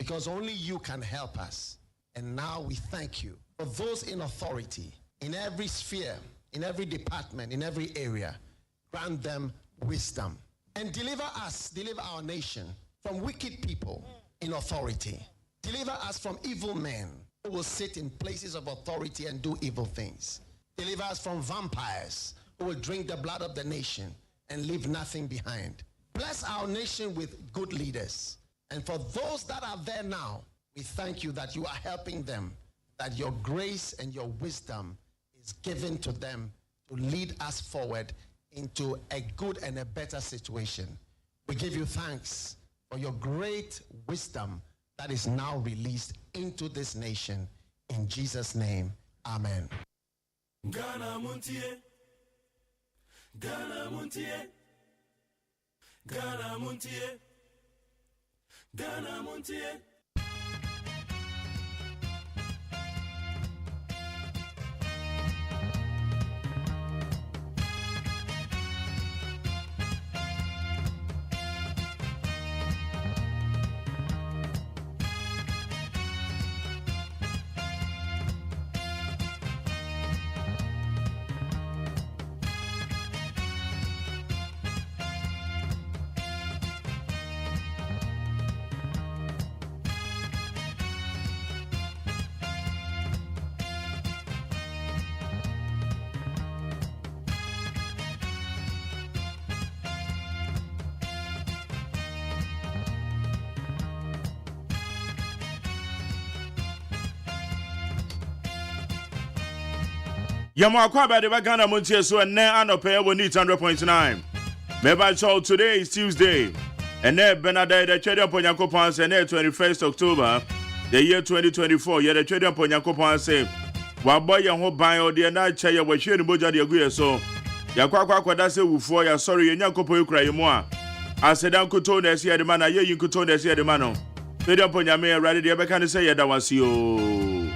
because only you can help us. And now we thank you for those in authority, in every sphere, in every department, in every area. Grant them wisdom and deliver us, deliver our nation from wicked people in authority. Deliver us from evil men who will sit in places of authority and do evil things. Deliver us from vampires who will drink the blood of the nation and leave nothing behind. Bless our nation with good leaders. And for those that are there now, we thank you that you are helping them, that your grace and your wisdom is given to them to lead us forward into a good and a better situation. We give you thanks for your great wisdom that is now released into this nation. In Jesus' name, amen. Ghana Montie, Ghana Montie, Ghana Montie, Ghana Montie. Yamakwa by the Ghana Montie so and now pay 100.9. Maybe so today is Tuesday. And then Benada the Trader Ponyakopan and 21st October, the year 2024. Yet the Trader Ponyakopan say, while boy and hope by or the night chair was sharing Boja the agree so. Yakwa Quadase for ya sorry and Yakopo cry more. I said, Uncle Tony, see the man, you could Tony, see the man. Trader Ponyame, ready the Abacan say that was you.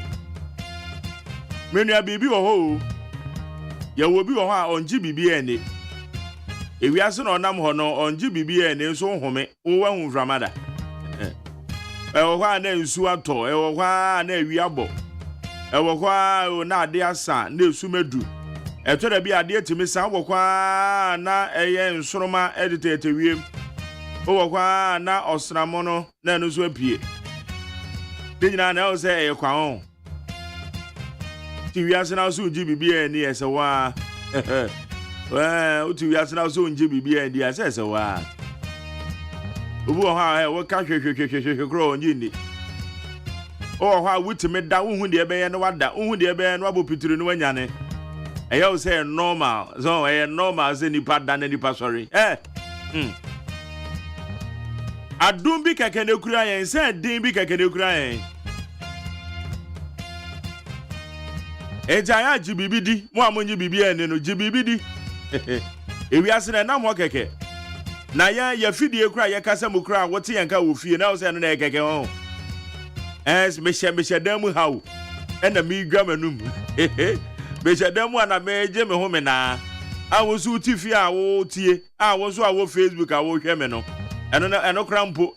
Many a baby or ho. Ya will be on GBBN. If we are son on Namhono on GBBN, so home, one Ramada. Ewa ne Suato, Ewa ne Viabo. Ewa na dear son, ne Sumedu. A to be a dear to Miss Awakwa na a Soroma editor to him. Owa na Osramono, Nanuswepie. Did I know say a crown? We are now soon GBBN, yes, a wa. Well, we are now soon GBBN, yes, as a wa. What country grow on Yindi? Oh, how would to make that wound the bay and what that wound the bay and Rabu Pitu no Yane? I always say normal, so I normal as any part than any passory. I don't be can cry and said, Dimby can cry. Ejaya GBBD, Mwamunji BBN no GBBD. If we are saying na mo keke. Na ya fidie kra ya kasa mu kra wote yanka wo fie na wo say no na keke ho. Es me she damu hawo. E na mi gwa manum. Me she damu ana me je me ho me na. A wo su ti fie a wo tie. A wo so a wo Facebook a wo hwe me no. Eno krampo.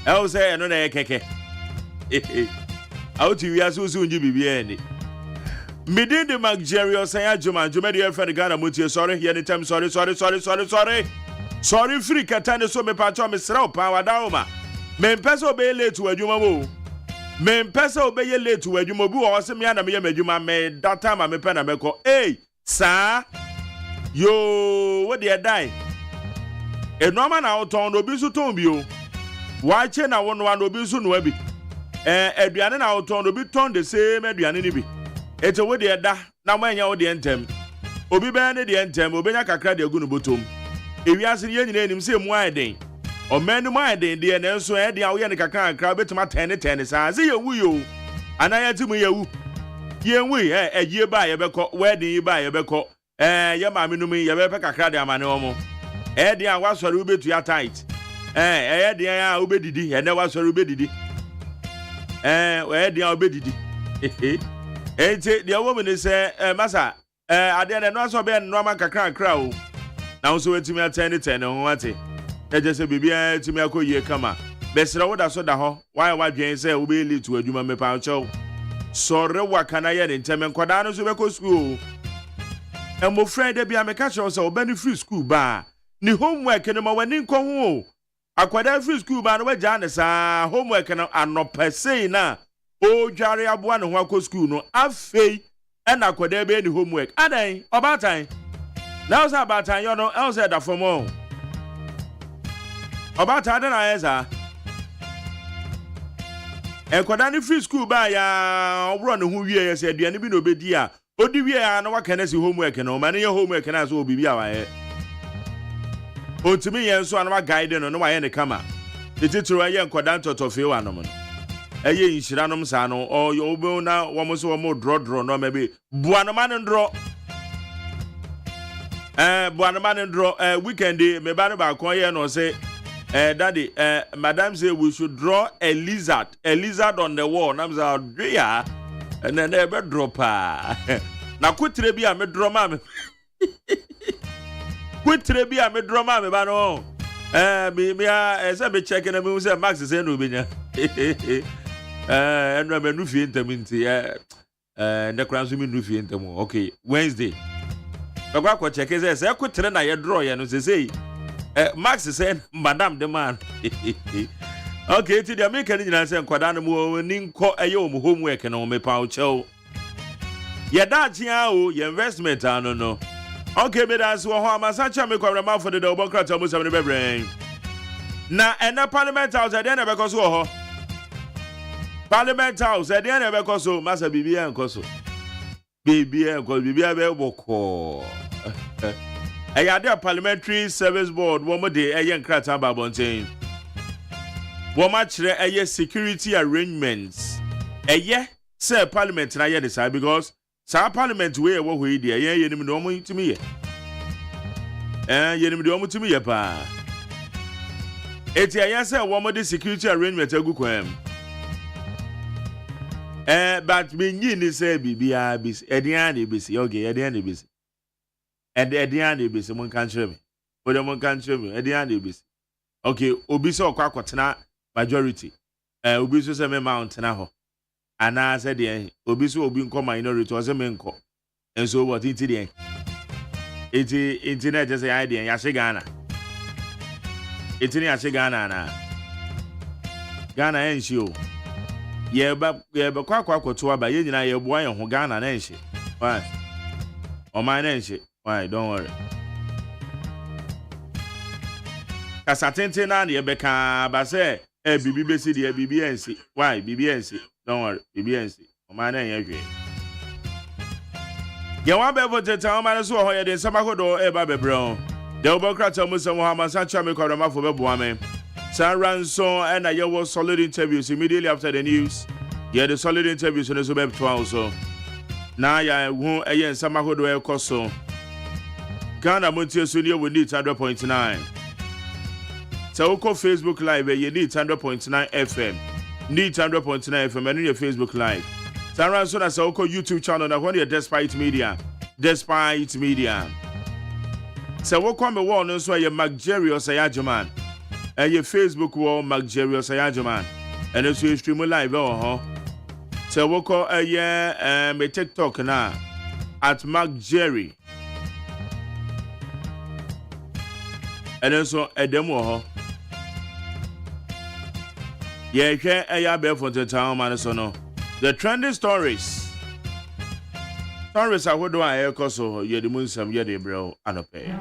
E wo say no na keke. Out you are so soon, GBBN. Midin the luxurious AGYEMAN, Jumedia friend Ghana Montie, sorry, anytime, sorry. Sorry, free Catana, so me patron, Miss Rao, Power Dauma. Men peso be late to a Jumamu. Men peso be late to a Jumabu or Semiana Mejuma made that time I'm a penameko. Hey, sir, yo, what did I die? A Norman out on Obisu Tombio. Watching I want one Obisu Webi. Adriana na otondo bi ton the same aduane ni bi eto wo de da na manya wo de entem obi be ne de entem obenya kakra de agu no botom ewiase ye nyina enim se mu aiden o menu mu aiden de ne nso e de a wo ye ne kakra kakra betima 10 saa se ye wu yo anaya ti mu ye wu ye wu ye ba ye beko wedding ye ba ye beko ye ma me no mi ye be pe kakra de amane omo de a wasore wo betu ya tight de a wo bedidi ne wasore wo bedidi where the obedidi. The woman is Massa. I didn't know so bad no man can crow. Now so to me at 10 on what it. Just a baby to me a cool year come. besra wo da so da ho why wadwen say wo be late to adwuma me pa cho sorry wakana ye ne ntem nkoda no so be ko school and my friend de bia me catch us o bani free school ba ni homework no ma wani nko ho akwada free school ba no waja ne sa homework no anopese na o dware aboa ne ho akọ school no afei and akwada be ni homework adan obatan now say obatan you know else that from all obatan na yesa enkwada ni free school ba ya obro ne ho wie yesa aduane bi no obedi a odi wie a na wakana si homework no ma ne homework na so obibi a waye otimi yen so na guide no waye ne kama titiro aye enkwada ntotofe wa no no eye inhira no msa no o obo na wo mo so wo mo draw no ma be bua no ma ne draw bua no ma ne draw weekend me ba no ba kon ye no say daddy madam say we should draw a lizard on the wall na msa ya and then be drop na kutre bi a me draw ma me kutre bi a me draw ma me ba no me say be check na me say max say no be nya eno me nu fie ntam nti na kran so me nu fie ntam okay Wednesday kwa check say kutre na ye draw ye no say max say madam the man okay ti dia make ni nyina say nkwada no mo ni nko aye mo homework no me pa o chew ye da tia o ye investment no okay be da so ho amasa cha me kwara ma for the obokrata mo 7 bebre na ena parliament house e dey na be ko so ho parliament house e dey na be ko so masa bibia nko so bibia be boko ya dey parliamentary service board wo mo dey eye nkrata ba bonten wo ma kire eye security arrangements eye say parliament na ye decide because sa parliament we wo hoyi dey ye nim no mo timi ye ye nim do mo timi ye pa eti eye say wo mo dey security arrangement agukwam but me nyi say bibia bis edian dey bis okay edian dey bis edian dey bis mon kan kire me o mon kan kire me edian dey bis okay obi so kwa kwotena majority obi so say me mount na ho ana say dey obi so obi nko minority o say me nko enso what it dey internet just say I dey ya Ghana etini ya Ghana na Ghana enshi o ye ba kwa kwoto aba ye nyina ye boa ye ho Ghana na enshi why o man enshi why don't worry kasatente na ye beka ba say bibi besi de bibi ensi why bibi ensi don't worry bibi ensi o man na ye hwe ye wa be vote ta o man so ho ye de samakodo e ba bebron de obokrata mo se Muhammad Sacha me kwara for be boa me san ranso and ye was solid interviews immediately after the news ye the solid interviews no so be to also na ya hu eye samakodo e koso Ghana Montie so ne we need 100.9 so ko Facebook live ye need 100.9 FM need 100.9 FM and your Facebook live san so na so ko YouTube channel na when you despite media so we come one no so ye McJerry AGYEMAN your Facebook wall McJerry AGYEMAN and so you stream live so we call me TikTok na at McJerry and so edemo yeah share be for the town man so no the trending stories I would do I so ye the moon some ye the bro anope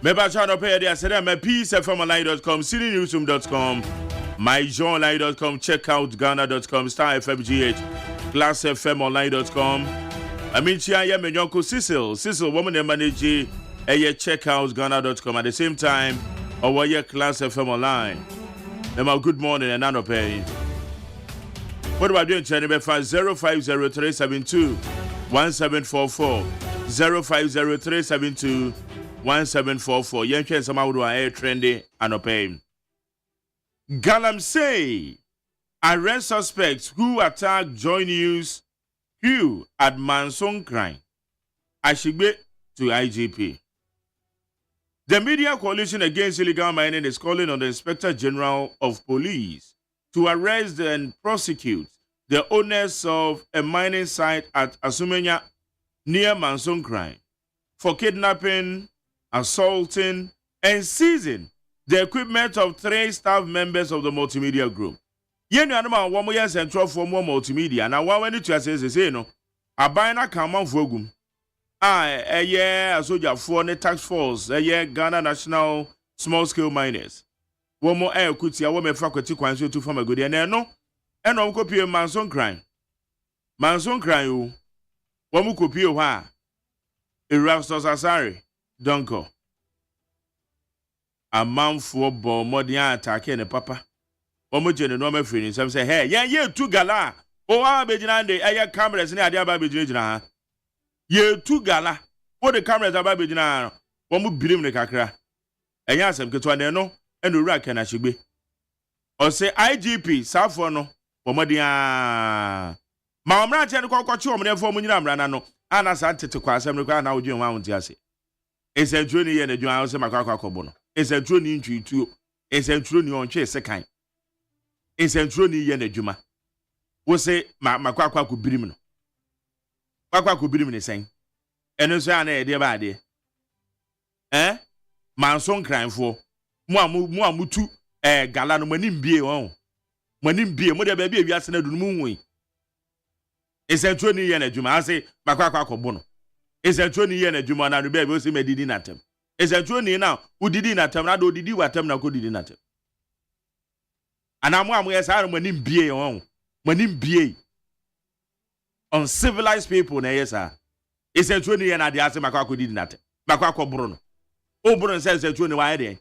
Meba channel pay there say them peacefmonline.com, citynewsroom.com, myjournline.com, check out ghana.com, starfmgh, classfmonline.com. I mean chia ya me yonko Cecil woman e manage check out ghana.com at the same time our year Class FM online. Now good morning and nano pay. What about doing channel 050372 1744 050372 1744. Yenchen somehow do air trendy and pay. Galamsey arrest suspects who attacked Joy News Hugh at Manson crime. Ashigbe to IGP. The Media Coalition Against Illegal Mining is calling on the Inspector General of Police to arrest and prosecute the owners of a mining site at Asumenya near Manson crime for kidnapping, assaulting, and seizing the equipment of 3 staff members of the multimedia group. Yenu anuma womo ya central for more multimedia na wa wani to say no aban na kan man fogum asoja for ne task force Ghana National Small Scale Miners womo kutia wo me fa kwati kwan so tu fam agodi na no eno kopie Manson crime o womo kopie ho a Erastus Asare donko amanfo bo modern attack ne papa omo jene no ma free ni some say hey ye tu gala o wa begina de cameras ni ade aba begina ha ye tu gala o de cameras aba begina omo birim ne kakra enya asem keto ade no eno wura kana shigbe o say IGP safo no bomodin ma omra che ne kokkochi omre fo nyina mra na no ana sa tete kwa asem ne kwa na odwen wa wonti ase esentro ni ye ne dwan se makwa akọbọ no esentro ni ntwitu esentro ni onche sekan esentro ni ye na dwuma wo se makwa ko birim no makwa ko birim ne sen eno so ana ye de ba de Manson crime for mu amutu gala no manim bie won manim bie mo de ba bie wiase na dunu mu nwoi esentro ni ye na dwuma ase makwa akọbọ no esentro ni ye na dwuma na do be o se medidi na tem esentro ni na udidi na tem na do didi watem na ko didi na tem anamu amu yesa manim bie won manim bie uncivilized people na yesa esentro ni ye na de ase makwa ko didi na tem makwa akọbọ no o bro nse esentro ni wa de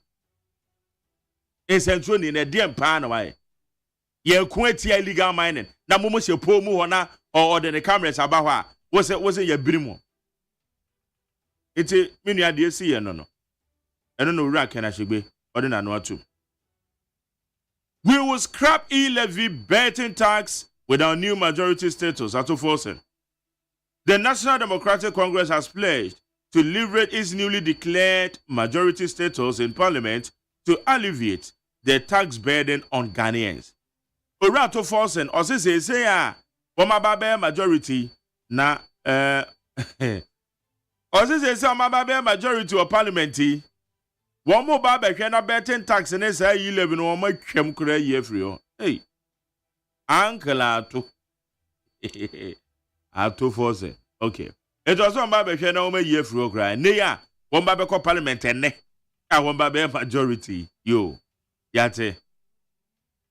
esentro ni na de mpa na wa ye ko atia illegal mining na mo se po mu ho na o de the cameras aba ho a wo se ye birimu iti minu ade esi ye no eno no wura kana shegbe ode na no atu. We will scrap e-levy betting tax with our new majority status at Forcing. The National Democratic Congress has pledged to liberate its newly declared majority status in Parliament to alleviate the tax burden on Ghanaians. Orato Forcing also say Omababe majority na also say Omababe majority of Parliament. One more baba can a betting tax and say you live in one chem kura ye free. Hey, Uncle Ato Forcing. Okay. It was one baba can no ye free cry. Neya, one baba called Parliament and ne. I one baba majority. Yo, Yate.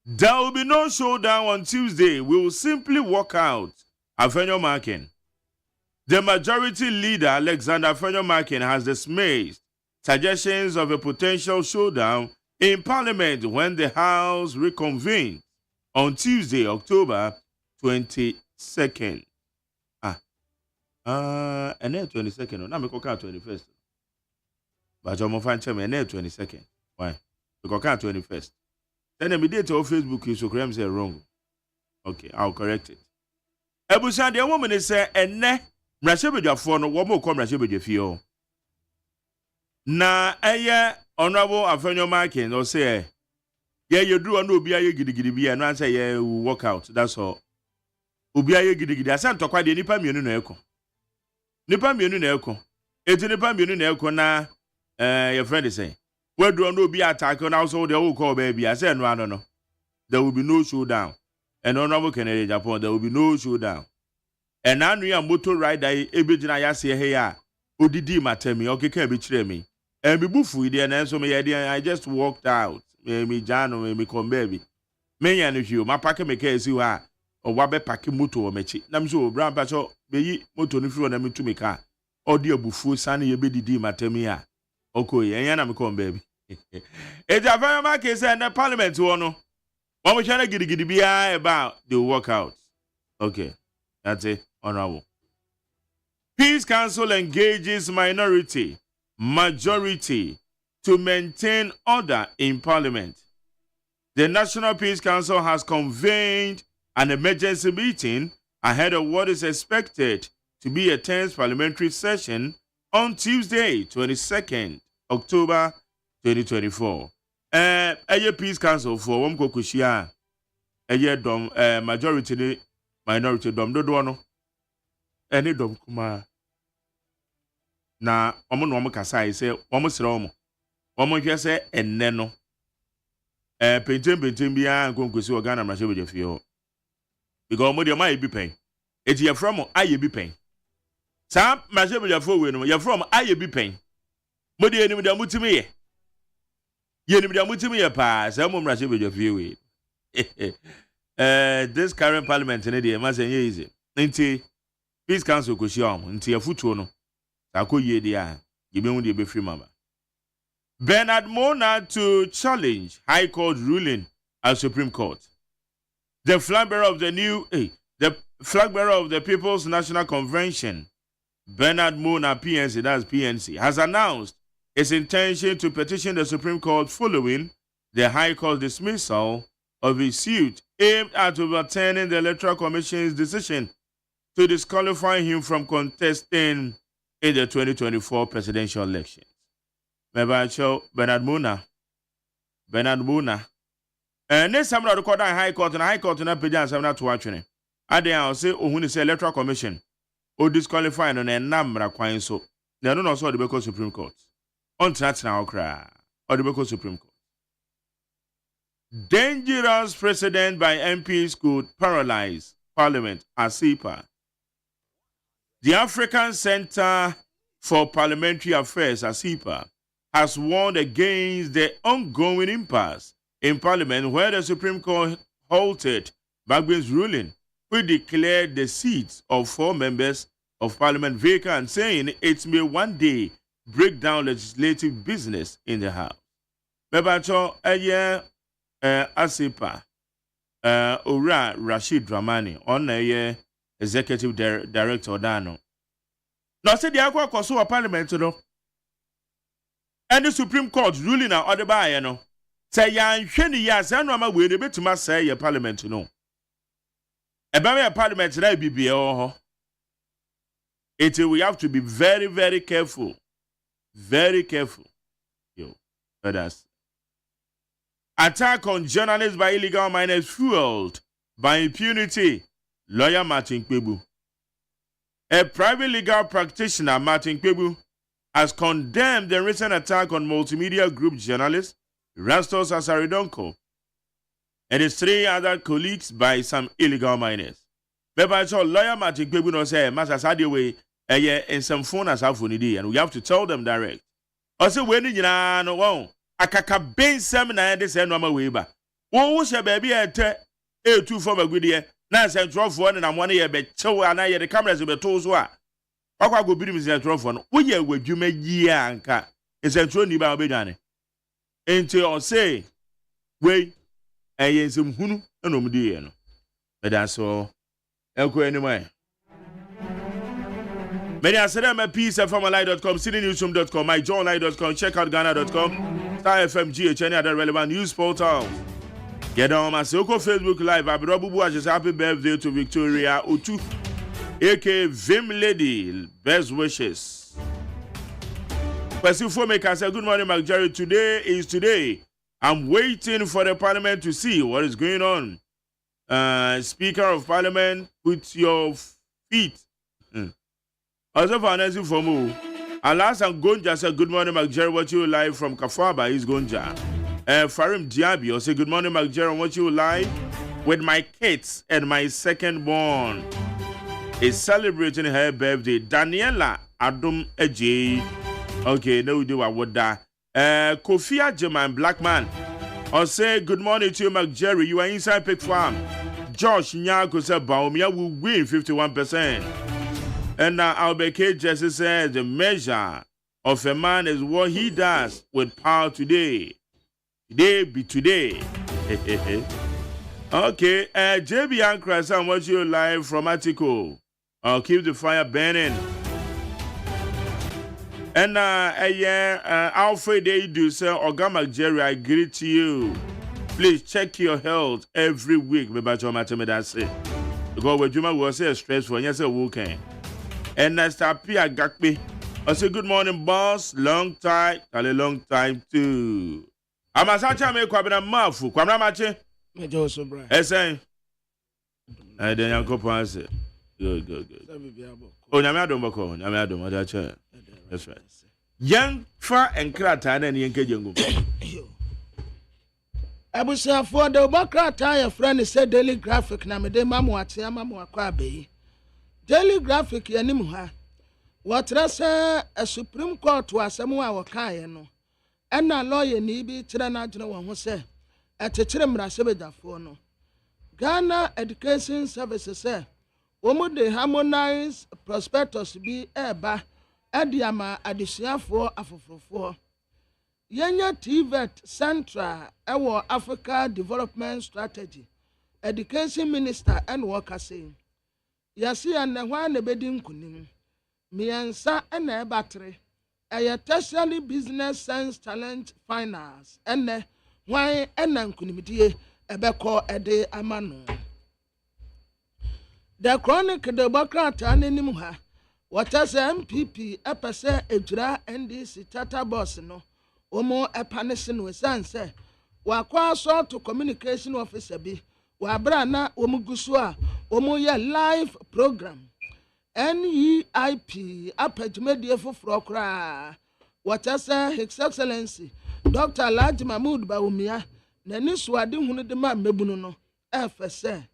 There will be no showdown on Tuesday. We will simply walk out. Afenyo Markin. The majority leader, Alexander Afenyo Markin, has dismissed suggestions of a potential showdown in Parliament when the House reconvenes on Tuesday, October 22nd. And then 22nd. Now, we go 21st. But I'm going to find me 22nd. Why? We go 21st. Then the date on Facebook is so say wrong. Okay, I'll correct it. Ebusa the woman is say enne mrashebeja for no wo mo kom mrashebeja fie na honorable Afenyo Markin or say you do no obi aye gidigidi bia no answer ye work out, that's all. Obi aye gidigidi asan tokwa de nipa mienu na eko eti nipa mienu na eko na your friend is saying where do no be attack on also the whole call baby I said no there will be no showdown. And honorable Kennedy Japan, there will be no showdown. And now we are motor rider ebejina ya say hey ya odidi matemi okay can be me And me bufu ide na so me I just walked out. Me jano me come baby. Me ya no hwio, ma pack me car si wa o wa be pack moto o mechi. Na me so bra pa so be yi moto no firi na me tu me car. Odi abufu sane ye be didi matami a. Okoye, enya na me come baby. Eja fa ma ke say na parliament wo no. One we trying to gidi bia about the walkout. Okay, that's it. Honorable. Peace Council engages majority to maintain order in Parliament. The National Peace Council has convened an emergency meeting ahead of what is expected to be a tense parliamentary session on Tuesday, 22nd October 2024. Peace Council for one kokushia dom majority ni minority dom dodo no any dom kuma na omo no omo kasa say omo sere omo hwe say enne no pentem bia nkonkosi organa mrahye bejafie ho because omo de ma ebi pen eti ye from aye bi pen sa mrahye bejafie we no ye from aye bi pen mo de enim de mutimi ye yenim de mutimi ye pa sa mo mrahye bejafie we this current parliament in the ma say easy nti Peace Council ko shi am nti afutuo no akoyie dia yebehu de be free mama. Bernard Mona to challenge High Court ruling at Supreme Court. The flag bearer of the People's National Convention, Bernard Mona PNC, that's PNC, has announced its intention to petition the Supreme Court following the High Court dismissal of his suit aimed at overturning the Electoral Commission's decision to disqualify him from contesting in the 2024 presidential elections. Mebacho Bernard Mona. Next time I record High Court and High Court na page and na to watching. Ade I say ohun say Electoral Commission o disqualify no na namra kwan so. Na no so the Beko Supreme Court. On that na okra. Or the Beko Supreme Court. Dangerous precedent by MPs could paralyze Parliament (ASIPA). The African Center for Parliamentary Affairs (ASIPA) has warned against the ongoing impasse in Parliament where the Supreme Court halted Bagbe's ruling, which declared the seats of 4 members of Parliament vacant, saying it may one day break down legislative business in the House. Mebacho ASIPA Ora Rashid Dramani on executive director Dano. Now say the akwa koso Parliament no. And the Supreme Court ruling out other by no. Say yan hweni ya say no ma we dey betuma say your Parliament no. Eba Parliament na bibia ho. We have to be very, very careful. Very careful. Yo, others. Attack on journalists by illegal miners fueled by impunity. Lawyer Martin Kpebu. A private legal practitioner, Martin Kpebu, has condemned the recent attack on multimedia group journalist Rastos Asaridonko and his 3 other colleagues by some illegal miners. But lawyer Martin Kpebu no say, Master Sadiwe, and some phone as alphonidi, and we have to tell them direct. Also, when you know, akaka ben seminar de say no ma weiba wo she baby ete e2 for magudie na central for na mo na ye be chew ana ye the cameras be to so a kwakwa go birim central for no wo ye wadwuma yi anka central ni ba obedwane enti o say we ensem hunu na no mdi ye no that's all elko anyway. Many are said I'm a piece of family.com, citynewsroom.com, myjohnline.com, checkoutghana.com, Star FM, GH, any other relevant news portal. Get on my Soko Facebook Live. Abirobubu just happy birthday to Victoria Otu, aka Vim Lady. Best wishes. Person for me can say good morning, Mark Jerry. Today is today. I'm waiting for the Parliament to see what is going on. Speaker of Parliament, put your feet. Also, for an for me, Alas and Gonja said, good morning, Mark Jerry. What you live from Kafaba is Gonja. Farim Diabio say, good morning, Mark Jerry. What you live with my kids and my second born is celebrating her birthday. Daniela Adum Eje Okay, no, we do what that. Kofi AGYEMAN, black man. I'll say good morning to you, McJerry. You are inside Pig Farm. Josh Nyako said Baumia will win 51%. And now Albeke Jesse says the measure of a man is what he does with power today. Today be today. Okay, JB Ankras, I'm watching you live from Atiko. I'll keep the fire burning. And Alfred, they do say, Ogama Jerry, I greet you. Please check your health every week. That's it. Because when you will say stressful, yes, okay. And that's Tapia Gakpi. I say good morning, boss. Long time, a long time too. I'm a Sacha me kwabena mafu. Kwabena mache. Me Joseph Brian. Esen. I then yanko panse. Good. Oh, nyame adom bako. Nyame adom adache. That's right. Young fa enkrata na ni yenke jengu. Abusa for the bakrata your friend said daily graphic na me de mamu ate mamu akwa abeyi. Daily graphic yanim ha. Watrasa a Supreme Court was somewhere wakaye no. And na lawyer ni bi tira na adwene won ho se etechire mrasebedafo no. Ghana Education Services say omo de harmonize prospectus bi eba ediama adisuafo afofofo. Yenya TVET Central ewo Africa Development Strategy Education Minister and worker saying yasi ane hwa ne bedi nkunim miensa ene battery a tertiary business science talent finance ene hwan ena nkunimdie ebeko ede amano. The Chronic de Bokrata nenim ha what as MPP epese ejura NDC tata boss no omo epanese no sanse wakwa so to communication officer bi wa bra na omo gusu a omo ye live program NEIP apejmedie foforo kra what as His Excellency Dr. Alhaji Mahmood Bawumia na ni suade hunu de ma mebunu no efese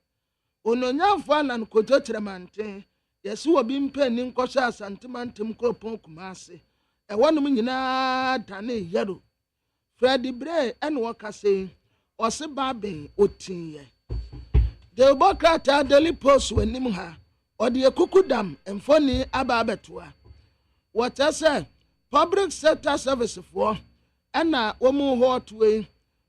ononyamfo na nkojo tremante yesi obi mpani nkosha asantemantem kropon kumase ewanum nyina dane yero Freddy Bray en wakase ose baben otinye de bokrata daily post wenim ha ode ekukudam emfoni aba abetoa what I say public sector service for ena womu hotwe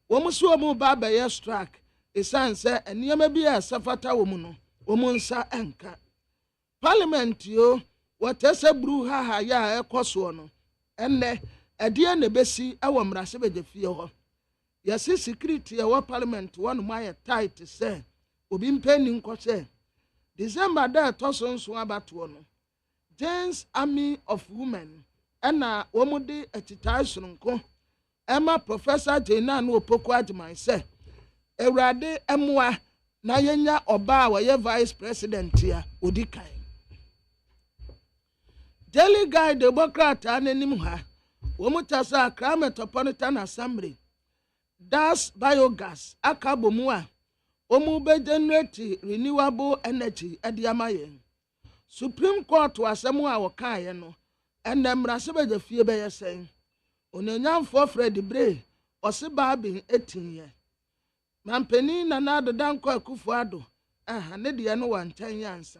womu so womu baba ye strike esanse eniyama bi a safata womu no womu nsa enka parliament yo what I say bru ha ya ekoso no enne edie ne besi ewo mrase bedefie ho yesi security ewo parliament one my tight say obi mpeni nkose December da tosonso abato no James Army of Women ena womude etitaisronko Emma Professor Jena no Opoku AGYEMAN say Ewrade emwa na yenya oba wa ye vice president ya odikan Daily Guide Democrat anenim ha womutasa Accra Metropolitan Assembly das biogas akabomu a omu be generate renewable energy ediamaye Supreme Court wasemu a wokaye no enemrase beje fie be yesen onanyamfo Freddy Bray ose baabin etinye mampeni na nado danko Akufo-Addo ne de no wantan yansa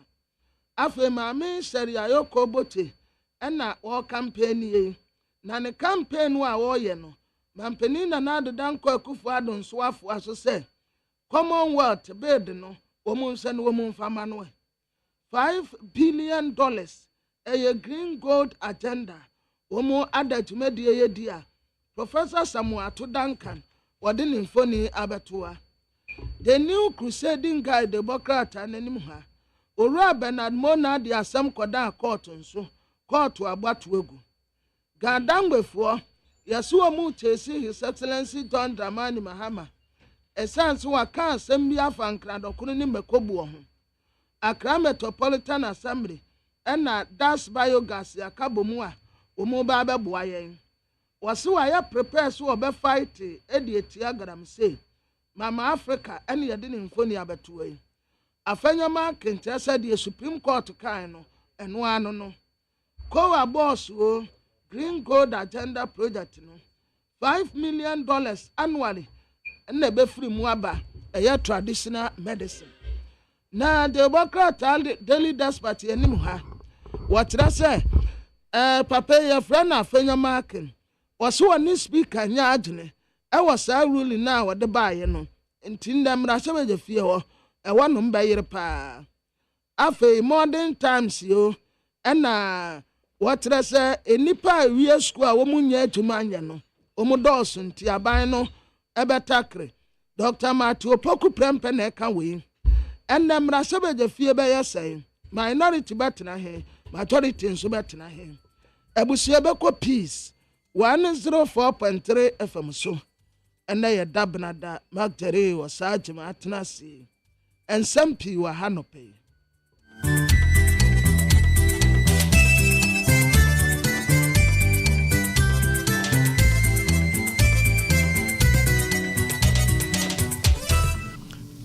afa maame sharia yoko bote ena wo campaign ye na ne campaign a wo ye no mampeni na nado danko Akufo-Addo nso afo aso se Commonwealth bid no womun se no womun fama no $5 billion a green gold agenda womu adajumedie ye dia Professor Samuel Duncan wode ne mfoni abetoa the new crusading guide Democrat anenim ha Ora Bernard Mona di asam koda court nso court agbatu egu gadangwefo yeso omu chesi His Excellency John Dramani Mahama esanso waka asem bi afankra dokunu ni mekobu ho Accra Metropolitan Assembly ena das biogas yakabomu a omu ba beboa yen wase wa ya prepare so obe fight edi etia gram say Mama Africa ene yede ne mfoni abetoa yi afanyama kentesa de Supreme Court kan no eno ano no kowa boss o Green Gold Agenda Project no $5 million annually na be free mu aba traditional medicine. Na Democrat Daily Dispatch enim ha wɔkyerɛ sɛ papa yɛ friend afenya marking wɔso wɔ ne speaker nya adwene ɛwɔ saa ruling na wɔde baayɛ no nti ndɛ mmarahyɛ bɛgye fie hɔ ɛwɔ no mbɛyere paa afei modern times yo ɛna wɔkyerɛ sɛ enipa a wie school a wɔn nyɛ adwuma anyɛ no wɔn dɔɔso nti aban no ɛbɛtakre Dr. Matthew Opoku prempe na ɛka wei ɛna mmarahyɛ bɛgye fie bɛyɛ sɛn minority bɛtena he majority nso bɛtena he abusua bɛkɔ peace 104.3 FM so ɛna yɛ dabnada magdare wɔ saa gyema atena se ensɛm pii wɔ ha nɔpɛ.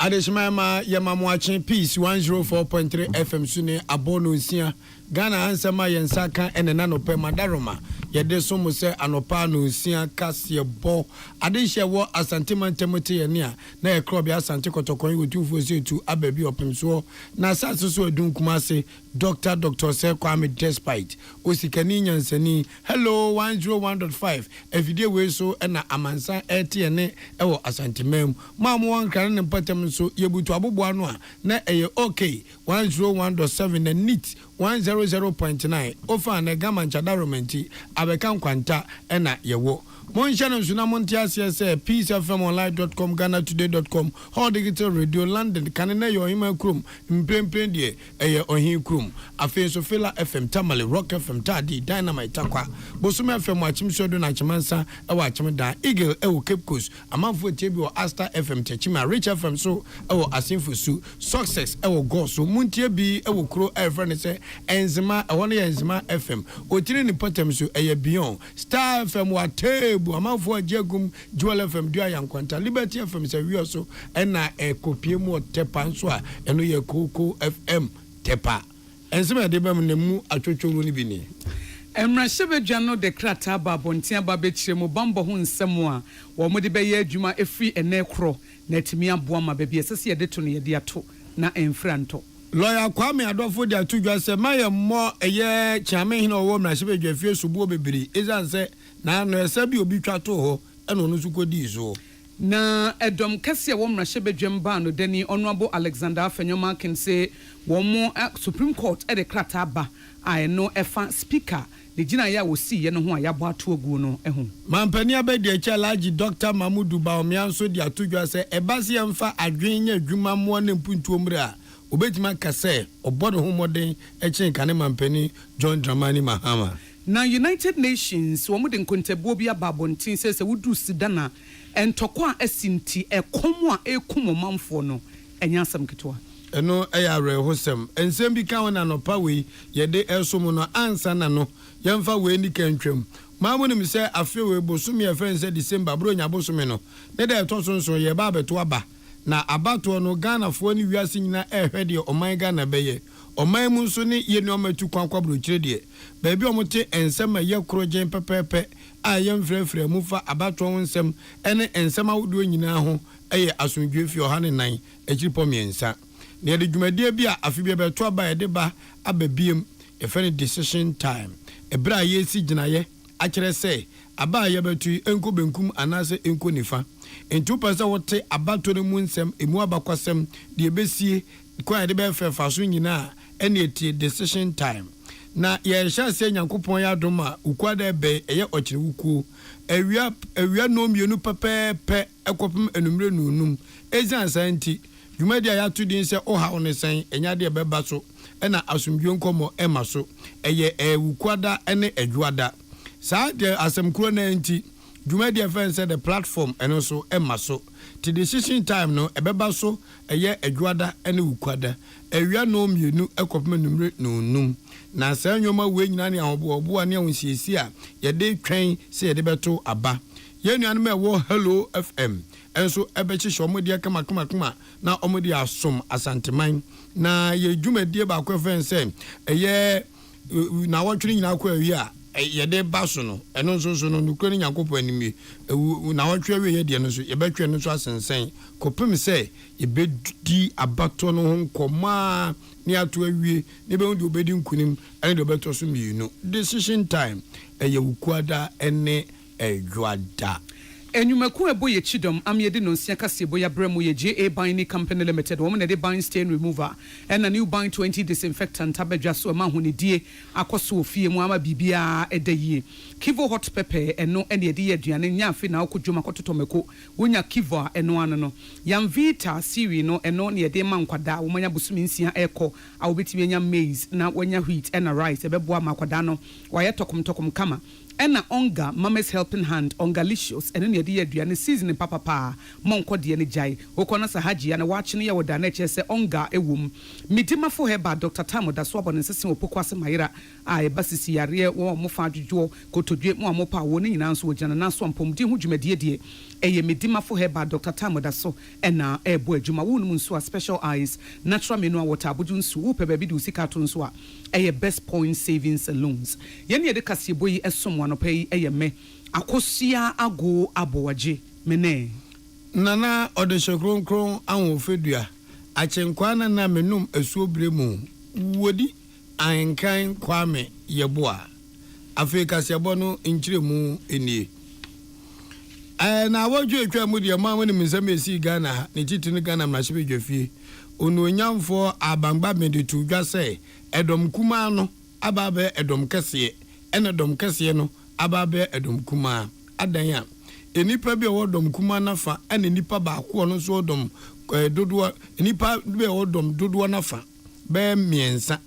Adeshima Yamamuachi Peace 104.3 FM Sune Abono Nsia Ghana ansama yensaka ene nanope madaroma yede so mo se anopa no nsia kase bo adehye wo asante mantemote ye ne a na ye kro bia asante kotokon wotufo setu ababi opemso na asase so adunkuma se Dr. Sir Kwame Despite osikani nyansani hello 101.5 everyday we so na amansa etiene ewo asante mem mamu wankran ne patem so yebutu abobo ano a na eye okay 101.7 na neat 100.9 ofa na gama nchadaromenti abeka nkwanta na yewo Monshano Suna Montias peacefmonline.com, GhanaToday.com, How Digital Radio London, Canada, your email crum, Imprem die, or he crum, a face of Fela FM, Tamale, Rock FM, Tadi, Dynamite Takwa, Bosuma FM, Watchim Shodo Nachamansa, a Watchmada, Eagle, Cape Coast, a month for Table, Asta FM, Techima, Rich FM, so, Asim for Su, Success, Go, so Montie B, Crow, Furniture, Enzima, Enzima FM, Otini Potemsu, Beyond, Star FM, Wate. Amafo Jegum Jewel FM Dua Yankwanta Liberty FM se wi so na kopie mu tepa nso a eno ye Koko FM tepa ensema de bam ne mu atwotwo ni bi ni Emrashebedwa no de krata babontia babechire mu bambo ho nsem a wo mo de beye adwuma efri ene kro na timi aboa ma ba bi esese ye de to no ye de ato na enfranto Lawyer Kwame Adolfo de atudwa se maye mo eye chame hina wo Emrashebedwa fie subuo bebiri ezanse na no esabi obi twato ho eno no sukodi so na edom kase wo Emrashebedwa ba no dani honorable Alexander Afenyoma can say wo mo Supreme Court e de krata ba a no efa speaker de gina ya wo si ye no ho a ya bo ato agu no ehu mampani abedi echa laji Dr. Mamudu Baomianso de atudwa se ebase emfa adwen nya adwuma mo na mpuntu omre a obetima kase obodo ho moden echen kane mampani John Dramani Mahama na United Nations wo muden kontabuo bia babontin se wudu sidana entokwa asinti ekomo a ekumo manfo no enyasam ketwa eno eyare hosem ensem bi kan na no pawe yede esom no ansa na no yemfa we ni kantwam mamu ni se afewe bosumi efense December bro nya bosumi no ne da etosonso ye ba beto aba na abato no Ghana fo ni wiase nyina ehwede oman Ghana beye oman mu nso ni ye ni omatu kwankwa bro kire de baabi omote ensem ye krogen pepepe a yemfrefre mu fa abato nsem ene ensem awodo nyina ho eye asundwe fi ohane nan ekiripo miensa ne de dwumadie bi a afi bi beto aba ye de ba ababiem efene decision time ebra ye si ginaye akere se aba ye betu enko benkum anase enko nifa entu pesa wote abato ne mu nsem emu abakwasem de ebesie kwa de be fefa so nyina ene eti decision time na ye hya se nyankopon ya doma ukwada ebe eye okire wuku awia no mienu pepepe ekopem enumre nunum ezan santi dwumadi ya to din se oha onesen enya de beba so ena asumdwo nkomo ema so eye wukwada ene adwada saa de asemkro na enti dwumadi afen se the platform eno so ema so ti decision time no ebeba so eye adwada ene wukwada awia no mienu ekopem enumre nunum na saa nyoma we nyina ne ahobo ane ahosiesi a ye de twen se ye de beto aba ye nuanu me wo hello FM enso ebechi omodi akama na omodi asom asanteman na ye dwumadie ba kwa fen se eye na wotwere nyina kwa wi a yɛde ba so no ɛno nso no nukuro ne Nyankopɔn animi na wɔtwe awie yɛ de no so yɛbɛtwe no so asensen kopem sɛ yɛbɛdi abato no ho nkɔma ne ato awie ne bɛhu de obɛdi nkunim ɛne de obɛtɔ so mmienu decision time ɛyɛ wukuada ɛne ɛdwada enyumaku ebo ye chidom amyede no nsia kase ebo ya bremu ye JA Binding Company Limited wo na de bind stain remover and a new bind 20 disinfectant abadwa so ma honedie akoso ofie mu ama bibia edayie Kivo hot pepper eno ene de ye aduane nya afi na akodwoma kototomeko wonya Kivo eno ano no yam vita siri no eno ne de ma nkwada wo manya busumi nsia eko a obetimi nya maize na wonya wheat and rice ebeboa makwada no waye tokom kama ena onga mama's helping hand ongalicious ene ne de aduane season papa monko de ne jai okona sahaji ya na wachi ne woda na chese onga ewum midima fo heba Dr. Tamo da so abon nsese opoko ase mayira a ebasisi yare wo mo fa adwodwo kotodwe mo amopa wo ne nyina nso wogana na so mpomdi hu dwumadie de eye midima fo heba Dr. Tamo da so ena ebo adwuma wo num nso a special eyes natural mineral water abodu nso wo pe ba bi du sika to nso a eye best point savings loans yene ye de kasebo yi esom wano pay eyeme akosia ago abowaje mene nana odesho kronkron anwo fedua achenkwa na menum esuo bremu wodi ankan kwame yeboa afrika sebo no nchiremu enie na wodwe atwa mu de ma woni msem Ghana ne titini Ghana mrahye dwafie onu onyamfo abangba meditu dwase edom kuma no ababe edom kese ene dom kese no ababe edom kuma adanya enipa bi wodom kuma nafa ene nipa ba ko no so dom dodo enipa bi wodom dodo nafa be miensa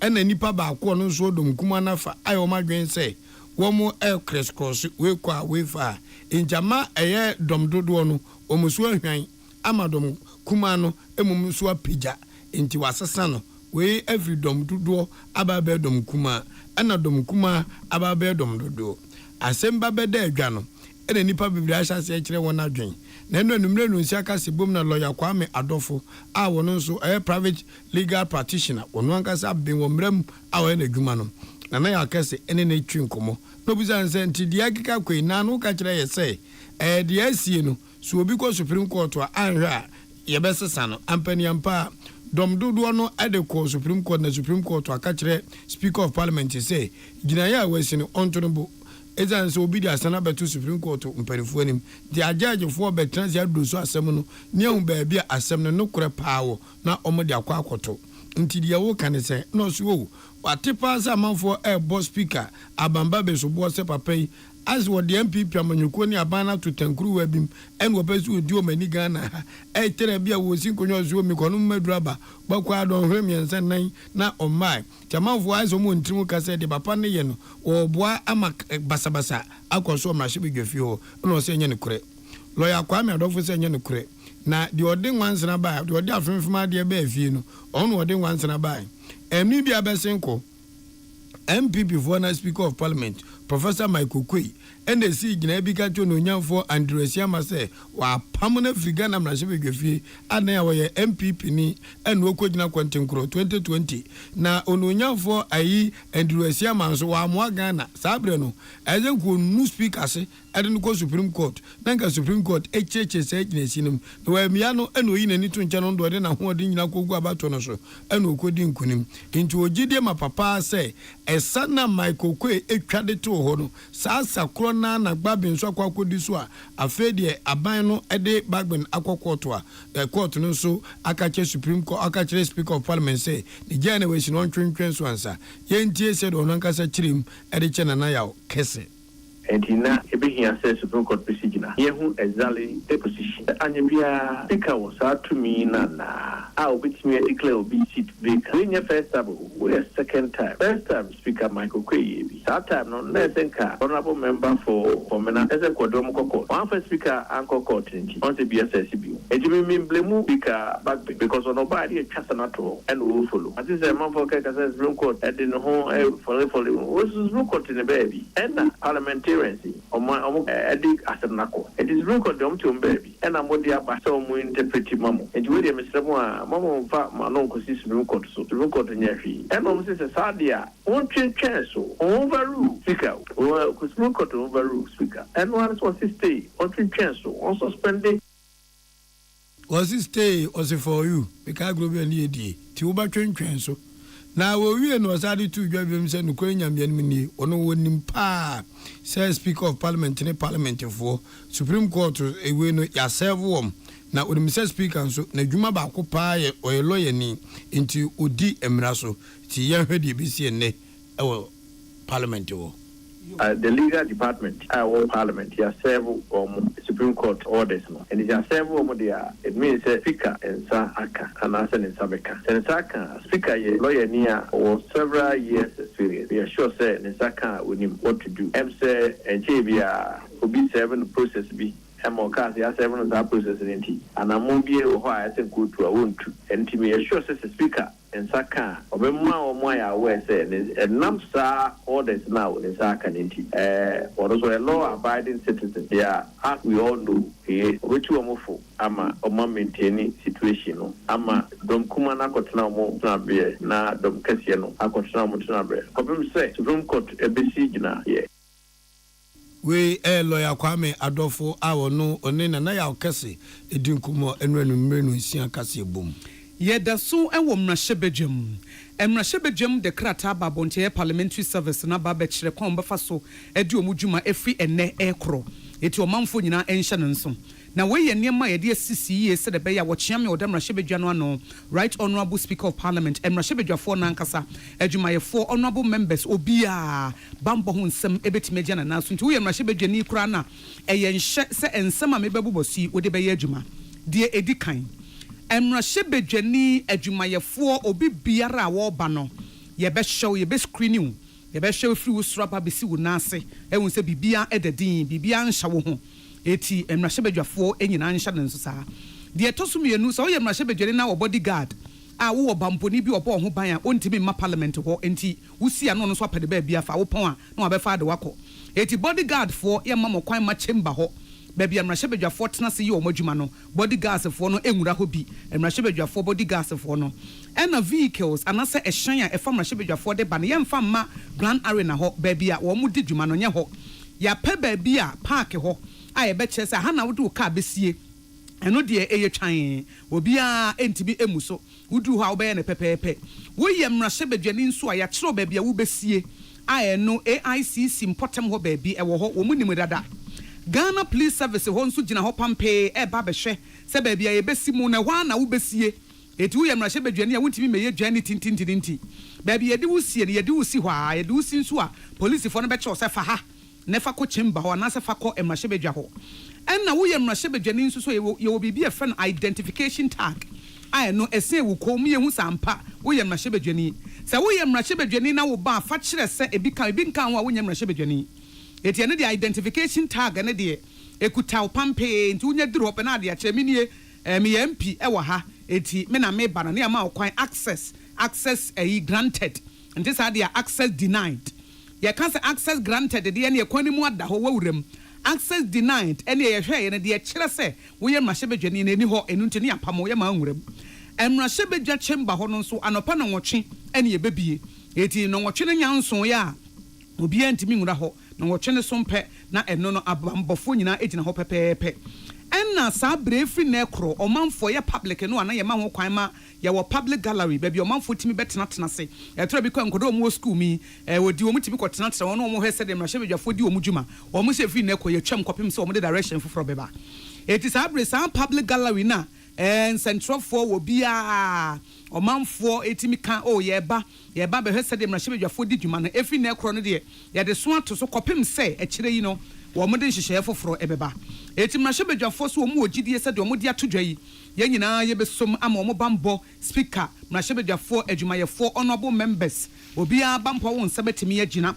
ene nipa ba ko no so dom kuma nafa ayo madwen se wo mo cross cross we kwa we fa injama eye dom dodo no omusu ahwan amadom kuma no emumsu apija enti wasesa no we every dom dodo ababe dom kuma ana dom kuma ababe dom dodo asemba beda adwa no ene nipa bibiri ahyase kire won adwen na eno numre no nsi aka sebom na lawyer Kwame Adofo a wono nso private legal practitioner wono ankasa ben wo mram a wo na adwuma no na ya akase ene na twi nkomo no buza nse nti dia kika kwei na no ka kire ye se dia asie no so obi ko Supreme Court a anhwa ye besesa no ampani ampa dom dodo no adeko Supreme Court na Supreme Court aka kire Speaker of Parliament say gina ya wasi no ontono ezan so obi di asana betu Supreme Court mpanifu anim di ajaje fo betrans ya do so asem no ne hu ba bia asem no no kure paawo na omo di akwa akoto nti di yawo kan se no so wo watepa sa manfo boss speaker abamba be so bo se papai as what the MPP amanyuko ni abana to tankuru wabim en wo pesu odi o mani Ghana tere bia wo sin konyo zo mi kono maduraba bakwa don hwemiensa nan na omai tamanfo azo mo ntimu kase de papa ne ye no wo boa ama basabasa akoso mrahye begwafi ho no se nya ne kure lawyer Kwame Adofo se nya ne kure na de odi nwansena ba de odi afemfema de ba afie no ono odi nwansena ba emi bia besenko MPP for na Speaker of Parliament Professor Michael Kwei and the sea gina bika to no nyamfo Andresiama say wa pamona friga na mrahye begwafi ana ya wo MPP ni enu okogina kwantenkro 2020 na ono nyamfo ayi Andresiama nso wa mo Ghana sabre no ezenku nu speaker se eden ko Supreme Court nanka Supreme Court echeche se gina sinum no wa mia no enu yi nani to ncha no ndo de na ho de nyina kogu abato no so enu okodi nkunim nti ogide ma papa se esana Michael Kwei etwade to ho no sa kro na gbabin so akwakwodi so a afedie aban no ede bagben akwakoto a court no so akache Supreme Court akache Speaker of Parliament say the generation on twentwen so ansa yentie said onankasa chirim ede chena na yaw kese and na ebihia say Supreme Court procedure yehu exactly the position anyabia speaker was to me na obitimi declare obi seat vacant first time or second time first time Speaker Michael Kwei that time no nesenka honorable member for mena ese kwadom kokko one first speaker anko court nti on se BSSB ejimi blame speaker back because on nobody a chasanato and will follow. As is a man for Kaka Supreme Court at the home for what's Supreme Court in the baby and parliamentarians on my edic asanako. It is Supreme Court to baby and I'm what the abaso mu interpret mamo. And William Mr. Mamo fa manon kosi Supreme Court so Supreme Court in Yafi. And almost a sadia won't change so overrule speaker or Supreme Court overrule speaker. And one was his stay on chance so on suspending. Was it stay or for you? Because global near D. Tuba train so. Now we was added to drive himself Ukrainian Yenmini or no one pa. Says Speaker of Parliament in a parliament for Supreme Court a win yourself warm. Now when Mr. Speaker so Najuma Bako pa or a lawyer ni into Udi Emraso. Tia heard BC and ne our parliament. The legal department, our parliament, has several Supreme Court orders, and it has several there. It means speaker and Aka, and Asan and Sabeka. And Saka, speaker, lawyer near or several years experience. We are sure, say, and Saka will know what to do. M say, and Jabia will be 7 process be. And more cars, there are 7 of that process in T. And I'm going to be able to go to a wound to. And to be assured, says the speaker. And Saka, or Moya, where said, and Namsa orders now in Saka Ninti, or also a law abiding citizen. Yeah, as we all know, which you are more ama or maintaining situation. Ama Dom Kumana Cotanamo Nabe, na Dom Cassiano, Acotanamo Nabe. Problem say, Supreme Court, a besieged, yeah. We lawyer Kwame Adolfo, our no, or Nena Naya Cassie, a dinkumo and Renum Sian Cassie boom. Yeda so ewo mrahyebejem emrahyebejem de krata babonte parliamentary service na babechire kon befa so edi omudwuma efi enne ekro eti omanfo nyina enhye nenso na we ye niema ye de asisi ye se de be ya wo chiame o de mrahyebeja no ano right honorable speaker of parliament emrahyebejuafo na nkasa adwumayefo honorable members obia bambo ho nsem ebetimeja na naso nti we mrahyebeja ni kura na eye nhye se ensem a mebebubosi wo de be ye adwuma de edikan Emrahyebejuani adwumayefo obi biara wo ba no ye be show ye be screening ye be show free usrapa besi wo nase ehun se bibia ededin bibia nhya wo ho eti emrahyebejuafo enyina nhya nenso saa de etosumienu so ye emrahyebejuani na wo bodyguard a wo bamponi bi obo ho ban a ontimi ma parliament ho enti wusia no so apede ba bia fa wo pon a na wabefa de wako eti bodyguard fo ye ma mokwan ma chamber ho baby emrahyebejuafo tena se ye omadwuma no bodyguards fo no enwura ho bi emrahyebejuafo bodyguards fo no ena vehicles anase ehyan a efa emrahyebejuafo de ba ne yemfa ma grand arena ho baby a wo mu di dwuma no nye ho ya pe baby a park ho a ye be chese ha na wo de ka besie eno de eye twan obi a entibi emuso wudu ho a wo be ne pepepe wo ye emrahyebejuani nso a ya kiro baby a wo besie a eno AICC important ho baby e wo ho wo mu nimu dada Ghana Police Service ho nso gina ho pampe e ba behwe se ba bia ye besimu na hwa na wo besie eti wo ye mrahyebejuani a wontimi meye dwane tintintinti ba bia ye de wo sie ye de wo si hwa ye de wo si nso a police fo no be che se fa ha ne fa ko chamber ho na se fa ko mrahyebejuah ho enna wo ye mrahyebejuani nso so ye wo bibia fe no identification tag ai no ese wo kom ye hu sampa wo ye mrahyebejuani se wo ye mrahyebejuani na wo ba fa kire se ebika ebinka ho a wo ye mrahyebejuani eti ene the identification tag ene de ekuta pampe nti unya duru open na de ache minie me MP e wo ha eti me na me ba na ne ma okwan access granted nti sa de access denied ye can say access granted de ene ekwani mu ada ho wawuram access denied ene ye hwe ene de kire se wo ye mrahyebejuani na eni ho enu nti ne apamo ye ma nwuram emrahyebejuah chamber ho no so anopa na nwotwe ene ye bebie eti no nwotwe ne nyanso ya obi antimi nwura ho na wotwene sompe na eno no abambofo nyina ejina ho pepepe enna sa brefi na ekro omanfo ye public no ana ye ma ho kwan ma ye wo public gallery baby omanfo timi betena tena se etro bi kwa nkodo omo school mi wodi omo timi kotena tena wono omo hwese de mrahyebejuafo di omo dwuma omo se fi na ekro ye twam kopim se omo de direction foforo beba eti sa bre sa public gallery na central for wo bia omanfo etimi kan ye ba be hwese de mrahyebejuafo di dwuma na efi na ekro no de ye de so ato so kopim se ekire yi no wo mo de hyehyɛ foforo ebeba eti mrahyebejuafo so wo mo ogidie se de wo mo de atodwa yi ye nyina ye besom ama wo mo bambo speaker mrahyebejuafo adwumayefo honorable members obia bampo wo nsabetimi agina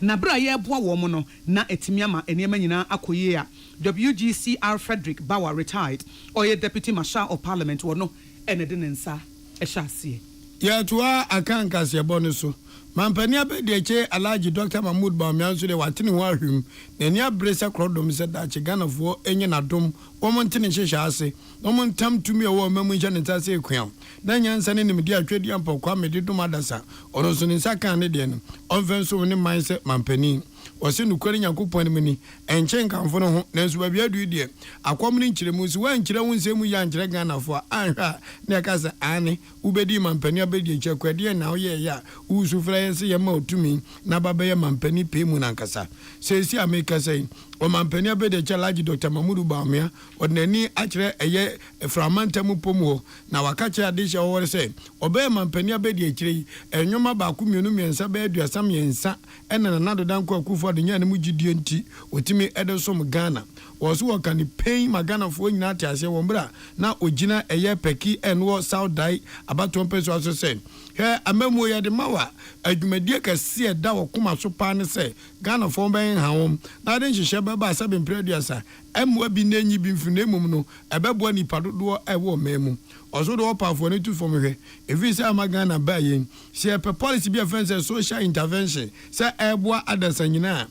na bra ye boa wo mo no na etimi ama enema nyina akoye a WGCR Frederick Bauer retired or deputy marshal of parliament wo no ene de nensa ehyasie ya toa akankas ye bonu so mampani abedieche Alhaji Dr. Mahmoud Bawumia so de watene ho ahwem na ni abresa krodom se da che ganafo enye nadom womontene hyehya ase womontam tumi e wo mamu nche ntase ekuam na nyansa ne nimdi atwedi ampokwa medidum adasa ono so nsa kan ne de no onfenso ne mindset mampani wose nukwari Nyankopon ne ni enche nkamfo no ho nanso ba bia du de akwom ne nkyeremu si wan kyerɛ wo nsɛmu ya nkyerɛ ganafo anhwa na kasa ane ubedi mampani abedieche kwade na wo ye ya usufra yense yema otumi na babaye mampani pemu nankasa sesi ameka sei o mampani abedieche Alhaji Dr. Mahmoud Bawumia odnani akyerɛ eye framantamu pomu na wakache adisha wo se obe mampani abedieche enwoma ba ku mienu miensa ba aduasam yensa ena na dodanko akufo de nya ne mu gidie nti otimi edesom Ghana woso wakani pain magana fo nyina atiase wo mbra na ogina eye peki enwo South Dai abaton peso aso se he amamu ya de mawa adwumadie kase eda wo koma so pa ne se Ghana fo ben hawom na de nhihye baba asabe mpreduasa amwa bi nanyi bi mfune mum no ebebo nipa dodo ewo memu ozo do pafo ne tu fo mehwe evi se amagana ba yen se pe policy bi offense social intervention se eboa adasa nyina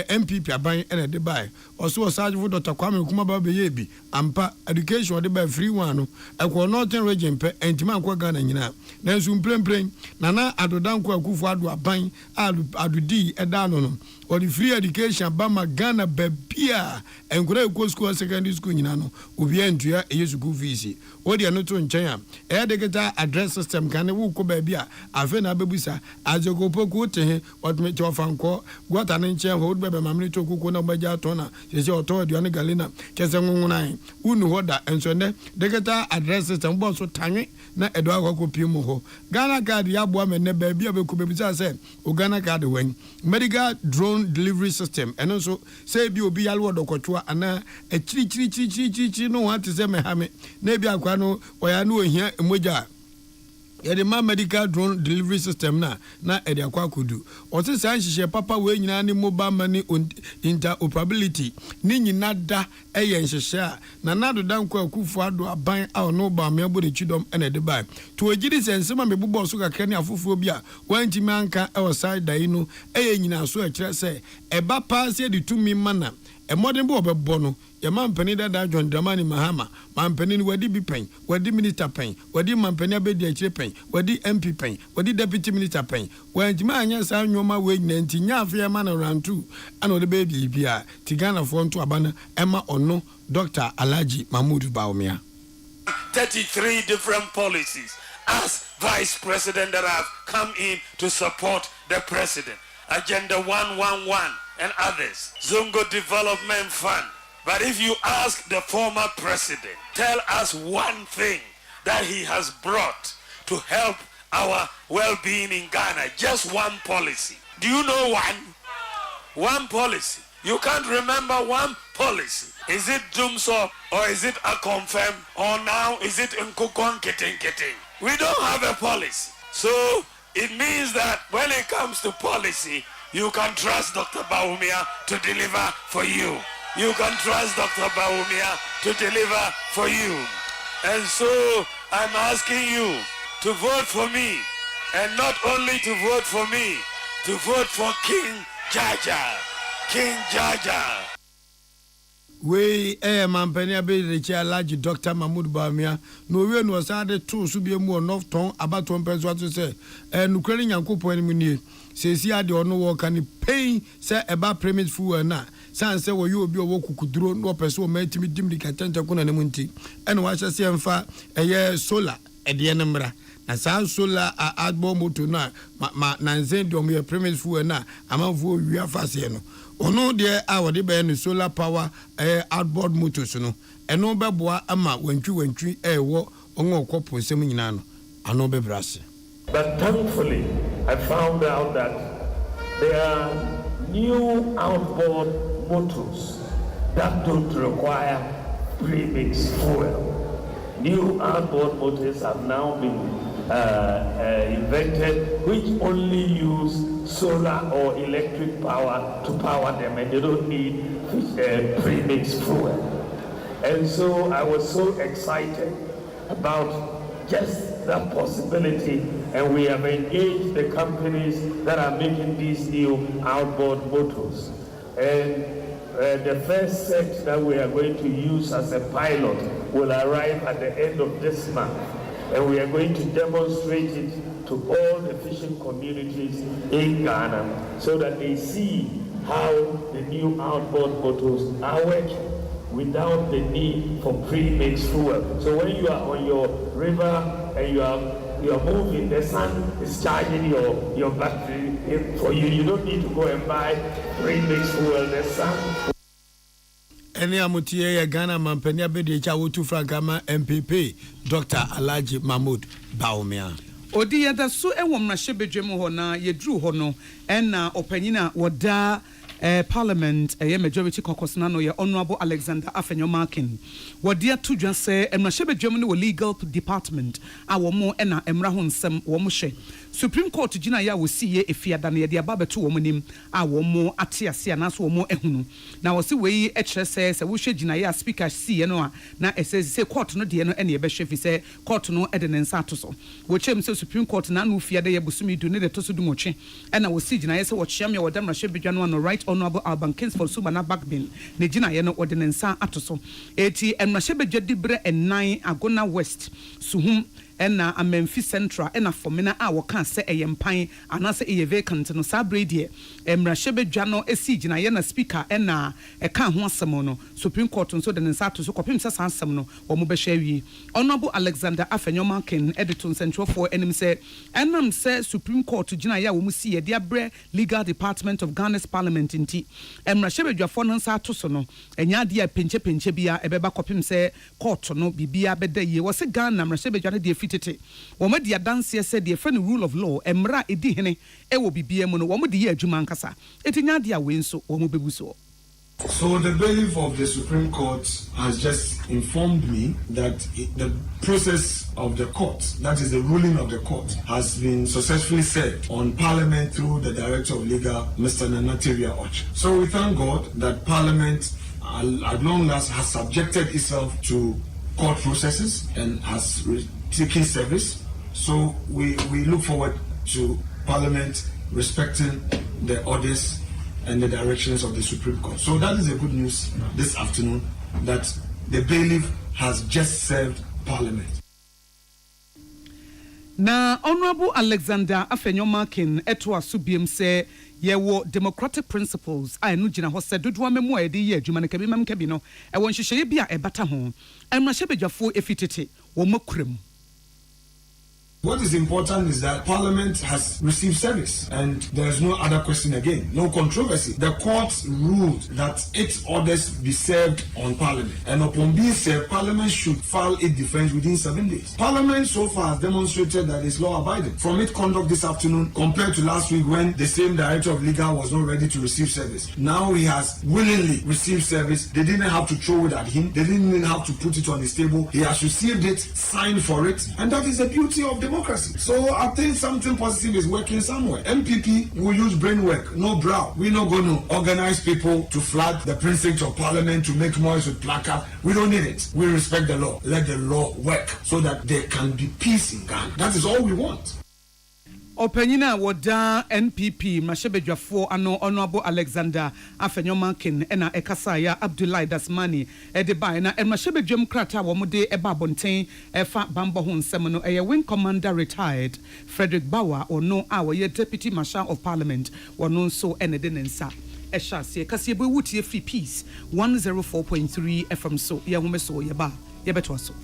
MPP aban ene de bai oso osage Dr. Kwame kuma ba be yebi ampa education de ba free one no ekwo northern region pe entima akwa Ghana nyina na nsu mprempren na adodanko akufo ado aban adudi eda no or free education bama Ghana babia enkura ko school secondary school nyina no obi antua eyesu ku fees odi ano to nchen a digital address system kan wo ko babia afa na bebusa azogopoku te otme to fanko gwata ne nchen ho bebe mamne to kuku na baja to na se oto aduane galena kese nwunan unu hoda enso ne digital address system bo so tanwe na edo akoko pimu ho Ghana card ya bo amene babia be ku bebusa se o Ghana card wen medical drone delivery system and also say bi obi yalwo dokotwa ana chiri no want to say me ha me na bi akwa no oya na ohia emoja yede ma medical drone delivery system na ede akwa kodu oti san hihye papa we nyina ne mobile money interoperability ni nyina da eye nhihye na nado danko akufu ado aban a no ba me abode chidom ene de bai to ogidi sensema me bubo so kakra ne afofuo bi a wantimi anka e oside dai no eye nyina so a kire se eba pass ye de tumi mana e modern bo obebo no ye mampani da John Dramani Mahama mampani ni wadi bi pen wadi minister pen wadi mampani abedi akire pen wadi MP pen wadi deputy minister pen wanjima anya sa nwoma we nyina nti nya afia ma na rantu ana ode be bia tigana fo nto abana ema ono Dr. Alhaji Mahmoud Bawumia 33 different policies as vice president that have come in to support the president. Agenda 111 and others. Zongo Development Fund. But if you ask the former president, tell us one thing that he has brought to help our well-being in Ghana. Just one policy. Do you know one? One policy. You can't remember one policy. Is it Dumso or is it a confirm or now is it Nkukon Kiting Kiting? We don't have a policy. So it means that when it comes to policy, you can trust Dr. Bawumia to deliver for you. You can trust Dr. Bawumia to deliver for you. And so I'm asking you to vote for me. And not only to vote for me, to vote for King Jaja. King Jaja. We mampani abedi Alhaji Dr. Mahmoud Bawumia no we no sade to so bi mu of ton abaton penso to say nukrani Nyankopon ni munie sesi ade ono wo kan pain say eba premise fu na san say wo yo obi wo kukuduro no person o matimi dimdi ka tanta kuna ne munti ene wa hyese emfa eye solar ede ye nemra na san solar agbo moto na na nzen do mo premise fu na amanfo wi afase no ono de a wode be no solar power outboard motors no eno beboa ama wantwi ewo onwo kopo nsem nyina no ano bebrase. But thankfully I found out that there are new outboard motors that don't require premix fuel. New outboard motors have now been invented, which only use solar or electric power to power them, and they don't need pre-mixed fuel. And so I was so excited about just that possibility, and we have engaged the companies that are making these new outboard motors. And the first set that we are going to use as a pilot will arrive at the end of this month, and we are going to demonstrate it to all the fishing communities in Ghana so that they see how the new outboard motors are working without the need for pre-mixed fuel. So when you are on your river and you are moving, the sun is charging your battery for you. You don't need to go and buy pre-mixed fuel. The sun. Any amutie ya Ghana mampenia bedi cha wutu frankama MPP Dr. Alhaji Mahmoud Bawumia. Odi yada so enwo mrahye ho na yedru ho no na opanyina woda Parliament majority caucus na no ye Honorable Alexander Afenyomakin wodia tudwa se mrahye bedwem no legal department a wo mo na emra ho nsem wo mo hye Supreme Court gina ya wo siye efiada na ye de aba beto wo mo nim a wo mo ate ase na so wo mo ehunu na wo se wei ekire se wo hwe gina ya speaker siye no a na se court no de no ene ye be hwe fi se court no de ne nsa to so wo chem se Supreme Court na no fiada ye busumi du ne de to so du motwe na wo si gina ye se wo chiam ye wo dam mrahye bedwa no right Honorable Alban Kingsford Sumana Backbin ne gina ye no de ne nsa ato so eti mrahye bedwa dibre enan Agona West Suhum ena Amemfi Central ena Fomena a woka se eyempan anase eye vacant no sabre die mrahye bedwa no esi gina ye na speaker ena eka ho asem no Supreme Court nso de ne nsa ato so kopim se sansem no wo mo be hwa wi Honorable Alexander Afenyomakin editor central for enim se enam se Supreme Court gina ye wo mu si ye de abre legal department of Ghana's parliament nti mrahye bedwa fo no nsa ato so no enya de penche bia ebeba kopim se court no bibia beda ye wo se Ghana mrahye bedwa no de fitete wo ma de adanse se de friend rule of law emra edi hene e wo bibia mu no wo mo de ye adwuma nkasa etinya de a we nso wo mo bebuso. So the bailiff of the Supreme Court has just informed me that the process of the court, that is the ruling of the court, has been successfully served on Parliament through the Director of Legal, Mr. Nanateria Och. So we thank God that Parliament at long last has subjected itself to court processes and has taken service. So we look forward to Parliament respecting the orders and the directions of the Supreme Court. So that is a good news this afternoon, that the bailiff has just served Parliament. Na Honorable Alexander Afenyomakin eto asubiem se yewo democratic principles a enu gina ho se dodo amemu a yede ye adwuma ne kabi mam kabi no e won hyehyeye bia ebata ho emrahye bedwafo efitete wo makurem. What is important is that Parliament has received service and there is no other question again, no controversy. The court ruled that its orders be served on Parliament, and upon being served, Parliament should file its defense within 7 days. Parliament so far has demonstrated that it's law-abiding from its conduct this afternoon compared to last week when the same Director of Legal was not ready to receive service. Now he has willingly received service. They didn't have to throw it at him. They didn't even have to put it on his table. He has received it, signed for it, and that is the beauty of democracy. So I think something positive is working somewhere. MPP will use brain work, no brow. We're not going to organize people to flood the precincts of Parliament to make noise with placard. We don't need it. We respect the law. Let the law work so that there can be peace in Ghana. That is all we want. Opanyina woda NPP mashebedwafo ano Honorable Alexander Afenyomakin ena ekasaya Abdullahi Dasmani edeba na mashebedwam krata wo mode eba bonten efa bambo ho nsem no eye wing commander retired Frederick Bawa ono a wo ye deputy marshal of parliament wono nso enede nensa ehyasie kase bo wutie free peace 104.3 FM so ye home so ye ba ye beto so.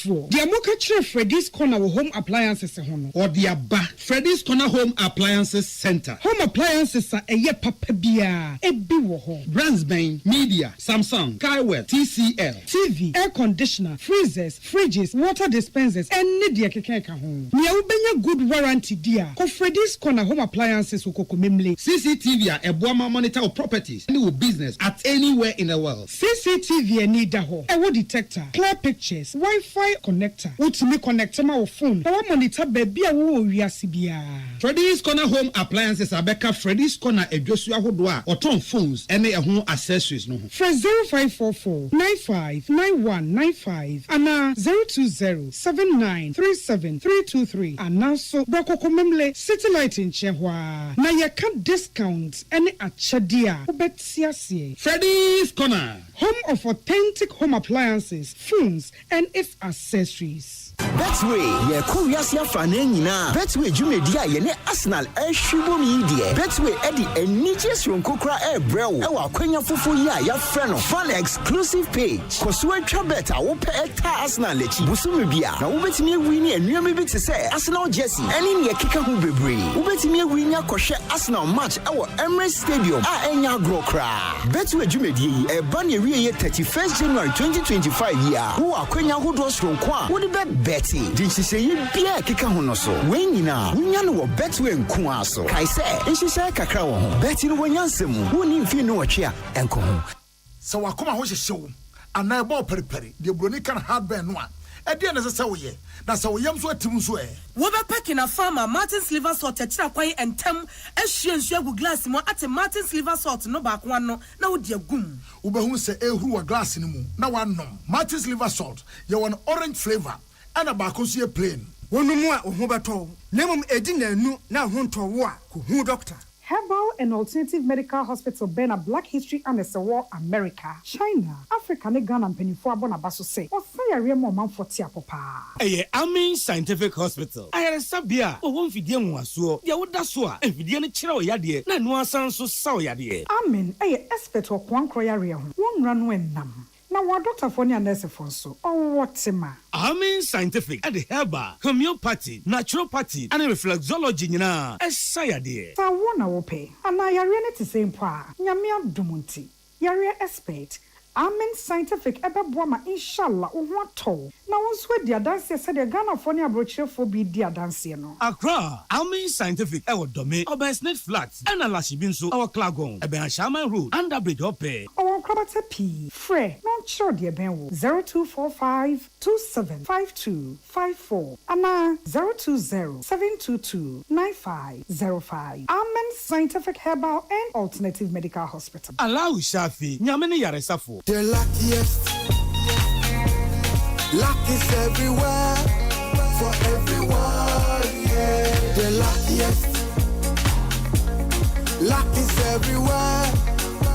Atiefoɔ, the Amoka Freddy's Corner home appliances hono. Or the Abba Freddy's Corner Home Appliances Center. Home appliances are a papa bia, ebi wo ho. Brands Bain, Media, Samsung, Skywell, TCL, TV, air conditioner, freezers, fridges, water dispensers, and media keka ho. Nia ubenya good warranty dia. Ko Freddy's Corner Home Appliances ukokomemle. CCTV a boama monitor of properties any business at anywhere in the world. CCTV need da ho. Ewo detector, clear pictures, Wi-Fi connector. Utimi connect ma wo phone. Na monitor baby a wo wiase bia. Freddy's Corner Home Appliances abeka Freddy's Corner edwosu ahodo a oton phones ene ehun accessories no ho. Fresh 0544 959195 ana 0207937323 ana so brokokomemle satellite in chehwa na ye can discount any achadia obetiasie. Freddy's Corner, home of authentic home appliances, phones and its accessories. Betway, ye Koreasia Fanenina. Betway Jumedia, ye Arsenal, Shubo Media. Betway Eddie, and Niches from Kokra Air Brew, our Quenya Fufu ya friend fun exclusive page. Kosue Chabeta, Ope Eta Arsenal Lechi, Busumibia. Now, Ubetimi winnie and you may be to say Arsenal Jesse, and in your kicker who be brave. Ubetimi winnie Koshe Arsenal match, our Emirates Stadium, Enya Grokra. Betway Jumedia, a bunny 31st January 2025 year. Who are Quenya who does from Kwa, would be Betty, did she say you be a kicker honoso? When you know, we know Betty and Kuaso. I say, and she said, Cacao, Betty, when Yansemu, who need you know a chair and come. So I come out show, and I bought Perry, the Brunican hardband one. At the end of the Sawaye, that's how we am so to Musway. Woba packing a farmer, Martin's liver salt, Chinaquay and Tem, as she and Shagu glass more at a Martin's liver salt, no back one, no dear goom. Uba who say, who a glass in the moon, now one no. Martin's liver salt, you want orange flavor. And a bacosia plain. One more Hobato. Nemum Edina nu now hunto wa who doctor. Herbal and Alternative Medical Hospital Bena Black History and War America, China, Africa, Ghana, and Penifua Bonabaso say, or say a real moment for Tiapopa. Amin Scientific Hospital. I had a sabia, or one Fidian was so, Yawudasua, and Fidian Chiro Yadi, Nanua Sanso Sao Yadi. Amin, expert or Quan Croyaria, one run when nam. Now, what Doctor Fonia nurse so? Oh, what's ma? Amin Scientific at the herbal, homeopathy, naturopathy, and reflexology, sayade. So I wanna pay, and I are to same pa, Yamia Dumunti, Yaria expert. Amen Scientific Ebabwama inshallah what to. Now once with the dance said the Ghana Fonia brochure for be dear dance no. Accra, Amen Scientific our domain, our Snake Flats, and a Lashibinso, our Clagon, a Ben Shaman Road, and a bridge up pay. Our Crabata P. Frey, not sure dear Ben 0245 275254 and 020-722-9505. Amen Scientific Herbal and Alternative Medical Hospital. Allow Shafi, Yamini Yaresafo. The luckiest. Luck is everywhere. For everyone, yeah. The luckiest. Luck is everywhere.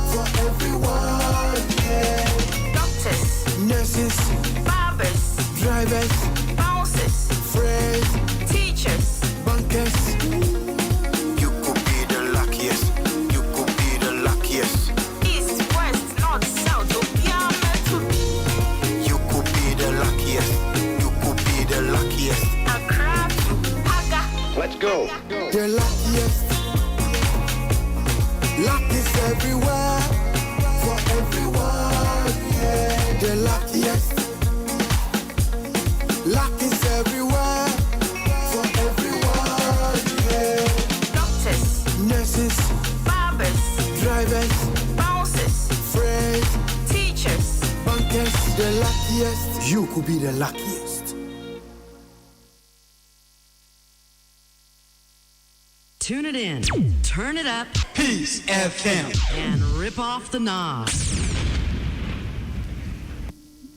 For everyone, yeah. Doctors, nurses, barbers, drivers, bouncers, friends, teachers, bankers. You could be the luckiest. You could be the luckiest. Let's go. The luckiest. Luck is everywhere. For everyone, yeah. The luckiest. Luck is everywhere. For everyone, yeah. Doctors, nurses, barbers, drivers, bouncers, friends, teachers, bankers. The luckiest. You could be the luckiest. Tune it in, turn it up, Peace FM, and rip off the knob.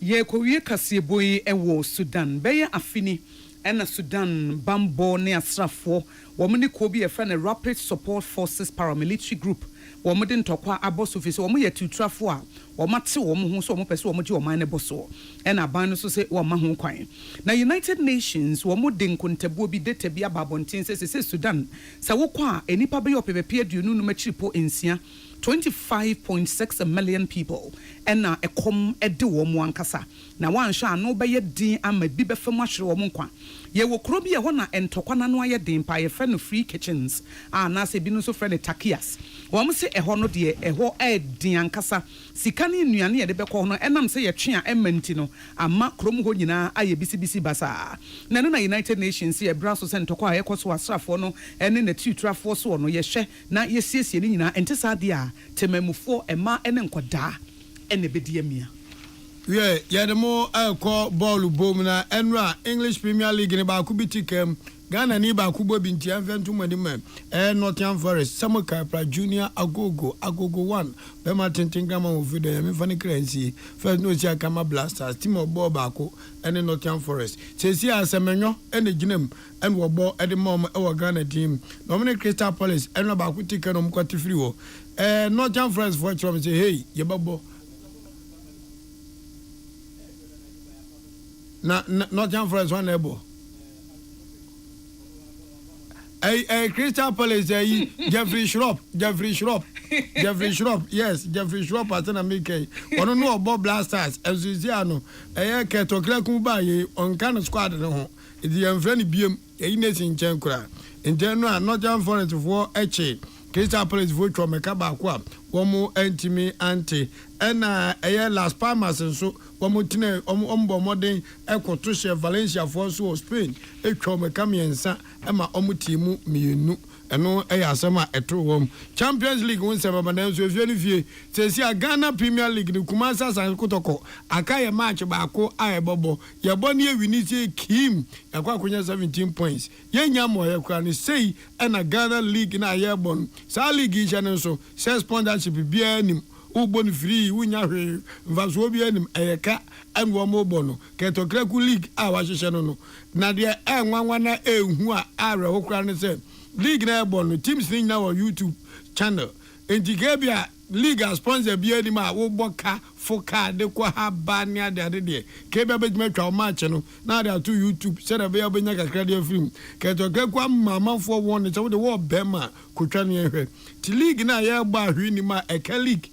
Ye kowie kase boy ewo Sudan beye afini ena Sudan bambo ne asrafo wo mne ko bi e fra na Rapid Support Forces Paramilitary Group wo mde ntokwa aboso fi so wo ye tutrafo a wo mate wo ho so wo pese wo je wo man ne boso ena ban no so se wo ma ho kwan na United Nations wo mde nkontabo bi data bi ababontin se Sudan sa wo kwa enipa be yo pepe aduonu no machiripo ensia 25.6 million people ena ekom ede wo mu ankasa na wanhwa ano beye din ama bi be fam ahwere wo nkwa ye wo kro bi ye ho na entokwa na no aye din pa ye fe no free kitchens na se bi no so fe ne takias wo mo se eho no de eho din ankasa sika ne nnuane ye de be ko no enam se ye twe a emanti no ama krom ho nyina aye bisi basa na no na United Nations ye bra so se ntokwa ye koso asrafo no ene na tutrafo so no ye hwe na ye siesie ni nyina ente sa de a temamufo ema ene nkoda ene bediamia yeah the more call ball boom na enra English Premier League ne ba ku bitikem Ghana ni ba ku bo binti anventu madima Nottingham Forest Samuka Pra Junior Agogo 1 be ma tintin grama wo video ya me fani currency first no sia kama Blasters team of ball ba ko ene Nottingham Forest sesi asemenyo ene ginam ene wo ball ede mom e wo Ghana team no me Crystal Palace ene ba ku ticket no mkwati free wo Nottingham Forest for try say hey ye babo na Nottingham Forest one ebo Crystal Palace Jeffrey Schropp yes Jeffrey Schropp atana make ono no Bob Blasters Ezuziano Ketokle kumba ye on kind squad no ho e di enfre ni biem e nation chen kura inteno Nottingham Forest for eche Crystal Palace for tro meka ba kwa wo mo antimi anti ena Las Palmas so wo mo tine ombo modern ekoto she Valencia for so Spain etwa meka miensa ema omutimu mienu eno asema etro Champions League won sema banan so fie ni fie sesi Ghana Premier League ni Kumasa San Kotoko akaye match ba ko ayebobo ye boni ewiniti Kim yakwa akonya 17 points ye nyamo ye kwa ni sei ena Ghana League na ayebon sa league channel so 6 sponsorship bia nim ugbon free wunya hwe vaso bia nim eyeka enwo mo bono Ketokreku League a wa hwehwe no na de enwanwa na ehu a are ho kra ne se league na bono teams ni na YouTube channel entikebia league sponsor bia nim a wo boka foka de kwa ha ba ne ade de kebia bejima twa match no na de to YouTube se na bia benya kakra de film Ketokreku amamfo won ne se de wo bema kotwa ne ehwe ti league na ya gba hwi ni ma eka league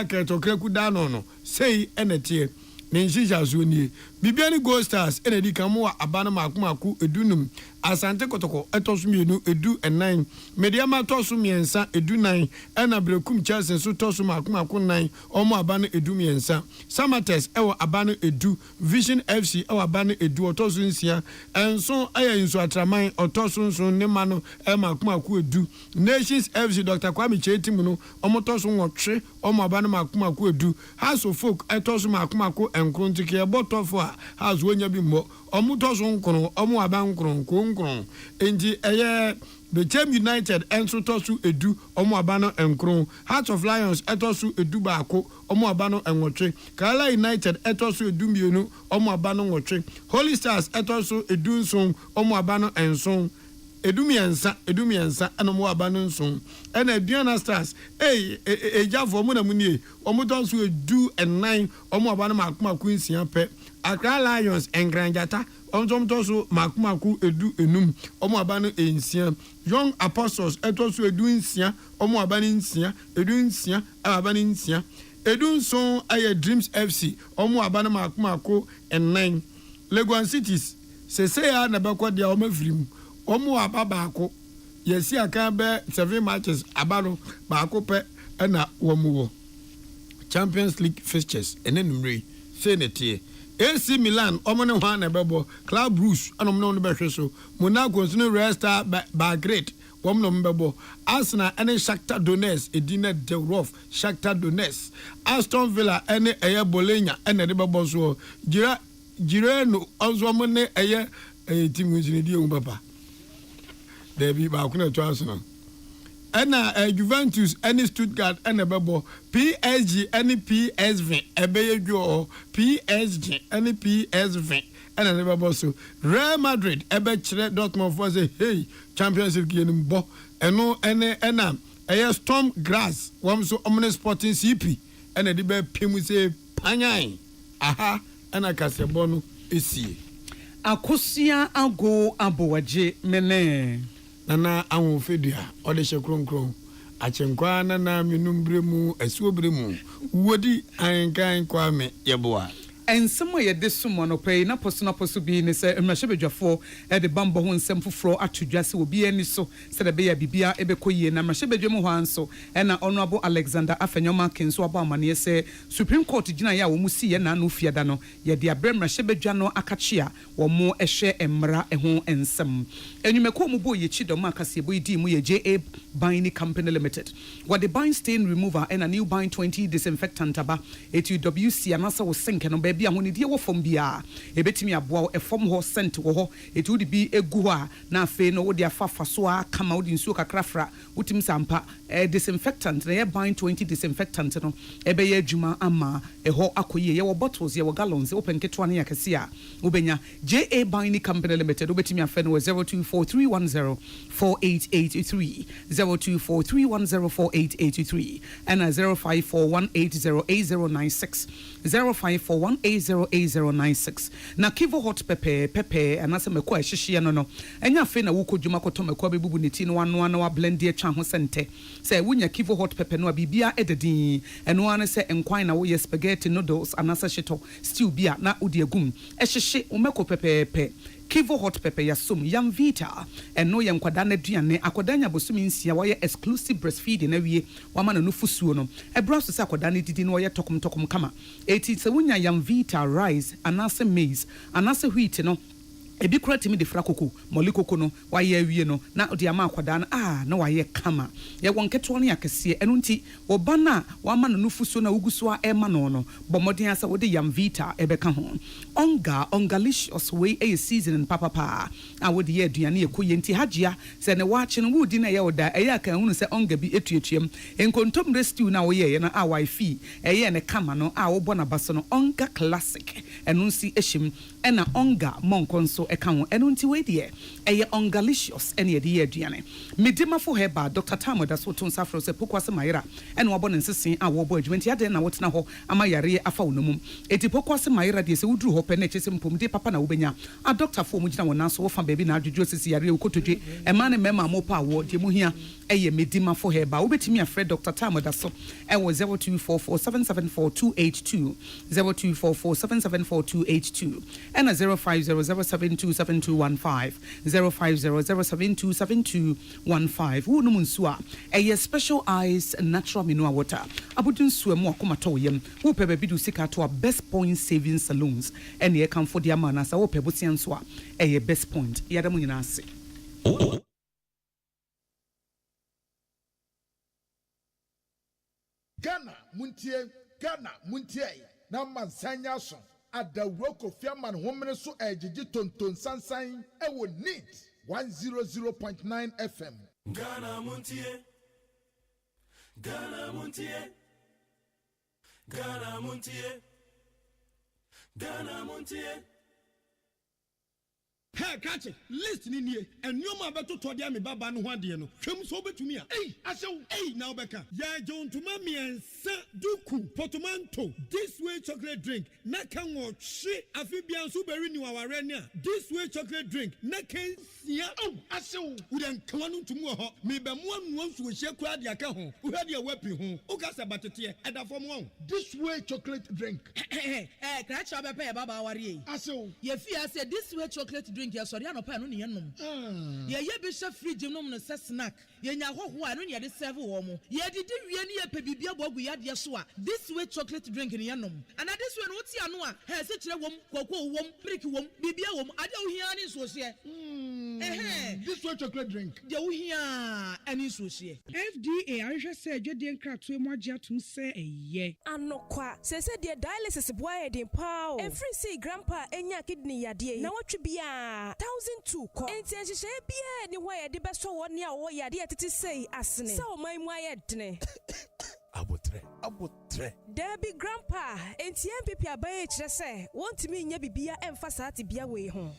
Ketokreku dano no sei enetie Ninjija zoni Bibiani Gold Stars enedi kamwa abana makumaku edunum Asante Kotoko etosumienu edu 9 Mediama tosu miensa edu 9 ena Brekum Chelsea so tosu makumaku 9 omo abana edu miensa Samates ewo abana edu Vision FC ewo abana edu otosu nsia enso aya inso atraman otosu nso nemano makumaku edu Nations FC Dr. Kwame Chetimu no omo tosu nwotwe omo abana makumaku edu House of Folk etosu makumaku enkrontike ebotofo a has wonya bi mo omutoso nkron omu abankron konkron enji Bechem United enso tosu edu omu abano enkron Hearts of Lions etosu edu baako omu abano enwotwe Kala United etosu edu mienu omu abano nwotwe Holy Stars etosu edu nson omu abano enson edumiensa anomo abano nson ena Aduana Stars ejafo mu na munie omu tosu edu 9 omu abano makumaku nsia pe Accra Lions engranjata ontomtoso makumaku edu enum omo abano ensia Young Apostles etoso edu nsia omo abano nsia edu nsia abano nsia edu nson aye Dreams FC omo abano makumaku 9 Lagos Cities seseya na bekwadia omo firim omo ababako yesi aka be 7 matches abano baako pe na womuwo Champions League fixtures enenumre senetie AC Milan omone hwa na bebo Club Brugge anomno no behwe so Monaco no Red Star Belgrade womno mbebo Arsenal ene Shakhtar Donetsk edina de Rof Shakhtar Donetsk Aston Villa ene eye Bologna ene de bebo so Gireno onzo mone eye team win di o papa Debi ba kuna to Arsenal ena Juventus ene Stuttgart ene bebo PSG ene PSV ebeyejo PSG ene PSV ene ne bebo so Real Madrid ebe kire Dortmund for say hey Champions League yenim bo eno ena Storm Grass wom so Omni Sporting CP ene de be pemu say panyan aha ena kasebo no esie akosia ago abowaje mene nana anwo fedua ode hye kronkron achenkwa na menumbre mu asuobre mu wodi ankan kwame yeboa ensem ye de sumo no pay na poso bi ne se mmahebedwafo e de bambo ho nsem foforo atodwase obi ani so se de be ya bibia ebekoyie na mmahebedwam ho anso e na honorable Alexander Afenyoma Kenso aba amane se Supreme Court gina ya wo musi ye na no fiada no ye de abrem mmahebedwa no akachia wo mo ehwe emra ho ensem enwumeko mu bo ye chidom akase bo di mu ye JA Binding Company Limited what the bind stain remover and a new bind 20 disinfectant aba ETWC anasa wo sink no bia ho ne die wo fom bia ebetimi aboa e fom ho scent wo ho etu de bi egu a na afe no wo de afafa so a kama wo de nsuo kakrafra wotim sampa disinfectant na ye bind 20 disinfectant no ebe ye adwuma ama ho akoye ye wo bottles ye wo gallons wo penketo na yakase a wo benya JA Binding Company Limited wo betimi afe no 0243104883 0243104883 and 0541808096 0541808096 na Kivo Hot Pepe anase meko ehihye no enya fe na wukodwuma koto meko bebubu ne ti no wano na wa blend e twa ho sente se wunya Kivo Hot Pepe no bibia ededin eno ane se enkwan na wo ye spaghetti noodles anase shito stew bia na odi agum ehihye umeko pepe Kivo Hot Pepper yasum Yam Vita eno ye nkwada na duane akwada nya bosumi nsia wo ye exclusive breastfeeding na wie wama na nufusuo no ebra so se akwada ne didi no ye tokom kama eti se wunya Yam Vita rice anase maize anase wheat no ebi kura timi de frakoko molikoko no waye awie no na odi ama akwada na na waye kama ye wonketo no yakese eno nti oba na wama na nufusuo na uguso a ema no bomodin asa wo de Yam Vita ebeka ho ongalicious way a season and papa wo de ye aduane ekoye nti hagea se ne waache no wudi na ye oda eya kan hunu se onga bi etuetuem enkontom rescue na wo ye na wifi eye ne kama no wo bona baso no onga classic eno nsi ehim ena onga monkonso eka ho eno nti we de eye ongalicious ene de ye aduane medima fo heba Dr. Tamoda so to nsafro se pokwase mayira ene wo bona nsesen wo bo adwumenti ade na wotena ho amayare afa wonum eti pokwase mayira de se wuduru ho pe na chese mpom de papa na wo benya a doctor fo mu gina wona so wo fa baby na adwudwo sisi yare okotodwe e ma ne mema mo pa wo de mu hia eye medima fo heba wo betimi afre Dr. Tamoda so e wo 0244774282 0244774282 and 0500727215 0500727215 wo no munsu a eye special eyes natural mineral water abudun su mu akoma to yem wo pe baby du sika to a best point saving saloons and ye kan for the amana sa wo pe bosian so a eye best point yada mu nyina ase Ghana muntie na mansanya so adawroko fiaman homene so ejiji tonton sansan ewo neat 100.9 FM Ghana muntie Hey, catch it. Listen in here. And you ma beto to dia me baba no ho ade no. Hwem so betumi a. Hey, asew. Hey, now beka. Ya John to mami en sa duku portmanteau. This way chocolate drink. Na kan wo hwe afibia so beri ni waware ne a. This way chocolate drink. Na kan sia. Oh, asew. Wo den kan no tumu ho. Me be mo anu nso hye kura de aka ho. Wo hwe de wapi ho. O ka sa batete e da fom ho. This way chocolate drink. Kra cha be pe baba ware. Asew. Ye fi ase this way chocolate drink. Ya sorry anopa no ne yenom ye bi hye fridge nom no se snack ye nya hoho a no ne de serve wo mo ye didi wie ne ye pe bibia bogu ya de so a this way chocolate drink ne yenom and this way no ti ano a he se kire wom koko wom milk wom bibia wom ade wo hia ne so hye this way chocolate drink de wo hia ani so hye FDA ahwehwe se adwede nkratoe mo agye atum se eye anokwa se de dialysis boy de pao every see grandpa enya kidney yade na watwe bia 1,002 ko enti enhihye bia ni ho ye de beso wo ne a wo yade atete sei asene so man mu ayedene abotre Debbie grandpa enti MPP abaye kire se wontimi nya bibia emfa saate bia we ho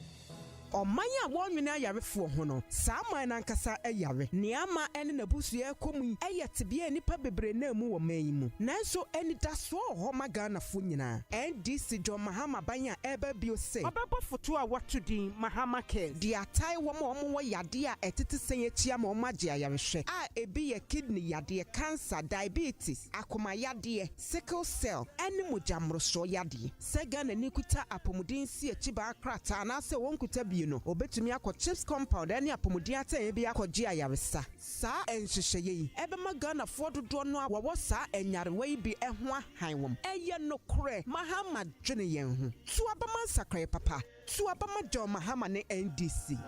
ɔman a wɔnwene ayarefoɔ ho no saa man nankasa ɛyare neama ɛne n'abusua ɛkɔmu ɛyɛ tebea nipa bebree na mu wɔ man yi mu nanso ɛnidasoɔ hɔ ma Ghanafoɔ nyinaa NDC John Mahama Banya ɛbɛ bio se ɔbɛbɔ foto a wato din Mahama Care di atai wɔn a wɔn wɔ yade a ɛtete sɛn akyia ma wɔn agye ayarehwɛ a ebi yɛ kidney yadeɛ cancer diabetes akoma yadeɛ sickle cell ɛne mogyamorosoɔ yadeɛ sɛ Ghana ni kuta apɔmuden si akyiba akrata anaasɛ wɔn kuta bi no obetumi akɔ chips compound ɛne apɔmuden atɛn bi akɔgye ayaresa saa nhyehyɛ yi ɛbɛma Ghanafoɔ dodoɔ no a wɔwɔ saa ɛnyarewa yi bi ɛho ahan wɔm ɛyɛ no korɛ Mahama dwene yɛn ho tu abama nsakran papa tu abama John Mahama ne NDC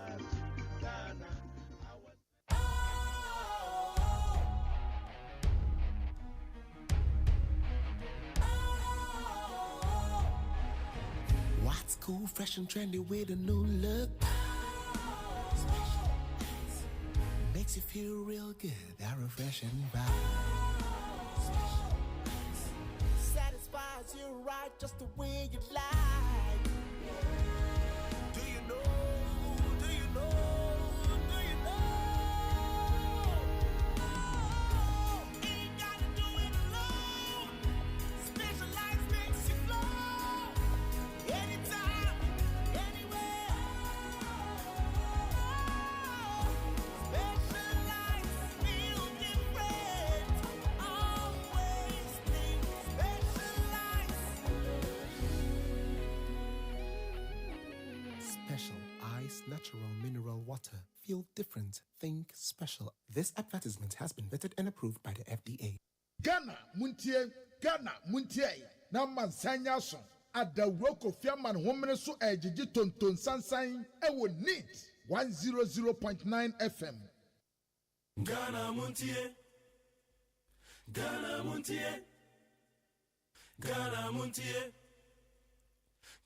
What's cool, fresh and trendy with a new look? Makes you feel real good, that refreshing vibe. Satisfies you right just the way you like. Do you know? Do you know? Do you know? Ain't gotta do it alone. Specialized makes you flow. Anytime, anywhere. Specialized feel different. Always think specialized. Special Ice Natural Mineral Water. Feel different. Think special. This advertisement has been vetted and approved by the FDA. Ghana Montie na mansanya so adawro Kofiaman homene so ejiji tonton sansan ewo neat 100.9 FM. Ghana Montie Ghana Montie Ghana Montie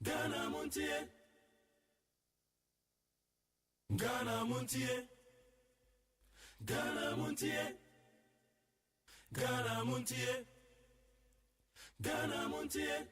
Ghana Montie Ghana Montie Ghana Montie Ghana Montie Ghana Montie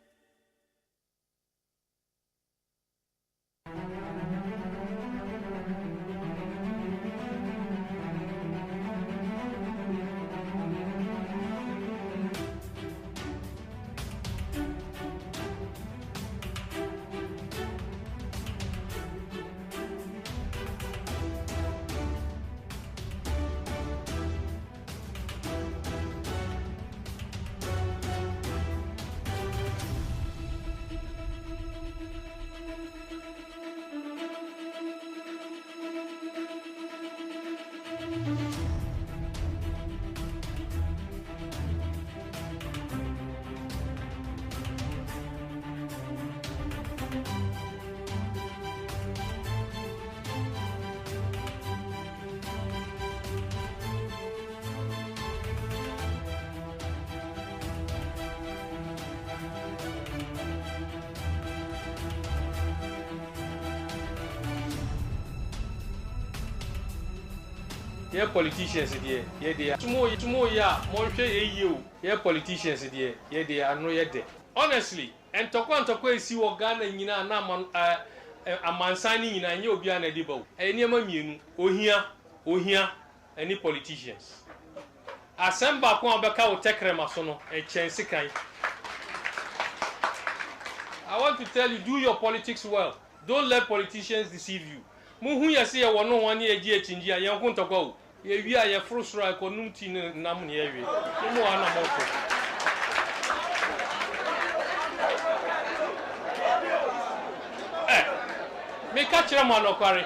Yeah, politicians there. Yeah, they are. Tomorrow, yeah, more you. Yeah, politicians there. Yeah, they are no yet there. Honestly, and toko is see what Ghana in a man signing in a new Biana Debo. Any man, oh here, any politicians. Assemble Kwambaka will take Remasono and chance kind. I want to tell you, do your politics well. Don't let politicians deceive you. Muhu ya see one 1 year GH ya kunta go. Ye wi ya frustra ko numti nam ne ye wi. Mu ana moko. Me catch them on okware.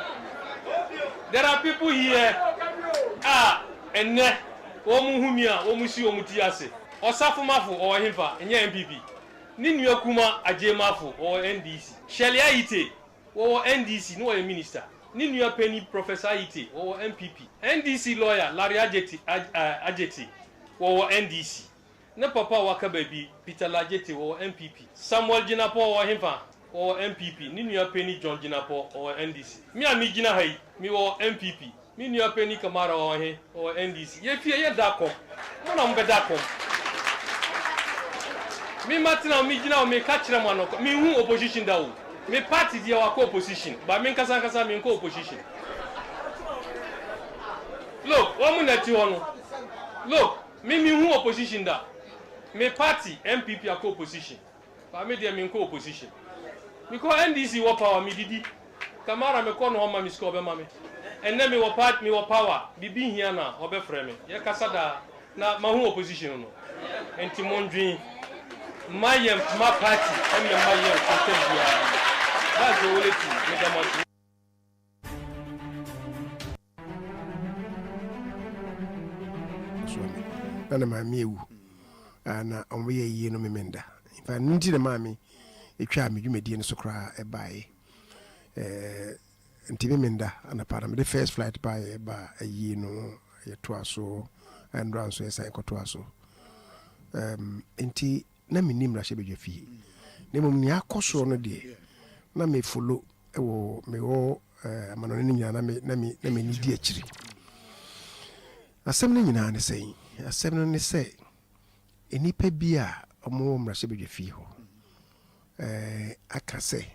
There are people here enne o mu humi a o mu si o mu ti ase. Osafo mafo o himfa enye MPP. Ni nua kuma agyemafo o NDC. Shelia Ite o NDC no a minister. Ni nua penny Professor Ite o MPP. NDC lawyer Larry Ajeti o NDC. Ne papa waka baby Peter Lajeti o MPP. Samuel Jinapo o himfa o MPP. Ni nua penny John Jinapo o NDC. Mi a mi gina hai mi o MPP. Mi nua penny Kamara o NDC. Ye fie ye dakom. Mo na mbe dakom. Mi matina mi gina o me catch them anoko. Mi hu opposition da o. me party dia wa opposition but me nkasa me nko opposition look woman na ti hono look me hu opposition da me party MPP a opposition but me dia me nko opposition because NDC wo power me didi kamara me kono homa me score be mame enne me wo part me wo power bibi hia na obefrɛ me ye kasa da na ma hu opposition no enti mondwin mayem ma party and the mayem contempia that's the only thing with the money. Na maame ewu na ɔmo yɛ yie no memenda fa nti na maame etwa me dwumadie no so kra ɛbae nti memenda ana para me the first flight by yie no yɛ to aso and run so yɛ kɔ to aso nti na me nim rahye bedwa fie na mom ni akoso no de na me follow ewo me wo amano ne nyina na me ni di akiri asɛm no nyina ne sɛ asɛm no ne sɛ enipa bi a ɔmo mrahye bedwa fie ho aka sɛ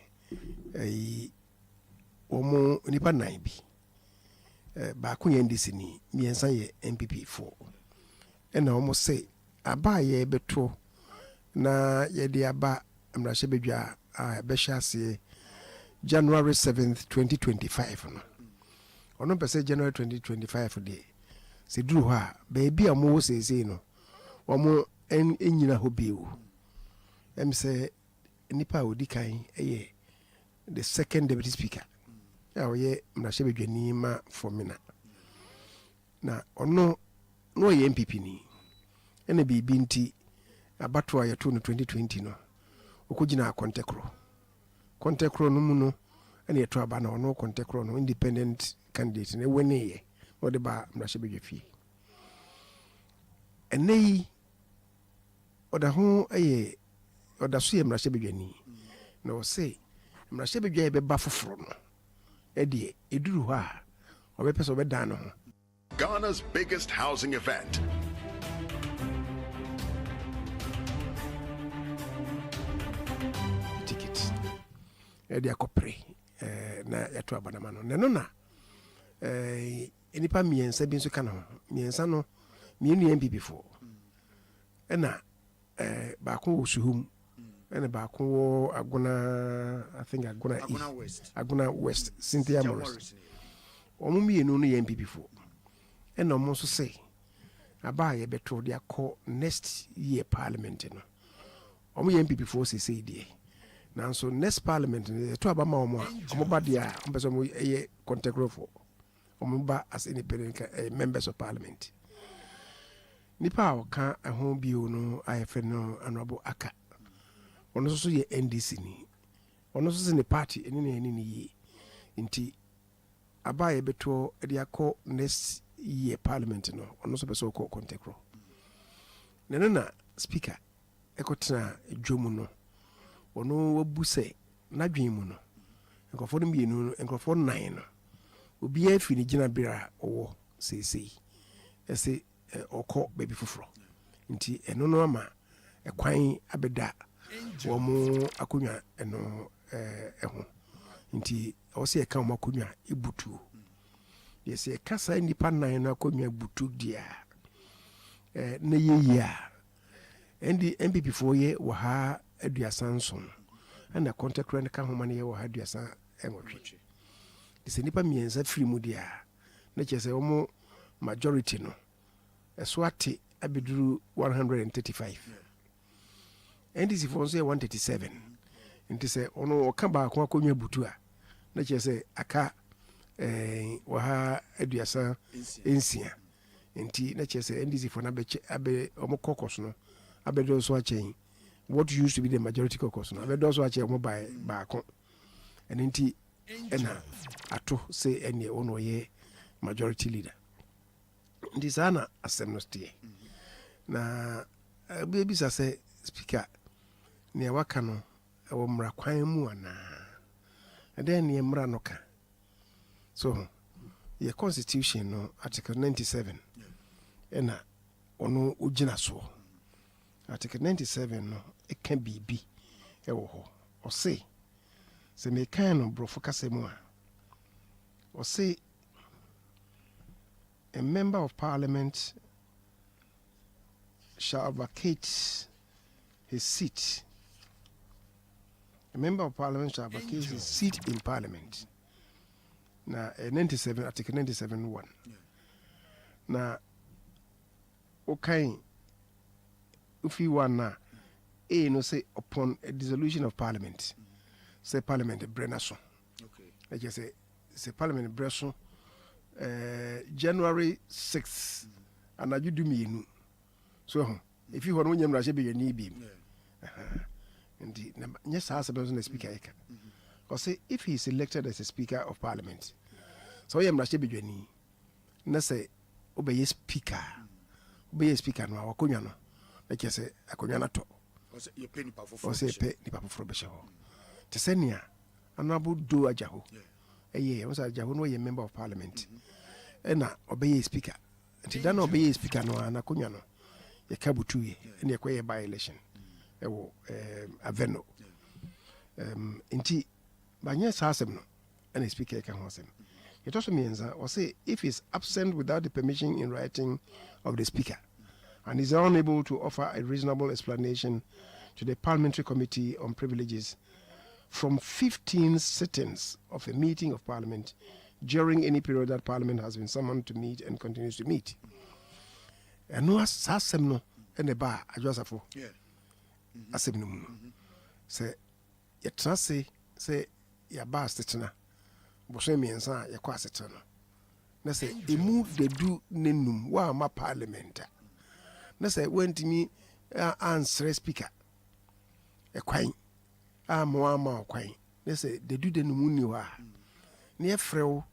ɔmo nipa nan bi baako yɛ ndisi ni miɛnsa yɛ MPP 4 ɛna ɔmo sɛ aba yɛ beto na yɛde aba mrahye bedwa a bɛhyɛ ase January 7th 2025 no ɔno pɛ sɛ January 2025 de sɛ duru hɔ a baabi a mo wɔ seesei no ɔmo ɛnyina hɔ bio ɛm sɛ nipa a odi kan ɛyɛ the second deputy speaker a ɔyɛ mrahye bedwani ma Fomina na ɔno no ɔyɛ MPP ni ɛna biribi nti abato a yɛto no 2020 no okɔgyina kontekro no mu no ɛna yɛto aba na ɔno kontekro no independent candidate na ɛwɔneyɛ ɔde ba mrahye bedwa fie ɛnɛ yi ɔda ho ɛyɛ ɔda so yɛ mrahye bedwani na ɔsɛ mrahye bedwa yɛ bɛba foforɔ no ɛdeɛ ɛduru hɔ a ɔbɛpɛ sɛ ɔbɛdan no ho. Ghana's biggest housing event. Tickets. Ɛde akɔpere na yɛto abanama no neno na nipa mmiɛnsa bi nso ka no ho mmiɛnsa no mmienu MPP foɔ ɛna baako wɔ Suhum ɛna baako wɔ Agona West Cynthia Morris ɔmo mmienu no yɛ MPP foɔ ɛna ɔmo nso sɛ aba a yɛbɛto de akɔ next year parliament no ɔmo yɛ MPP foɔ sesei deɛ nanso next parliament no yɛto aba ma ɔmo a ɔmo ba deɛ a ɔmo pɛ sɛ ɔmo ɛyɛ contemporary foɔ ɔmo ba as independent members of parliament nipa a ɔka ɛho bio no ayɛfɛ no Honorable Aka ɔno nso yɛ NDC ni ɔno nso ne party ɛne ne yie nti aba a yɛbɛto de akɔ next year parliament no ɔno nso pɛ sɛ ɔkɔ contemporary neno na speaker ɛkɔtena dwom no ɔno wabu sɛ n'adwen mu no nkurɔfoɔ no mmienu no nkurɔfoɔ nan no obiara fi ne gyina bere a ɔwɔ seesei ɛsɛ ɔkɔ baabi foforɔ nti ɛno no ama ɛkwan abɛda wɔn mo akonnwa ɛno ɛho nti ɔwɔ sɛ yɛka wɔn akonnwa ebutuo yɛsɛ yɛka saa nipa nan no akonnwa butu deɛ na yɛyie a MPP foɔ yɛ wɔ ha 37 ɛna contemporary no ka ho ma no yɛ wɔ ha 38 sɛ nipa mmiɛnsa firi mu deɛ na kyerɛ sɛ wɔn majority no ɛso ate abɛduru 135 NDC foɔ nso yɛ 137 nti sɛ ɔno ɔka baako akonnwa butu a na kyerɛ sɛ aka wɔ ha 36 nti na kyerɛ sɛ NDC foɔ no abɛ ɔmo caucus no abɛdɔ so akyɛn what used to be the majority caucus no abɛdɔ so akyɛn ɔmo baako ɛno nti ɛna ato sɛ ɛneɛ ɔno ɔyɛ majority leader nti saa na asɛm no teɛ na ebisa sɛ speaker nea waka no ɛwɔ mmara kwan mu anaa ɛdɛn nea mmara no ka so yɛ constitution no article 97 ɛna ɔno ogyina soɔ article 97 no ɛka biribi ɛwɔ hɔ ɔse sɛ mekan no borɔfo kasa mu a ɔse a member of parliament shall vacate his seat. A member of parliament shall vacate his seat in parliament. Now, 97, Article 97.1. Now, okay, if you want now, no say upon a dissolution of parliament, say parliament Brennason. Okay. Like I say parliament Brennason, January 6th, and I do me. So, if you want to be your knee beam. Indeed, yes, I suppose the speaker. Or say if he is elected as a speaker of parliament, so I am Rashabi Jenny. Na say obey speaker, obey speaker no akonya like you say akonya na to. Or say you pay ni pa for besho. Te senia honorable do ajaho. Eh once ajaho no ye member of parliament. Na obey speaker. Ti dan obey speaker no anakonya no. Ye kabutu ye na ye kwaye by election. Ewo aveno. Inti banye sasem no and speaker can hosem. It also means or say if he's absent without the permission in writing of the speaker and is unable to offer a reasonable explanation to the Parliamentary Committee on Privileges from 15 sittings of a meeting of Parliament during any period that Parliament has been summoned to meet and continues to meet. And no sasem no and the bar adjustafo. Yeah. Asem no. Say yɛtena se yɛaba asetena bɔsɛ mmiɛnsa yɛkɔ asetena no na sɛ ɛmu dadu nenum woama parliament a na sɛ woantumi ansrɛ speaker ɛkwan ama woama ɔkwan na sɛ dadu denum nni hɔ a na yɛfrɛ wo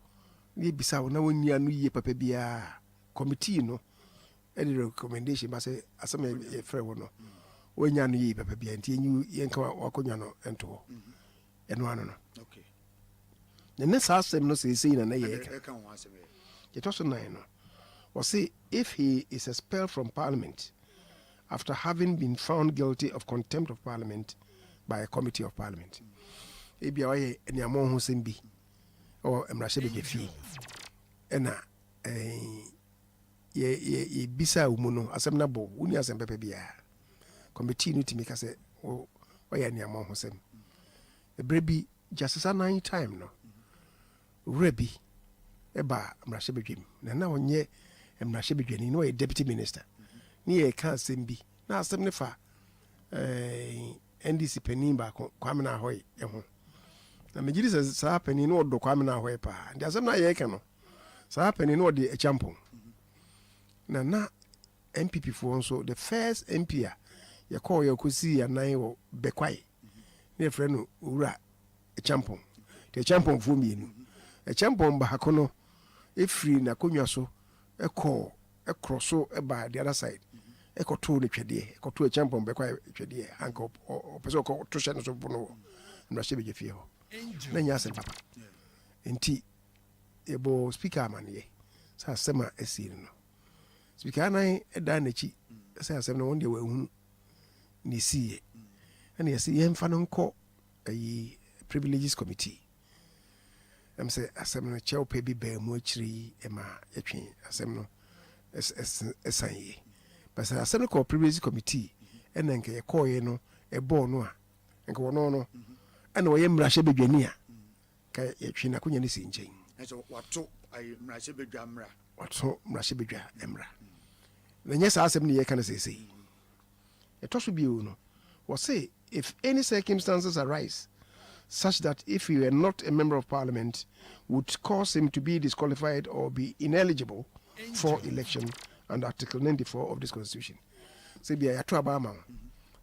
na yɛbisa wo na wonnia no yie papa biara committee no ɛde recommendation ba sɛ asɛm yɛfrɛ wo no wonya no yie papa biara nti yɛnka wakɔnya no ɛnto hɔ ɛno ano no na ne saa asɛm no sɛsɛi na yɛka yɛtɔ so 9 no wɔse if he is expelled from parliament after having been found guilty of contempt of parliament by a committee of parliament ebia wɔyɛ anuamɔ ho sɛm bi ɔwɔ mmarahyɛbadwa fie ɛna yɛbisa wo mu no asɛm no bɔ woni asɛm pɛpɛ biara committee no timi ka sɛ wɔyɛ anuamɔ ho sɛm ɛberɛ bi justice 9 time no wura bi ɛba mmarahyɛbadwam na ɔnyɛ mmarahyɛbadwani na ɔyɛ deputy minister ne yɛka asɛm bi na asɛm ne fa ndc panin baako Kwame Nahoi ho na megyedi sɛ saa panin no ɔdɔ Kwame Nahoi paa nti asɛm no a yɛka no saa panin no ɔde akyampɔn na MPP foɔ nso the first MP a yɛkɔɔ yɛkɔsii anan wɔ bɛkwae ne yɛfrɛ no owura akyampɔn nti akyampɔnfoɔ mmienu akyampɔn baako no ɛfiri n'akonnwa so ɛkorɔ so ɛba the other side ɛkɔtoo ne twɛdeɛ ɛkɔtoo akyampɔn bɛkwae twɛdeɛ anka ɔpɛ sɛ ɔkɔto hyɛ no so bo no wɔ mmarahyɛbadwa fie hɔ na nyɛ asɛm papa nti yɛbɔ speaker amanneɛ sɛ asɛm a ɛsii no speaker anan ɛdaa n'akyi sɛ asɛm no wɔn deɛ wɔahunu ne siiɛ ɛna yɛsɛ yɛmfa no nkɔ ayi privileges committee ɛm sɛ asɛm no kyɛw pɛ bi baa mu akyire yi ɛma yɛtwe asɛm no ɛsan yie but sɛ asɛm no kɔ privileges committee ɛna nka yɛkɔɔyɛ no ɛbɔɔ no a nka wɔno no ɛna wɔyɛ mmarahyɛbadwani a ka yɛtwe n'akonnwa no si nkyɛn wato mmarahyɛbadwa mmara wato mmarahyɛbadwa mmara na nyɛ saa asɛm no yɛka no seesei ɛtɔ so bio no wɔse if any circumstances arise such that if he were not a member of parliament would cause him to be disqualified or be ineligible for election under Article 94 of this constitution. Sɛ bia yɛato aba ama wo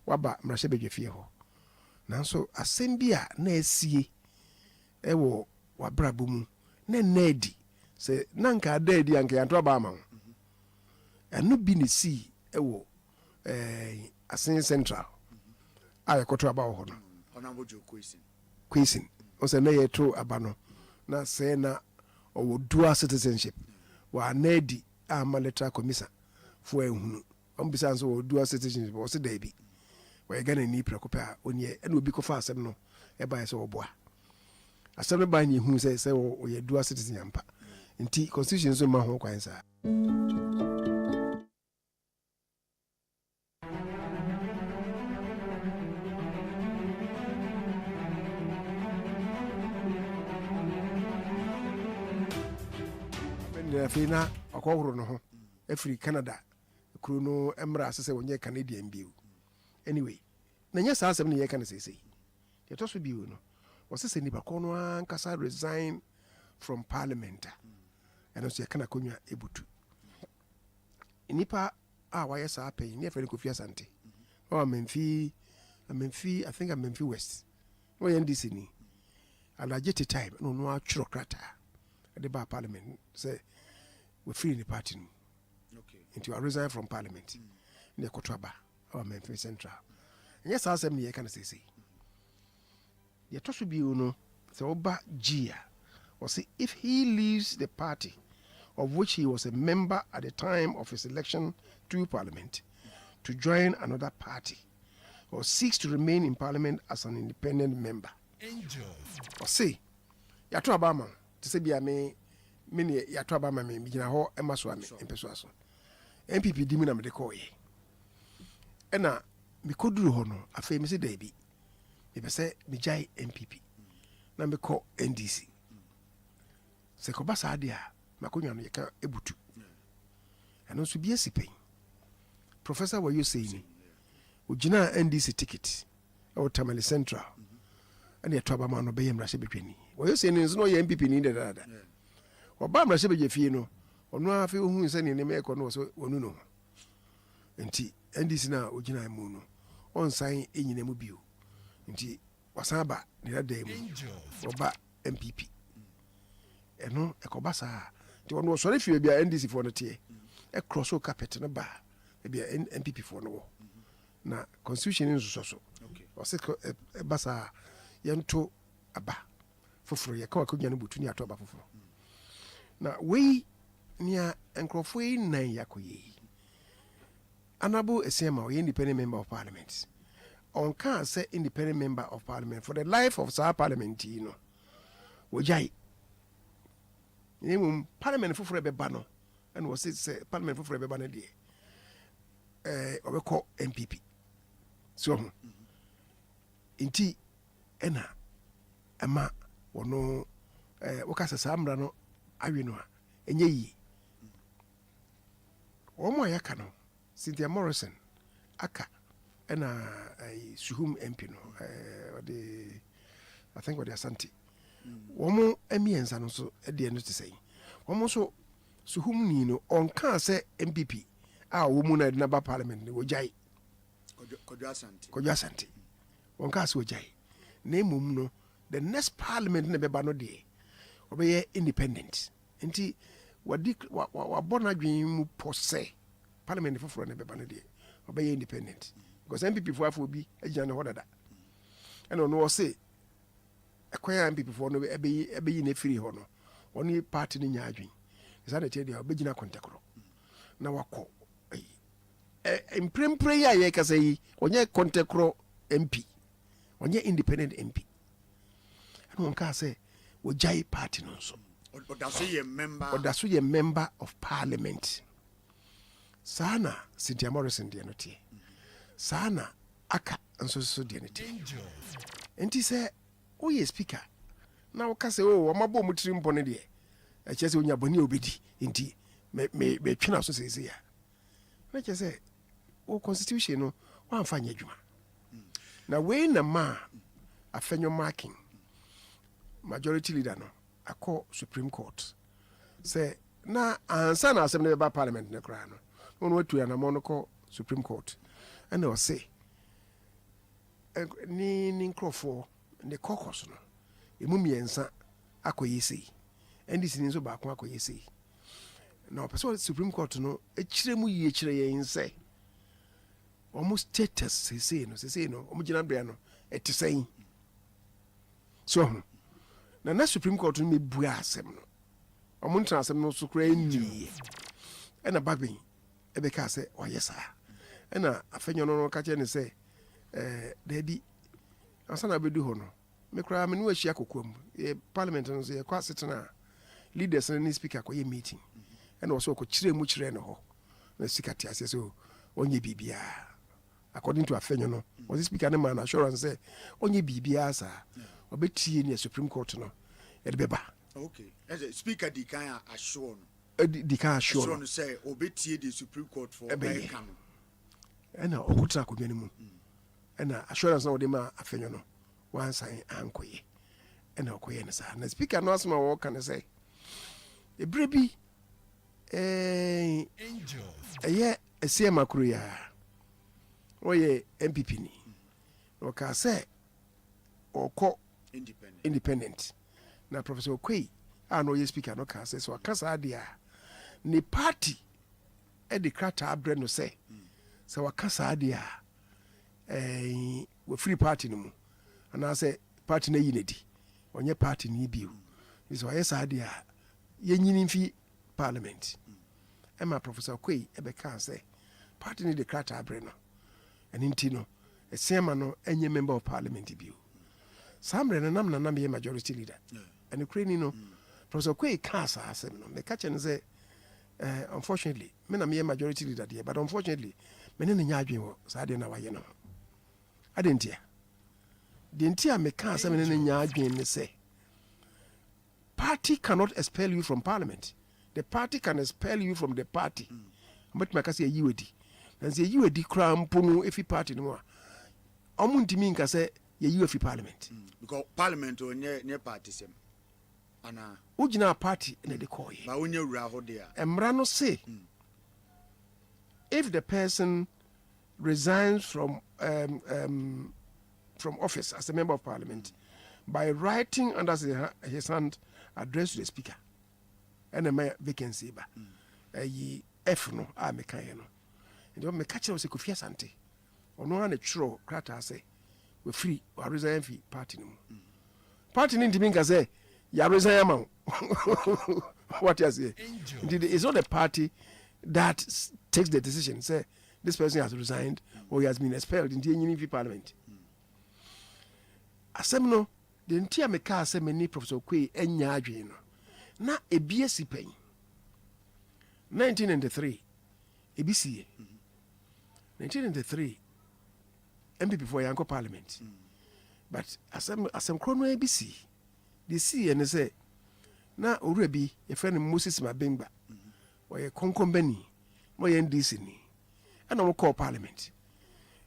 waba mmarahyɛbadwa fie hɔ nanso asɛm bi a na asie ɛwɔ wabrabɔ mu na nna adi sɛ na nka ada adi anka yɛato aba ama wo ɛno bi ne sii ɛwɔ Asen Central a yɛkɔto aba wɔ hɔ no Kwesi ɔsɛ na yɛto aba no na sɛ na ɔwɔ dual citizenship wɔ anadi ama electoral commission fo ehunu ɔmbisa nso wɔ dual citizenship wɔ se da bi wɔyɛ Ghana ni prɛko pɛ a oniɛ ɛna obi kɔfa asɛm no ɛba yɛ sɛ ɔboa asɛm ba ne hu sɛ ɔyɛ dual citizen ampa nti constitution so ma ho kwan saa afei na ɔkɔhoro no ho afiri Canada kuro no mmra ase sɛ wɔnyɛ Canadian bio anyway na nyɛ saa asɛm ne yɛka no seesei yɛtɔ so bio no wɔsɛ sɛ nnipa kɔ no ankasa resign from parliament ɛno nso yɛka no akonnwa ɛbutu nnipa a wayɛ saa pɛi ne yɛfrɛ no Kofi Asante amamfi I think amamfi west na ɔyɛ NDC ni alagye te time na ɔno atwerɛ krataa ɛde ba parliament sɛ wɔfiri ne party no nti resign from parliament ne yɛkɔto aba amamfi central ɛnyɛ saa asɛm ne yɛka no seesei yɛtɔ so bio no sɛ woba G or say if he leaves the party of which he was a member at the time of his election to parliament to join another party or seeks to remain in parliament as an independent member or say yɛato aba ma te sɛ bia me ne yɛato aba ma me gyina hɔ ɛma so a me mpɛ so aso MPP di mu na mede kɔɔyɛ ɛna mekɔduru hɔ no afei me sɛ daabi mepɛ sɛ megyae MPP na mekɔ NDC sɛ kɔba saa deɛ a makonnwa no yɛka ɛbutu ɛno nso bi asi pɛn Professor OSEI ni ogyina NDC ticket ɛwɔ Tamale Central ɛne yɛto aba ma no bɛyɛ mmarahyɛ badwani OSEI ni nso na ɔyɛ MPP ni dadaada ɔba mmarahyɛ badwa fie no ɔno afei ɔhu sɛ ne nneɛma ɛkɔ no wɔ so ɔnu no ho nti NDC na ogyina mu no ɔnsan ɛnyina mu bio nti wasan ba ne dada mu ɔba MPP ɛno ɛkɔba saa nti ɔno ɔsɔre fie bia NDC foɔ no teɛ ɛkorɔ so carpet no ba bia MPP foɔ no wɔ na constitution nso so ɔsɛ ɛba saa yɛnto aba foforɔ yɛka wakonnwa no butu ne ato aba foforɔ na wei nea nkurɔfoɔ yi nan yakɔyɛ yi Honorable Esiama ɔyɛ independent member of parliament ɔnka sɛ independent member of parliament for the life of saa parliament yi no wɔgyae mmom parliament foforɔ ɛbɛba no ɛna wɔse sɛ parliament foforɔ ɛbɛba no deɛ ɔbɛkɔ MPP so ho nti ɛna ɛma wɔno woka sɛ saa mmara no awe no a ɛnyɛ yie wɔn a yɛaka no Cynthia Morrison aka ɛna Suhum MP no I think wɔde Asante wɔn mmiɛnsa no nso ɛdeɛ no te sɛ wɔn nso Suhum ni no ɔnka sɛ MPP a wɔn mu na ɛde naba parliament no wɔgyae Kɔdwo Asante ɔnka sɛ wɔgyae na mmom no the next parliament na bɛba no deɛ wɔbɛyɛ independent nti wabɔ n'adwene mu pɔ sɛ parliament foforɔ na bɛba no deɛ wɔbɛyɛ independent because MPP foɔ afɔ bi agyina ne hɔ dada ɛna ɔno wɔse ɛkwan a MPP foɔ no ɛbɛyi ne firi hɔ no ɔne party no nya adwene saa na kyerɛ deɛ ɔbɛgyina kɔntakorɔ na wakɔ mprempren yi a yɛkasa yi ɔnyɛ kɔntakorɔ MP ɔnyɛ independent MP ɛna ɔnka sɛ wɔgyae party no nso ɔda so yɛ member of parliament saa na Cynthia Morrison deɛ no teɛ saa na aka nso so deɛ no teɛ nti sɛ woyɛ speaker na woka sɛ ɔmabɔ mu tiri mpɔ no deɛ ɛkyerɛ sɛ wonya bɔne a wobɛdi nti metwena so seesei a na kyerɛ sɛ wo constitution no woamfa nyɛ adwuma na wei na ma afɛnyo marking majority leader no akɔ Supreme Court sɛ na ansa na asɛm no bɛba parliament no koraa no ɔno watu anamɔ no kɔ Supreme Court ɛna ɔse ne nkurɔfoɔ ne caucus no ɛmu mmiɛnsa akɔyɛ sei NDC ni nso baako akɔyɛ sei na ɔpɛ sɛ Supreme Court no ɛkyerɛ mu yie kyerɛ yɛn sɛ ɔmo status sesei no ɔmo gyina bea no ɛte sɛn so ho na Supreme Court no mebua asɛm no ɔmo ntena asɛm no so koraa nniiɛ ɛna babɛn ɛbɛka sɛ ɔyɛ saa ɛna afɛnyɛ no ka kyerɛ ne sɛ daabi ansa na bɛdu hɔ no me kra me no ahia kokom parliament no so ye kwa setena leaders and speaker ko ye meeting and also ko kire mu kire no ho na speaker ti ase so onye bibia according to afenyo no was the speaker man assurance say onye bibia sa obetie ni Supreme Court no e de beba. Okay, as a speaker di kan assure di kan assure no say obetie the Supreme Court for American and okutra ko dwani mu and assurance no de ma afenyo no wan san ankoye and okoye ne sa na speaker no asma wo kan say e brebi angels ese makuru ya oye MPP ni o ka say oko independent na Professor Okwei no ye speaker no ka say so akasa dia ni party e de krata abre no say so akasa dia we free party no mu ana say party na yinedi onye party ni biu is why say dia ye nyini mfi parliament Emma Professor Okwei ebe kan say party ni de krata abre no and intino a sema no any member of parliament biu samre na nam ye majority leader and Ukraine no Professor Okwei kasa asem no me catch and say unfortunately me na me majority leader there but unfortunately me ne nya adwen wo sa de na wa ye no adentia the entire me kan say me ne nya adwen ne say party cannot expel you from parliament. The party can expel you from the party. But my say you wedi. And say you wedi kram punu efi party no. Omuntimi nka say you efi parliament. Because parliament o nye party sem. Ana ujina party na de call ye. Ba onye wura ho de a. Emra no say if the person resigns from office as a member of parliament by writing under his hand address to the speaker and a vacancy ba yi F no a me kan ye no and me catch us Kofi Asante ono na churo krata say we free or resign fi party no party ni ndimi nka say ya resign am what you say it's not the party that takes the decision say this person has resigned or he has been expelled in the Union Parliament asem no the entire me ka asem ni Professor Okwei enya adwen no na ebiesi pen 1993 ebisi 1993 MPP for Yanko Parliament but asem krono ebisi the see and say na orebi e friend Moses Mabengba or a concombeni mo NDC ni and no call Parliament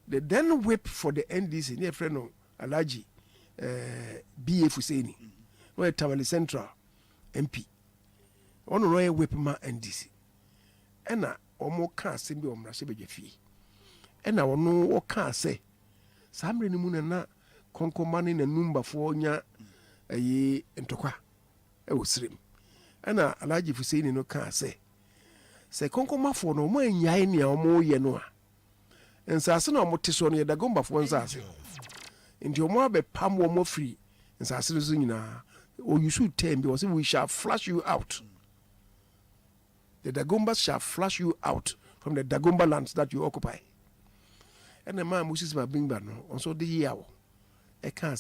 the then whip for the NDC near friend no Alaji BF Husseini no Tamale Central MP ono no whip ma NDC ena omo ka sembi omra sebeje fi ena ono wo ka say samre ni mu na konkomani na numba fo nya ayi ntokwa e wosrem ena Alaji Husseini no ka say konkomafo no mo anyai ne omo ye no a ensase na omo teso no ye dagomba fo nsase ndi omo abe pam wo mo free nsase zo nyina o you should tell me we shall flush you out. The Dagombas shall flush you out from the Dagomba lands that you occupy. And the man Moses Mabingba no also the year I can't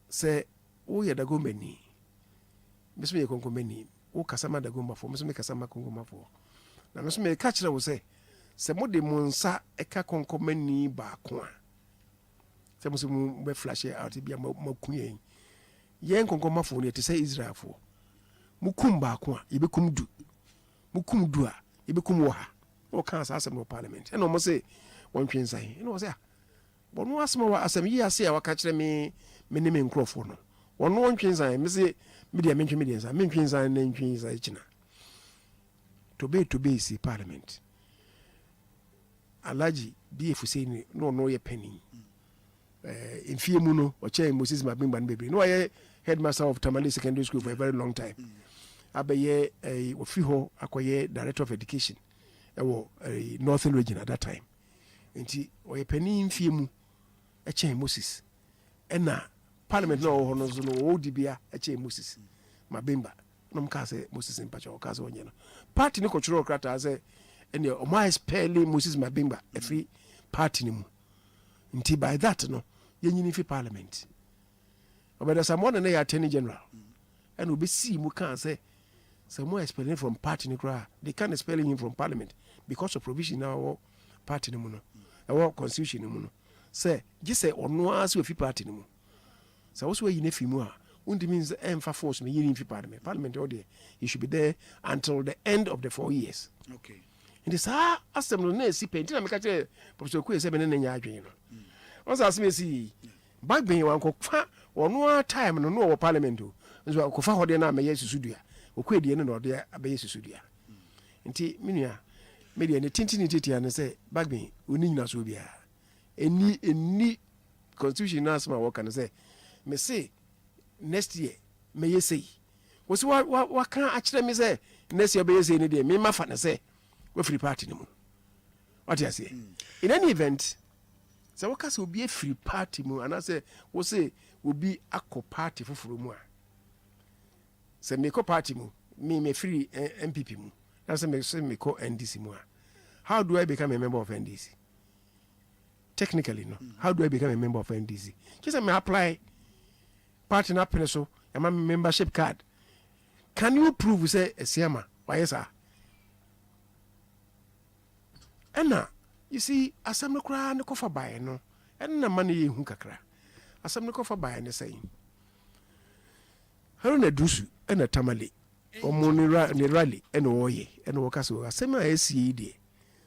say oh ya Dagomba ni Miss me konkomeni o kasama Dagomba for Miss me kasama kongoma for na Miss me catch that say mo de monsa eka konkomeni ba ko a se mo se mo be flash out bia makuyen yen konkoma for ne te say Israel for mukum ba ko a yebekum du mukum du a yebekum wo ha o kan asem no parliament e no mo say won twensan e no say bon no asem wa asem yi ase a waka kire me ne me nkrofo no won no twensan me say me dia mentwe me dia san me twensan na twensan china to be see parliament Alaji BF Hussein no ye penny in Fiemu no or Chair Moses Mabingba baby no ye headmaster of Tamale Secondary School for a very long time abaye ofiho akoye director of education northern region at that time nti o ye penny in Fiemu a Chair Moses ena parliament no hono zo no odibia a Chair Moses Mabingba no mka say Moses Mpacha o ka say onye no party ni control krata say ene o my spelling Moses Mabingba every party ni mu nti by that no yɛnyini fi parliament ɔbɛda someone na yɛ attorney general and obɛsii mu kaa sɛ someone expelling from party no koraa they can't expel him from parliament because of provision na wɔwɔ party no mu no ɛwɔ constitution no mu no sɛ gye sɛ ɔno ara sɛ ɔfi party no mu sɛ wo so wayi no afi mu a wontumi sɛ ɛmfa force ma yɛni mfi parliament ɔdeɛ you should be there until the end of the 4 years. Okay. Nti saa asɛm no na ɛsi pɛ nti na meka kyerɛ professor Kwe sɛ mene ne nyɛ adwene no ɔsɛ asɛm ɛsi bagben wankɔfa ɔno a time no na ɔwɔ parliament o nso akɔfa hɔ deɛ no a mɛyɛ susudua ɔkɔɛ deɛ no na ɔde abɛyɛ susudua nti me nua medeɛ ne tintini titia no sɛ bagben ɔni nyina so biara ɛni constitution no asɛm a wɔka no sɛ me se next year mɛyɛ sei wɔ sɛ waka akyerɛ me sɛ next year bɛyɛ sei no deɛ mema fa no sɛ free party no mu what you say in any event so what will be a free party mu and I say we say will be a party foforo mu a say me ko party mu me free MPP mu that's me ko NDC mu a how do I become a member of NDC technically no how do I become a member of NDC just me apply party na pene so my membership card can you prove say esiama why sir. Ɛna you see asɛm no koraa ne kɔfa baeɛ no ɛno na ma no yɛhu kakra asɛm no kɔfa baeɛ ne sɛn haro na dusu ɛna tamale ɔmo ne rally ɛna wɔyɛ ɛna wɔka sɛ asɛm a ɛsie yi deɛ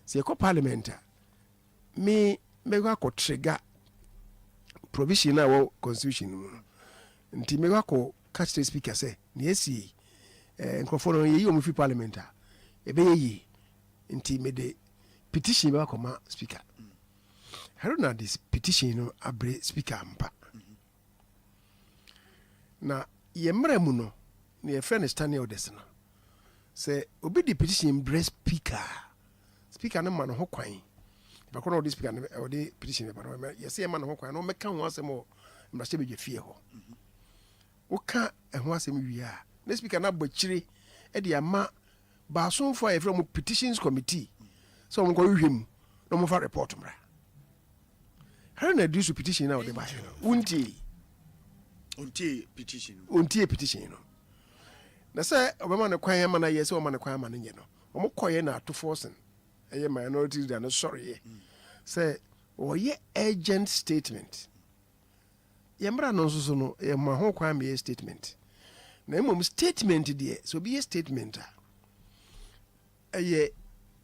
sɛ yɛkɔ parliament a mɛkɔ akɔ trigger provision a wɔ constitution no mu no nti mɛkɔ akɔ catch the speaker sɛ ne ɛsie nkurɔfoɔ no yɛyi ɔmo fi parliament a ɛbɛyɛ yie nti mede petition ba kɔma speaker haro na this petition no abre speaker mpa na yɛmmra mu no ne yɛfrɛ no standing orders no sɛ obi de petition brɛ speaker no ma no ho kwan bakɔ na ɔde speaker no ɔde petition ba no yɛsɛ yɛma no ho kwan na ɔmɛka ho asɛm wɔ mmarahyɛ badwa fie hɔ woka ɛho asɛm wie a na speaker no abɔ kyire de ama baasomfoɔ a yɛfrɛ mu petitions committee so I'm going to him no more report mra her na do petition now the bash unti petition no na say obama na kwan ama na yes obama na kwan ama nye no omo koye na to forcing eye minorities da no sorry say oye urgent statement yemra no so no e ma ho kwan me statement na emom statement de so be a statement eye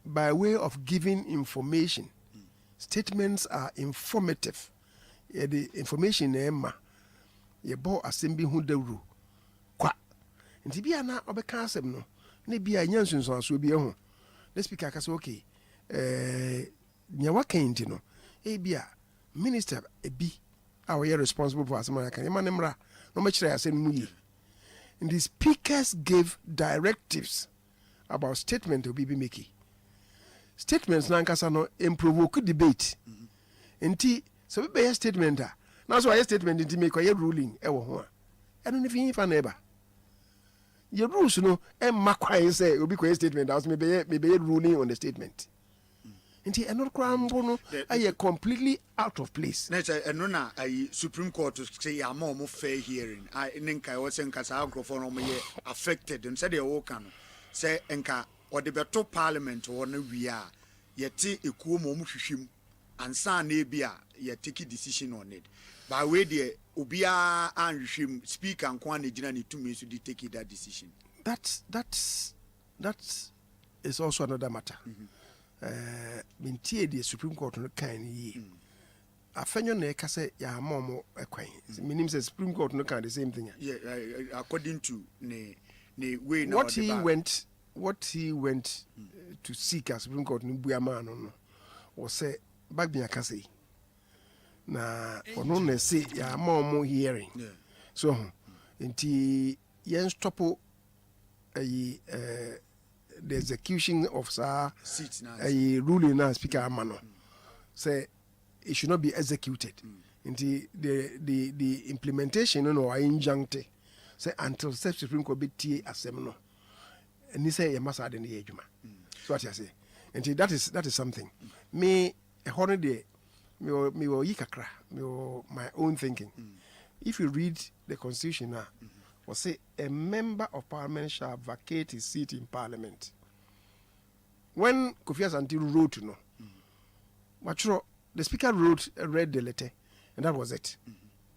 by way of giving information. Statements are informative. The information emma ye bo asem bi hu dawru kwa nti bia na obeka asem no na bia nyansunso aso bi ho the speaker ka say okay nya wakan nti no bia minister ebi a we responsible for asem aka ema nemra no ma kire asem mu yi and the speakers gave directives about statement obi bi make statements na nkasa no improvoke debate nti so be be statement a na so statement nti make a ruling e wo ho a eno ne fi fa na eba ye rules no e makwan say obi ko statement house me be ruling on the statement nti eno kra mbo no aye completely out of place na eno na ayi Supreme Court say ya ma mo fair hearing I nka wo say nka sa agrofo no mo ye affected and say de wo kan no say nka or the better parliament or no we are yet ekuo mo hwehwem ansa na bia ye take decision on it by way there obia anhwehwem speaker nko na gina ne tumi so di take that decision that is also another matter mintie the Supreme Court no kan yi afenyo na ka say ya momo ekwan minim say Supreme Court no kan the same thing yeah according to ne way now what he went to seek as Supreme Court in Buyaman was say back be akase na ono na say ya more hearing so nti yen stop the execution of a ruling na speaker amano say it should not be executed nti the implementation no injuncte say until Supreme Court be tie asem no and he say you must add in the age, so what I say, and that is something. Me a holiday me yikakra, my own thinking. If you read the constitution now, will say a member of parliament shall vacate his seat in parliament. When Kofi Asante wrote, the speaker read the letter, and that was it.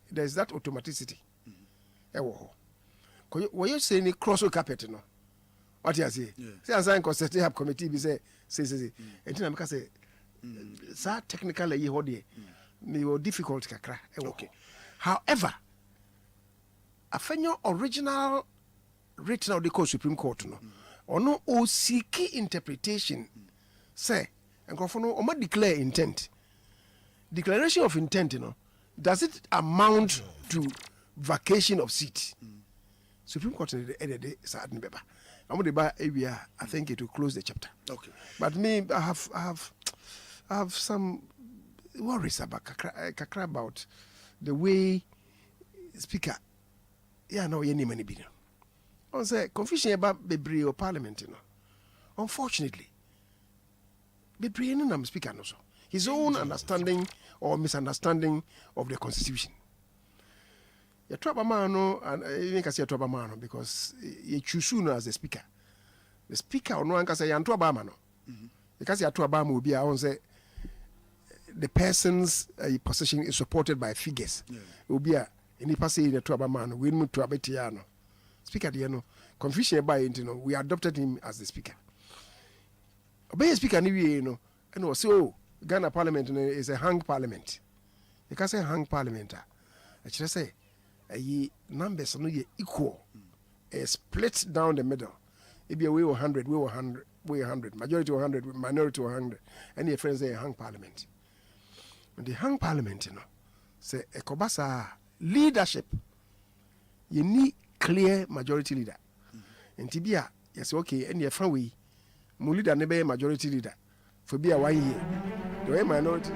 There is that automaticity. Were you saying it cross the carpet? What you say? Say as I constitute have committee. Say. And then I say, "Sir, technically, you hold it. Me were difficult kakra." Okay. However, I find your original written out the Supreme Court or no o seek interpretation. Say, and go for no or declare intent. Declaration of intent, does it amount to vacation of seat? Supreme Court I think it will close the chapter. Okay. But me, I have some worries about kakra about the way speaker. Yeah, no, you need many billion. On say confusion about Bebre or Parliament, Unfortunately, Bebre no speaker no so. His own understanding or misunderstanding of the Constitution. You trouble man, and you can say trouble man because you choose as the speaker. The speaker or no one can say you trouble man. Because you trouble man will be on say the person's position is supported by figures. It will be any person the trouble man. We need to abet Tiano. Speaker, confusion about it. We adopted him as the speaker. Obey speaker, and so. Ghana Parliament is a hung parliament. You can say hung parliament. I should say, numbers are not equal. A split down the middle. It be a way 100, we 100, majority 100, minority 100. And your friends say a hung parliament. And the hung parliament, say a kobasa leadership. You need clear majority leader. And Tibia, yes, okay, and your friend we, leader never majority leader. For be a 1 year. The way minority.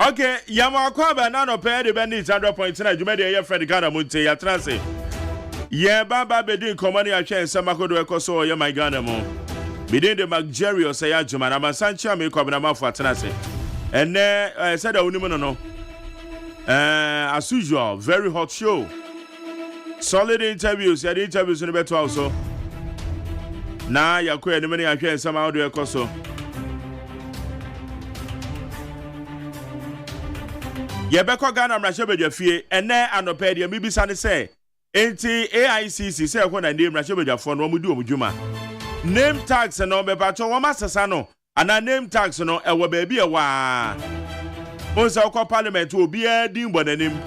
Okay, Yamakwa banana pair the bandits 100.9. You made a friend Ghana Montie, ya transe. Yeah, Baba Bedin Commani Achen Samako do Ecoso, ya my Ghana mo. Bidin the Maggerio say AGYEMAN, I'm a Sancha make up Nama for Transe. And said a woman no. As usual, very hot show. Solid interviews. Yeah, the interviews in the better also. Now you're quite many and somehow do a coso. Yebeko Ghana Mrashebe Jafie, and there and no pedia, maybe Sunday say. Enti AICC say when I name Mrashebe Jafon, one would do Mujuma. Name tags and no bepacho, one master sano, and a name tags no, a baby a wa. Once our parliament will be a dim but a name.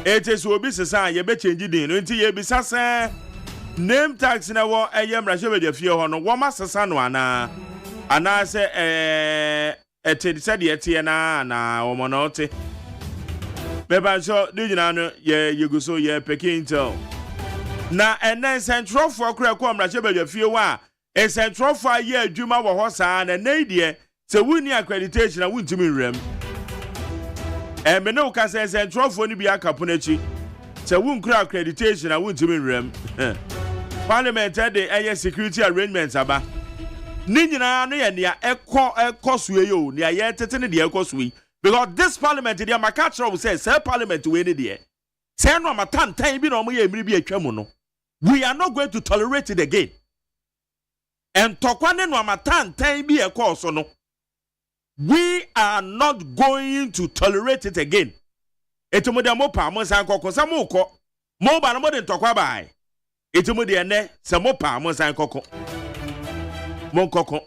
It is will be Sasa, ye be changing into ye be Sasa. Name tags in a war, a yam Mrashebe Jafie on one master sano, and I say, said yet, and or monote. Beba so do you know you go so ye Peking tell. Na and then central for crack come Rachel few wa a central for year Juma wa hosa and nadia so we need accreditation I wouldn't to me rem. And me no can say central for ni be a capunechi. So won't crack accreditation I wouldn't to me rem. Parliamentary the security arrangements aba. Nina no ya e suwe yo ni aye tetene de e suwe. Because this parliament, the Amakacha will say, say parliament to any day. Say no matan time be no more be a tremono. We are not going to tolerate it again. And Tokwane no matan time be a course or no. We are not going to tolerate it again. Etomodia mopa mo san koko samoko. Mo ba no mo den tokwa bai. Etomodia ne se mopa mo san koko. Mo koko.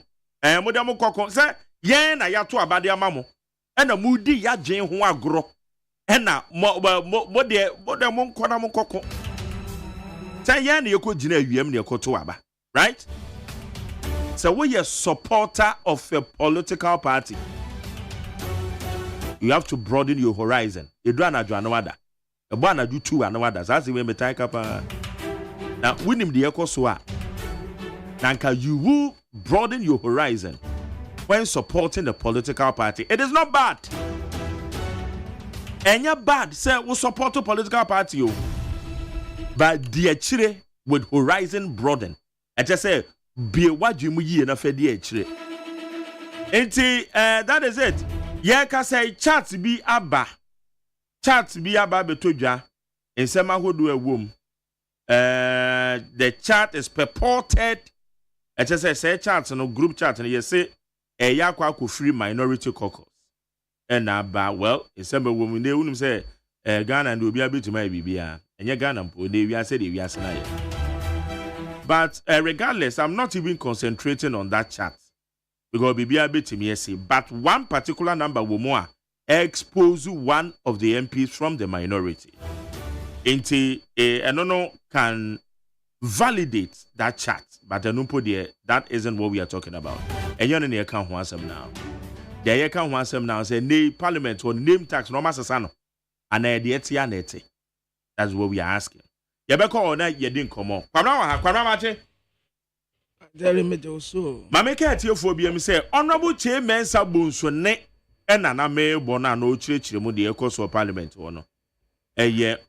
Modia mo koko say yen na ya to abade amamo. And a moody ya jane who agro. And now, what dear, what the monk corner coco. Say, yan, you could generate your cotoaba, right? So, we are a supporter of a political party. You have to broaden your horizon. You don't know another. A banner do two and others. That's the way we take up. Now, win him the echo soa. Now, you will broaden your horizon. When supporting the political party, it is not bad. And you're bad, say we support a political party, but the chile with horizon broaden. I just say, be what you muyi na fe the chile. That is it. Yeah, can say chat be aba betoja. In some who do a womb. The chat is purported. I just say chat no group chat and you say. Yakwa ku free minority caucus. And well, in some women they wouldn't say Ghana and will be able to my BBA. And your Ghana we are said we are. But regardless, I'm not even concentrating on that chat. Because BBA bit me say, but one particular number will more expose one of the MPs from the minority. Until no can validate that chat, but that isn't what we are talking about. And you're in the account once now. The account once now say name parliament or name tax no master sano. And neti. That's what we are asking. Yabeko or not you didn't come on. Kwamna Jerry Mejo so. Mameka atiophobia me say honorable chairman sabunso ne na me bona no chire mu de ekoso parliament wono.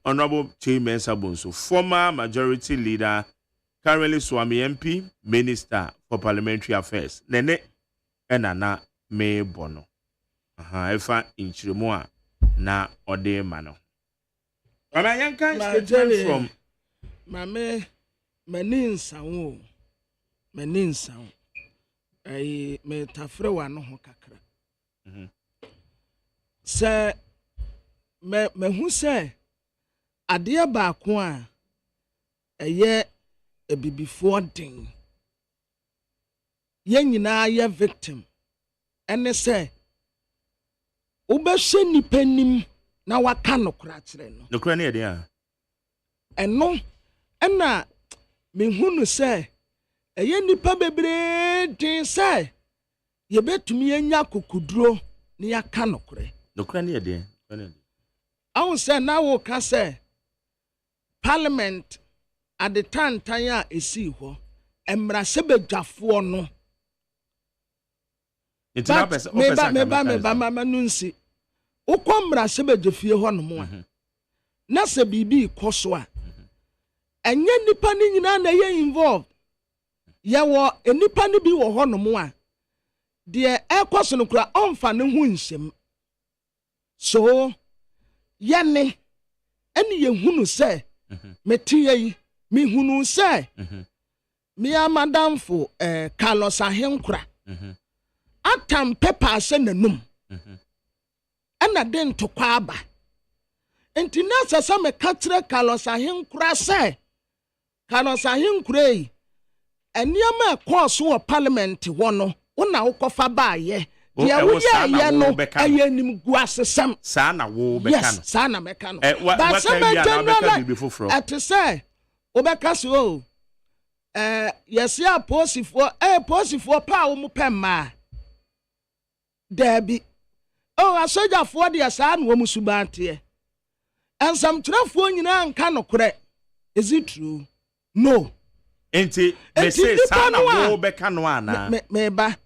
Honorable chairman sabunso former majority leader currently Swami MP Minister for Parliamentary Affairs. Nene na me bono. Efa inchiremu a na ode mano. Mama yanka statement from Mame meninsa me tafre wa no ho kakra. Se me hu se ade ba ko a eye ebibifo den ye nyina ye victim ene se ubehye nipanim na waka nokra kire no nokra ne de a eno ena me hunu se eye nipa bebre den se ye betumi anya kokuduro ne yaka nokra ne de awu se na wo ka se parliament at the time tanya esi ho emra sebedwafo no itina pesa meba nunsi ukomra sebedwafie ho no mo na se bibi koso a enye nipa ni nyina na ye involved ye wo enipa ni bi wo ho no mo a de ekoso no kura onfa ne hu nsem so yɛne ɛne yɛhunu sɛ metie yi mehunu sɛ me amadamfo Carlos Ahenkura atam pepa asɛ nanum ɛna de ntokwa aba enti na sɛ me ka kyerɛ Carlos Ahenkura sɛ Carlos Ahenkura yi ɛnneɛma ɛkɔɔ so wɔ parliament hɔ no wona wokɔfa baayɛ deɛ woyɛyɛ no ɛyɛ nim gu asesɛm saa na wo bɛka no yes saa na mɛka no but sɛ mɛgyɛnala ɛte sɛ wobɛka so o yɛse a posifoɔ pa a wo mu pɛ mmaa daabi asogyafoɔ deɛ saa na wɔ mu subanteɛ ɛnsamkyerɛfoɔ nyinaa nka nokorɛ is it true no enti me say saa na wo bɛka no ana meba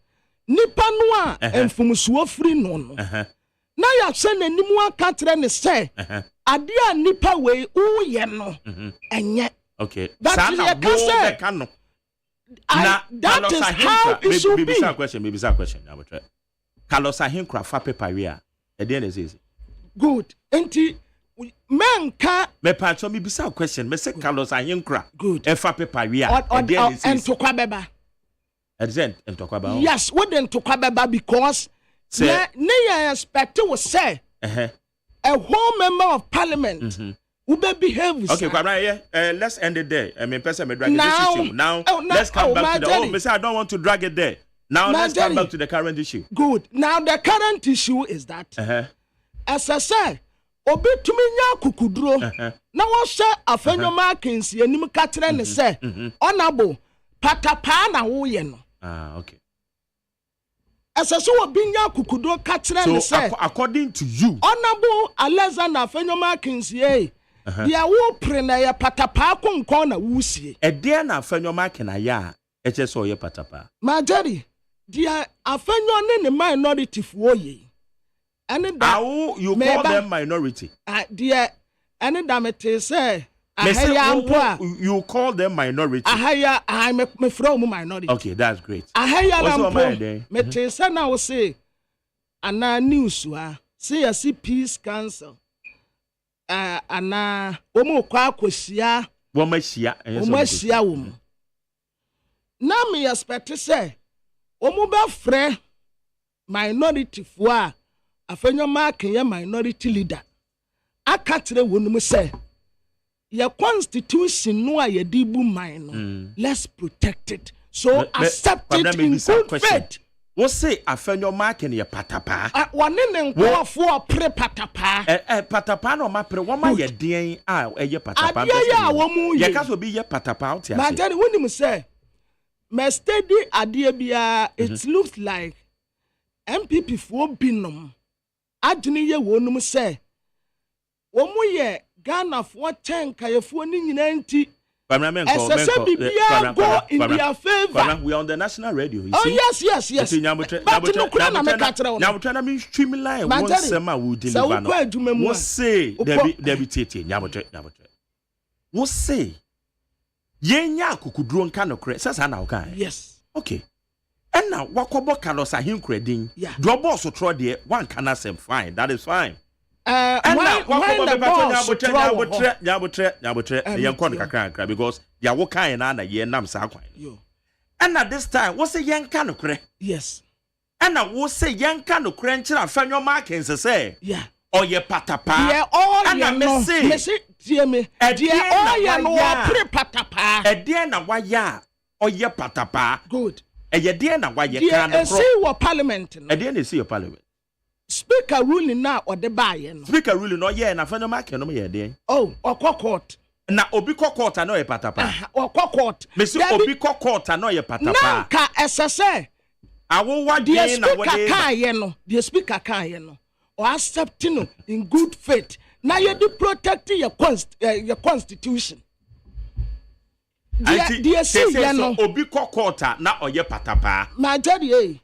nipa no a emfumsuo firi no no na ya hye n'anim aka kyerɛ ne sɛ ade a nipa wei woyɛ no enye okay saa na wo bɛka no na that is how it should be. Maybe some question Carlos Ahenkura fa paper we a ɛde na say good enti menka me patcho me bisa question me say Carlos Ahenkura good e fa paper we a ɛde na say entokwa beba entokwa ba yes what entokwa beba because ne expect we say a whole member of parliament who be behave okay Kwabra let's end it there. I mean person me drag this issue now let's come back to the me say I don't want to drag it there. Now let's come back to the current issue. Good. Now the current issue is that as I say obi tumi nya kukuduro na wo hye afenyo markings anim ka kire ne say honorable patapa na wo ye no okay as I say obi nya kukuduro ka kire ne say according to you honorable Alexander afenyo markings ye dia wo pre na ye patapa konkon na wo sie ede na afenyo marking na ya eche so ye patapa majari dia afenyo ne minority fo ye and how you call them minority dia and damete say you call them minority I me from minority okay that's great me say na we say ana news wa say a peace council ana omo kwa akosia wo mahia wo mu na me expect say omo be frɛ minority fo a afenyo mark ye minority leader aka kire wonum say your constitution no a ye di bu man no let's protect it so accept it in good faith. What say afenyo mark ye patapa one ne nkofo pre patapa patapa no ma pre wo ma ye den a ye patapa ye ka so bi ye patapa out here but then wonum say me steady ade bia it looks like MPP for binom adwene ye wonum say wo mu ye Ghana for 10 kayefo ni nyina nti go in their favor. We are on the national radio. Oh yes. But no kuna me ka kire wo. Now try na me streamline one sema we deliver no. What say Debbie Tete nyabotre. What say yenya akukuduro nka no kre sasa na okan. Yes. Okay. And now wakobo Carlos Ahenkura din. Do boss tro de one can asem fine. That is fine. And now wakobo be pato nyabotre yen kon kakra because ya wo kan na ye nam sa kwan. And at this time what say yen ka no kre. Yes. And now what say yen ka no kre nchira fanyo markings say. Yeah. Oye patapa. Yeah, all and me say tie me. Dia all ya no pre patapa. Ede na waya oye patapa. Good. Ede na waya kan no. See what parliament no. Ede na see your parliament. Speaker ruling now or the buy no. Speaker ruling no ye na fanyo mark no ye de. Oh, okwa court. Na obi court no ye patapa. Okwa court. Me say obi court no ye patapa. Na ka SSA. Awo wade na wade. The speaker kan ye no. Or accepting in good faith. Now you do protect your constitution. So obi kokota na oye patapa. Majority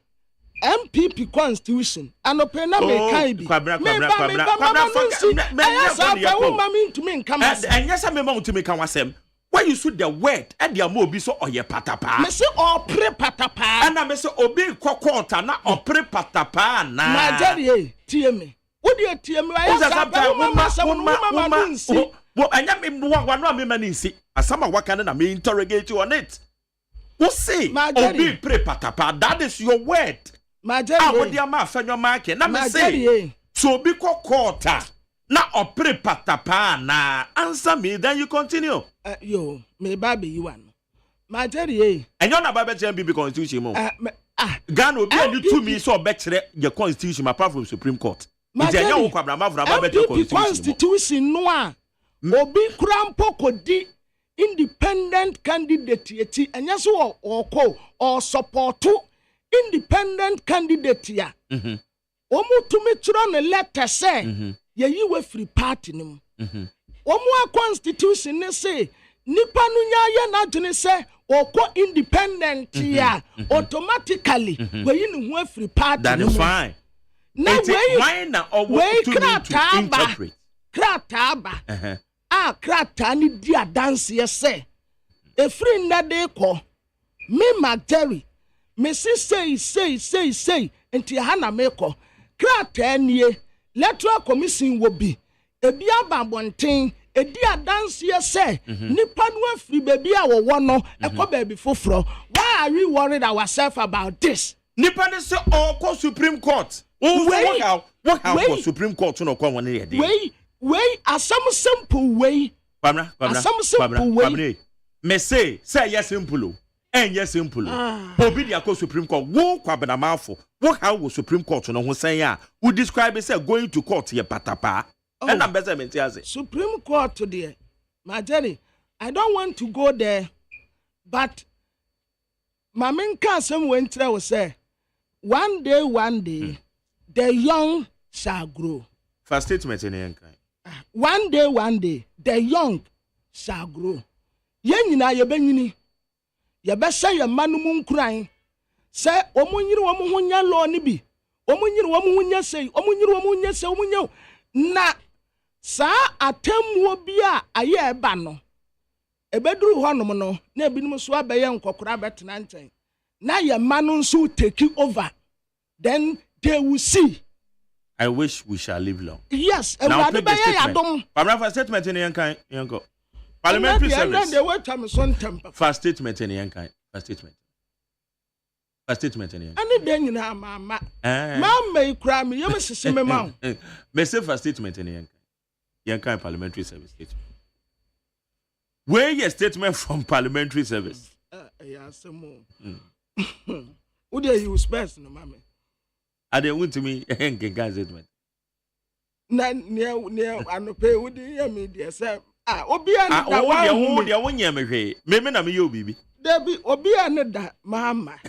MPP constitution and open na me kai bi. And yes I me to me kan wasem. Why you shoot the word and the mo bi so oye patapa. Me say o pre patapa. And I me say obi kokota na o pre patapa na. Majority tie me. What do you tell me? I me interrogate you on it. What say? Obi pray patapa. That is your word. What do you ma fan your market? Now me say. So be court. Now or pray patapa na answer me. Then you continue. Yo, me baby you want. My Jerry. And you're not about MPP constitution mo. Ghana obi and you 2 minutes or better your constitution apart from Supreme Court. MPP constitution no obi krampo kodi independent candidate yeti enya so or support independent candidate ya omu tumi tro ne letter say ye we free party nim omu constitution ne say nipa no nya ye na dwene say okọ independent ya automatically we ni hu free party. That is fine. Now why na to interpret krataba krata ni di adanse ye say efri ndade ko me Magdari me say enti ha na me ko krata nie electoral commission wo bi ebi ababonten edi adanse ye say nipa no afri baby a wo no ekọ baby foforo. Why are we worried ourselves about this? Nipa ne say all Supreme Court. What how Supreme Court no come one here. Wait, as some simple way. Some simple way. Me say yes simple. And yes simple. Obi dia ko Supreme Court. Wo kwa bena mafo. What how Supreme Court no ho say ya. We describe it say going to court here patapa. And I'm better me say Supreme Court today. My Jerry, I don't want to go there, but my main cousin went there was say one day the young shall grow. First statement in here. One day, the young shall grow. Yen nyina ye benyini. Ye be say ye manu mu nkran. Say omunyiri wo mu honya law ni bi. Omunyiri wo mu honya sei, omunyiri wo mu honya sei, omunyo. Na sa atemwo bi a aye eba no. Ebeduru honom no, na ebinum so abeye nkokora betena nten. Na ye manu nso take over. Then they will see. I wish we shall live long. Yes, now take the statement. For statement in Yankai. Parliamentary service. First statement in Yankai. First statement in Yankai. Any day you know, Mama. Mama, cry me. You must see me, Mom. Me say first statement in Yankai. Yankai Parliamentary service statement. Where your statement from Parliamentary service? Yeah, some more. Who do you space, no, Mama? I didn't want to me and get statement. Near, I no pay with the media, sir. Obia, one year, maybe na me you, baby. There be Obia, that, Mama.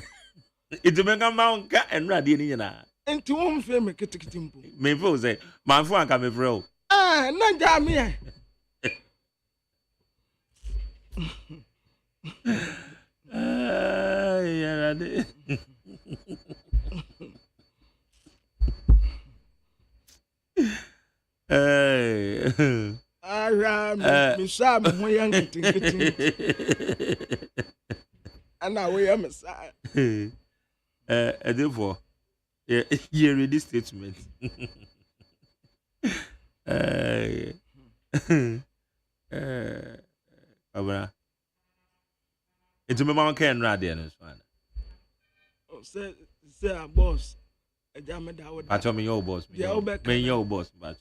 It's a mega mount and Radina. And to whom fame a kitty. Maybe say, my phone come a bro. No, damn me. Yeah, hey. Me Sam, we young getting. And now we am a side. Therefore, you read this statement. It's a mama can ride there. Oh, say, boss. But me your boss. Me your boss. But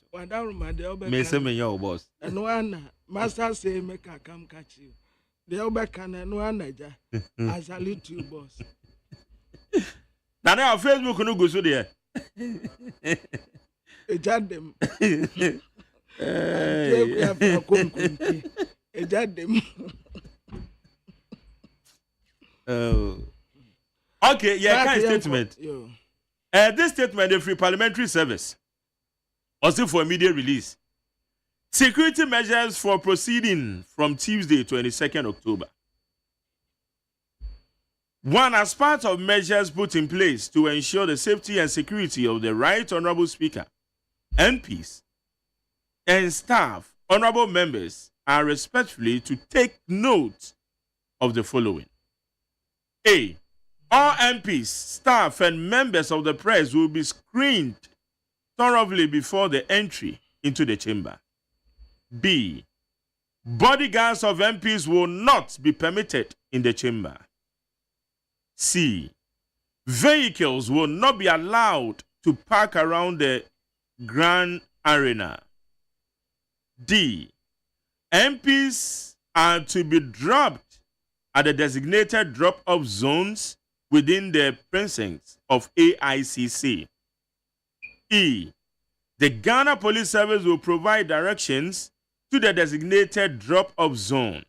me say me your boss. And one master say make I come catch you. The Oba can and one I salute you, boss. Now Facebook no go so there. Ejad them. Ejad them. Oh. Okay, yeah, kind of statement. This statement is free parliamentary service. Also for immediate release. Security measures for proceeding from Tuesday, 22nd October. One, as part of measures put in place to ensure the safety and security of the Right Honorable Speaker, MPs, and staff, honorable members are respectfully to take note of the following. A. All MPs, staff, and members of the press will be screened thoroughly before the entry into the chamber. B. Bodyguards of MPs will not be permitted in the chamber. C. Vehicles will not be allowed to park around the Grand Arena. D. MPs are to be dropped at the designated drop-off zones within the precincts of AICC. E. The Ghana Police Service will provide directions to the designated drop-off zone.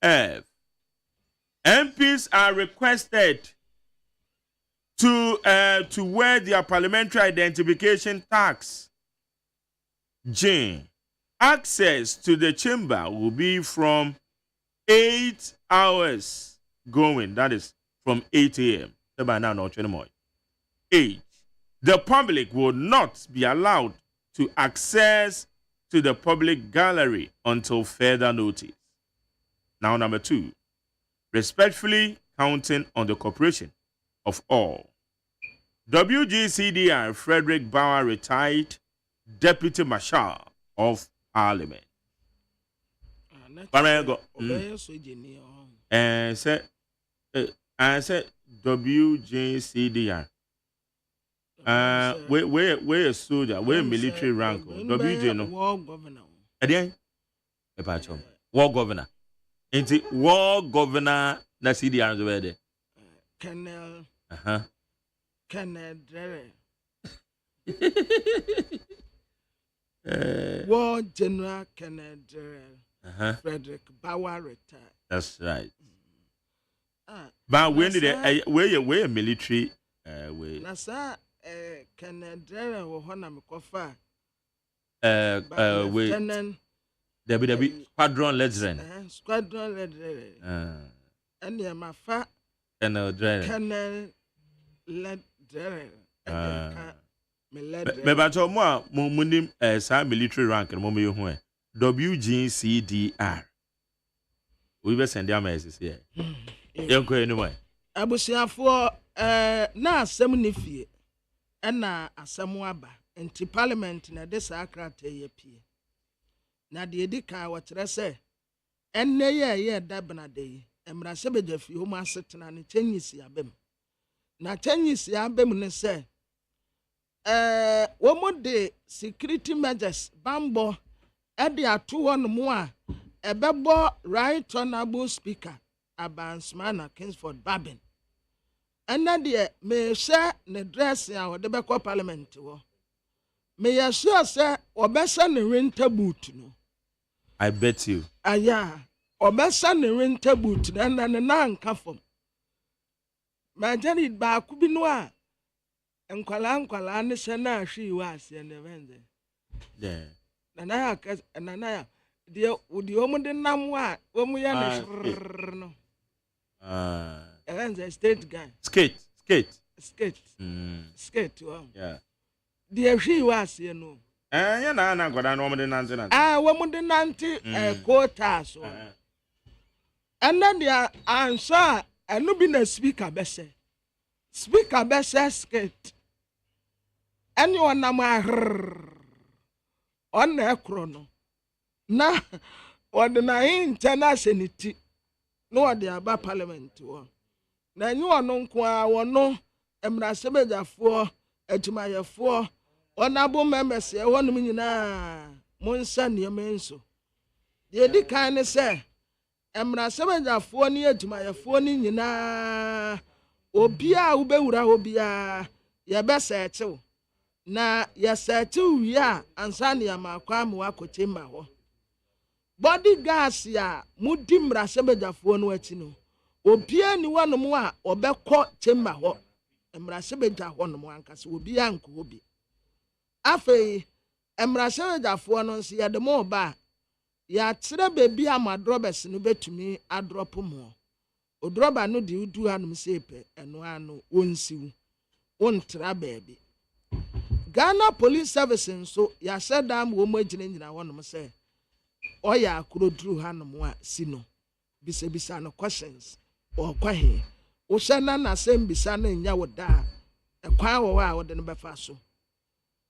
F. MPs are requested to wear their parliamentary identification tags. J. Access to the chamber will be from 8 hours going. That is from 8 a.m. By now, not anymore. 8. The public will not be allowed to access to the public gallery until further notice. Now, number 2. Respectfully counting on the cooperation of all. WGCDR Frederick Bauer, retired Deputy Marshal of Parliament. I said WJCDR. We're a soldier, we're military rank. WJ no. War governor. War governor. Ain't it war governor? Na CDR is over there. Colonel. Colonel War General Colonel Frederick Bauer retired. That's right. But when did we're a military way? Nasa Colonel Wohana Mkofa. Wait. WW Squadron Lieutenant. Squadron Lieutenant. And the Mafa. Colonel Mebato mo munim sa military rank no mo yehu WGCDR. We be send their messages here. Yenko anyway. Abusiafo na asem ne fie na asem aba enti parliament na de sakrata ye pie. Na de edika wo kire se enne ye dabna de emra se beja fie ho ma setena ne chenyisi abem. Na chenyisi abem ne se womo de security measures bambo ede ato won mu a ebebo right honorable speaker Abansmana Kingsford Babin ena de me hye ne dress a wo de be ko parliament wo me ya sure say obesa ne winter boot no. I bet you aya obesa ne winter boot na ne na nka fom ma jani ba ku bi no a nkwala ne hye na ahwe wa ase ne benze na ya de omo de nam wa omo ya ne no benze state guy skate wow. Yeah, de ahwe wa ase no ya na goda no omo de nante omo de nante quota so and then the answer enu bi na speaker be say skate anyone na ma on na ekro no na ordinary internationality no de aba parliament wo na nyu ono nko a wono emrasebejafo ajumayefo onabo members e wonum nyina monsa niamenso de di kan ne se emrasebejafo ni ajumayefo ni nyina obia ubewura obia ye be search na ye search wi a ansa ne amakwa mu akochemba ho bodyguards ya mudi mrasebejafo no achi no obia ni wonom a obekọ chemba ho emrasebeja ho no ankasa obia nko obi afei emrasebejafo no nsi ye de mo ba ya kire bebi amadrobes no betumi adrop mo odroba no de udu hanom sepe eno ano wonsiwu wontra bebi Ghana Police Service nso ya sedam wo magina honom se oya akurodru hanom a sino bisa no questions o kwahe wo shana na sem bisa na nya woda ekwan wo a wode no befa so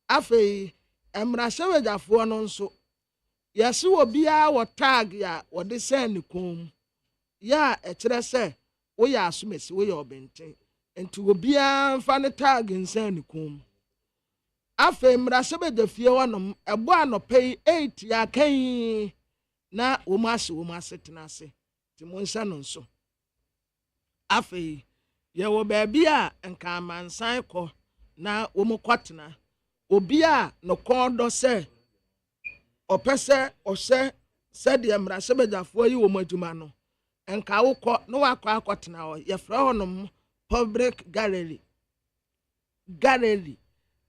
afei mmarahyɛbadwafoɔ no nso yɛse wɔ biara wɔ tag a wɔde sɛn ne kɔn mu yɛ a ɛkyerɛ sɛ woyɛ asomasi woyɛ ɔbɛnten nti obiara mfa ne tag nsɛn ne kɔn mu afei mmarahyɛbadwafie hɔnom ɛbɔ anɔpa yi 8 yɛ akan na wɔn ase tena ase nti mo nhyɛ no nso afei yɛwɔ baabi a nka amansan kɔ na wɔn kɔtena obi a no kɔn dɔ sɛ ɔpɛ sɛ ɔhyɛ sɛdeɛ mmarahyɛbadwafoɔ yi wɔ mo adwuma no nka wokɔ na wakɔ akɔtena hɔ yɛfrɛ hɔnom public gallery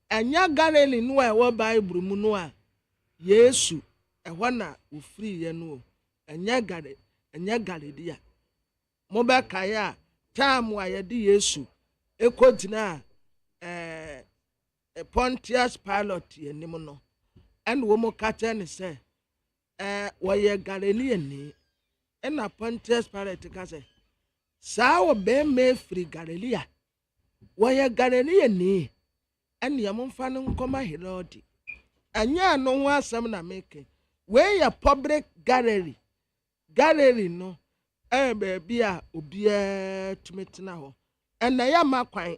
ɛnya gallery no a ɛwɔ bible mu no a yesu ɛhɔ na ofiri yɛ no ɛnya gallery a mobɛkae a time a yɛde yesu ekɔgyina Pontius Pilate anim no ɛna wɔn ka kyerɛ ne sɛ wɔyɛ Galileani ɛna Pontius Pilate ka sɛ saa wɔ bɛrima efiri Galilea wɔyɛ Galileani ɛna yɛn mfa no nkɔma Herode ɛnyɛ no ho asɛm na meke wei yɛ public gallery no baabi a obiara tumi tena hɔ ɛna yɛ ma kwan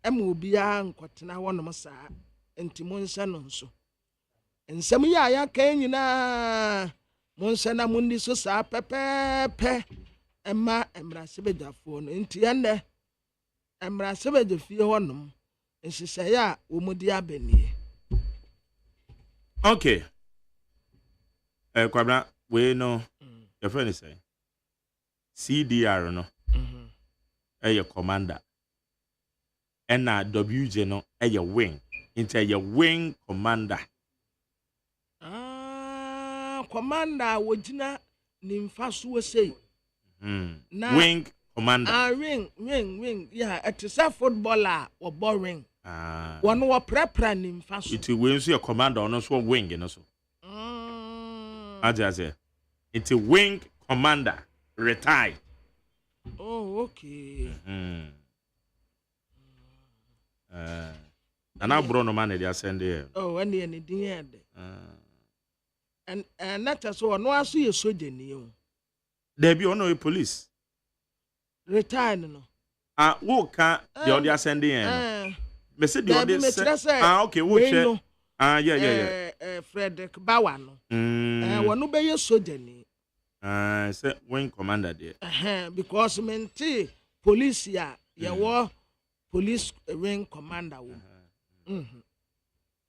ɛma obiara nkɔtena hɔ nom saa nti mo nhyɛ no nso nsɛm yi a yɛaka nyinaa mo nhyɛ na mo ndi so saa pɛpɛɛpɛ ɛma mmarahyɛbadwafoɔ no nti ɛnnɛ mmarahyɛbadwafie hɔ nom nhyehyɛeɛ a wɔn di abɛnie. Okay. Kwabena we no your friend is saying CDR no your commander and na WJ no your wing into your wing commander. Commander wojina nimfa so say wing commander wing yeah it is a footballer or boring one wa prepare nimfa so it will see a commander no so wing no so aja it's a wing commander retired. Oh okay. And I brought no man they send there. Oh any din and not as so no aso ye soldier ni o. There be no police. Retired no. Wo ka the other send there. Me say the other okay wo che. Yeah. Frederick Bawa no. Wonu be ye soldier ni. Say wing commander there. Because menti police ya ye police wing commander wo.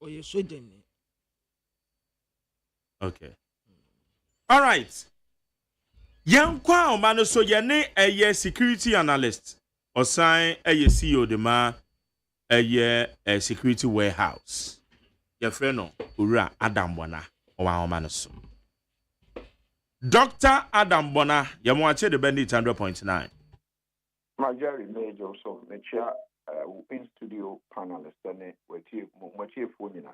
O ye soldier ni. Okay. All right. Young kwa omano so yene a security analyst or sign a CEO de ma a security warehouse. Your friend no Ura Adam Bona or omano so. Dr. Adam Bona, Yamuache the Bandit 100.9. My Jerry Major so the chair in studio panelist and with you phone na.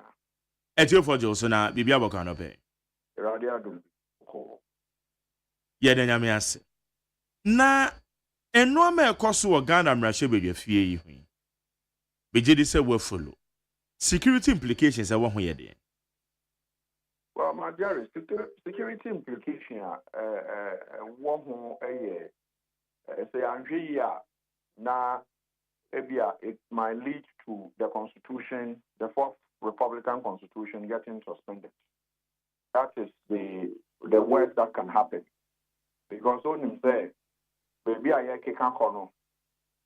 Etio for Josona Bibia Bokano pay. Yɛda nyame ase na enoma ekoso wɔ Ghana mmarahyɛbadwafie yi ho begye di sɛ follow security implications ɛwɔ ho yɛde. Well, my dear, security implication wɔ ho say anhwe yi na ebia it might lead to the constitution, the fourth Republican Constitution getting suspended. That is the worst that can happen. Because on him say, baby, I can't call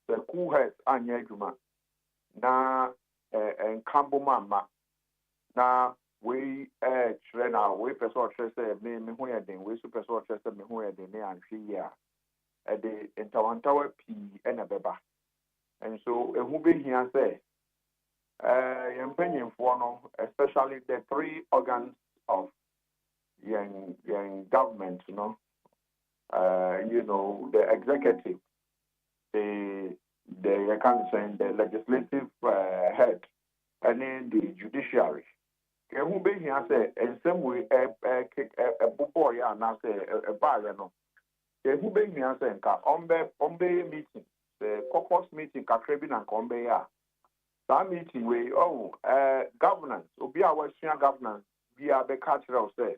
the cool heads and yajuma. Na and Cambo Mama. Na we trainer, we person trusted me who had been, we super trusted me who had been and 3 years. At the Intawantawa P and a beba. And so, who be here say, opinion for no, especially the 3 organs of young government, the executive, the legislative head, and then the judiciary. Who be here say, in some way, a boy and I say a bar, who be here say, ombe meeting, the caucus meeting, Kakribin and Kombeya, That meeting we governance, obi a wasua governance, we are the cultural say.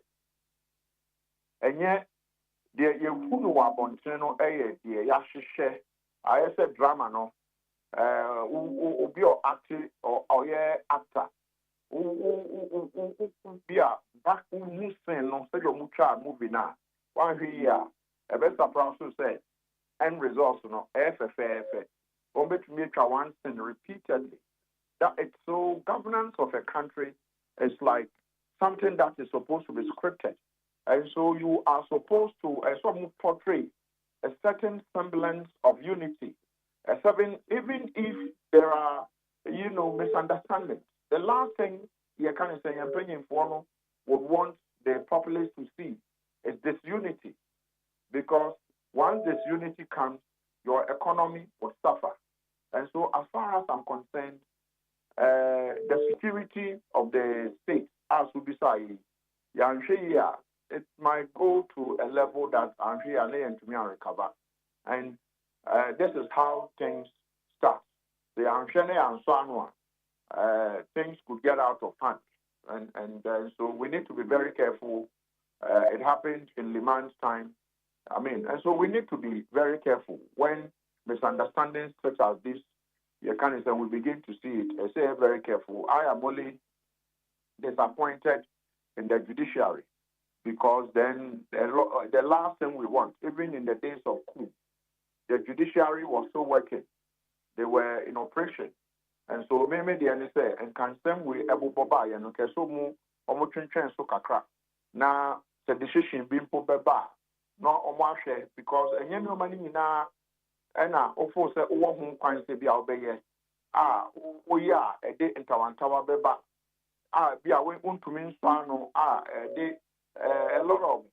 And yet, the you no abonten no the yahye I said drama no obi or actor or actor be a back no sen no say you try movie now one here a best surprise to say end results no FFF or bet me try one thing repeatedly that it's so governance of a country is like something that is supposed to be scripted. And so you are supposed to portray a certain semblance of unity. Even if there are, misunderstandings. The last thing you can say, would want the populace to see is disunity. Because once disunity comes, your economy will suffer. And so as far as I'm concerned, the security of the state, as we decide, it might go to a level that I'm here and to me and recover. And this is how things start. The Anshene and Sanwa, things could get out of hand. And so we need to be very careful. It happened in Liman's time. And so we need to be very careful when misunderstandings such as this, we begin to see it. I say very careful. I am only disappointed in the judiciary because then the last thing we want, even in the days of coup, the judiciary was still working. They were in operation. And so maybe the NSA and can send we Abu Baba and okay so mu omo so kakra. Now the decision being put baba no omo because any no money na ena ofo se wo ho kwan se bia obeye we are a day intawantawa beba bia we untumi nso no a lot of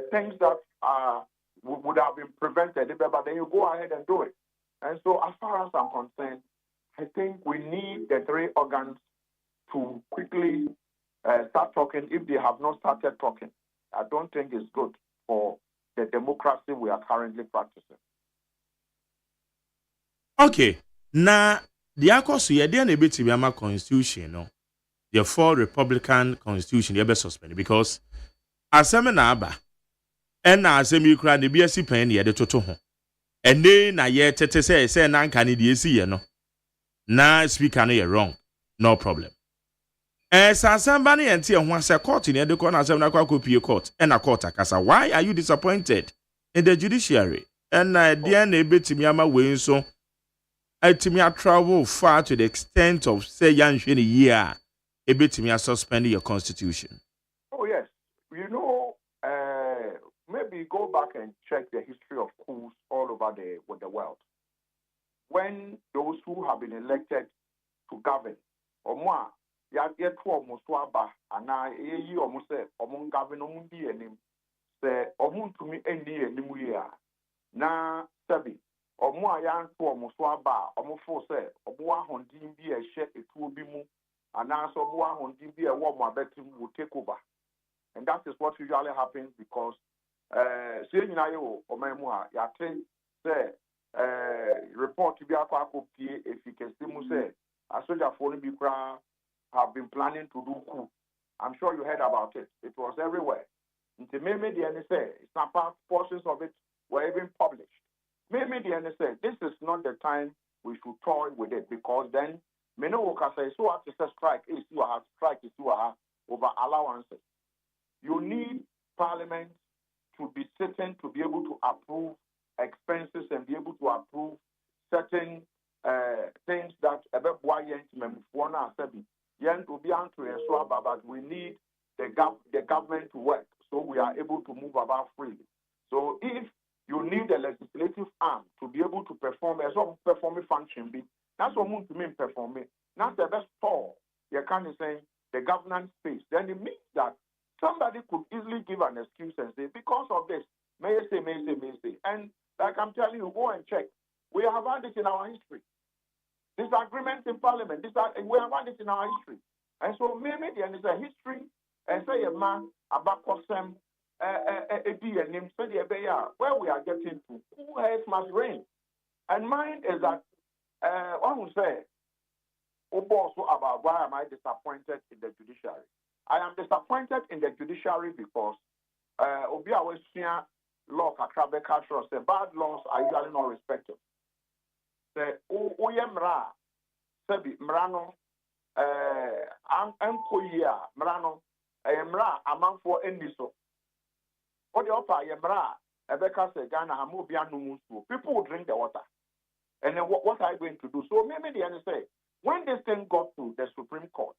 things that would have been prevented but then you go ahead and do it. And so as far as I'm concerned, I think we need the three organs to quickly start talking if they have not started talking. I don't think it's good for the democracy we are currently practicing. Okay, now the Akosu yede na ebeti bi ama constitution no. The 4 Republican constitution you be suspended because asem na aba and na asem yi kra na bi asi pan na yede toto ho. Ene na ye tete say na nka ne de esi ye no. Na speaker no ye wrong. No problem. Asem ba na ye nte ho ase court na yede ko na asem na kwa kopie court and na court akasa. Why are you disappointed in the judiciary? And na dia na ebeti mi ama we nso Ultimately, travel far to the extent of say young a year, a bit me suspend your constitution. Oh yes, maybe go back and check the history of coups all over the world. When those who have been elected to govern, or more, yet muswaba, and I almost say, govern omundi enim, say to me endi enimuya. Na sabi. Omo ayan to omo so aba omo fo se obo ahondin bi e hye etuo bi mu anaso obo ahondin bi e wo mo abetim will take over. And that is what usually happens because say nyina yo omamu ha ya tin say report bi akwa akopie efficacy mu say asoja fo no bi kra have been planning to do coup. I'm sure you heard about it. It was everywhere. Nti maybe the NSA, some portions of it were even published. Maybe the NSA, this is not the time we should toy with it because then many workers say, so as a strike is you have strike is you have over allowances. You need Parliament to be sitting to be able to approve expenses and be able to approve certain things that but we need the government to work so we are able to move about freely. So if you need the legislative arm to be able to perform as well performing function. That's what means to mean performing. That's the best fall. You can't say the governance space. Then it means that somebody could easily give an excuse and say, because of this, may say. And like I'm telling you, go and check. We have had it in our history. Disagreements in Parliament. We have had it in our history. And so maybe there is a history and say a man about Kosem. Where we are getting to, who heads must reign. And mine is that one will say also about why am I disappointed in the judiciary. I am disappointed in the judiciary because Obi always law kakrabe culture say bad laws are usually not respected. Say oyemra sebi mrano ankoyia mrano mra amanfo eniso. Odi opa yemra ebeka say Ghana hamu bia no people will drink the water. And then what are you going to do? So maybe the answer say when this thing got to the Supreme Court,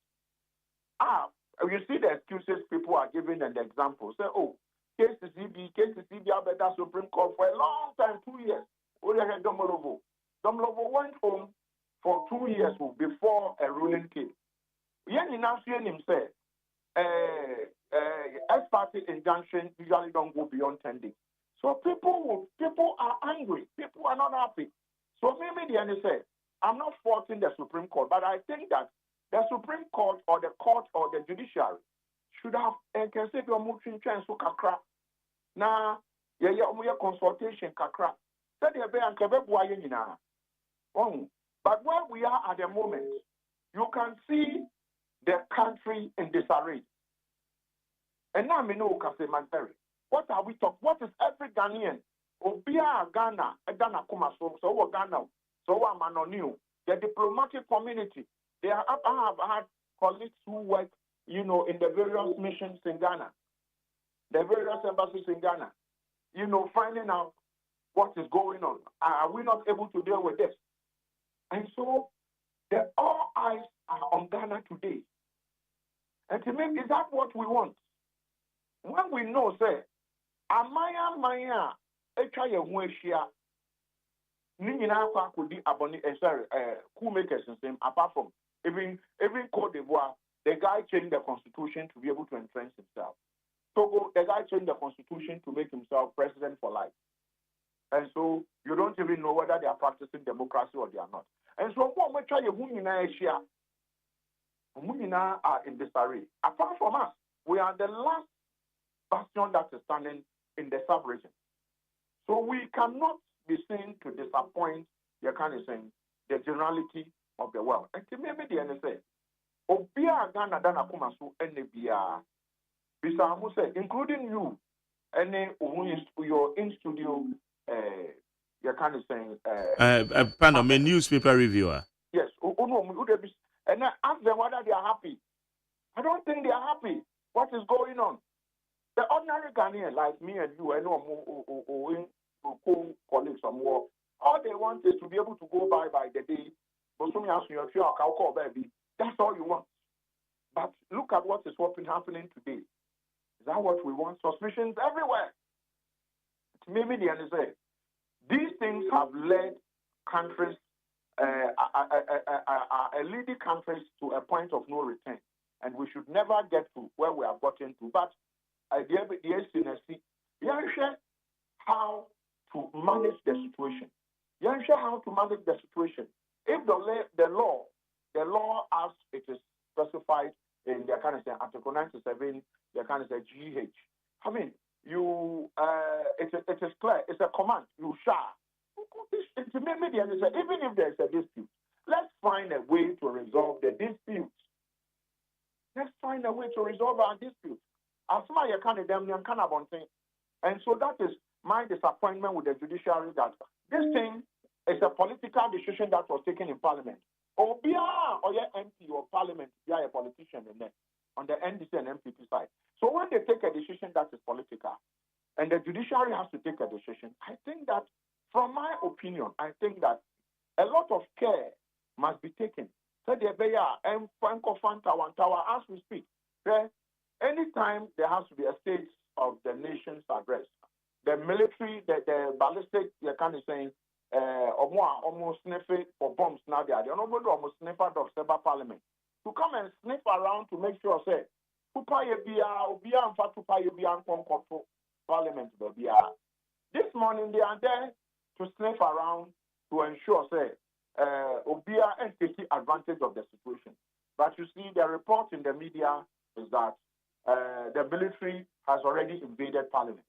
you see the excuses people are giving and the examples. Say, oh, case to CB, better Supreme Court for a long time, 2 years. Domlovo went home for 2 years before a ruling came. Yen now seeing him say, ex parte injunction usually don't go beyond 10 days. So people are angry. People are not happy. So maybe the answer say, I'm not faulting the Supreme Court, but I think that the Supreme Court or the court or the judiciary should have can say your motion chance so kakra. Now, yeah, consultation kakra. Said the and but where we are at the moment, you can see the country in disarray. And now we know Parliamentary. What are we talking? What is every Ghanaian? Obia Ghana, Ghana Kuma so Ghana, so I'm on you. The diplomatic community. I have had colleagues who work, in the various missions in Ghana, the various embassies in Ghana, finding out what is going on. Are we not able to deal with this? And so, all eyes are on Ghana today. And to me, is that what we want? When we know, say, Amaya, Echayehueshia, Nina could be coup makers and same, apart from even Cote d'Ivoire, the guy changed the constitution to be able to entrench himself. Togo, the guy changed the constitution to make himself president for life. And so you don't even know whether they are practicing democracy or they are not. And so what we try to are in disarray. Apart from us, we are the last bastion that is standing in the sub-region. So we cannot be seen to disappoint the generality of the world. And to me, the NSA, Obia Ghana Dana Kumasu NBR, Bisamu say, including you, and your in studio, panel, a newspaper reviewer. Yes, and I ask them whether they are happy. I don't think they are happy. What is going on? The ordinary Ghanaian like me and you, and colleagues from work, all they want is to be able to go by the day. That's all you want. But look at what is happening today. Is that what we want? Suspicions everywhere. Maybe the answer say these things have led countries, leading countries to a point of no return, and we should never get to where we have gotten to. But the SNSC, how to manage the situation. How to manage the situation. If the law as it is specified in the Article 97, the GH. I mean, it is clear. It's a command. You shall. Even if there is a dispute, let's find a way to resolve the dispute. Let's find a way to resolve our dispute. And so that is my disappointment with the judiciary, that this thing is a political decision that was taken in Parliament. Or be MP or Parliament, be a politician in there, on the NDC and MPP side. So when they take a decision that is political, and the judiciary has to take a decision, I think that, from my opinion, I think that a lot of care must be taken. So as we speak, anytime there has to be a state of the nation's address, the military, the ballistic, you kind of saying, almost sniffing for bombs now. They are almost sniffer of Seba Parliament to come and sniff around to make sure, say, Parliament. This morning they are there to sniff around to ensure, say, Obia and taking advantage of the situation. But you see, the report in the media is that the military has already invaded Parliament.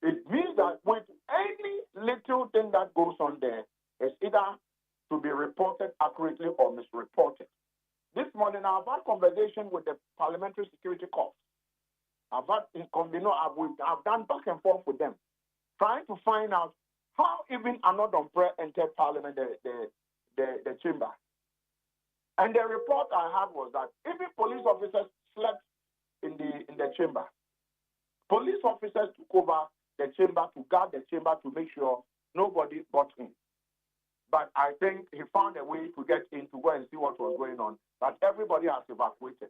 It means that with any little thing that goes on there, it's either to to be reported accurately or misreported. This morning, I've had conversation with the Parliamentary Security Corps. I've done back and forth with them, trying to find out how even another prayer entered Parliament, the chamber. And the report I had was that even police officers slept in the chamber. Police officers took over the chamber to guard the chamber to make sure nobody got in. But I think he found a way to get in to go and see what was going on. But everybody has evacuated.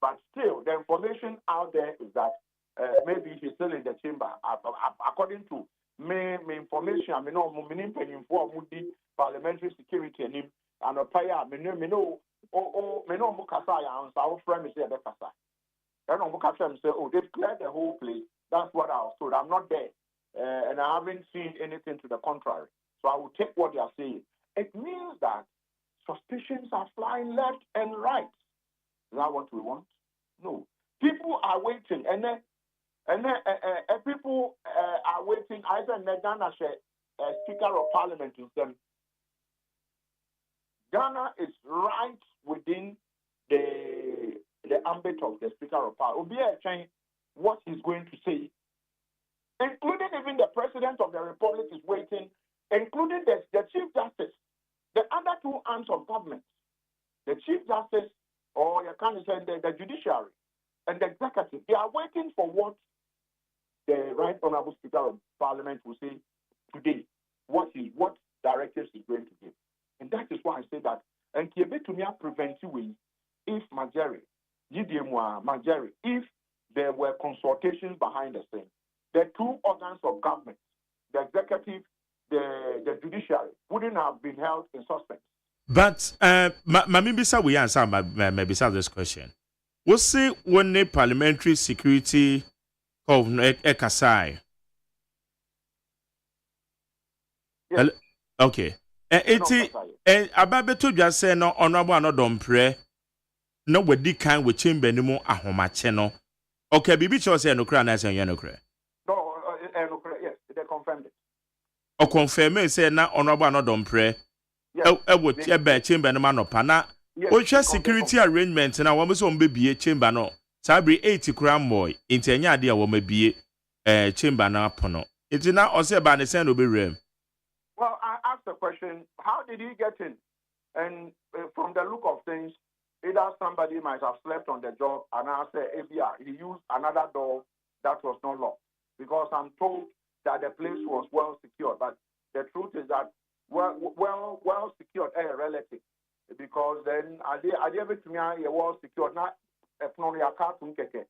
But still, the information out there is that maybe he's still in the chamber. According to me information, I mean, parliamentary security and a prayer, I know Mukasaya and our friend is there. And Mukasha say, oh, they've cleared the whole place. That's what I was told. I'm not there. And I haven't seen anything to the contrary. So I will take what they are saying. It means that suspicions are flying left and right. Is that what we want? No. People are waiting. And then people are waiting. I said, Ghana, Speaker of Parliament, in them. Ghana is right within the ambit of the Speaker of Parliament. Obiya what he's going to say, including even the President of the Republic is waiting, including the Chief Justice, the other two arms of government, the Chief Justice, or you can say the Judiciary, and the Executive. They are waiting for what the Right Honourable Speaker of Parliament will say today, what directives he's going to give. And that is why I say that, and to me, prevent you if Majeri, if there were consultations behind the scene, the two organs of government, the executive, the judiciary, wouldn't have been held in suspense. But Mamibisa, we answer maybe this question. We'll say when the parliamentary security of Ekasai. Yes. Okay. Ababeto just say no honorable no don't pray. No wedi kind with chamber anymore ahomache no. Okay, bibi cho say no kra na say no kra. No, yes, they confirmed it. O confirm say na honorable no don't pray. Yes. Would chamber no man up na. O security arrangement na wo so mbebie chamber no. Sabri 80 kra boy into nya de wo mabie chamber na apono. It na o say ba ne say no be rem. Well, I asked the question, how did he get in? And from the look of things, either somebody might have slept on the job, and I said, he used another door that was not locked. Because I'm told that the place was well secured. But the truth is that well secured relative. Because then I ever to me well secured. Not a cartoon keke.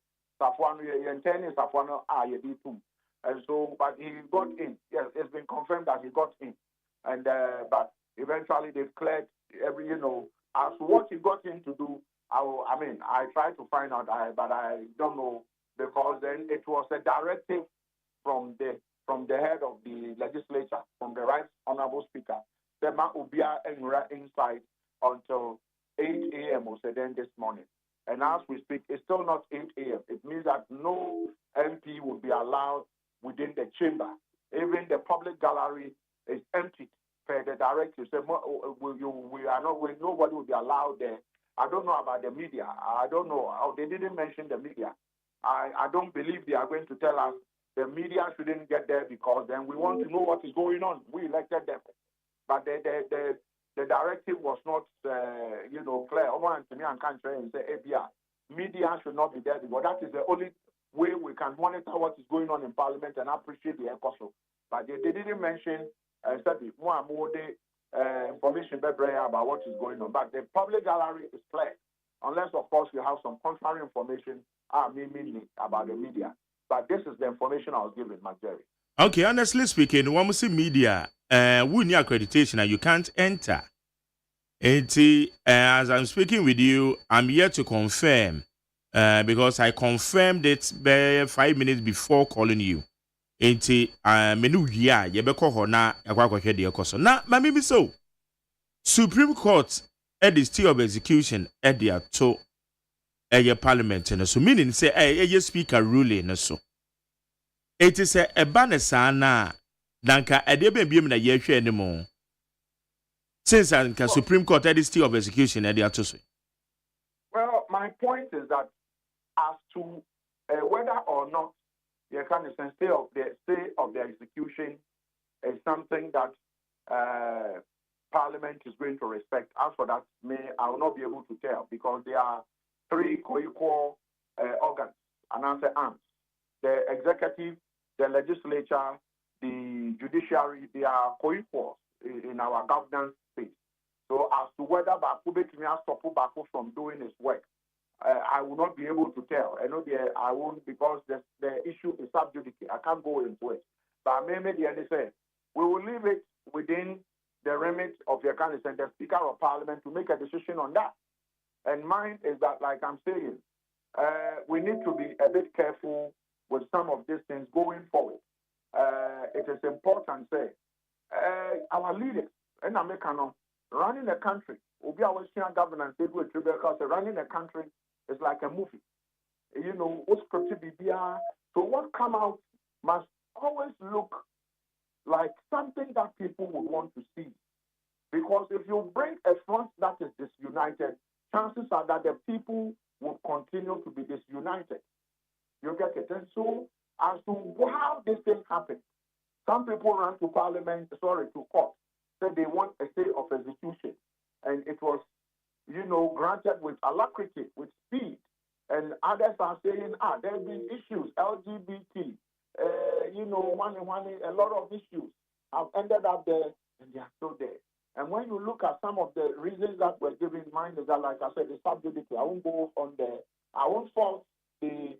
And so, but he got in. Yes, it's been confirmed that he got in. And but eventually they've cleared every, as to what he got in to do. I tried to find out, but I don't know, because then it was a directive from the head of the legislature, from the Right Honourable Speaker, Sema Ubia Enra inside until 8 a.m. or then this morning. And as we speak, it's still not 8 a.m. It means that no MP will be allowed within the chamber. Even the public gallery is empty per the directive. So nobody will be allowed there. I don't know about the media. I don't know. They didn't mention the media. I don't believe they are going to tell us the media shouldn't get there, because then we want to know what is going on. We elected them. But the directive was not, clear. Media should not be there, because that is the only way we can monitor what is going on in Parliament and appreciate the ECOSO. But they didn't mention more and more information about what is going on. But the public gallery is clear, unless, of course, you have some contrary information mainly about the media. But this is the information I was given, Majeri. Okay, honestly speaking, when we see media, we need accreditation and you can't enter. As I'm speaking with you, I'm here to confirm, because I confirmed it 5 minutes before calling you. Menu ya yebeko hona yakwa de ekoso. Na mami so Supreme Court at the state of execution at the ato Parliament and so meaning say a speaker ruling so. It is a banner sana danka edebe biem na yehwe anymore. since the Supreme Court had the stay of execution at the Atosu. Well, my point is that as to whether or not the kind of stay of the execution is something that Parliament is going to respect. As for that, I will not be able to tell because there are three co-equal organs and answer arms: the executive, the legislature, the judiciary. They are co-equals in our governance space. So as to whether Bakubetumi has stopped Baku from doing his work, I will not be able to tell. I know I won't because the issue is sub judice. I can't go into it. But maybe the say we will leave it within the remit of the candidate, the Speaker of Parliament, to make a decision on that. And mine is that, like I'm saying, we need to be a bit careful with some of these things going forward. It is important, say, our leaders in America running a country, governance, because running a country is like a movie. You know, what's scripted BBR. So what come out must always look like something that people would want to see. Because if you bring a front that is disunited, chances are that the people will continue to be disunited. You get it? And so, as to how this thing happened, some people ran to to court, said they want a stay of execution. And it was, granted with alacrity, with speed. And others are saying, there have been issues, LGBT, a lot of issues have ended up there, and they are still there. And when you look at some of the reasons that were given, mine is that, like I said, the subjudice. I won't go on there. I won't fault the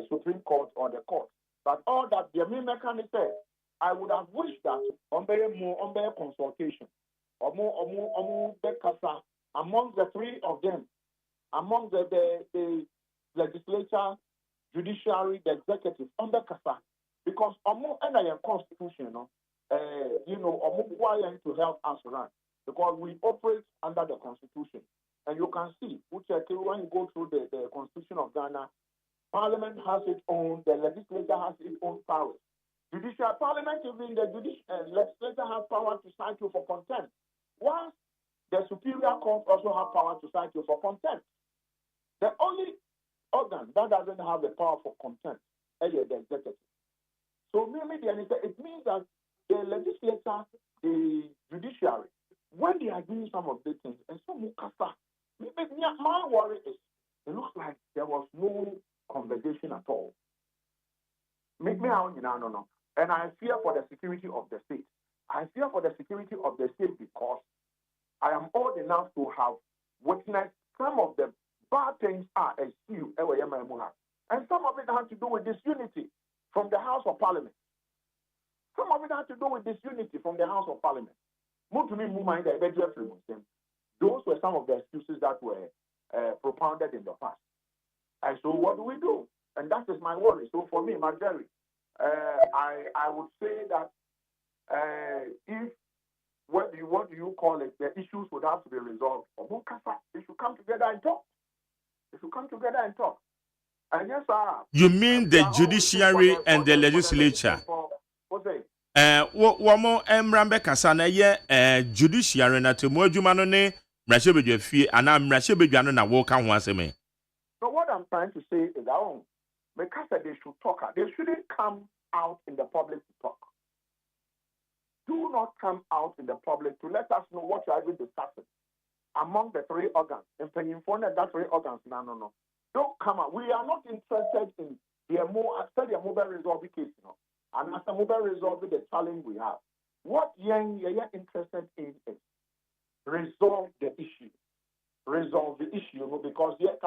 Supreme Court or the court. But all that the main mechanism said, I would have wished that on better consultation, or more among the three of them, among the legislature, judiciary, the executive, under Kasa, because under your constitution, to help us run, because we operate under the constitution. And you can see, when you go through the constitution of Ghana, Parliament has its own, the legislature has its own powers. Judicial Parliament, even the legislature has power to cite you for contempt. Whilst the Superior Court also has power to cite you for contempt. The only organ that doesn't have the power for contempt is the executive. So it means that the legislature, the judiciary, when they are doing some of these things, and some Mukasa, my worry is it looks like there was no conversation at all. And I fear for the security of the state. I fear for the security of the state because I am old enough to have witnessed some of the bad things are a few, and some of it has to do with disunity from the House of Parliament. Some of it has to do with disunity from the House of Parliament. Those were some of the excuses that were propounded in the past. And so what do? And that is my worry. So for me, Marjorie, I would say that if what do you call it? The issues would have to be resolved. They should come together and talk. And yes, sir. You mean the judiciary and the legislature? Wamo Mrambe Kasana ye judiciary na temu adwuma no ne mrahye fie ana mrahye bedwa na wo ka ho aseme. So what I'm trying to say is that because they should talk. They shouldn't come out in the public to talk. Do not come out in the public to let us know what you are even discussing among the three organs. And when you inform that three organs, no. Don't come out. We are not interested in the mobile resolve case, and as a mobile resolve the challenge we have. What you're interested in is resolve the issue. Resolve the issue, because the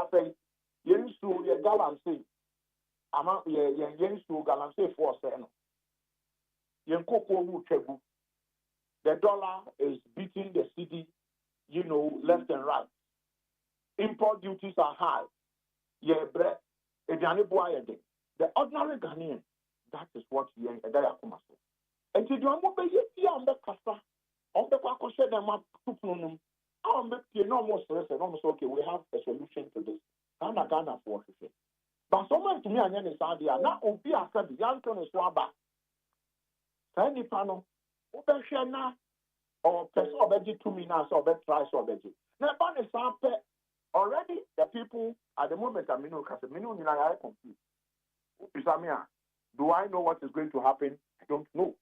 dollar is beating the cedi, left and right. Import duties are high. The ordinary Ghanaian, that is what we are. And to do a mobile, on the Casa, on the Quaco, them almost okay, we have a solution to this. Ghana for it. But someone to me, and is idea. Now, be after the Yanton is Waba. Sandy Pano, Obeshana, or person obedi to me now, so obedi try so obedi. Now, ban is already the people at the moment are confused. Bisamia, do I know what is going to happen? I don't know.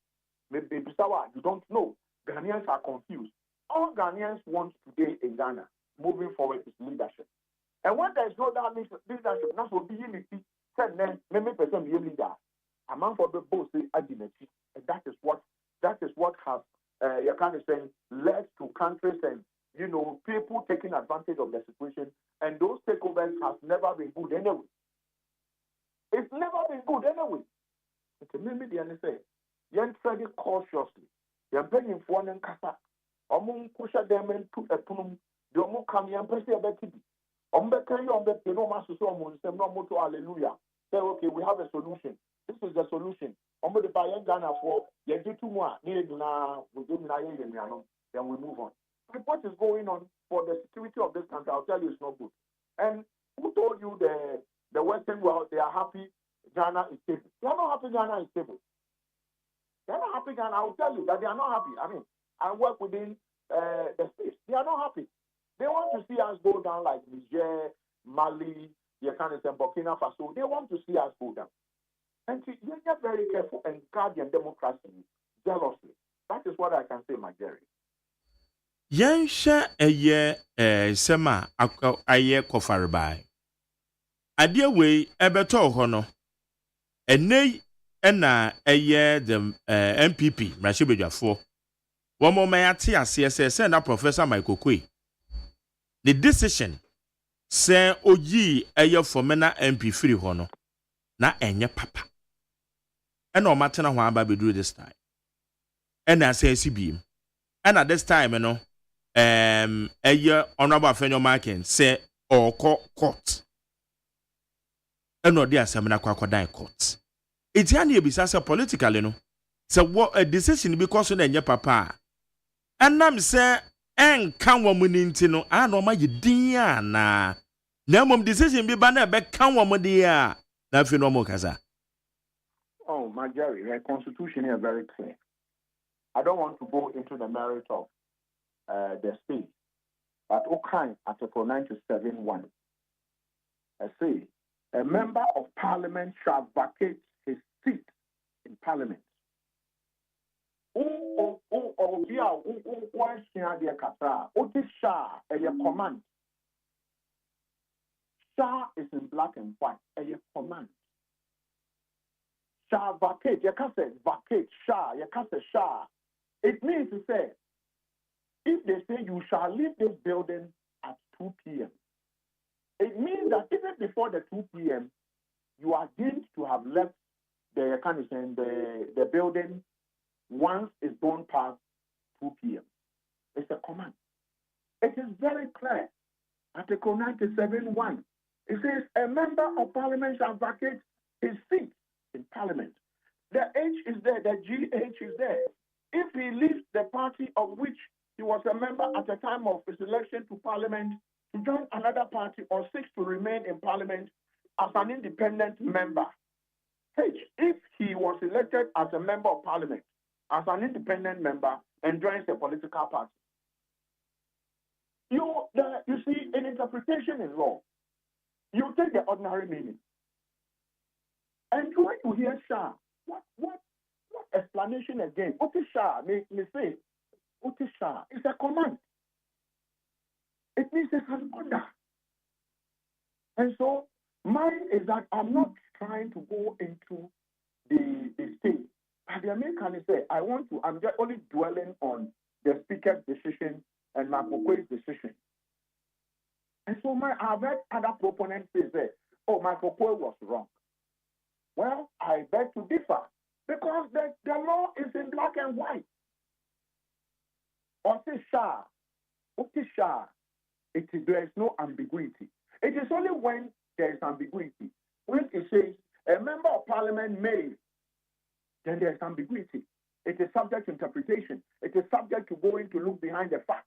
Maybe Bisawa, you don't know. Ghanaians are confused. All Ghanaians want today in Ghana moving forward is leadership. And when there is no that leadership, that's what be unity. Said then, maybe person be a leader. Among for the boss say AGYEMAN, and that is what has you kind of saying led to countries and people taking advantage of the situation, and those takeovers have never been good anyway. It's never been good anyway. It's a maybe the say, young tread it cautiously. You're paying for one casa. Among kusha them and put a punum, the omu come and press your betty. Ombeka you on the master so say no more to hallelujah. Say, okay, we have a solution. This is the solution. Ombe the Bayan Ghana for you do two more, then we move on. But what is going on for the security of this country, I'll tell you it's not good. And who told you the Western world, they are happy Ghana is stable? They are not happy Ghana is stable. They are not happy Ghana. I will tell you that they are not happy. I mean, I work within the space. They are not happy. They want to see us go down like Niger, Mali, Burkina Faso. They want to see us go down. And you get very careful and guard your democracy jealously. That is what I can say, my Jerry. Yansha sema aye kofaribai. Adia we ebeto hono. Ene ena the MPP Mrashibejafo. One more mayati as send a Professor Michael Kwe. The decision say oyi for mena MP free hono. Na enye papa. And no matter how I do this time. And I say CBM. And at this time, a year honorable Fenyo Markin say or court. And no dear Samina Kwakwadai court. It's any business politically, so what a decision because of your papa. And I'm say, and can woman intino, I know my Diana. Now, decision be banner back can woman dear. That's no more kaza. Oh, my Jerry, the constitution is very clear. I don't want to go into the merit of the state, but okay, Article 97(1). I say, a member of parliament shall vacate his seat in parliament. Command. Shah is in black and white. A command. Shall vacate. You can't say vacate. Shah. You can't say shah. It means to say, if they say you shall leave this building at 2 p.m., it means that even before the 2 p.m., you are deemed to have left the building once it's gone past 2 p.m. It's a command. It is very clear. Article 97(1). It says, a member of parliament shall vacate his seat in parliament. The H is there, the GH is there. If he leaves the party of which he was a member at the time of his election to parliament to join another party or seeks to remain in parliament as an independent member. H, if he was elected as a member of parliament as an independent member and joins a political party. You see, in interpretation in law, you take the ordinary meaning. And when you hear Shah, what explanation again? What is Shah? May say, what is Shah? It's a command. It means it's an order. And so, mine is that I'm not trying to go into the state. But the American is say, I'm just only dwelling on the speaker's decision and Makokwe's decision. And so I've heard other proponents say, oh, Makokwe was wrong. Well, I beg to differ because the law is in black and white. There is no ambiguity. It is only when there is ambiguity. When it says a member of parliament may, then there is ambiguity. It is subject to interpretation. It is subject to going to look behind the facts.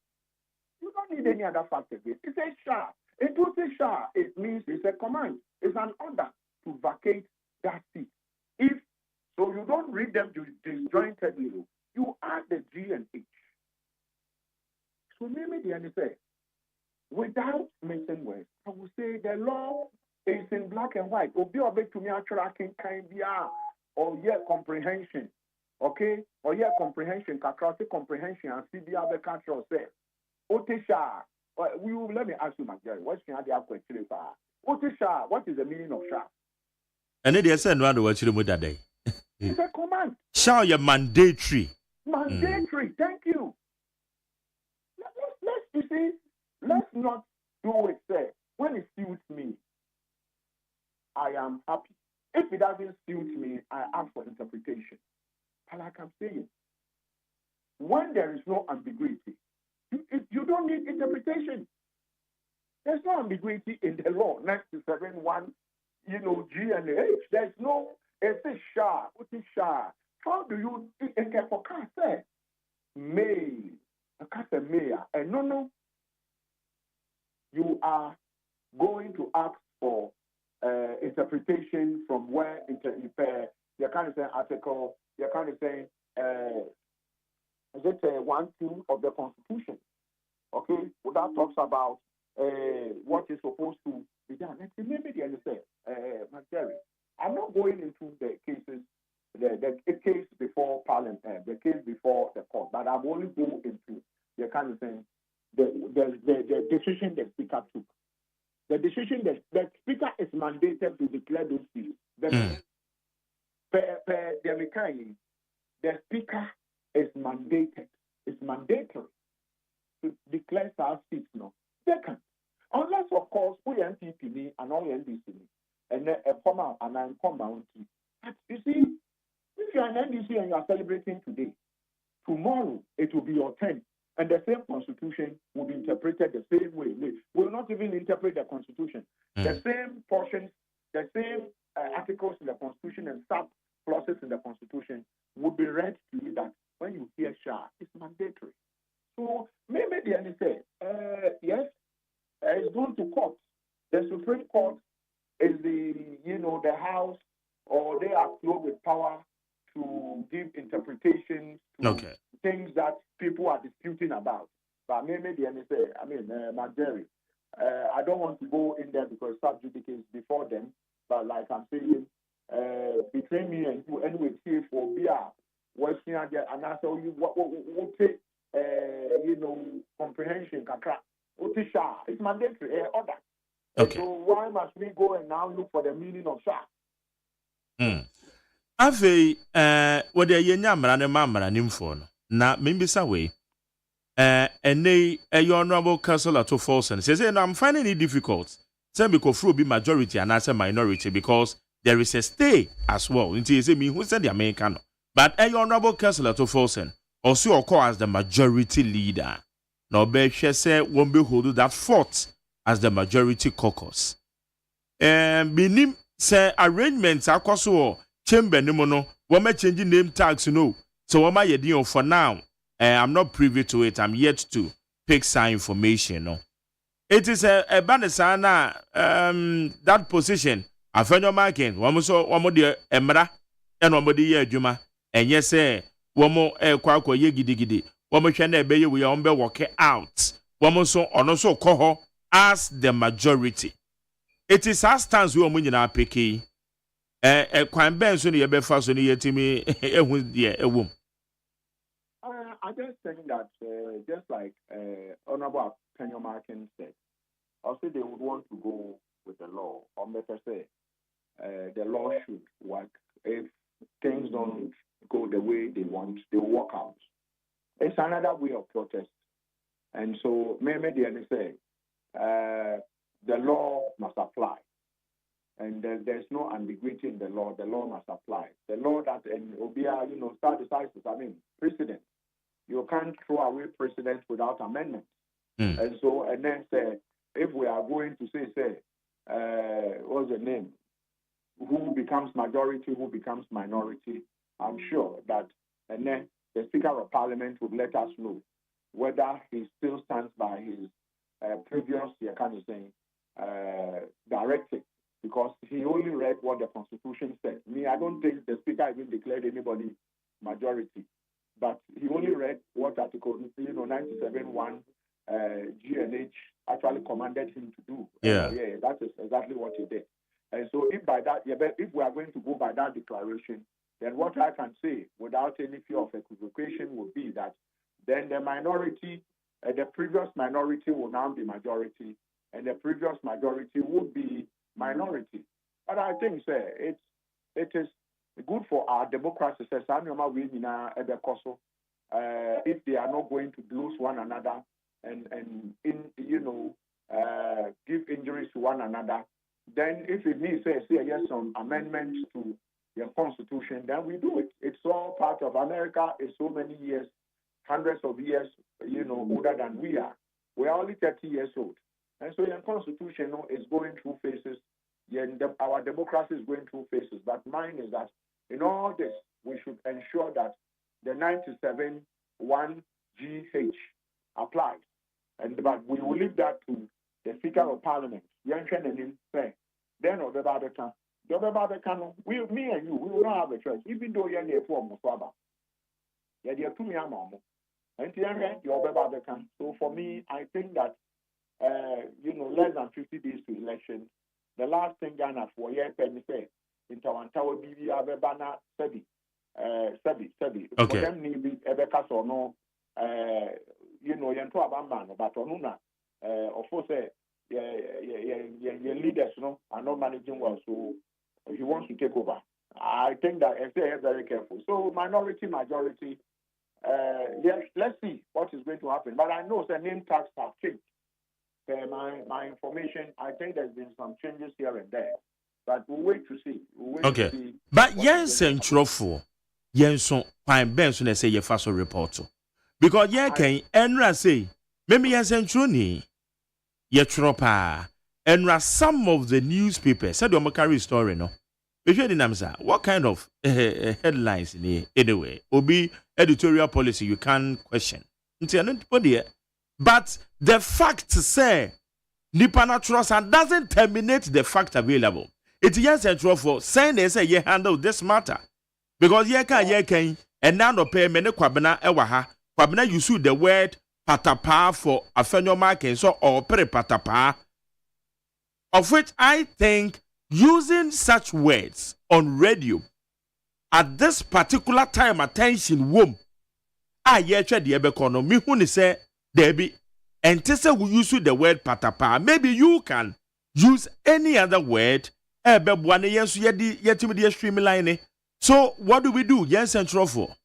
You don't need any other fact again. It says shall. It will say shall. It means it's a command. It's an order to vacate that seat. If so, you don't read them disjointedly. You add the G and H. So maybe the end say, without missing words, I would say the law is in black and white. Obi obe to me actually kind of or comprehension. Okay? Or comprehension, kakrasi comprehension and CBA be control say. Otisha. Let me ask you, Jerry, what's the question? Otisha, what is the meaning of sha? And then they said no what you do that day. It's a command. Shall your mandatory. Mandatory, thank you. Let's you see, let's not do it say when it suits me, I am happy. If it doesn't suit me, I ask for interpretation. But like I'm saying, when there is no ambiguity, you don't need interpretation. There's no ambiguity in the law. 97.1, G and H. There's no, it's a sha, what is sha? How do you, for can't say, may, I can't say mayor, and no, you are going to ask for interpretation from where you can't say article, you can't say, is it 1-2 of the Constitution? Okay, well, that talks about what is supposed to be done. And maybe the other say, Jerry, I'm not going into the cases, the case before Parliament, the case before the court, but I'm only going into the kind of thing, the decision the Speaker took. The decision that the Speaker is mandated to declare those seats. The Speaker is mandated. It's mandatory to declare our seats now. Second, unless of course we NPP and all NDC and a former and I'm MONTIE. You see, if you're an NDC and you are celebrating today, tomorrow it will be your turn. And the same constitution will be interpreted the same way. We will not even interpret the constitution. The same portions, the same articles in the constitution and sub clauses in the constitution will be read to you that when you hear SHA, it's mandatory. So maybe the end say, yes, it's going to court. The Supreme Court is the house, or they are clothed with power to give interpretations to things that people are disputing about. But maybe the end say, Jerry, I don't want to go in there because subjudice is before them. But like I'm saying, between me and you, anyway, here for beer, watching there, and I tell you what take, comprehension, it's mandatory order. Okay. So why must we go and now look for the meaning of SHA? Afei, what the yenya mrane mamra nimfo no. Na mimbisa we, your honorable councillor to Folsom says, I'm finding it difficult. Say because through be majority and I say minority because there is a stay as well. Until you say me who said the American. But your honorable councillor to Folsom also occur as the majority leader. Now Beshe say won't be hold that fort as the majority caucus. Minim say arrangements are so chamber nimono. What may changing name tags So what my idea for now? I'm not privy to it. I'm yet to pick some information. No, it is a banisana that position. I found your marking. One more dear Emra and one more dear Juma. And yes, sir, one more quack ye giddy. One more channel bay we are walking out. One more so on also coho as the majority. It is our stance we are winning our picky. Quite benson ye be fast on ye to me a womb. I just think that just like Honorable Penny Markin said, also they would want to go with the law, or better say, the law should work. If things don't go the way they want, they will walk out. It's another way of protest. And so maybe they say the law must apply. And there's no ambiguity in the law must apply. The law that Obia, start decides, precedent. You can't throw away precedent without amendment. And so, and then say, if we are going to say, what's the name? Who becomes majority, who becomes minority? I'm sure that, and then the Speaker of Parliament would let us know whether he still stands by his previous, directive, because he only read what the Constitution said. I don't think the Speaker even declared anybody majority. But he only read what article, 97.1 GNH actually commanded him to do. Yeah. Yeah, that is exactly what he did. And so if by that, if we are going to go by that declaration, then what I can say without any fear of equivocation would be that then the minority, the previous minority will now be majority, and the previous majority would be minority. But I think, sir, it is good for our democracy. If they are not going to lose one another and give injuries to one another, then if it means say yes some amendments to the constitution, then we do it. It's all part of America. It's so many years, hundreds of years, older than we are. We are only 30 years old, and so the constitution is going through phases. Our democracy is going through phases. But mine is that in all this, we should ensure that the 97(1)GH applies, but we will leave that to the Speaker of Parliament. Then or the Barbican. Me and you, we will not have a choice, even though you're near for Musaba. Yeah, you're too young, Mama. And you're Barbican. So for me, I think that, less than 50 days to election, the last thing Ghana for year penny say, in Tawantawa BB Abebana Sebi. Okay. For them, need Ebeka or no, Yanto Abamba, but Onuna, of course, your leaders are not managing well, so he wants to take over. I think that FA is very careful. So minority, majority, let's see what is going to happen. But I know the name tags have changed. My information, I think there's been some changes here and there. But we'll wait to see. Okay. But yes, and Trofo, yes, so I'm Benson and say your first report. Because can Enra say, maybe yes, and Truni. Yetropa and some of the newspapers said on carry story no. What kind of headlines in here anyway? Obi editorial policy you can't question. But the fact say Nipana trust and doesn't terminate the fact available. It's yes and true for saying they say you handle this matter because can and now no pay many kwabena ewaha kwabena use the word patapa for afenyo marking so or pere patapa, of which I think using such words on radio at this particular time attention womb the ebekono me who say Debbie and Tessa will use the word patapa. Maybe you can use any other word streamline. So what do we do? Yes and for.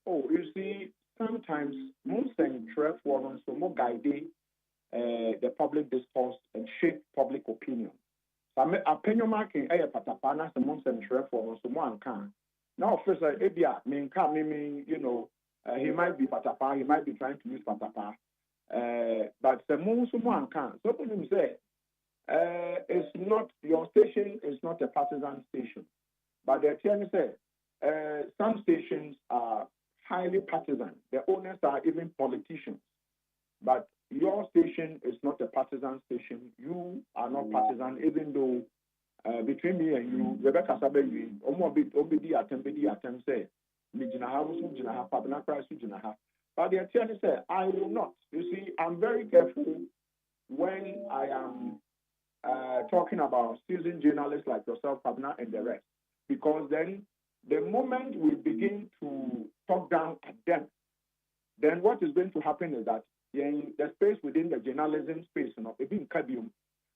Oh, you see, sometimes most and forums so more guide the public discourse and shape public opinion. So opinion marking a patapana some most and forums so more can. Now, first, Ebia mean he might be patapa, he might be trying to use patapa, but the most one can. So when say it's not your station is not a partisan station, but the TN say some stations are highly partisan. The owners are even politicians. But your station is not a partisan station. You are not partisan, even though between me and you, Rebecca Sabe, Obedi attempt say, but the attorney said, I will not. You see, I'm very careful when I am talking about seasoned journalists like yourself, Pabna, and the rest, because then the moment we begin to talk down at them, then what is going to happen is that the space within the journalism space, it being cabium,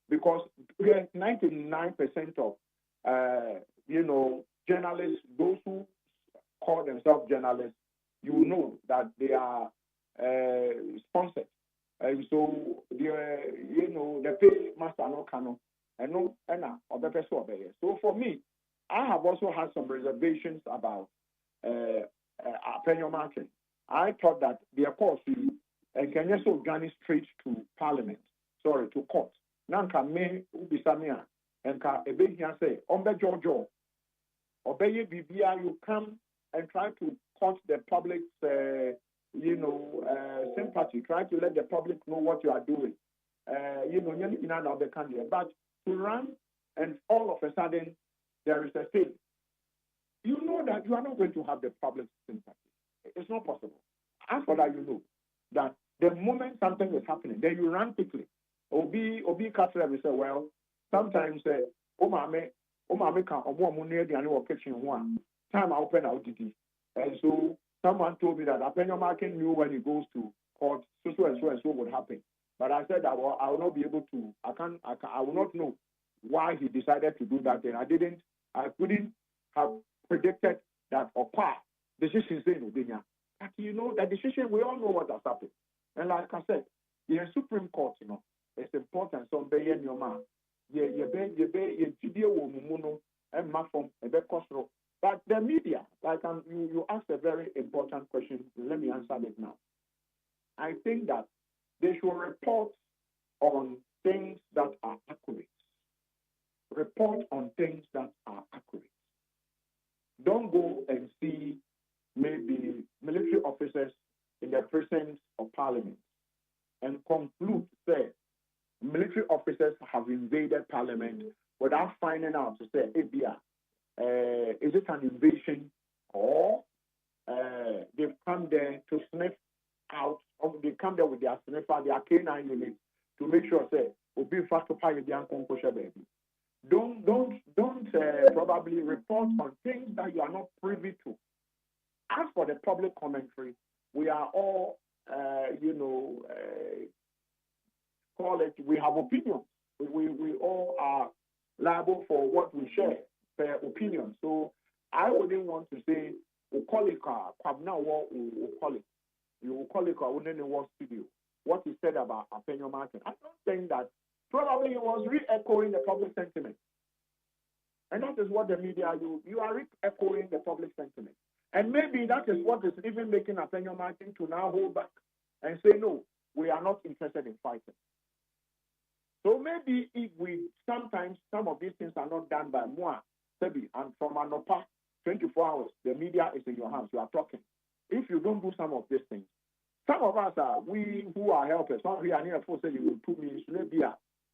because 99% of journalists, those who call themselves journalists, you know that they are sponsored, and so the pay master no cano, and no, so for me, I have also had some reservations about opinion marking. I thought that their course and can also go straight to Parliament, to court. Nanka me ubisamia and ka ebehia say, Ombe Jojo, obey Bibia, you come and try to court the public's sympathy, try to let the public know what you are doing. But to run and all of a sudden there is a thing. You know that you are not going to have the public sympathy. It's not possible. As for that, you know that The moment something is happening, then you run quickly. Obi Katra will say, well, sometimes Omame can omo near the animal kitchen one time I open out DD. And so someone told me that Apenyo Markin knew when he goes to court, so and so would happen. But I said that I will not be able to. I will not know why he decided to do that. And I couldn't have predicted that decision saying Obenya. But that decision, we all know what has happened. And like I said, in the Supreme Court, it's important. So be in your man. But the media, like you asked a very important question. Let me answer it now. I think that they should report on things that are accurate. Report on things that are accurate. Don't go and see maybe military officers in the presence of Parliament and conclude that military officers have invaded Parliament without finding out to say, is it an invasion or they've come there to sniff out, or they come there with their sniffer, their canine unit to make sure say, obi fast to pay the baby. Don't probably report on things that you are not privy to. As for the public commentary, we are all, we have opinions. We all are liable for what we share, per opinion. So I wouldn't want to say, you will call it studio. What he said about Apenyo Martin. I'm not saying that. Probably he was re-echoing the public sentiment. And that is what the media do. You are re-echoing the public sentiment. And maybe that is what is even making Apenyo Martin to now hold back and say, no, we are not interested in fighting. So maybe if sometimes some of these things are not done by moi, Sebi, and from Anopa, 24 hours, the media is in your hands, you are talking. If you don't do some of these things, some of us we who are helpers, some we are near for saying you will 2 minutes,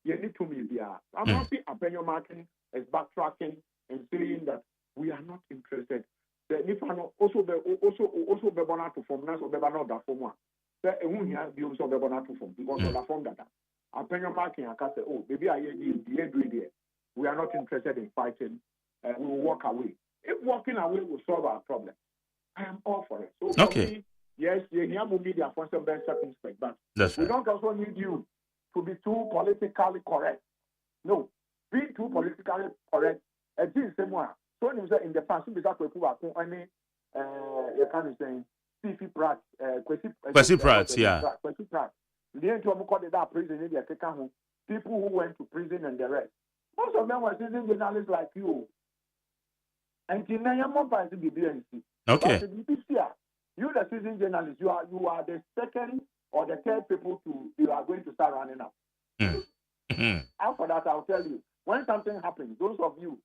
you need 2 minutes. I'm happy Apenyo Martin is backtracking and saying that we are not interested. If I also be born to form, or be not that form one. Say be also be born to form because of the form that. Apenyo Martin can say, oh, maybe we are not interested in fighting. We will walk away. If walking away will solve our problem, I am all for it. So for me, yes, you hear media for some very circumspect, but we don't also need you to be too politically correct. No, being too politically correct, it is the same one. So in the past, we got to put any, you can't say, Kwesi Pratt, yeah. Kwesi Pratt. The end of that prison, people who went to prison and the rest. Most of them were citizen journalists like you. And in Nayamon to be BNC. Okay. But you, the citizen journalist, you are the second or the third people you are going to start running up. After that, I'll tell you, when something happens, those of you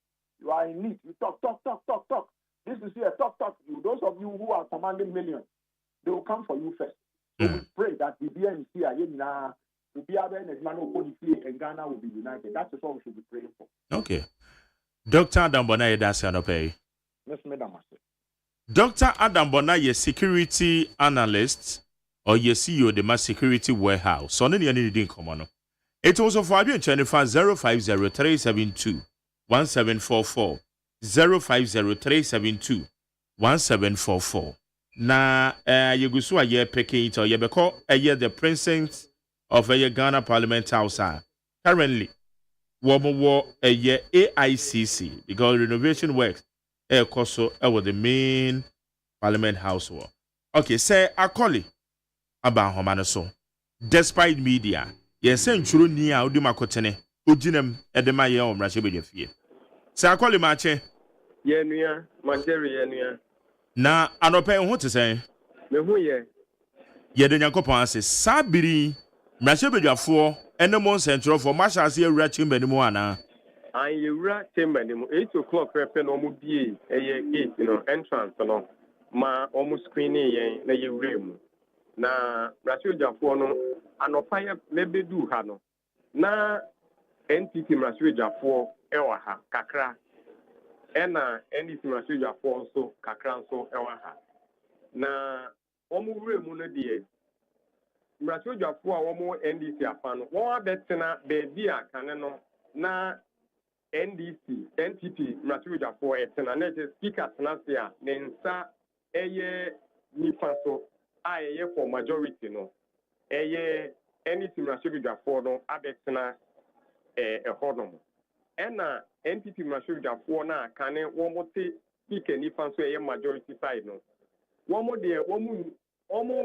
are in need, you talk. This is here, talk. You, those of you who are commanding millions, they will come for you first. So we pray that the BNC will be able and Ghana will be united. That's what we should be praying for. Okay. Dr. Adam Bona Yedasianope. Yes, Madam. Dr. Adam Bona, ye security analyst or ye CEO the mass security warehouse. So any didn't come on. It also for you in 050-372-1744. 050-372-1744. Na you go so a year picking it or ye beko a year the precinct of a Ghana Parliament House. Currently, war a year AICC because renovation works koso with the main Parliament House war. Okay, say I call it about Homano so. Despite media, yes, send churu ni a udi makotene ujinem edema ye o mrashe be fie. Say I call it mache. Ye nua, Montiery ye nua. Na anope ho te say. Me hu ye. Ye de Nyankopon ase sabiri mrashe bedwafo enemon central for marshals here chamber ni mu ana. And you were chamber ni mu 8 o'clock repe no mu bie eye gate no entrance no ma almost screening yen na ye wure mu. Na mrashe bedwafo no anopa ye mebedu ha no. Na NTT mrashe bedwafo ewa ha kakra. Ena NTT mrashe bedwafo so kakra so ewa ha. Na omu wure mu no die mmarahyɛbadwafoɔ a wɔn NDC afa no wɔn abɛtena beebi a kane no na NDC NPP mmarahyɛbadwafoɔ ɛtena na ɛkyɛ speaker tena se a ne nsa ɛyɛ nifa so a ɛyɛ for majority no ɛyɛ NDC mmarahyɛbadwafoɔ no abɛtena ɛhɔ nom ɛna NPP mmarahyɛbadwafoɔ no a kane wɔn te speaker nifa so ɛyɛ majority side no wɔn deɛ wɔn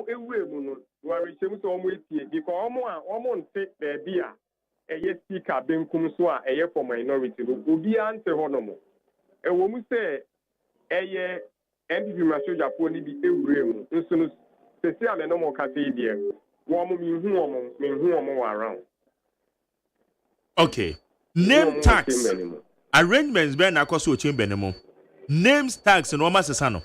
ewura mu no wɔarehyɛm sɛ wɔn etie because wɔn nte baabi a ɛyɛ speaker benkum so a ɛyɛ for minority no obiara nte hɔ nom ɛwɔ mu sɛ ɛyɛ NPP mmarahyɛbadwafoɔ no bi ewura mu nso no sɛsi a mɛnum ɔkasa yi deɛ wɔn minhu wɔn wɔ around. Okay, name tax arrangements bɛn na akɔ so chamber ne mu names tax no wɔn asesa no.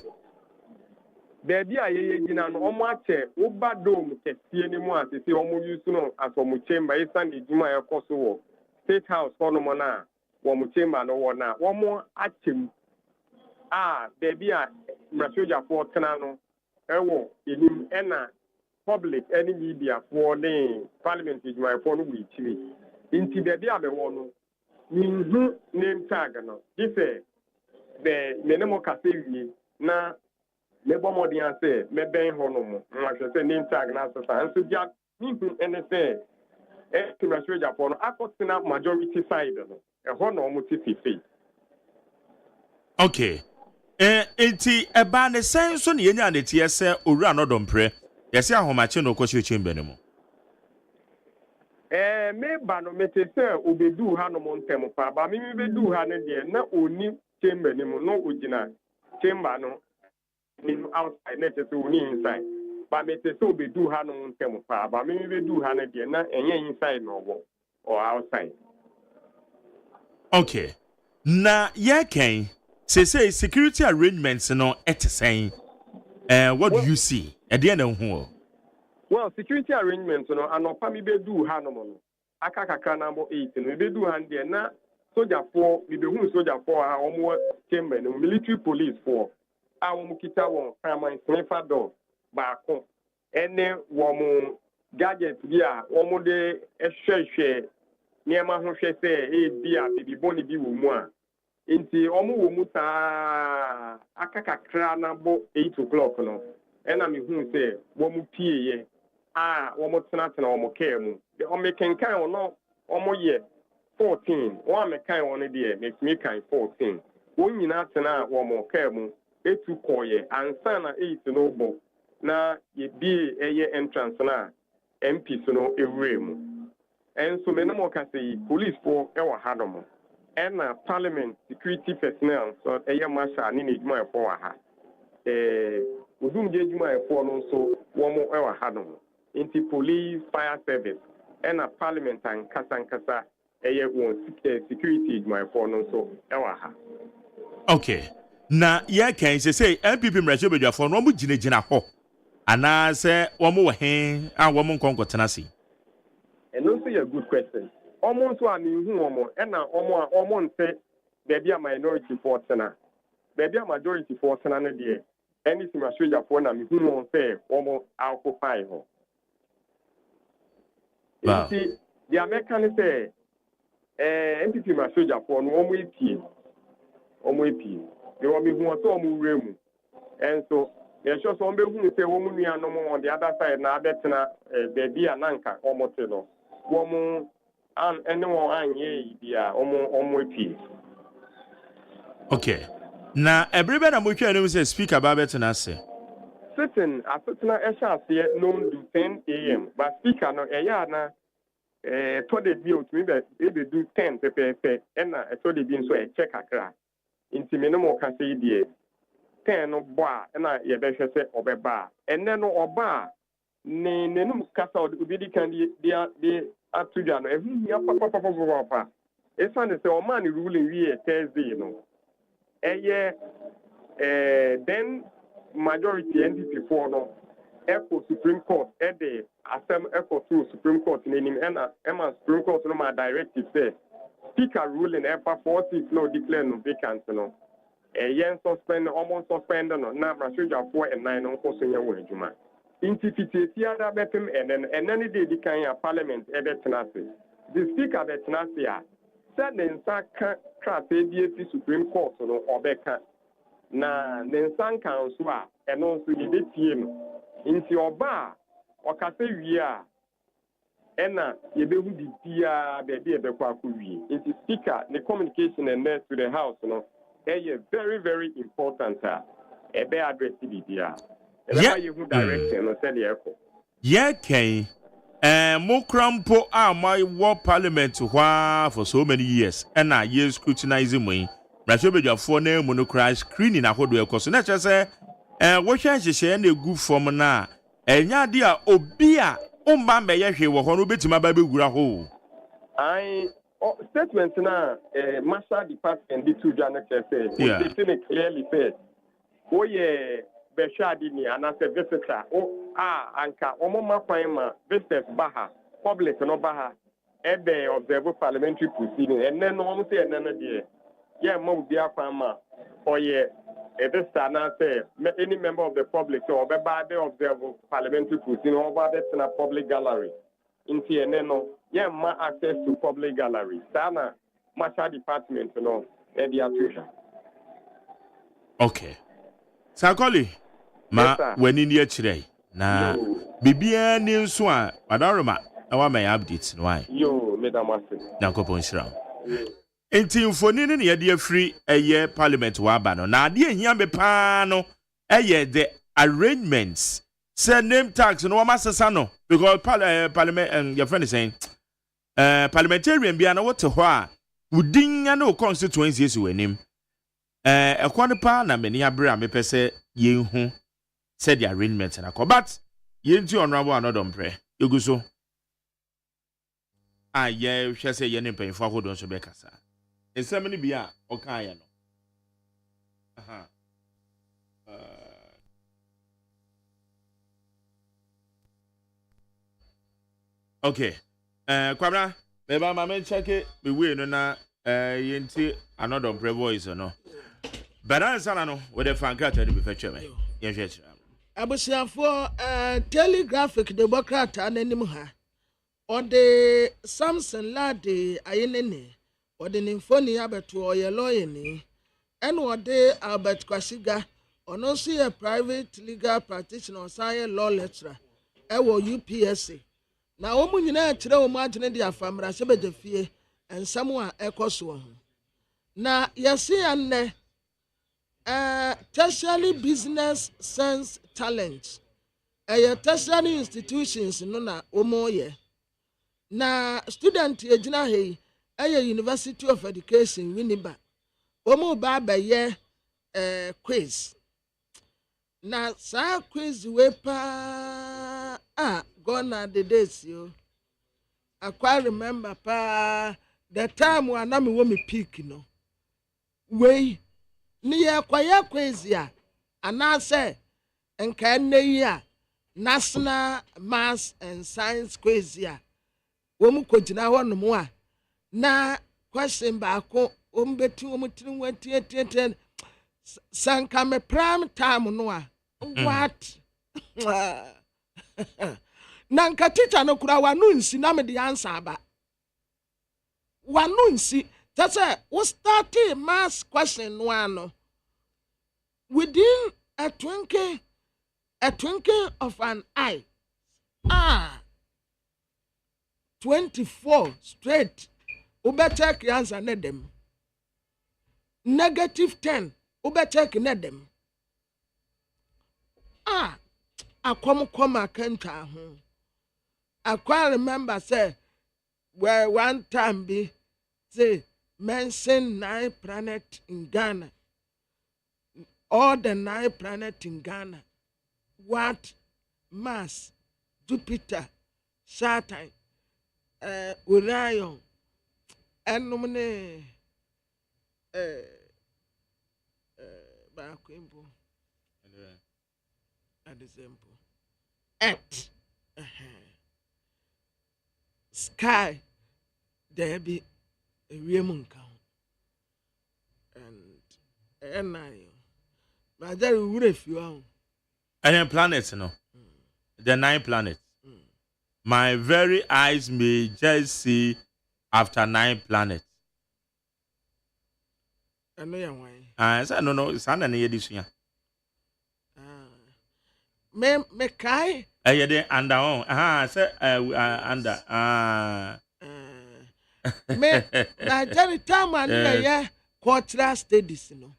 Beebi a yɛyɛ gyina no wɔn akyɛ woba dome kɛseɛ ne mu a sisi wɔn use no as wɔn chamber esan edwuma a ɛkɔ so wɔ state house hɔnom na wɔn chamber no wɔ na wɔn akyɛ mu a beebi a mmarahyɛbadwafoɔ tena no ɛwɔ enim ɛna public ɛne mediafoɔ ne parliament edwumayɛfoɔ no wɔ akyiri nti beebi a bɛwɔ no minhu name tag no sɛ mene mo kasa wie na mebɔ mmɔden ase mɛbɛn hɔ no mu nhwɛ sɛ name tag no asesa nso gya minhu ɛne sɛ mmarahyɛbadwafoɔ no akɔtena majority side no ɛhɔ na ɔmo te fifi. Okay. Enti eba ne sen so ne yenya ne tie sɛ owura no dɔmprɛ yɛse ahomakye no kɔhye chamber ne mu. Meba no mete sɛ obedu ha no mo ntɛm pa ba me bedu ha ne deɛ na oni chamber ne mu no ogina chamber no outside na sɛ oni inside ba mete sɛ obedu ha no mo ntɛm pa ba me bedu ha ne deɛ na ɛnyɛ inside no ɔwɔ or outside. Okay. Na yɛkɛn say security arrangements no etesen. What do you see? At the end of who? Well, security arrangements no anopa mi bedu ha no no. Aka kakra number 8 no bedu ha there na soldier for mi be hu soldier for ha omo chamber no military police for a omo kita won fireman sniper dog baako ene womo gadget bi a omo de ehwehwe niema ho hwe se bi a bibi boni bi wo mu a inti omo wo mu ta aka kakra na bo 8 o'clock no ena mi hu se wo mu pieye a wo mo tena wo care mu de o me kenkan ono omo ye 14 wo amekan wo ne de me kan 14 wo nyina tena wo mo care mu etu koye ansa na 8 no bo na ye bi eye entrance na MP so no ewure mu enso me no mo ka say police for e wa hadomo ena parliament security personnel so eye marshal ni nedwuma e for wa ha odum je edwuma e for no so wo mo e wa hadomo inti police fire service ena parliament an kasa eye won security edwuma e for no so e wa ha. Okay. Na ye kan say MPP mmarahyɛbadwafoɔ no mo gyina hɔ ana sɛ wo mo wɔ he a wo mo nkonkotena si. And also a good question. Almost one in whom and almost say there be a minority for Sena. There be a majority for Sena, dear. Anything I show you for them, who won't say almost occupy her. You see, the American say, MPP must show you for one way P. They will be who are so room. And so, there's just one who say woman are no more on the other side now, baby and anchor almost. Woman and anyone ye okay. Now everybody I'm working on say speak about it and say. Sitting a certain esha known to 10 a.m. But speaker no na told the bill to me that they do 10 pepe and I told the being so a check a crack. Into minimum can say dear 10 no bar and I say oba and then no oba ne no kasa obedi kan de atuja no every year papa esan say o man ruling we Thursday no then majority NDP for no echo Supreme Court the asem echo to Supreme Court name and Supreme Court no my directive say speaker ruling ever 40 no declare no vacant no yen suspend almost suspend no na brashuja 4 and 9 no so nya wo adwuma Intifiteti ada bepem enen de dikan ya parliament ebetenase. The speaker betenase ya said the nsa class ABF Supreme Court no obeka na the nsa kan so a eno so de betie no. Inti oba okase wie a ena yebehu bibia bebe ebekwa akwie. Inti speaker the communication and to the house no very very important ebe address bibia. Yeah. Direction no said the Yeah, Kay. Mokrampo my war parliament for so many years, and I years scrutinizing me. Rashobeja for name monocry screening a whole course. And that's say, what chance is a good form now? And ya dear Obia, Bamba Yashi, or bit my baby Guraho. I statement now, Master Department, the two janitors say, it clearly said, oh, yeah. Beshadini and as a visitor, anka omoma kwema visitors baha public no baha ebe observe parliamentary proceeding and then no say and then mo be akwama or a visitor na say any member of the public or be bad observe parliamentary proceeding over that in a public gallery in no ma access to public gallery sana Master Department no okay Sakoli ma when in yesterday na bibia ni nso a adaroma na wa may updates no why yo madam asin na kopon shira enti mfoni ne ye de afri parliament wa ba no na ade ehia me pa no the arrangements say name tax no ma sesa no because parliament and your friend is saying parliamentarian bia na what ho a wudin ya no constituency esi wanim ekwane pa na meni abere amepese yenhu said the arrangement na but yenti honorable anodom pre eguso ye hwe say ye ne mpanfo ahodon so be kasa ensem ni bia o kan ye no okay kwabra me ba ma men check me we no na yenti anodom pre voice no Baransa no with the fancrata to be fetch me. Yes. Abusiafo telegraphic democrat ananim ha. O de Samson Lade ayenene. O de Nymphoni abeto o ye lawyer ni. En o de Albert Kwasiga ono si a private legal practitioner science law lecturer. Ewo UPSC. Na omu nyina kire o mu agene de afamra sebeje fie ensam a ekoso ho. Na yesi anne tertiary business sense talent tertiary institutions no na omoye na student ejina hei University of Education Winneba omo ba ye quiz na sa quiz we pa gonna the days yo I quite remember pa the time when na me wo me peak no we ni ye kwaya quiz ya anase enka nne yi a national maths and science quiz ya wo mu kogina ho no mu a na question ba ko o mbeti wo mu tirin wantie sanka me prime time no a what na nka teacher no kura wanu nsi na me the answer ba wanu nsi that's it we started maths question no ano within a twinkle of an eye 24 straight ube check answer ne dem -10 ube check ne dem akwam kenta ho I quite remember say where one time be say mention 9 planets in Ghana, all the 9 planets in Ghana, what Mars, Jupiter, Saturn, Orion, and nomine Bakwimbo, and example, Earth, sky, there be a Raymond count, and I, but there would if you are. And then planets, no. The 9 planets. My very eyes may just see after 9 planets. I know you're why. No, it's under the edition. Me kai. Under under. Me na jari tama ni ya cultural studies no.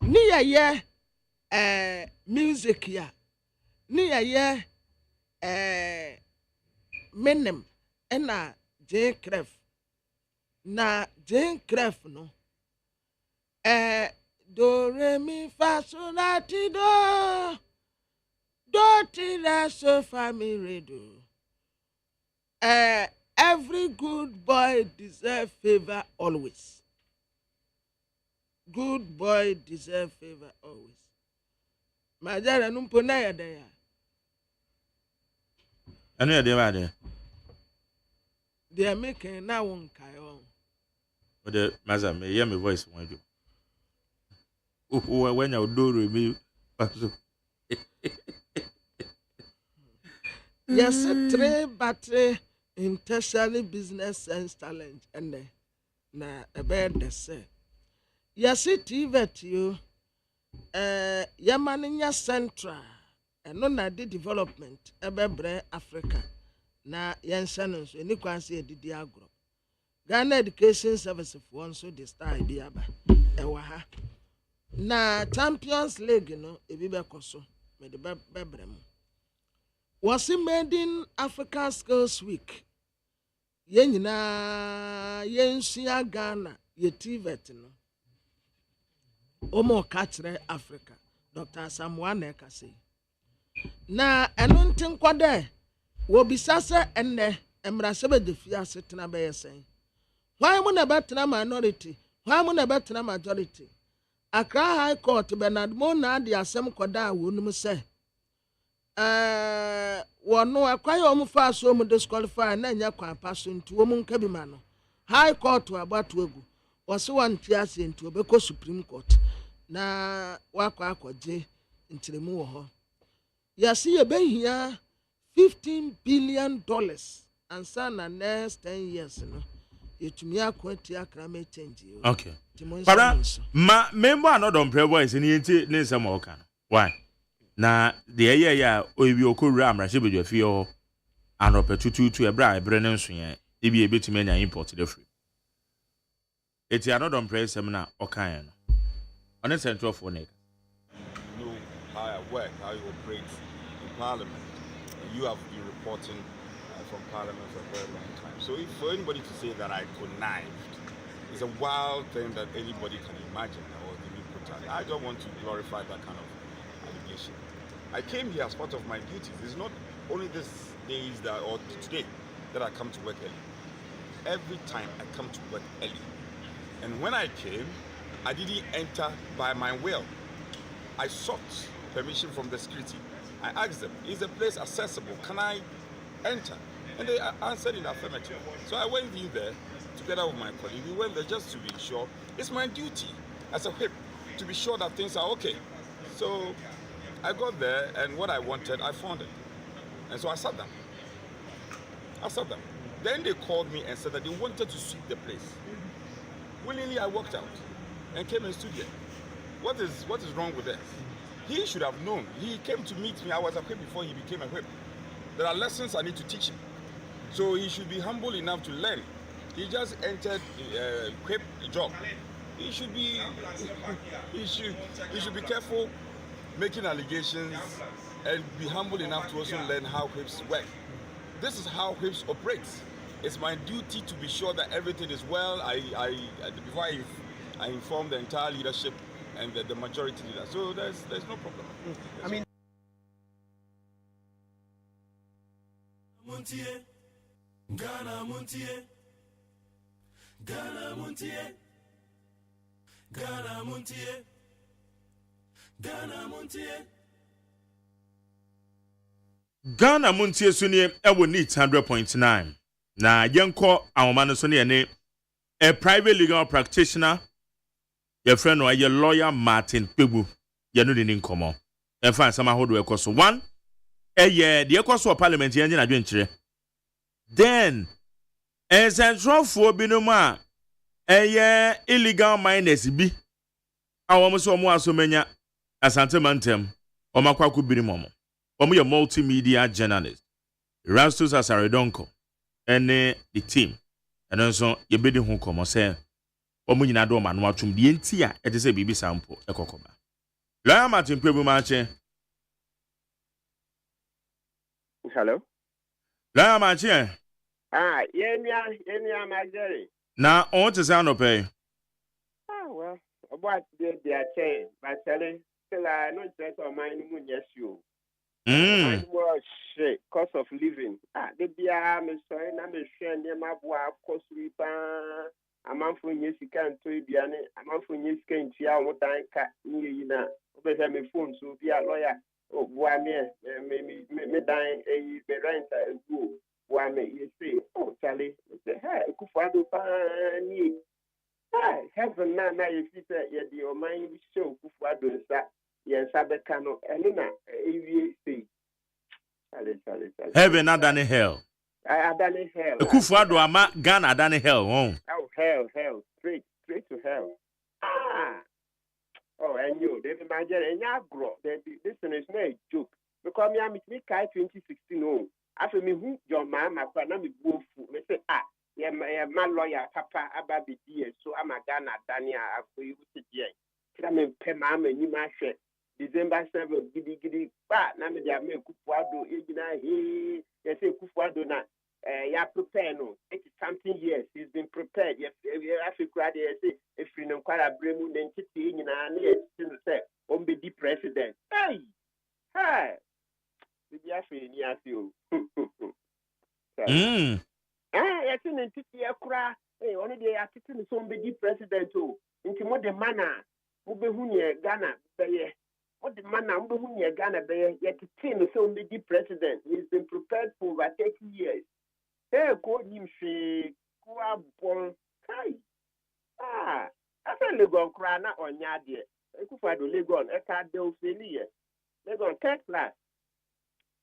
Ni ya music ya. Ni ya menem ena Jane Craft. Na Jane Craft no. Do re mi fa so la ti do. Do ti la so fa mi re do. Every good boy deserve favor always. Good boy deserve favor always. Majara numpo na ya daya. Ano ya dewa de? They are making now one kayo. But the maza me hear my voice when you. When you do me. Yes, 3 battery intentionally business sense challenge and na about the say. Yes, it even you Yamaninya Central and no na the development ebe Africa na yensan so ni kwanse didi agro. Ghana Education Service for one so the star idea ba ewa ha. Na Champions League no ebi be koso me de bebre mu. Was it made in African Skills Week? Yenina yensia Ghana ye TVET no. Omo kachre Africa. Dr. Samuane Kase. Na enuntin kwade wo bisase enne emrasebe de fia setena be yesen. Why mo na betena minority? Why mo na betena majority? Accra High Court Bernard Mo na de asem kwada wonum se. Wano akwai omu fa so mu disqualify na nya kwa paso nti wo mu nka bi ma no. High Court abatu egu. Wose wanti ase nti obekọ Supreme Court. Na wakwa akwaje ntiremu wo ho. Yasi ye behia $15 billion ansa na next 10 years no. Yetumi akwati akrama change. Okay. Para ma member another boys ni enti ne nsem o kan. Why? Na the ya obi okowura amrahye bedwafie ho anopetututu ebra ebre ne nso ye e bi ebetumi anya import the free. Eti another praise seminar o kan no. On the central for neck. You know how I work, how you operate in Parliament. You have been reporting from Parliament for a very long time. So if for anybody to say that I connived, it's a wild thing that anybody can imagine or even put out. I don't want to glorify that kind of allegation. I came here as part of my duties. It's not only these days that or today that I come to work early. Every time I come to work early. And when I came, I didn't enter by my will. I sought permission from the security. I asked them, is the place accessible? Can I enter? And they answered in affirmative. So I went in there together with my colleague. We went there just to be sure. It's my duty as a whip to be sure that things are okay. So I got there and what I wanted, I found it. And so I sat down. Then they called me and said that they wanted to sweep the place. Willingly, I walked out and came and stood there. What is wrong with that? He should have known. He came to meet me. I was a whip before he became a whip. There are lessons I need to teach him. So he should be humble enough to learn. He just entered a whip job. He should be careful making allegations and be humble enough to also learn how whips work. This is how whips operate. It's my duty to be sure that everything is well. Before I inform the entire leadership and the majority leader. So there's no problem. I mean, Ghana Montie, Ghana Montie, Ghana Montie, Ghana Montie. Ghana Montie sunie ewo need 100.9. Na yenko awomano so ne a private legal practitioner. Your friend or your lawyer Martin Pegu. You know the name come on. And find some hold so one the equal parliament engine adventure. Then, as central for binoma, illegal miners be. I almost almost so many as Antemantem or Makwaku Birimomo. Or me a multimedia journalist. Rastus as Aredonko and the team. And also, you bid who come or say, Omunina do man watchum the entia, it is a baby sample, a cocoba. La Martin Pebu Marche. Hello? La Marche. Ah, Yenya, my Jerry. Now, on to sound of pay. Ah, well, what did they say? But telling, still, I know that on my moon, yes, you. Mine was shit, cost of living. Ah, the beer, I'm sorry, I'm a shame, my boy, cost riba. A man for years, you can't to Biane, a man for years, can't see how much I cut you know. Over here, my phone, so be a lawyer. Oh, boy, me dying a renter and go. Why may you say, oh, Charlie, hey, Kufado, Pani. Hey, heaven, now, if you say, yeah, your mind is so Kufado, yes, Sabecano, and then say, Heaven, not done hell. I done hell. A Kufado, ama Ghana, done hell, oh. Oh, hell, straight to hell. Ah. Oh, and you, David Majer, and Yagro, this one is no joke. Because me, I'm with me, 2016, oh. After me, who your mama, I'm a wolf. Me say, ah, yeah, my lawyer, Papa, about the dear, so I'm a Ghana, Dania, for you to get. I'm a Pemam, and you might say, December 7th, giddy, but now they are making Kufuado, he, they say Kufuado, yeah, prepare no, 80-something years, he's been prepared. Yes, Africa, they say, if you know, quite a brain, then sitting in an ear, say, on be the president. Hey, the Yassi, you. I think in Titi Akra, hey, only they are sitting some be president too. Into what the manner, Ubehunia, Ghana, Baye. What the manner, Ubehunia, Ghana, Baye, yet to team so be the president. He's been prepared for over 30 years. Hey, call him she, Kuabon, Kai. Ah, I said Legon Crana on Yadia. Ekufado Legon, Eka Del Felia. Legon, third class.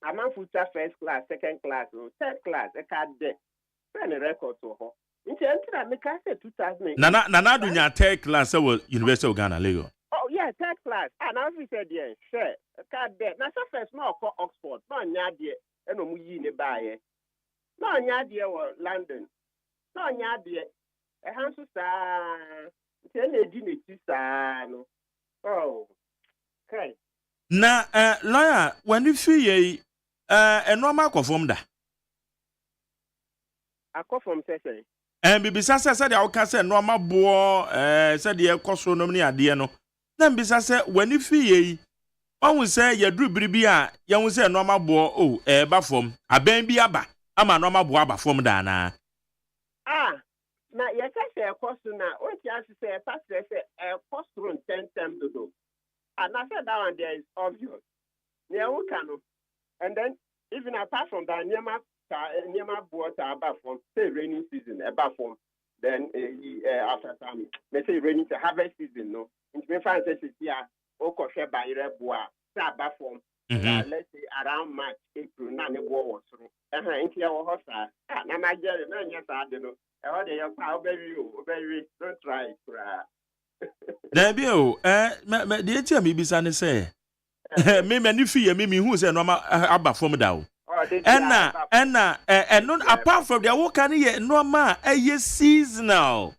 A man future first class, second class, third class, Eka De. Send a record to her. I make I say 2000. Nana do your third class at University of Ghana, Lego. Oh, yeah, third class. And as we said, yeah, sure. Eka De. Now, so first, no, for Oxford, no, Yadia, and no, Muyi, Nebaye. No, Yadia or London. No, Yadia. A handsome star. Tell a dinner to oh, okay. Na lawyer, when you feel a normal conform that. I come from Sese. And Bibisa said, I can say normal boy, said the cost no money at the end. Then Bisa said, when you feel one will say, you drew Bribia, you will say normal boy, oh, bafom, a baby abba. I'm a normal boy from Dana. Ah, now, yes, I say a question now. What you have to say, a pastor say a cost room 10 times to do. And I said that one there is obvious. Yeah, we can. And then, even apart from that, Nyama water about from say rainy season, about from then after time, let's say rainy to harvest season, no. Into me find this here, Oko share by Reboa, about from let's say around March, April, none of war was through. Into our house, and I'm a jerry, man, yes, I don't know. I order your power, very, don't try it. There be the tell me Bisa say. Me many fear me who say normal abba from down. And non apart from the work can ye normal a seasonal.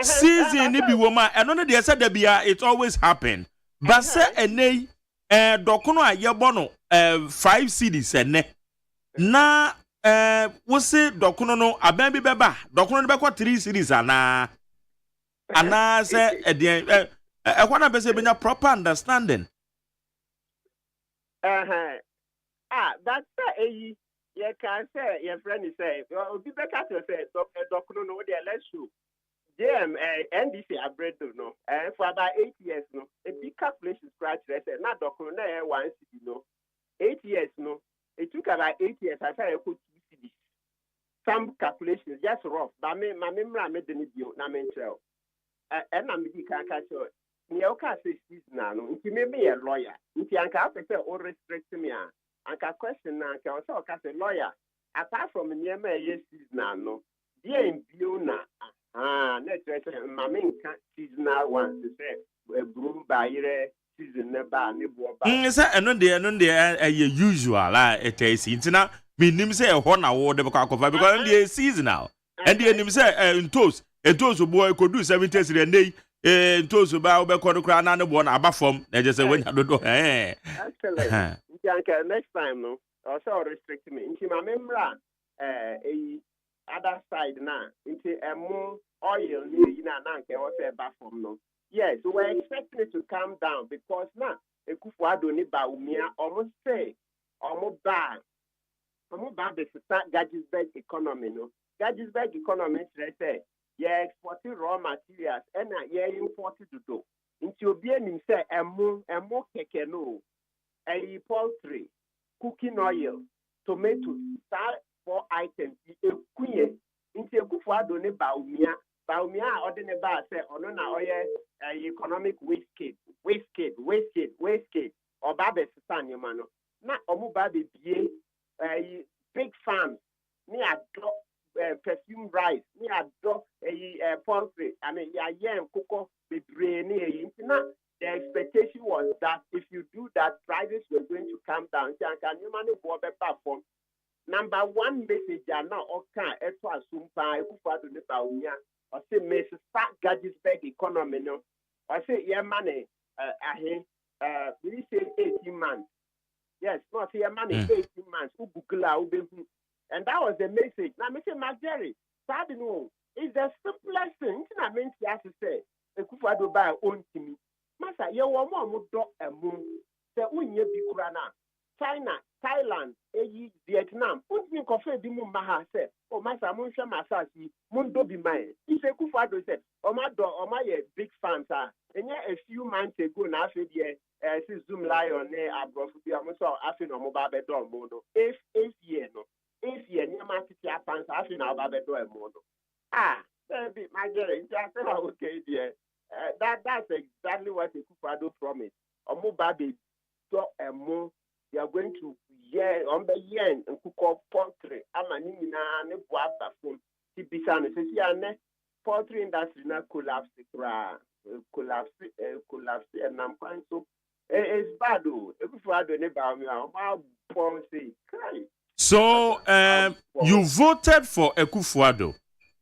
Season be woman and none they said there be it always happen. But say a nay dokono a ye bono 5 cities and na we say dokono no ababi beba dokono be kwa 3 cities ana say I wanna be say be proper understanding. That's you can say your friend is saying, be better to say, Doctor, no, let's show. JM, NDC, I bred to know, and for about 8 years, no, a big calculation scratch, I said, not Doctor, no, 1 city, no, 8 years, no, it took about 8 years, I said, I put 2 cities. Some calculations, just rough, but my memory, I made the video, I mean, and I'm the caricature. Nyoka says this now, no, he may be a lawyer. If you can't say or restrict me, anka question na anka also ka say lawyer apart from niema yes seasonal no dey bio na na tell mama nka seasonal one say broom bayire season na ba ne bo ba say eno de usual it is intina minim say e ho na wo de kwa kofa because dey seasonal and dey nim say entos boy could do 70 cedi and entos ba obekọ no kra na ne bo na aba form na je say wenya dodo excellent okay next time no also restrict me nti ma memra other side na nti emo oil ni na nke o say ba form no yes we're expecting it to calm down because na Ekufuado ni ba umia almost say almost ba the start Gadgetberg economy no Gadgetberg economy say yeah exporting raw materials and yeah imported do into obi anim say emo keke no poultry cooking oil tomatoes that 4 items ekuye into Ekufuado ni ba umia ordinary ba say ono na oye economic wastage or babe sisan yemano na omu babe bie big farms ni ado perfume rice ni ado poultry I mean ya yen koko bebre ni na the expectation was that if you do that prices were going to come down can you man go be perform number one message na oka eto asumpa Ekufuado ne ba unya or say may start Gadgetberg economy no or say yeah money we say 18 months yes not yeah money 18 months who Google and that was the message now me say Jerry sad no is the simplest thing I mean to say Ekufuado buy own team masa ye wo mo do emu say unye bi kura na China Thailand Vietnam unti kofe bi mu maha say o masa mo hwe masasi mo do bi mai if Ekufuado say o ma ye big fans enye a few months ago na afi de Zoom lion ne abrofu bi am so afi no mo ba be do mo no if year ni ma titi fans afi na ba be do mo no baby my girl just okay dear that's exactly what Ekufuado promised omo ba be do mo you are going to on the yen and cook up poultry. Amani na ne boaba from Tibisa ne sisi ane poultry industry na collapse and I'm fine so it's bad though. Ekufuado ne ba mi a say so you voted for Ekufuado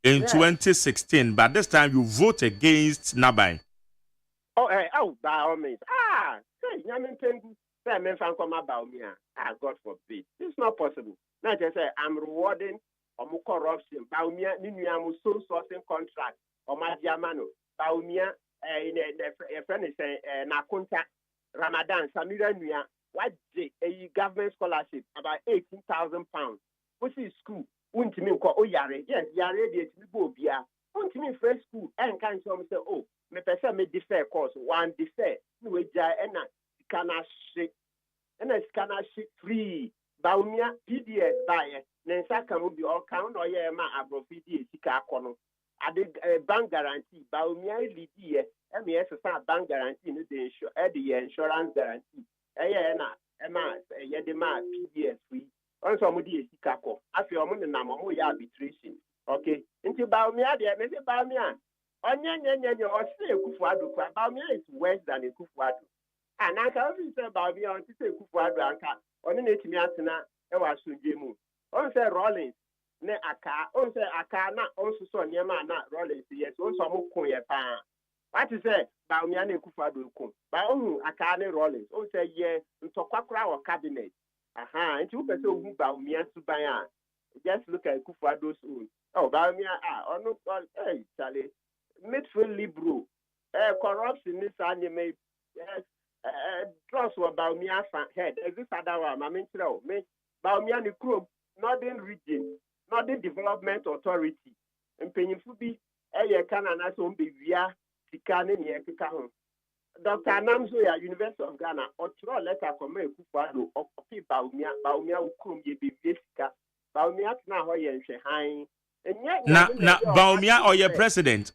in 2016 but this time you vote against Nabai. By all means say nyamin tengu God forbid. It's not possible. Now just say I'm rewarding corruption. Baumia ninuamu sole sourcing contract or my diamano. Baumia in a friend is Nakunta Ramadan Samira Nuya. What a government scholarship about £18,000. Which is school? Won't me call yare? Yes, yare de Bobia. Won't me fresh school and can some say me person me defer course one defer. No ja and scanner sheet free. Baumia PDS buyer. Nensa can be all count or ma abro PDS sika kono. Ade bank guarantee. Baumia lidi MES bank guarantee no the insurance guarantee. Yedema PDS free. Also mudi sika ko. Afi omo na mo ya arbitration. Okay. Inti Baumia de me Baumia. Onye o say Ekufuado kwa. Baumia is worse than Ekufuado. And I can say about me on to say Ekufuado anka on the etimi atena e wa sunje mu on say Rollins ne aka on say aka na on so nyema na Rollins yes on so mo kun ye pa what is say ba me na Ekufuado kun ba on aka ne Rollins on say ye ntokwakura wa cabinet nti wo pese ogu ba me suban a just look at Ekufuado's own ba me ono chale midfield liberal corruption ni sa nyema yes trust about me head. This other one, I mean, me about me and the Northern Region, Northern Development Authority, and Penyfubi, Canada, so be via Tikane near Kikahon. Dr. Namzoya, University of Ghana, or throw a letter from me, Ekufuado, or copy Baumia, Ukum, ye be Vesica, Baumia, now, and Shehine. Na Baumia or your president,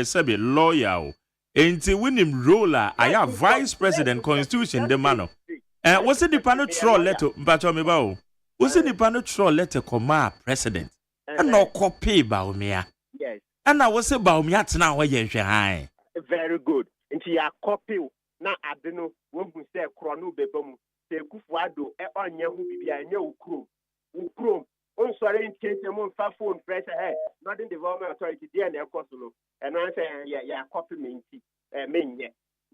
Sabi lawyer. Ain't winning roller, I have vice president constitution the mano. what's the panel troll letter? But me bao. What's the panel troll letter? Comma president. And no copy bao me. Yes. And I was about me at now. Where you high. Very good. Into your copy. Now I don't know when we say chrono bebom. Say kufuado on your who be a new crew. Ukro. On sorry in case your phone press ahead. Not in the development authority. Dear near Kosovo. And I say yeah copy me.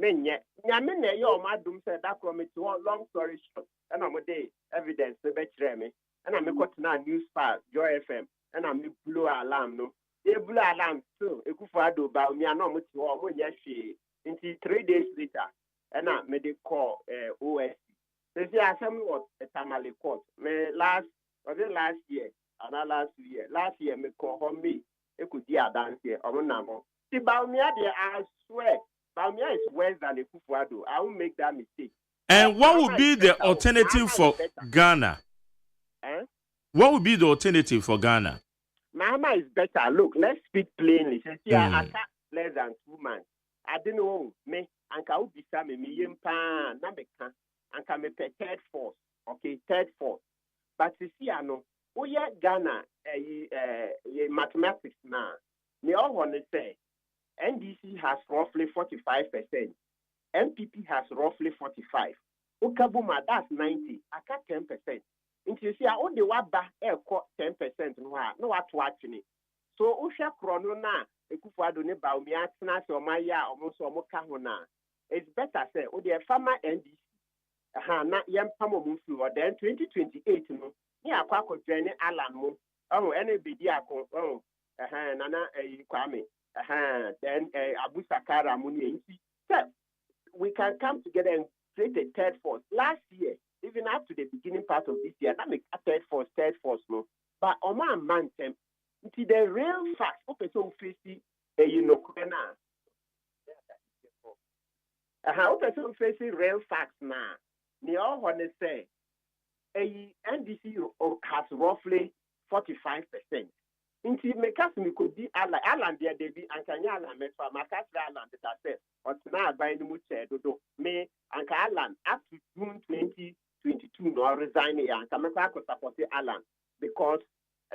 Menye nyame yo madum say that committee long story short and I'm day evidence be me and I'm got na news file Joy FM and I'm blue alarm no e blue alarm too Ekufuado ba me na mo ti ho mo nya hwe until 3 days later and I made a call OSEI they say asem was a tamale court me last year and last year me call home me e could dia dance here omonamo ti ba me there I swear Baumia is worse than a Kufuado. I won't make that mistake. And what would be the alternative for Ghana? What would be the alternative for Ghana? Mahama is better. Look, let's speak plainly. Since I attack less than 2 months, I don't know me. Anka ubi sa me yempa na meka. Anka me pe third force. Okay, third force. But you see, I know. Oya Ghana mathematics now. Me all want to say. NDC has roughly 45%. MPP has roughly 45%. Okabuma, that's 90%. I got 10%. Into you see, I only want back 10%. No, what watching. So, Usha Chronona, Ekufuado ne Baumia, Tnas or Maya, almost or Mokahona. It's better say, oh, the farmer NDC. Not young Pamo Mufu, or then 2028, no. Yeah, Quaco Jenny Alan Mo. Oh, any Bidiako, oh, Nana Kwame. Then Abu Sakara Muni. So we can come together and create a third force. Last year, even up to the beginning part of this year, that makes a third force, no. But Oma man them, it's the real fact. Okay, so facing Krena. Okay, so facing real facts now. They all want to say, NDC has roughly 45%. Inti mekasi could be Alan there they be Ankanya Alan Metfa Makasra Alan that I said or tonight by the Muche do me Anka Alan up to June 2022 no resign here and Kamaka could support Alan because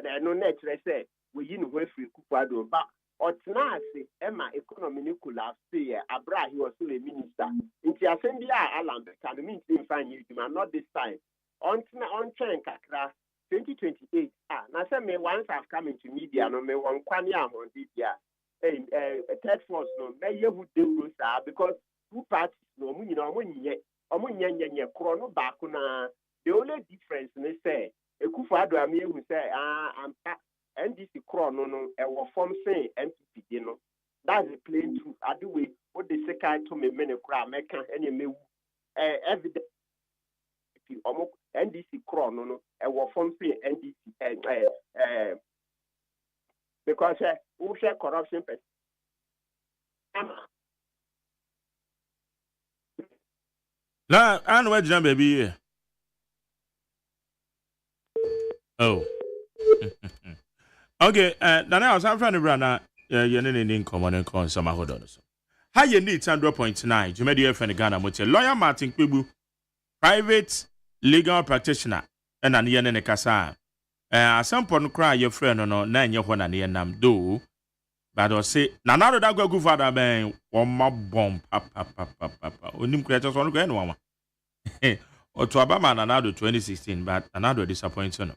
there no net say we in way free Kufuado but or tonight Emma economy could have say Abra he was still a minister. Inti assembly Alan can mean to find you not this time. On train kakra 2028. Now say me once I've come into media, no me one kwanya on this year. Third force no me ye who do because two parties no mu nye krono back na the only difference they say Ekufuado am who say NDC krono no e wo form say MPP no that's the plain truth. I do we what the second to me kra meka any me evidence NDC crown no was from NDC because we share corruption. Now, I know what jump baby. Oh, okay. Now I was trying to run out. You're in common and con some hold on. How you need 100.9? You made your friend Ghana. Lawyer Martin Kwibu, private legal practitioner and an yen in a casa. Some point cry your friend no 9 year one and nam do. But I say, Nanado that go for that man, one more bomb, papa. Unim creators on grand one. Or to Obama another 2016, but another disappointing.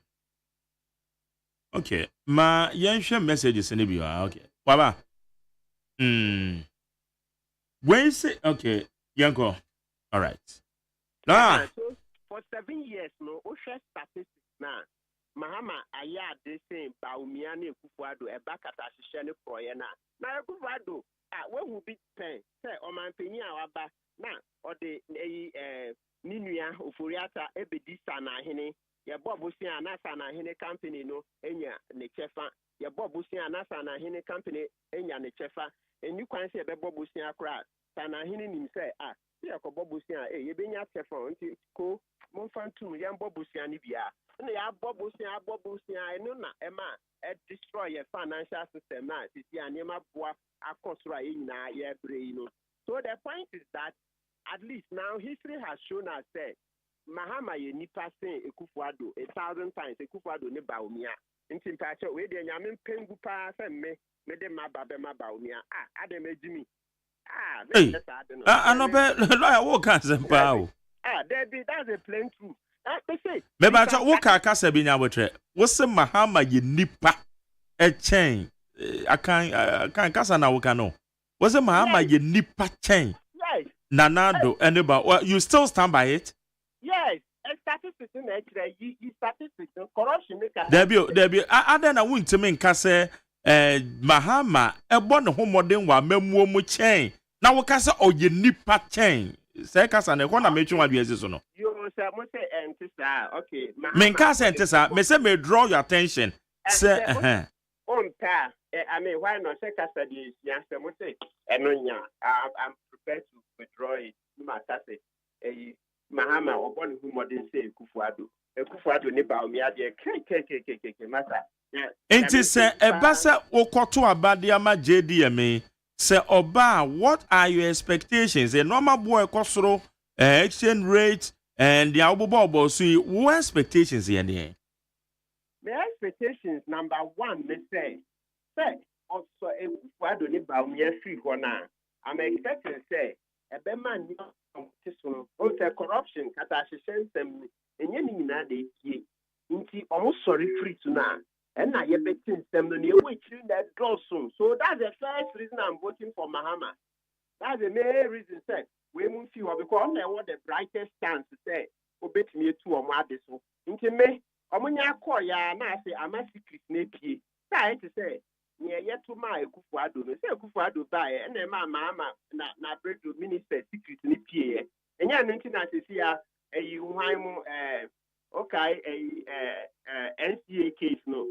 Okay, my young messages in the okay. Baba. When say okay, Yanko. All right. So for 7 years, no, Osha statistics now. Mahama aya de same Baumiani Kufuado e back at Ashishane Proyena. Now Kufuado, when will be pen? Say Oman Penia Waba na or the Ninuya Ufuriata Ebedisa na Hene, ya Bobusia Nasa na Hene company no Enya Nechefa, ya Bobusia Nasa na Hene company Enya Nechefa, and you can say Bobusia crack. Sana Hene himself, see a Bobusia, you been your telephone, ko Monfantu, Yan Bobusia Nibia. Ya Bobusia, I know na Emma, destroy your financial system now. It's the Anima Boa, Akosra in Brain. So the point is that at least now history has shown us that Mahama ye nipa sen Ekufuado 1,000 times Ekufuado ne Baumia. Nti mpacho we de nyame pengu pa se me de mababe Baumia. Ade mejimi. Hey. Anope lawyer wo kan sempa o. Debbie, that's a plain truth. They say Me ba cha wo ka kasa bi nya botre. Wo se Mahama ye nipa e chen. Akan kasa na wo ka no. Wo se Mahama ye nipa chen. Yes. Nanado anybody. Well, you still stand by it? Yes. Statistics in you statistics corruption make Debbie ada na wuntimi nka se Mahama ebo ne homoden wa mamuo mu chen na wo ka se oye nipa chen se kasa na ko na metwe wadwe so no you say mo say entisa okay Mahama men ka se entisa me say me draw your attention say onta I mean why not say kasa di ya say mo say enonya I'm prepared to withdraw it no matter say Mahama upon who modern say Ekufuado ne Baumia de ke masa enti se ebasa okoto abade ama JDM se oba what are your expectations a normal boy kosoro exchange rate and the obobo so what expectations here there my expectations number 1 me say also Ekufuado ne Baumia free hona I'm expecting say ebema the corruption kata hyehyensem enye ni na de tie nti omo sorry free to na and na ye betin sem no na we chiri that gosun so that's the first reason I'm voting for Mahama. That's the main reason say we mun fi because na what the brightest chance say obetimi etu omo ade so nti me omo nya call ya na say ama secret na pie say it say near yet to my Ekufuado no say Ekufuado buy and Mahama na break to minister secret na pie enya no nti na sisi ya hwan mu okay NCA case no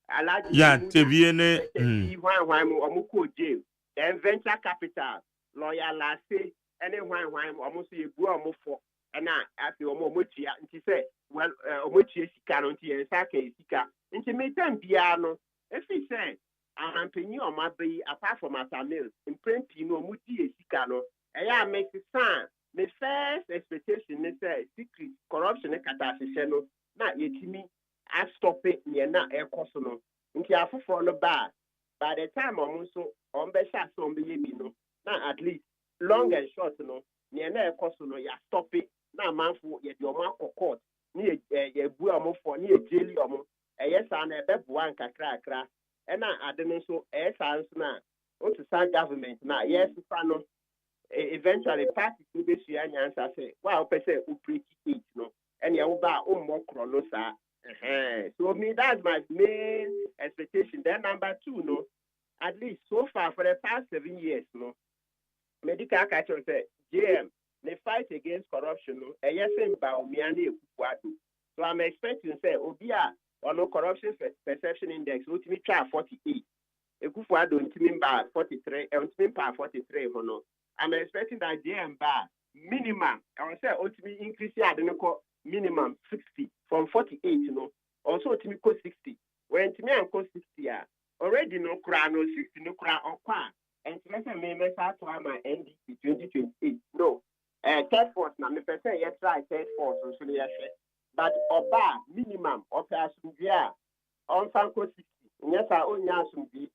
alaji ya tebie ne hwan mu omuko jail then venture capital lawyer lase ene hwan mu omuso yebu omufo na afi omotia nti say well omotia sika no nti yensa ka sika nti metan bia no efi say ampanyi omabai apart from asamil imprenti no omudi sika no eya make sense. My first expectation is secret corruption e kata hyehyɛ no na yetimi a stop it near na ekoso no nti afoforo no by the time omunso on be sha so be bi no na at least long and short no near na ekoso no ya stop it na manfo ye de omo akokot ni ye bu omofo ni ye jeli omo sa na ebe buan kakra na ade no so sa nso na o to sa government na yes fa no eventually party to be share answer say wow person who break it no and you ba more chrono sa so me that's my main expectation. Then number 2 no at least so far for the past 7 years no medical culture say JM they fight against corruption no e yes in Baumia na Ekufuado so I'm expecting say obia or no corruption perception index ultimate try 48 Ekufuado ultimate ba 43 ultimate pa 43 hono I'm expecting that JM bar minimum, I will say ultimately increase minimum 60 from 48, you know. Also to me 60. When to me I'm 60 already no crown no 60 no crown or qua. And to me I start to have my NDC 2028. No. Third force now me person yes try third force so yes. But oba minimum of asumvia on sanko 60. Yes I only asumvi.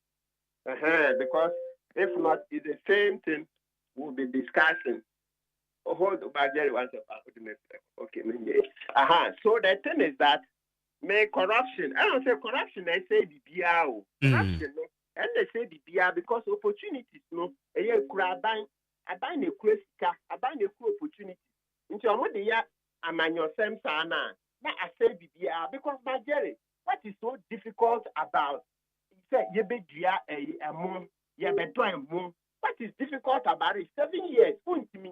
Because if not it's the same thing we'll be discussing. Hold back there once okay. So the thing is that may corruption. I don't say corruption, I say the BR. Corruption, and they say the BR because opportunities, no. I buy a quick I buy a cool opportunity. Into a money, I'm on your same sana. Now I say the BR because my Jerry, what is so difficult about say you be a more, you be doing more. What is difficult about it? 7 years, point to me.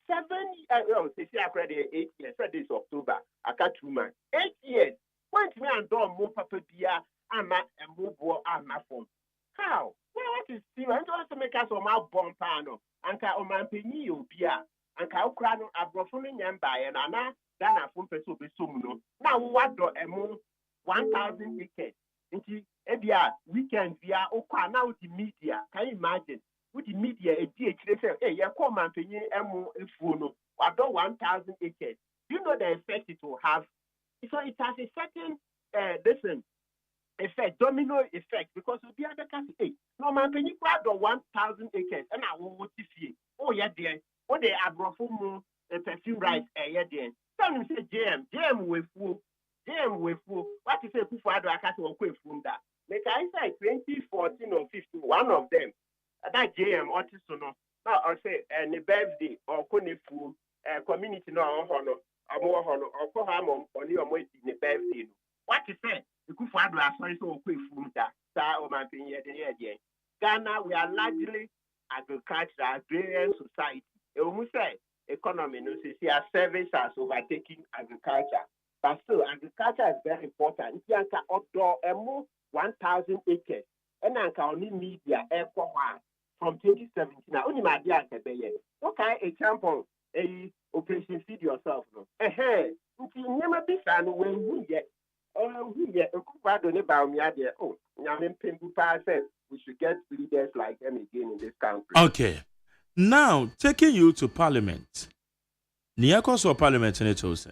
7 years, they say I credit 8 years. So this October, I got 2 months. 8 years. Point to me and do more papa beer, I'm a move I'm a phone. How? Well, what is still? I don't to make us on my bomb panel. Anka on my penny, beer. Anka crown a brofoning and buy and Anna, then a phone person be sumuno. Now, what do a more 1,000 tickets? Into a weekend via Oka now the media. Can you imagine? With the media, a DH, they say, hey, you come and pay emu phone. I don't 1,000 acres. Do you know the effect it will have? So it has a certain effect, domino effect, because we be other country. Hey, no man, can you grab the 1,000 acres and I will see. Oh yeah, dear. Oh, they are more perfume rights. Yeah, dear. Tell me say JM with food. What is a for I can't walk away from that. Like I said, 2014 or 15, one of them. That JM artist or no. Now I say any birthday or food community no honor. Or call ham on your way in the birthday. What is it? The Kufuado are sorry so quick from that. Or my opinion, Ghana, we are largely agricultural, agrarian society. We say economy, no, see, our service has overtaking agriculture. But still, agriculture is very important. If you can outdoor 1,000 acres, and I can only media from 2017. Now, only my dear, okay, example, a operation feed yourself. No, you never be found when we get. Oh, we should get leaders like them again in this country. Okay. Now, taking you to Parliament. Niyakos or Parliament in it also?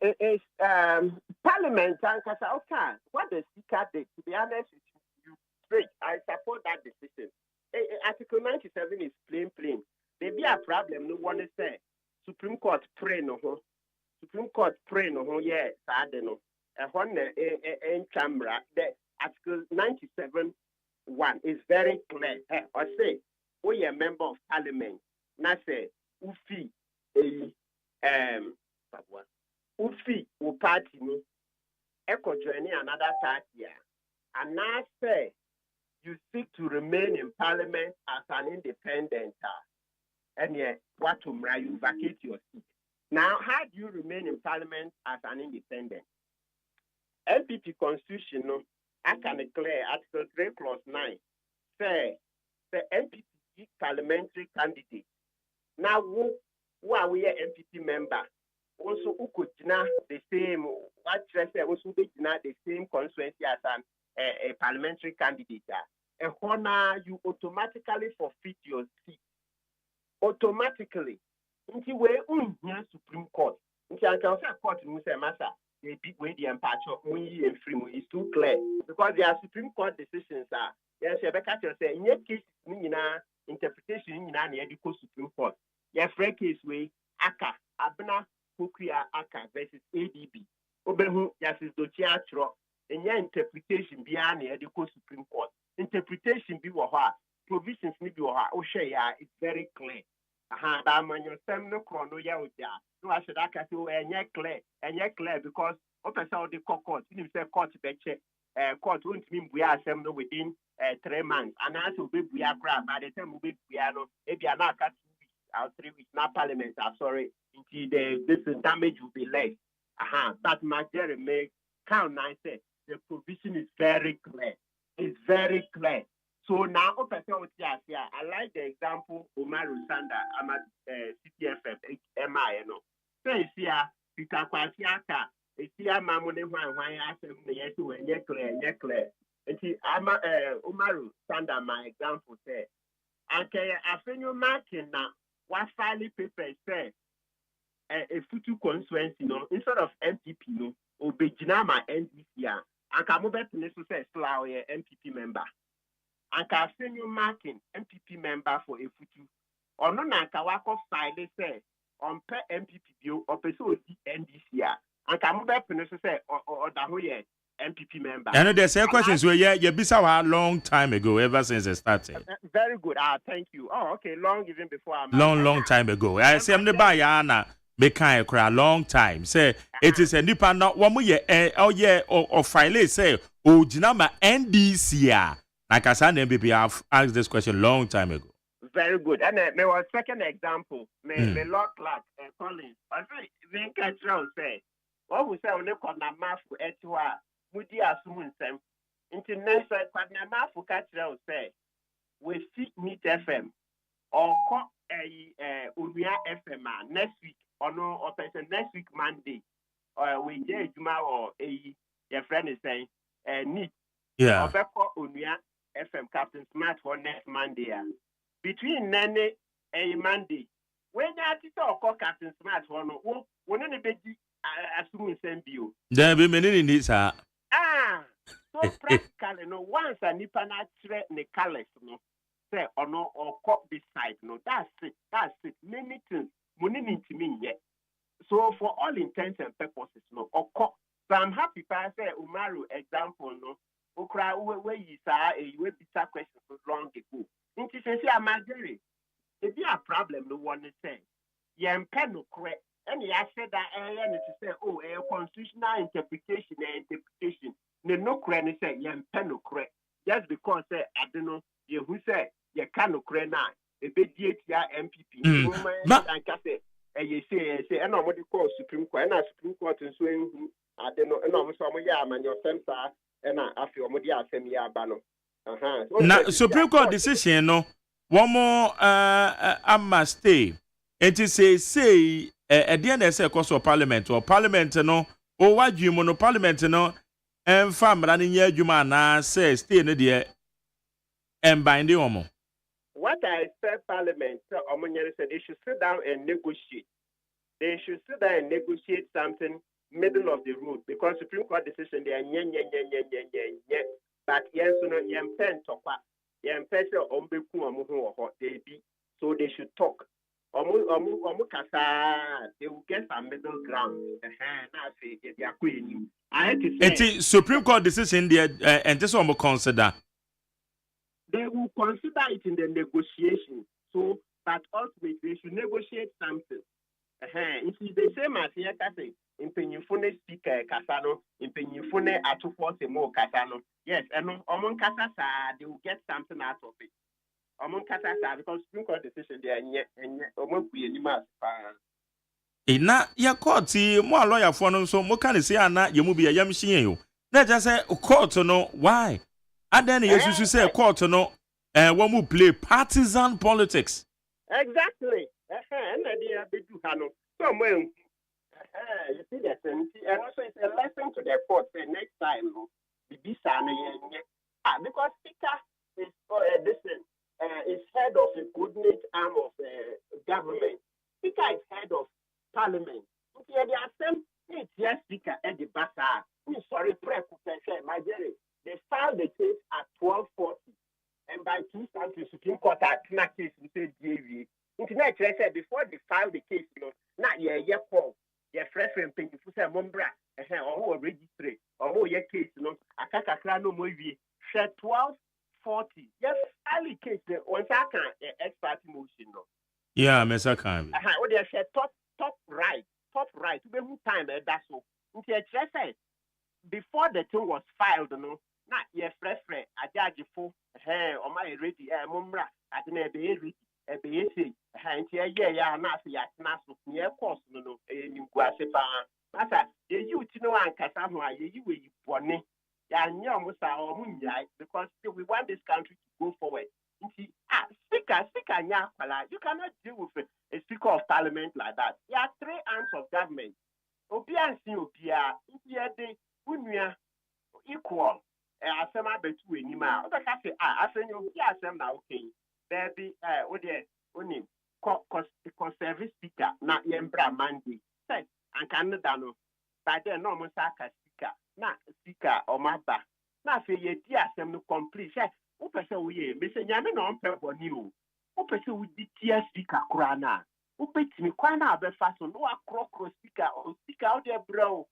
It's Parliament and okay. What the Speaker did, to be honest with you, straight, I support that decision. Article 97 is plain. There be a problem, no one is saying. Supreme Court pray no. Supreme Court pray no, yeah, sad no. When in camera, the Article 97(1) is very clear. I say, we are member of Parliament. Now say, ufi party no. Echo joining another party. And now say, you seek to remain in Parliament as an independent. And yet, what to you vacate your seat. Now, how do you remain in Parliament as an independent? LPP Constitution, no, I can declare Article 3, Clause 9, say the MPP parliamentary candidate. Now, who are we a MPP member? Also, who could the same, also the same constituency as a parliamentary candidate. And you automatically forfeit your seat. Automatically. Nti we Supreme Court. Nti anka say court mu say massa the big way the empatch we free is too clear because there are Supreme Court decisions are yes you better say in case ni nyina interpretation nyina na e go Supreme Court. Your free case we aka abna kokuya aka versus ADB. Obehu yasis dochi atro enya interpretation bia na e go Supreme Court. Interpretation bi wo ha provisions ni bi wo ha o share ya it's very clear. But when you send no chrono, no, I should ask you, and yet clear because open sound the court, you say court betche, court won't mean we are assembled within 3 months, and as we are crab by the time we are no, maybe I'm not 2 weeks or 3 weeks, not Parliament, I'm sorry, until this damage will be less. But my dear make count, I say the provision is very clear. It's very clear. So now, I like the example Umaru Sanda, I'm at CTFF, MI, no. Say, here, Peter Kwasiaka, here, Mamone, why I said, yes, clear. And see, Umaru Sanda, my example, say, okay, I think you're marking now, what filing paper say, a future constituency, no, instead of MPP, no, or Bejinama NDC, and come over to necessary slow MPP member. And can send you marking MPP member for a future. Or no, Nankawako file say on per MPP bill or person NDC. And can move up to necessary or the whole MPP member. I know there's a question where you be so a long time ago, ever since it started. Very good. Thank you. Oh, okay. Long even before I'm long time ago. I say I'm the Bayana. Be kind cry a long time. Say it is a nipa not 1 year or file say Jinama NDC. Like I said, MPP, I've asked this question long time ago. Very good. And my second example, my Lord Clark Collins. I say, then catch around say, what we say on the corner math for Etua, Moody assume them. International corner math for catch around say, we see Meet FM or call a Unia FM next week or no, or person next week Monday. Or we get Juma or your friend is saying, Neat. Yeah. Or Unia FM Captain Smart for next Monday. Between Nene and Monday, when you are Captain Smart, one of the big assuming send you. There be many in this. So practically, no once a nipa na threat ne colors, no say or no or cop beside, no that's it. Many things, money need to mean yet. So for all intents and purposes, no or cop. So I'm happy to say Umaru example, no. Okra where you say you will be question for long ago. Into say I'm agree. If you have a problem, no one is saying. You pen no correct. And I said that earlier to say, oh, a constitutional interpretation. No correct. Say you pen no correct. Just because I don't know you who say you can't correct now. A bit MPP. And say, you say, and what you call Supreme Court. And Supreme Court is saying, I don't know. And I'm sorry, man, your sense and I feel media semi abano. Now, Supreme Court decision, no. One more I must stay. It is say at the end of the course of Parliament no or what you mono Parliament no and farm running year Jumana says stay in the year and bind the homo. What I said Parliament said they should sit down and negotiate. They should sit down and negotiate something middle of the road because Supreme Court decision they are but yes no pen topa. So they should talk. They will get some middle ground. I had to say, it's Supreme Court decision there, and this one will consider. They will consider it in the negotiation. So, but ultimately they should negotiate something. It is the same as here, in Penyufune speaker Casano, in Penyufune Atufo more Casano. Yes, and among Casasa, they will get something out of it. Among Casasa, because Supreme Court decision there, and yet, almost be any mass. Na ya court more lawyer for no so mo can say ana ye mu be ya machine you. Na just say court no why? And then you say court no one mu play partisan politics. Exactly. And idea be do hano. So when you see that and also it's a lesson to the court say next time no be because speaker is is head of a coordinate arm of government. Speaker is head of Parliament. Here they are same speaker at the Bassa. Sorry, my dear. They filed the case at 12:40, and by 2:00 the Supreme Court at case we say JV. Internet said before they filed the case, you know, not call your fresh and pay for some mumbra, or register, or your case, you know, a no movie. Share 12:40. Yes, early case once I can expert motion. No. Yeah, Mr. Khan. What they said top right. To be who time that's so. Before the thing was filed, no, not your fresh, I judge for or my ready, mumbra, I didn't be ready. And yeah, not near course, no, you Masa, the youth know and Casamwa, you will bonny. Because we want this country to go forward. Speaker, you cannot deal with a speaker of parliament like that. There are three arms of government. Obia equal. Asema betu enima. Oba ka say afenyo obi asem na okay. There be oni conservative speaker na yembra mandi. Say and Canada no. But then no mo saka speaker. Na speaker o maba. Na fe ye di asem no complete. Say o pese wo ye me say nyame no mpe boni o. O pese wo di tia speaker kura na. O petimi kwa na abefa so no akro speaker o speaker o de bro.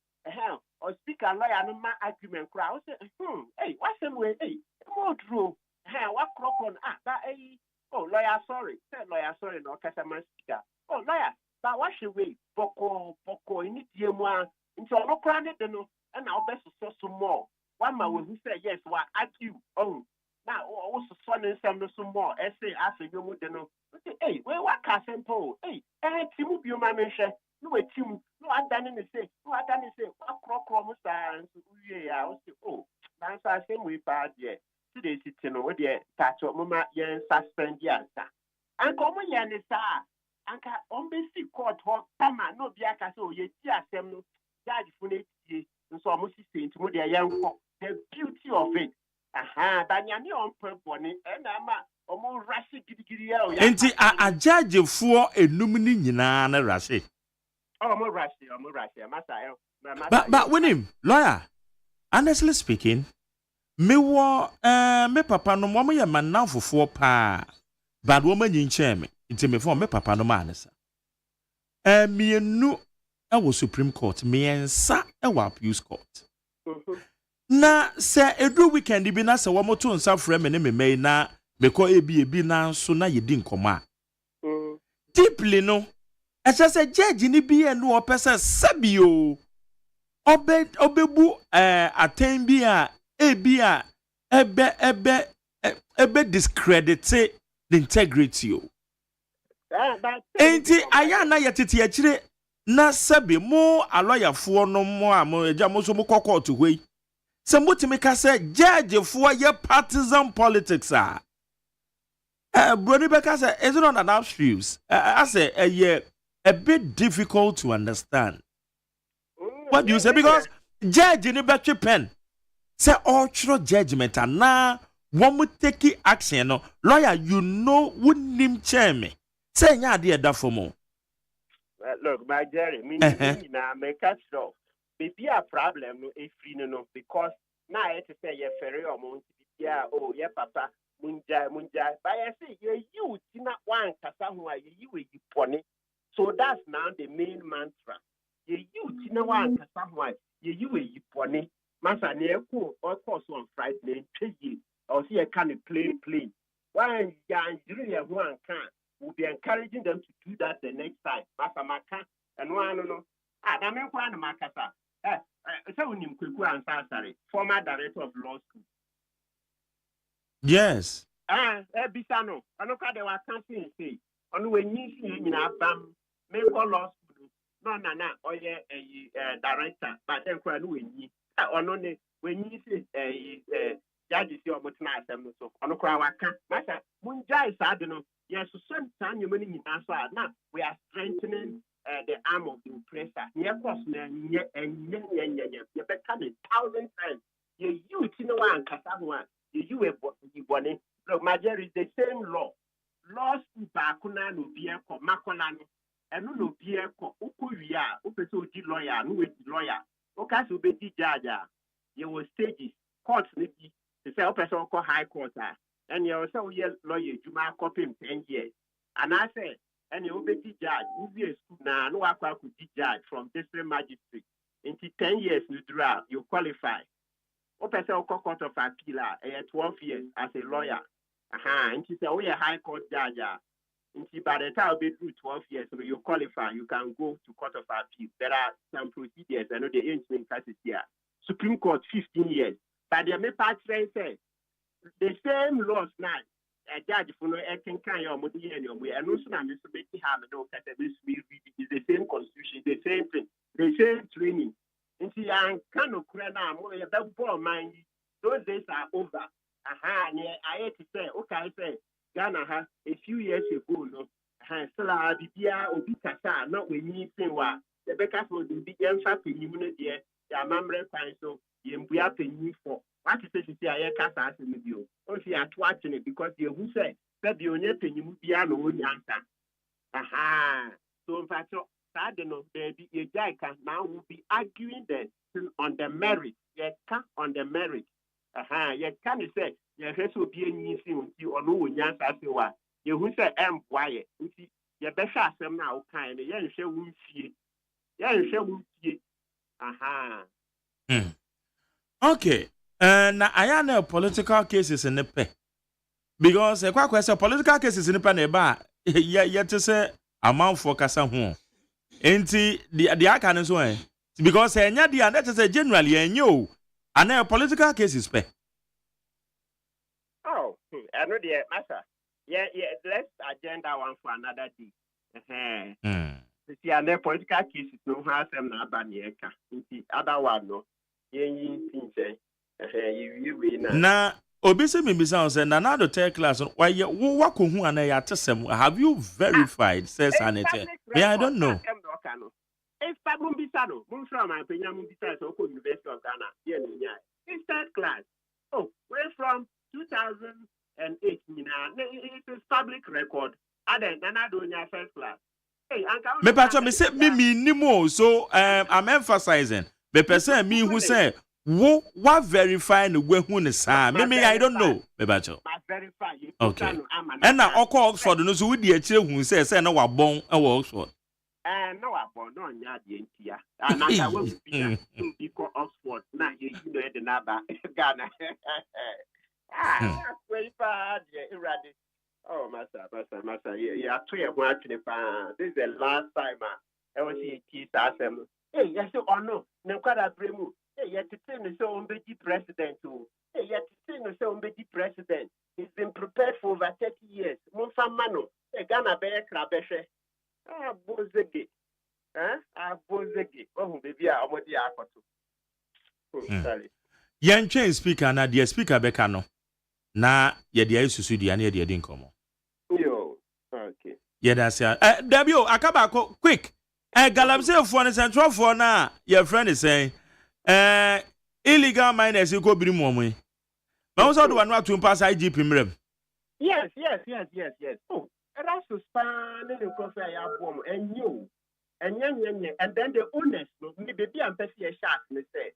Or speaker lawyer no ma argument crowd say hey what's the way hey more true what crop on that lawyer sorry no customer speaker lawyer but what should we boko in the one into no crowd no and our best so more one man who say yes what argue now also son and some more say after you would know hey we what can simple hey timu bi o ma menhwe no wetim no adane ne say what crop and we are that's the same way bad yeah today sitting no we touch up mama yen suspend the answer and come yen is anka on be see court ho tama no bi aka say ye ti asem no judge fune tie so mo si say ntimo de yen ko the beauty of it but nyame on purpose and ama omo rashi gidigidi ya o ya. Enti a judge for enum ni nyina na rashi. Omo rashi masa But when him lawyer, honestly speaking, me papa no mo ye man now for 4 pa. But woman yin cheme. Enti me for me papa no man sa. Me nu e Supreme Court, me ensa e appeals court. Na se edu weekend bi na se wo moto nsa frɛ me ne me na mekɔ ebi na so na yedi nkɔma. Deeply no e se judge ni bi enu opese sabio obebu atten bi a ebi a ebe discredit the integrity o. Enti aya na yetete akire na sabi mo aloyafo no mo amo eja mo so mo court hwei. Se mutimi ka se judge for ye partisan politics a Brony Becker said, is it not an abstruse? I say a bit difficult to understand. What do you say? Because judge in the battery pen say all true judgment and now one would take action. No lawyer, you know, wouldn't him chair me. Say yeah, dear that for more. Look, my Jerry, me now make us so. Maybe a problem no if you know because now I to say you're very amount yeah, oh yeah, papa. Munja, but I say you tina one kasa who are you pony. So that's now the main mantra. You tina one kasa who are you pony. Masa near cool or course on Friday, or see a kind of plain. Why you one can will be encouraging them to do that the next time. Masa Maka and one no. I mean one Makasa. So him Kuku and Sassari, former director of law school. Yes. Bisano. I know they were canceling say. On when you see in a bam, make all law school. No, or a director, but then when you on when you see judge is your mutna assembly. So on Krawaka, Massa, Munja is Adeno. Yes, so sometimes you meaning in answer. Now we are strengthening the arm of the oppressor. Near cost, and you become 1,000 times. You know one Casawa. You were born. Look, Major is the same law. Laws Bakuna no Biako, Macolano, and no Biako, Ukuya, Upeso lawyer, no lawyer, Okasu Betty Jaja. You will stages, courts, maybe the self person called high court, and you also yell lawyer, you might copy him 10 years. And I said, and you will be judge, you be a school now, no aqua could be judge from district magistrate. Into 10 years, you draw, you qualify. Person court of appeal 12 years as a lawyer. And she said, oh, yeah, high court judge. And she by the time be through 12 years, so you qualify, you can go to court of appeal. There are some procedures, I know the ancient cases here. Supreme Court 15 years. But the main part say the same laws now. A judge for no can your money and your way. And also, I'm just making harm is the same constitution, the same thing, the same training. And see, I can't more about mind. Those days are over. I had to say, okay, I say, Ghana has a few years ago, no, still a Bibia or Bicasa, not when you say what the Becca for the big emphasis in the Mamre Pine, so you have to use for what is it? I can't ask you. Or she are watching it because you who said that you need to be an own answer. So, in fact, I don't know, baby, a guy can now will be arguing that on the merit. You can on the merit. You can say, you have to be in you or no, yes, as you are. You who say, quiet. You better ask them now, kind of, yeah, you won't see it. Yeah, you won't see it. Okay. Now, I know political cases in the pay. Because a question political cases in the pen, yeah, to say, amount for Casa. Enti the aka so eh because enya dia that is generally enyo and political cases pe. Oh, I know the matter. Yeah, let's agenda one for another day. See, and the political cases no has them na banieka. Enti other one no. Yen thing you na obi se me bisa say na na the third class why you what ko hu ana ya tesem have you verified says Anete? Yeah, I don't know. If Mumbisano, Mumfra, my opinion, Mumbisa, so called University of Ghana, it's third class. Oh, we're from 2000 and 8 it is public record. Other than I do your first class. Hey, me pacho me say me minimo, so I'm emphasizing the person me who say wo what verify no we hu ne sa me I don't know me pacho. Verify. Okay. And na Oxford no so we di akire hu say na wa bon e wo Oxford. No I born no nya de ntia. And I will be because Oxford na you know the number Ghana. Very bad, irradic. Oh, master. Yeah, this is the last time I was here. Hey, yes, or no, no, quite a bremu. Hey, yet to say so on the president too. Hey, yet to say so on the president. He's been prepared for over 30 years. Monfamano, a Ghana bear crabeshe. Ah, Bozegi. Bozegi. Oh, baby, I'm what the aqua. Yan chain speaker na the speaker bekano. Na yedi isusu di ani yedi nkomo. Yo, okay. Yeda say Dabio akabako quick. Galamsey for the central for na your friend is saying illegal miners you go bring money. But also the one what to pass IGP mrem. Yes. Oh, that's to span the coffee I have and you. And then the owners me baby and pesi a shot me say.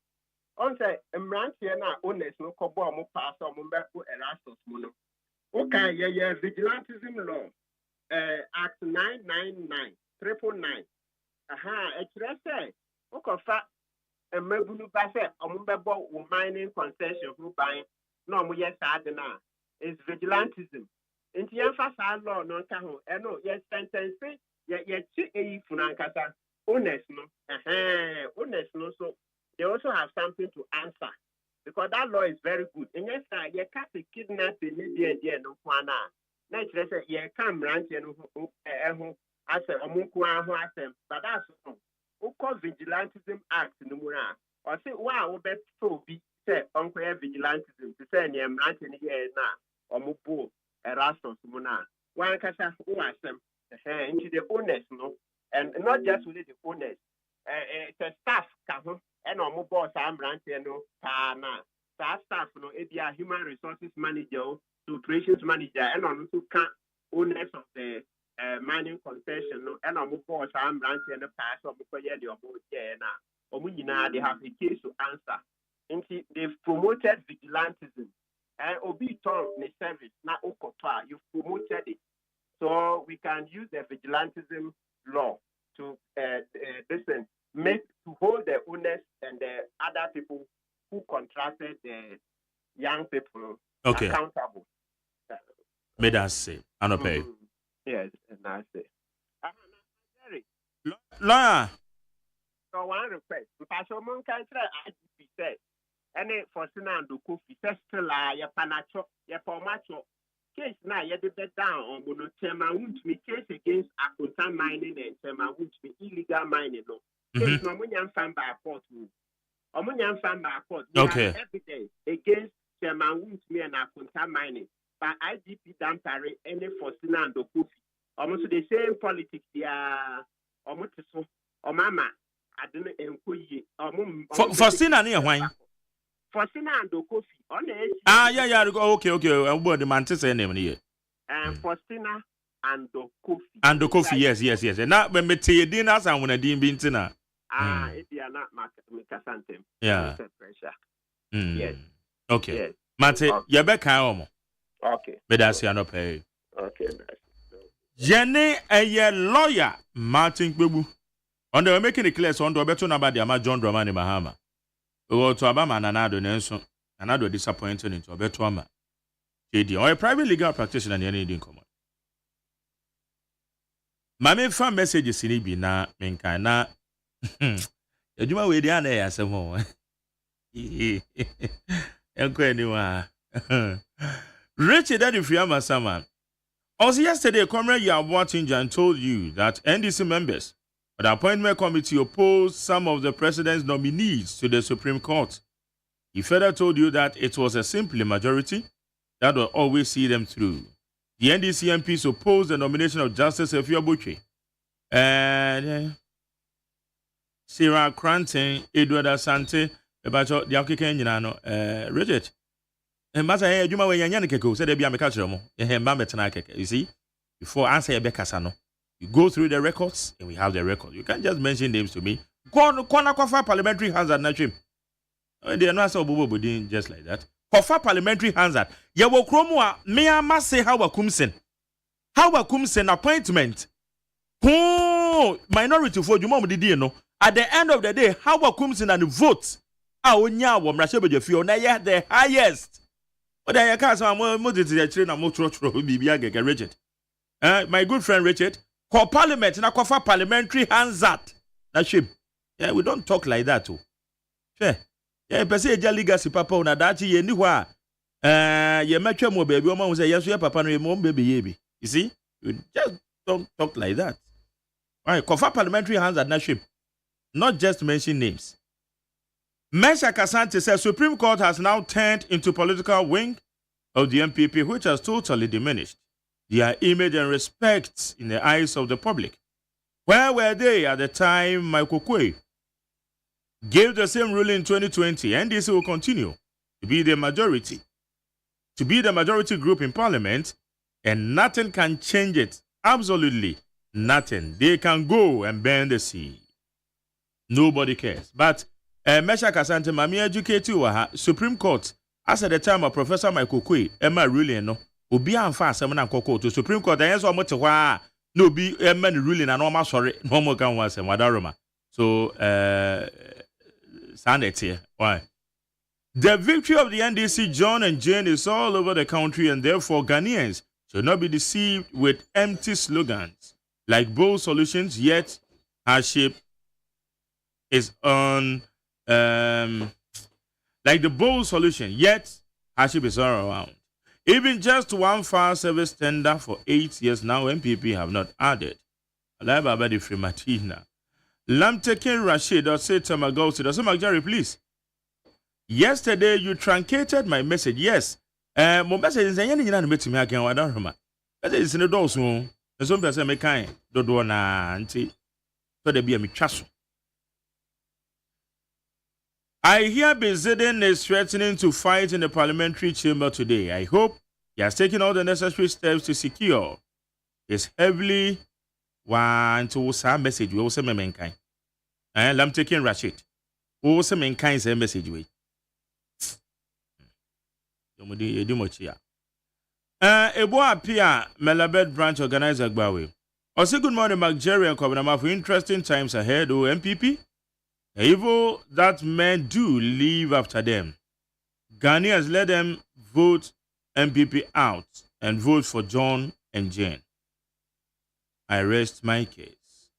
On say Mrantia na owners no kobo mo pass on mo Erastus mono. Okay, yeah, vigilantism law. Act 999 999. It's say okofa emebunu ba say ombebo wo mining concession who buying no mo yes sad na is vigilantism. Inti emphasize law no ka ho no yes sentence ye chi eyi funankasa owners no owners no so they also have something to answer because that law is very good. And yes, you can't kidnapping the no kwana. Naturally, you can't run to as a munkwa but that's all. Vigilantism Act no more. Or say, wow, bet so be said, Uncle Vigilantism to say, I'm ranting here now, or Mubu, Erastus Muna. One casa who asked them into the owners, no, and not just with the owners. It's a staff, and on mobile Sam Brantino, Pana, staff, no, a human resources manager, to operations manager, and on to owners of the mining concession, and on mobile Sam Brantino pass of the now, they have a case to answer. And they've promoted vigilantism, and Obi Tom the service, not Okotwa, you've promoted it. So we can use the vigilantism law to listen. To hold the owners and the other people who contracted the young people accountable. May that say, I don't pay. Yes, and I say. Lawyer. So one request. Pastor Monka IGP said, and for Sinando Kofi, still ya panacho, ya pomacho. Case now, you did down on Mono Tema, which me case against Akunta mining and Tema, which me illegal mining. Case no money and fan by court. Omunyan fan by court. Okay. Every day against Tema, which me and Akunta mining. But IGP Dampare, any for Sinando Kofi. Almost the same politics, yeah. Almost so, or Mama, I don't know. For Sinani, why? For Sinando Kofi. Yeah, okay. I'm going to Manchester name here. Faustina and the Kofi. And the Kofi, yes. And now when me tell you dinner, I'm gonna be bintina. If you are not Makasantem. Yeah. Yes. Okay. Yes. Mate, you better come. Okay. But that's you no pay. Okay. Jenny, a lawyer, Martin Bebu. On the making it clear, so on the better number the John Dramani Mahama. Go to Abama and another Nelson. Another disappointed into a better woman. JD, or a private legal practitioner, and any income. Mammy found messages in Ibi na Minkana. You do my way down there, some more. Richard, that if you are my son. Also, yesterday, Comrade Yabwatinja and told you that NDC members of the appointment committee opposed some of the president's nominees to the Supreme Court. He further told you that it was a simple majority that will always see them through. The NDC MPs opposed the nomination of Justice Efiobuche and Sarah Cranton, Edward Asante, about the African, Richard. And Master, you may Yankeko said, be a culture. You see, before answer a Becasano, you go through the records and we have the record. You can't just mention names to me. Kofa Parliamentary Hazard Nachim. They are not so bobo just like that. Kofa Parliamentary Hazard. Yawo Kromwa, me must say how a Kumsen. How a Kumsen appointment. Oh, minority for you, mom, did you know? At the end of the day, how a Kumsen and the vote. Onya wom na shebe jefio na ye the highest. But I can't say mo did the train na mo tro bibia gege Richard. My good friend Richard, call parliament na kofa parliamentary Hazard. Na shame. Yeah, we don't talk like that too. Fair. Yeah, person eja legacy papa una that ye ni hwa. Ye metwa mo baby o ma say yes your papa no ye mo baby ye bi. You see? You just don't talk like that. All right, kofa parliamentary Hazard na shame. Not just mention names. Mesha Kasante says Supreme Court has now turned into political wing of the MPP, which has totally diminished their image and respect in the eyes of the public. Where were they at the time Michael Kwe gave the same ruling in 2020? NDC will continue to be the majority group in parliament, and nothing can change it. Absolutely nothing. They can go and bend the sea. Nobody cares. But Mesha Kasante, Mami educate you, Supreme Court, as at the time of Professor Michael Kwe, Emma ruling, no, Obi and fast, Emma Koko to Supreme Court, and so much no be Emma ruling, and almost sorry, no more can once and Wadaroma. So, stand here. Why? The victory of the NDC, John and Jane, is all over the country, and therefore Ghanaians should not be deceived with empty slogans like bold solutions, yet hardship is on. Like the bold solution, yet hardship is all around. Even just one fire service tender for 8 years now, MPP have not added. Alive about the free Martina. Lamtekin Rashid or say to my ghost, Jerry, please. Yesterday you truncated my message. Yes. My message is anything you met me again. I don't remember. That is in the door soon. And some person make kind. Don't do na auntie. So there be a michasso. I hear Bezeden is threatening to fight in the parliamentary chamber today. I hope he has taken all the necessary steps to secure his heavily want to say message. We also make mankind. I'm taking Rashid. We also mankind say message we. Ebo appear Melabed branch organizer Gbawe. Also good morning, Mark Jerry and Kobinama for interesting times ahead. O MPP. The evil that men do leave after them. Ghanaians let them vote MPP out and vote for John and Jane. I rest my case.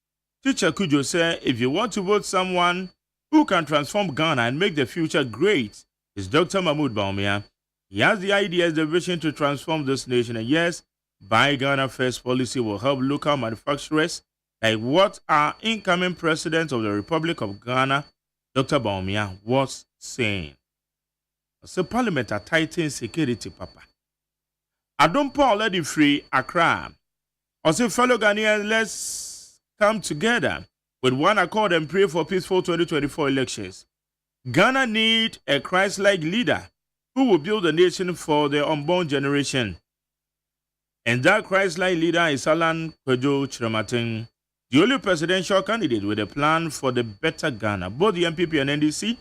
Teacher Kujo said, if you want to vote someone who can transform Ghana and make the future great, it's Dr. Mahmoud Baumia. He has the ideas, the vision to transform this nation. And yes, Buy Ghana First policy will help local manufacturers like what our incoming president of the Republic of Ghana, Dr. Baumia, was saying. So Parliament are tightening security, Papa. I don't already free Accra. Also, fellow Ghanaians, let's come together with one accord and pray for peaceful 2024 elections. Ghana need a Christ-like leader who will build a nation for the unborn generation. And that Christ-like leader is Alan Kwejo Chiramatin, the only presidential candidate with a plan for the better Ghana. Both the MPP and NDC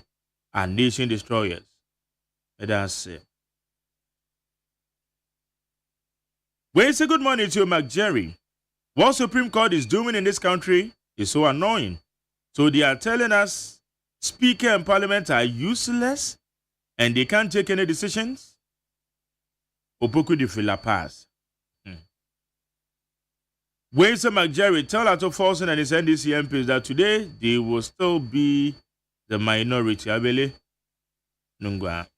are nation destroyers. Let us say. Well, say good morning to you, Mark Jerry. What Supreme Court is doing in this country is so annoying. So they are telling us Speaker and Parliament are useless and they can't take any decisions. Opoku de Philapaz. When Mark Jerry tell Ato Folsom and his NDC MPs that today they will still be the minority. Abele Nungwa.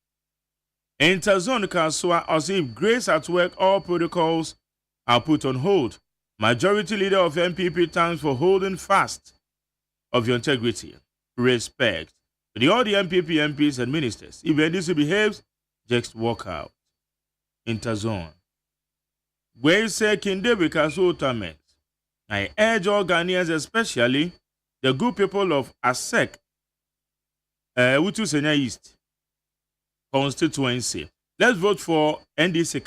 Interzone Kaswa, as if grace at work, all protocols are put on hold. Majority leader of MPP thanks for holding fast of your integrity. Respect. The all the MPP MPs and ministers. If NDC behaves, just walk out. Interzone. Where say Kindebi Kaso Tament. I urge all Ghanaians, especially the good people of ASEC, Utu Senya East constituency, Let's vote for NDC.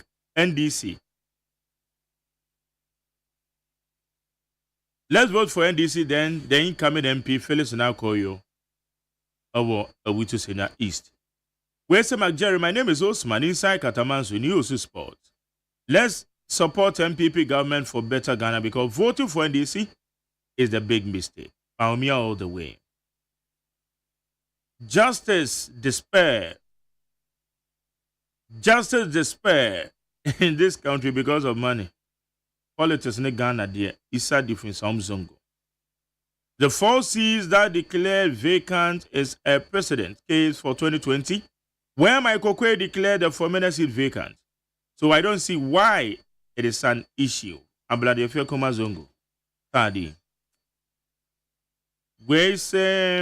Let's vote for NDC, then the incoming MP, Felix Nakoyo, over Awitu Sena East. Where's McJerry? My name is Osman, inside Katamansu News Sport. Let's support MPP government for better Ghana because voting for NDC is the big mistake. Baumia all the way. Justice despair in this country because of money. Politics in Ghana there is a different zongo. The 4 seats that declared vacant is a precedent case for 2020, where Michael Kwe declared the former seat vacant. So I don't see why it is an issue. Abladefia Koma Zongo. Tadi. Where say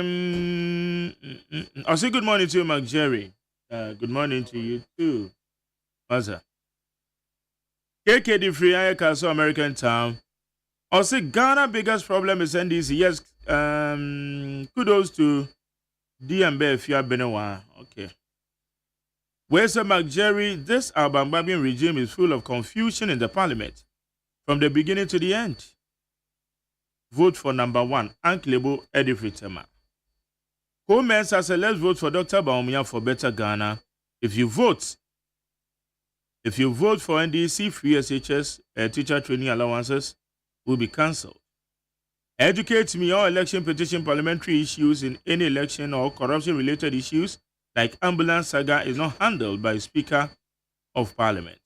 I'll say good morning to you, Mark Jerry. Good morning to you too. Maza. KKD Free Castle American Town. I'll say Ghana biggest problem is NDC. Yes, kudos to DMB Fia Benewa. Okay. Where's Mark Jerry? This Albanian regime is full of confusion in the parliament from the beginning to the end. Vote for number 1, Anklebo Edifritema. Comments as a let's vote for Dr. Baumia for better Ghana. If you vote for NDC, free SHS teacher training allowances will be cancelled. Educate me on election petition parliamentary issues in any election or corruption-related issues like ambulance saga is not handled by Speaker of Parliament.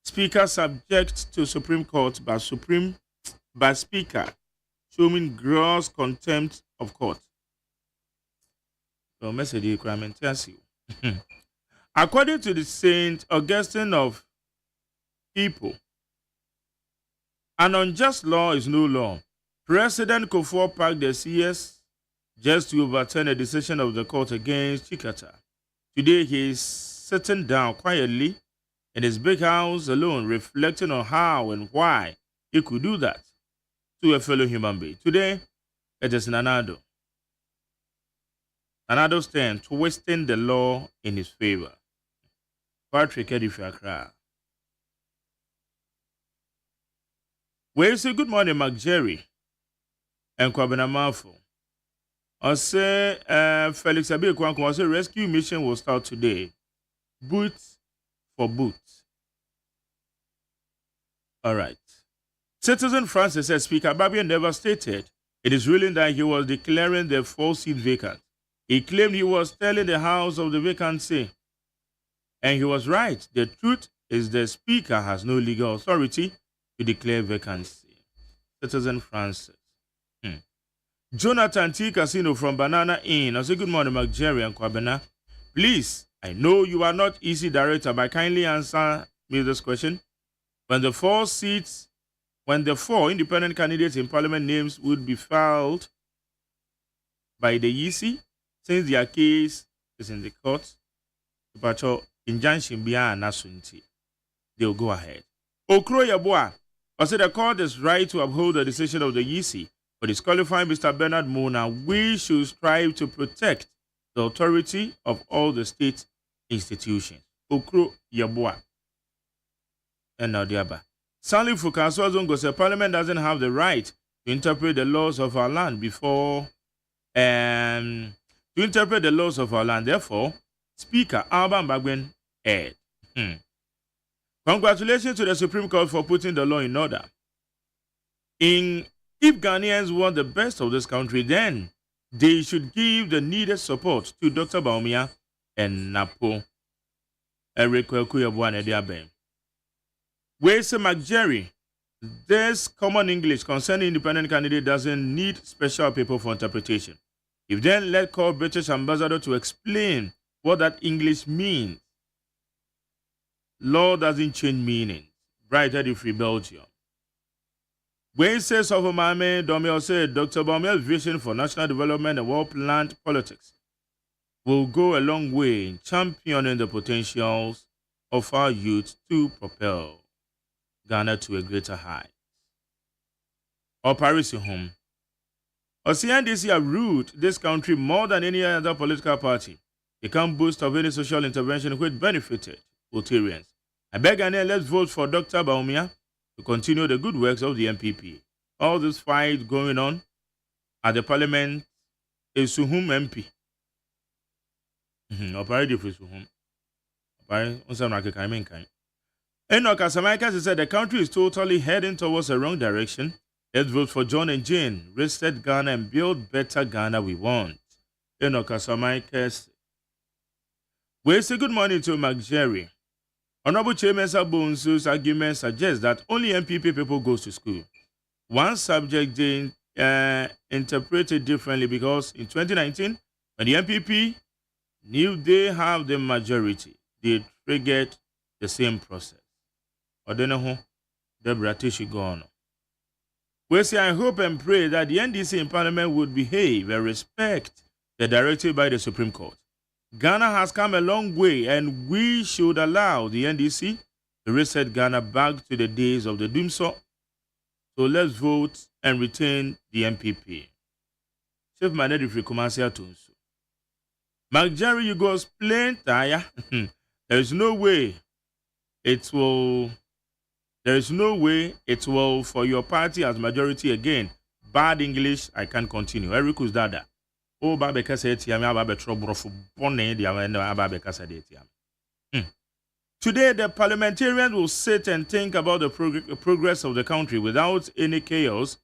Speaker subject to Supreme Court by Speaker showing gross contempt of court. So message requirement tells you. According to the Saint Augustine of Hippo, an unjust law is no law. President Kufuor packed the CS just to overturn a decision of the court against Chikata. Today he is sitting down quietly in his big house alone, reflecting on how and why he could do that to a fellow human being. Today, it is Nanado. Nanado's turn, twisting the law in his favor. Patrick Edifiakra. Well, say good morning, Mark Jerry and Kwabena Mafo. I say Felix Abiekwanko, I say rescue mission will start today. Boot for boot. All right. Citizen Francis says Speaker Babian never stated it is ruling that he was declaring the 4 seat vacant. He claimed he was telling the House of the vacancy. And he was right. The truth is the Speaker has no legal authority to declare vacancy. Citizen Francis. Jonathan T. Casino from Banana Inn. I say good morning, Mark Jerry and Kwabena. Please, I know you are not easy director, but kindly answer me this question. When the 4 independent candidates in parliament names would be filed by the EC, since their case is in the court, injunction beyond nasunti, they'll go ahead. Okro Yabua, I said the court is right to uphold the decision of the EC for disqualifying Mr. Bernard Mona. We should strive to protect the authority of all the state institutions. Okro Yabua. And now the other. Stanley Fukaso Zongo said Parliament doesn't have the right to interpret the laws of our land Therefore, Speaker Alban Bagwen aired. Congratulations to the Supreme Court for putting the law in order. If Ghanaians want the best of this country, then they should give the needed support to Dr. Baumia and Napo. Eric Kuyabuan Ediaben. Where's McJerry? This common English concerning independent candidate doesn't need special paper for interpretation. If then let call British ambassador to explain what that English means. Law doesn't change meaning. Brighter the Free Belgium. Where says of Mame Domio said Dr. Baumel's vision for national development and well-planned politics will go a long way in championing the potentials of our youth to propel Ghana to a greater height. Or Paris home. Or CNDC have ruled this country more than any other political party. They can't boast of any social intervention which benefited Rotarians. I beg and let's vote for Dr. Baumia to continue the good works of the MPP. All this fight going on at the Parliament is Suhum MP. Operating for Suhum. Enoch Asamaikas said the country is totally heading towards the wrong direction. Let's vote for John and Jane. Reset Ghana and build better Ghana we want. Enoch Asamaikas. We say good morning to McJerry. Honorable Chairman Sabonsu's argument suggests that only MPP people go to school. One subject they interpreted differently because in 2019, when the MPP knew they have the majority, they triggered the same process. Or then the British go on. We say I hope and pray that the NDC in Parliament would behave and respect the directive by the Supreme Court. Ghana has come a long way, and we should allow the NDC to reset Ghana back to the days of the doomsaw. So let's vote and retain the MPP. Chief Manedi Frikumasia Tunsu. Mark Jerry, you go explain, Taya. There is no way it will for your party as majority again. Bad English, I can't continue. Eric Uzdada. Oh, Babeka said, Tiami, trouble for Bonnet, the Ababeka said it. Today, the parliamentarians will sit and think about the progress of the country without any chaos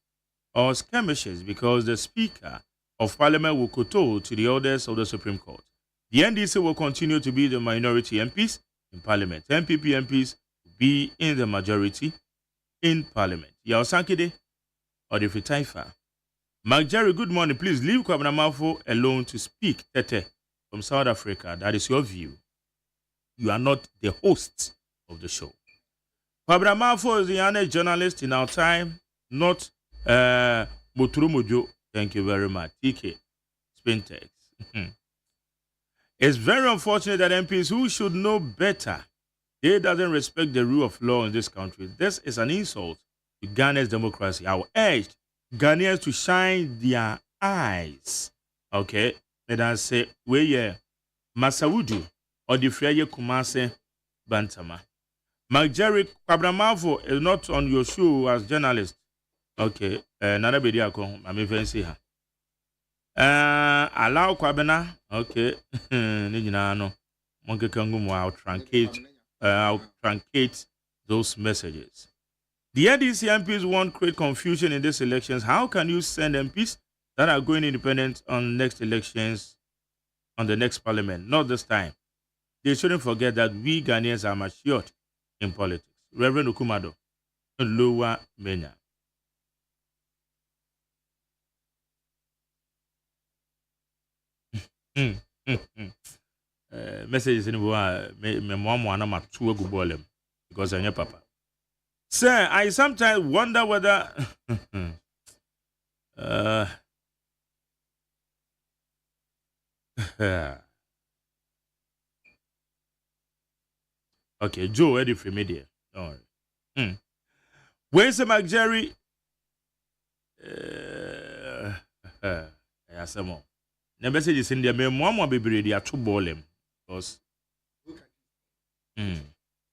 or skirmishes because the Speaker of Parliament will kowtow to the orders of the Supreme Court. The NDC will continue to be the minority MPs in Parliament. MPP MPs will be in the majority in Parliament. Yaosankide or the Fitaifa. Mark Jerry, good morning. Please leave Kwabena Mafo alone to speak. Tete from South Africa. That is your view. You are not the host of the show. Kwabena Mafo is the honest journalist in our time, not Moturu Mojo. Thank you very much. TK, Spintex. It's very unfortunate that MPs who should know better, they doesn't respect the rule of law in this country. This is an insult to Ghana's democracy. I will urge Ghanaians to shine their eyes. Okay? And I say, where Masawudu or the Freye Kumase Bantama. Mark Jerry Kwabramavo is not on your show as journalist. Okay. Nana Bediako, I'm even see her. Allow Kwabena. Okay. Nijinano. Monkey Kangumu, I'll truncate those messages. The NDC MPs won't create confusion in these elections. How can you send MPs that are going independent on next elections, on the next parliament? Not this time. They shouldn't forget that we Ghanaians are matured in politics. Reverend Okumado, Lower Menya. Messages in the mom because I'm your papa. Sir, I sometimes wonder whether okay, Joe, ready for media. All right. Where's the McJerry? Yeah, some more. The message is in there. Me mama be ready to two ball him because.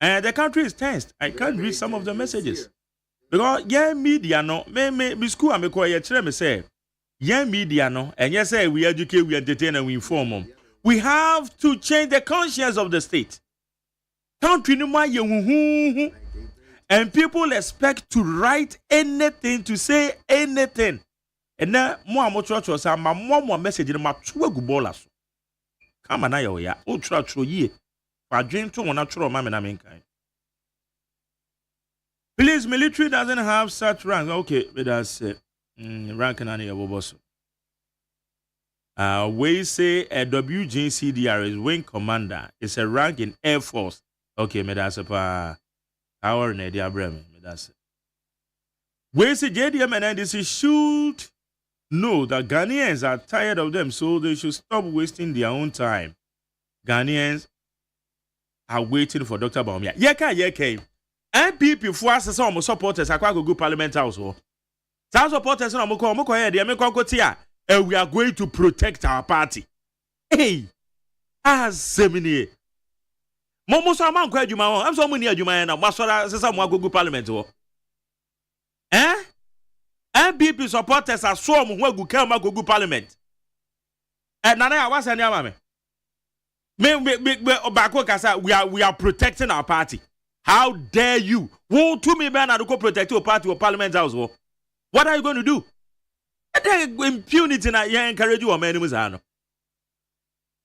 And the country is tensed. I can't read some of the messages. Because media no, me school am call me say, media no, and yes say we educate, we entertain, and we inform them. We have to change the conscience of the state. Country no more and people expect to write anything, to say anything. And now more church was more message in my two good ballers. Come on, ya ultra true ye. Dream to one natural mamma. Please, military doesn't have such rank. Okay, but that's rank and any boss. We say a WGCDR is wing commander. It's a rank in Air Force. Okay, me that's a power in the Abraham. That's it. We say JDM and NDC should know that Ghanaians are tired of them, so they should stop wasting their own time. Ghanaians are waiting for Dr. Baumia. Yeka. MPP for us some supporters akwa go Parliament House. Some supporters no moko here dey make and we are going to protect our party. Hey, Semini. Momo so man kwa adwuma ho. Am so mo ni adwuma na masora sesa mo agogu parliament ho. MPP supporters are so mo agu ka mo agogu parliament. Nana ya wasa ni amame. Me obako kasa we are protecting our party. How dare you? Who to me man to protect your party or parliament house ho? What are you going to do? Impunity na ye encourage you o many ano.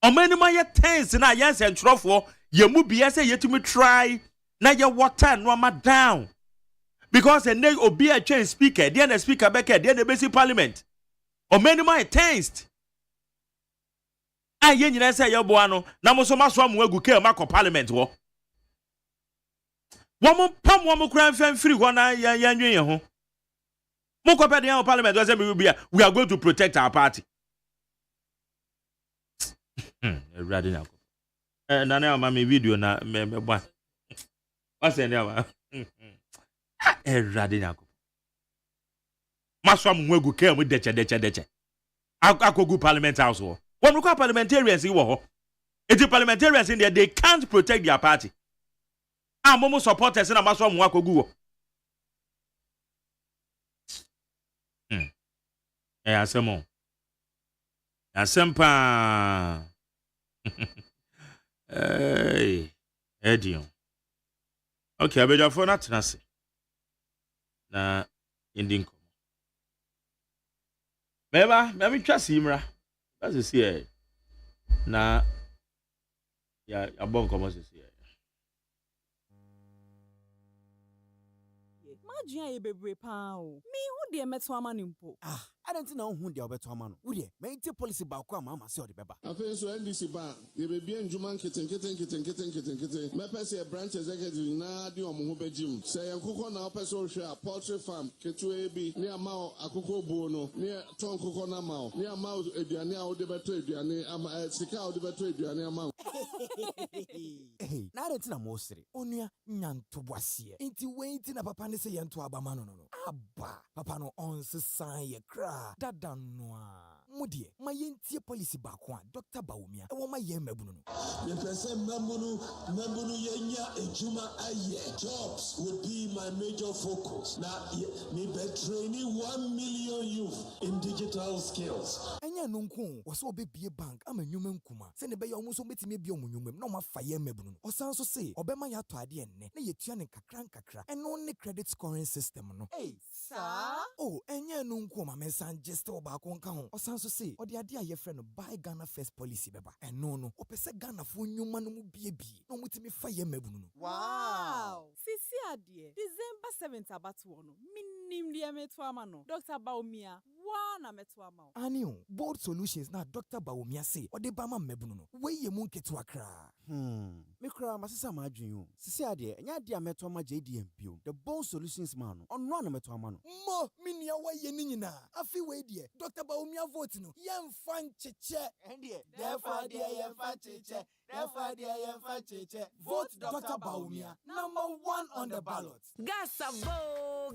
O many ma ye tense na ye sentrofo ye mu bia say yetumi try na ye water no ma down. Because a ne obi a change speaker, dey na speaker beke, dey na basic parliament. O many ma tensed. Ye nyina say ye boa no na mo so maso amu agu ke ma ko parliament wo. Wo mo pam wo mo kran fan free ho na ye nwen ye ho. Mo ko pe dey parliament we say we are going to protect our party. Ready now. Nana ma me video na me bwa. What's the name? Ready now. Maso amu agu ke mu deche. Akogu parliament house wo. When we call parliamentarians, parliamentarians in there, they can't protect their party. Momo supporters in a maso mwako guo. Asemo. Asempa. Edion. Okay, abeja for na tenase. Na ending. Meba, me twa simra. That's a see. Na ya abon komo se see. Imagine ye bebre pa o. Me who dey meto ama nimpo. I don't know who dey obeto ama no. Wo dey, me take policy ba ko ama se o dey beba. Afen so NDC ba, ye be bien juma keten. Me pese branch executive na di omo ho begim. Se yankoko na pese o hwe a poultry farm ketu ebi, ni ama akoko bo no, ni ton koko na ma, ni ama eduane a o de beto eduane ama sika o de beto eduane ama. Na renti na mo sere. Onua nyanto boase. Enti wenti na papa ne se yento abama no. Aba, papa no on se san ye kra. Dada noa. Mudie, ma yentie policy ba ko a Dr. Baumia. E wo ma ye mabunu no. The person mabunu yenya ejuma aye. Jobs would be my major focus. Now me be training 1 million youth in digital skills. Enya no nko, wo so obebie bank ama nwuma nkuma. Se ne be ye omo so betime bie omunwumem na ma fa ye mabunu no. Osan so se, obema ya to ade enne na yetua ne kakra. Eno ne credit scoring system no. Sir? Oh, enya no nko ma mensan just oba ko nka ho. Osan so se, odi ade aye friend buy Ghana first policy beba. Eno no, opese Ghana fo nwuma no mu bie no mutimi fa ye mabunu no. Wow. Sisi ade. December 7th abatu no. Minim dia meto ama no. Dr. Baumia, wana meto ama. Anio, bold solutions na Dr. Baumia say, ode ba ma mabunu no. We ye mu nketu akra. Me kra masesa ma adwen o. Sisi ade, enya de ameto ama JDM bio. The bold solutions man no. Onno na meto ama no. Mo minia wa ye ni nyina. Afi we die. Dr. Baumia vote no. Yemfa ncheche. Endie. Therefore dia yemfa cheche. Vote Dr. Baumia, #1 on the ballot.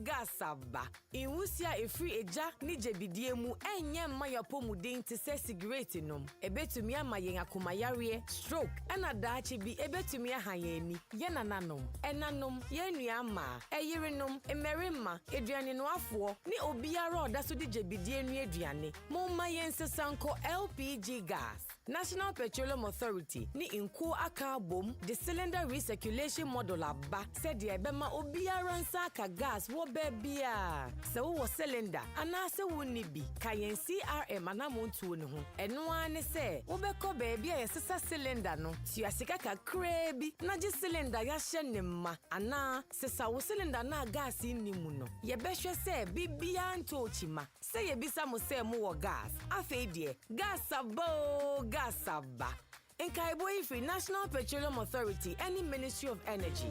Gasaba. Iwusia efri eja ni jebidie mu enye mayapo mudin te se cigarette nom. Ebetumi ama yen akomayare, stroke, ena daachi bi ebetumi ahayeni. Yenananom, enanom, yenua ma, eyirenom, emerima, eduane no afo, ni obiara oda so di jebidie nu eduane. Momma yensesanko LPG gas. National Petroleum Authority ni inko aka bom the cylinder recirculation model aba said the ebema obiara nsa aka gas wo bebia se wo cylinder ana se wo ni bi kayen CRM anamontuo ne ho eno ane se wo beko bebia yesesa cylinder no tuasika kakra bi na je cylinder ya hye ne ma ana sesa wo cylinder na gas ni mu no ye behwe se bibia nto chima se ye bisa mo se mo wo gas afedie gas abo Gasaba. In Kaiboy National Petroleum Authority, any Ministry of Energy.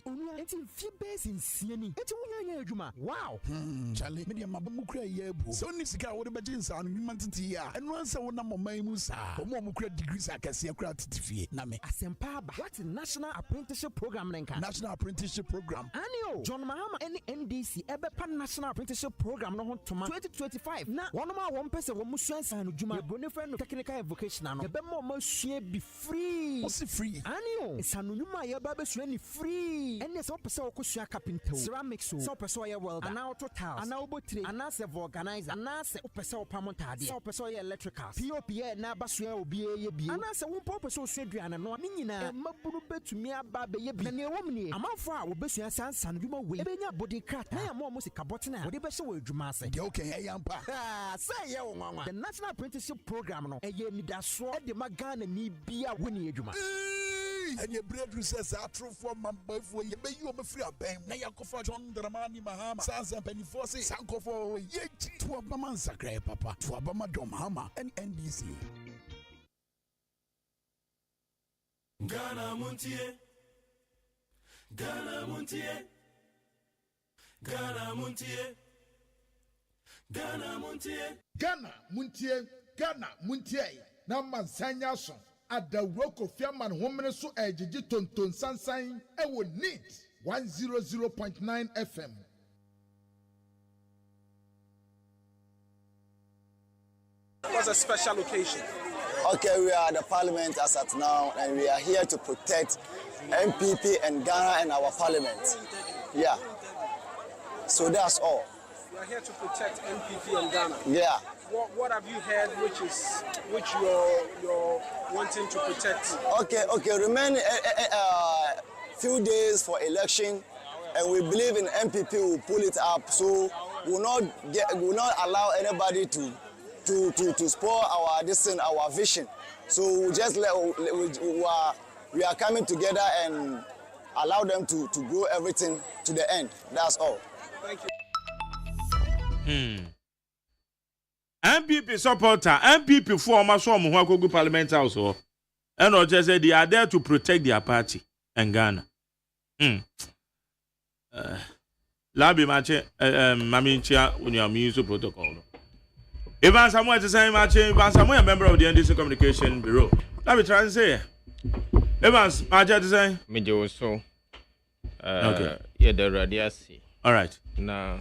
Onu Enti fi base in sieni. Enti wunya adwuma. Wow. Charlie, media mabamu kura yebu. So ni sika wo de beje nsa no nwuma titi ya. Eno ansa wo na moman mu sa. Omo mo kura degrees akase kura titifie na me. Asempa ba. What is National Apprenticeship Program nenka? National Apprenticeship Program. Anio. John Mahama any NDC ebepa National Apprenticeship Program no toma 2025. Na wono ma won pese wo musuansa no dwuma. Boni friend no technical and vocational no. Ebe mo sua be free. What's free? Anio. Esanu nyuma ye ba be sua ni free. Ene se wo pese wo kosua carpenter. Ceramics so. Se wo pese wo ye welder. Ana auto tiles. Ana obotire. Ana se organizer. Ana se wo pese wo pamontade. Se wo pese wo ye electricals. POP na ba sua obi ye bi. Ana se wo pese wo sua duane no. Ni nyina mabunu betumi aba be ye bi. Na ne wo mni. Amanfo a wo besua sansan dwuma we. Ebenya body crack. Na ya mo se kabotena. Wo de be hye wo adwuma ase. De okay e yampa. Say ye wo nwanwa. The National Apprenticeship Program no eye nidaso e de magana ni bia woni adwuma. And your bread recess are true for my boy for you. May you be free of pain. Now you for John Dramani Mahama. Sans and Penny Fossey. Sanko for ye to a Baman Sacre, Papa. To a Bama Dom Hama and NBC. Ghana Montie. Ghana Montie. Ghana Montie. Ghana Montie. Ghana Montie. Ghana Montie. Naman Sanyason. Adawro Kofi Aman homene so ejiji tonton sansan e wo neat 100.9 FM. What's a special occasion? Okay, we are the Parliament as at now, and we are here to protect MPP and Ghana and our Parliament. Yeah. So that's all. We are here to protect MPP and Ghana. Yeah. What have you heard which you're wanting to protect? Okay. Remain few days for election, and we believe in MPP will pull it up. So we will not allow anybody to spoil our vision. So we just we are coming together and allow them to grow everything to the end. That's all. Thank you. MPP supporter, MPP former from Huakogu Parliament House, and or just say they are there to protect their party and Ghana. Labi Mache, Maminchia, when you are music protocol. Ivan Samuel is saying, Ivan Samuel, a member of the NDC Communication Bureau. Let me try and say, Evans, Mache is saying, Major so, okay, yeah, the radiasi. All right. Now,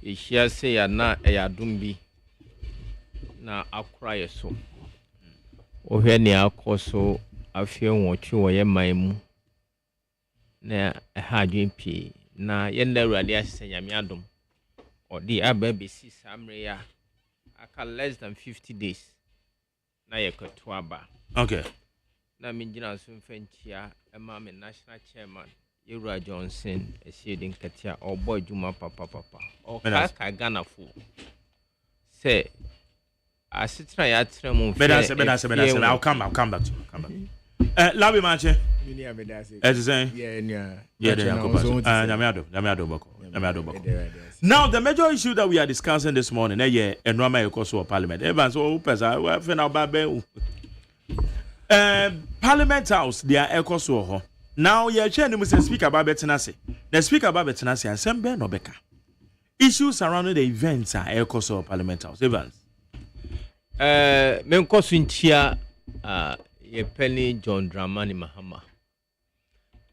if you say you're not a dumbi. Na akra so ohwe ne akoso afie nwotwe wo ye maimu na ha adwen pie na ye na awurade asenya adom odi aba besi samre ya aka less than 50 days na ye kweto aba. Okay. Na me gina so mfantia ema me national chairman Yewura Johnson esiedin katia obo adwuma papa o ka Ghana fo say asitra ya trem bedase I'll come back to you. Labi Manche Now the major issue that we are discussing this morning enrama ekoso Parliament Evans Parliament House they are ekoso ho now ye chair ni say speaker ba betenase the speaker ba betenase ansem be no beka issues surrounding the events are ekoso Parliament House Evans menko suntia ye penny John Dramani Mahama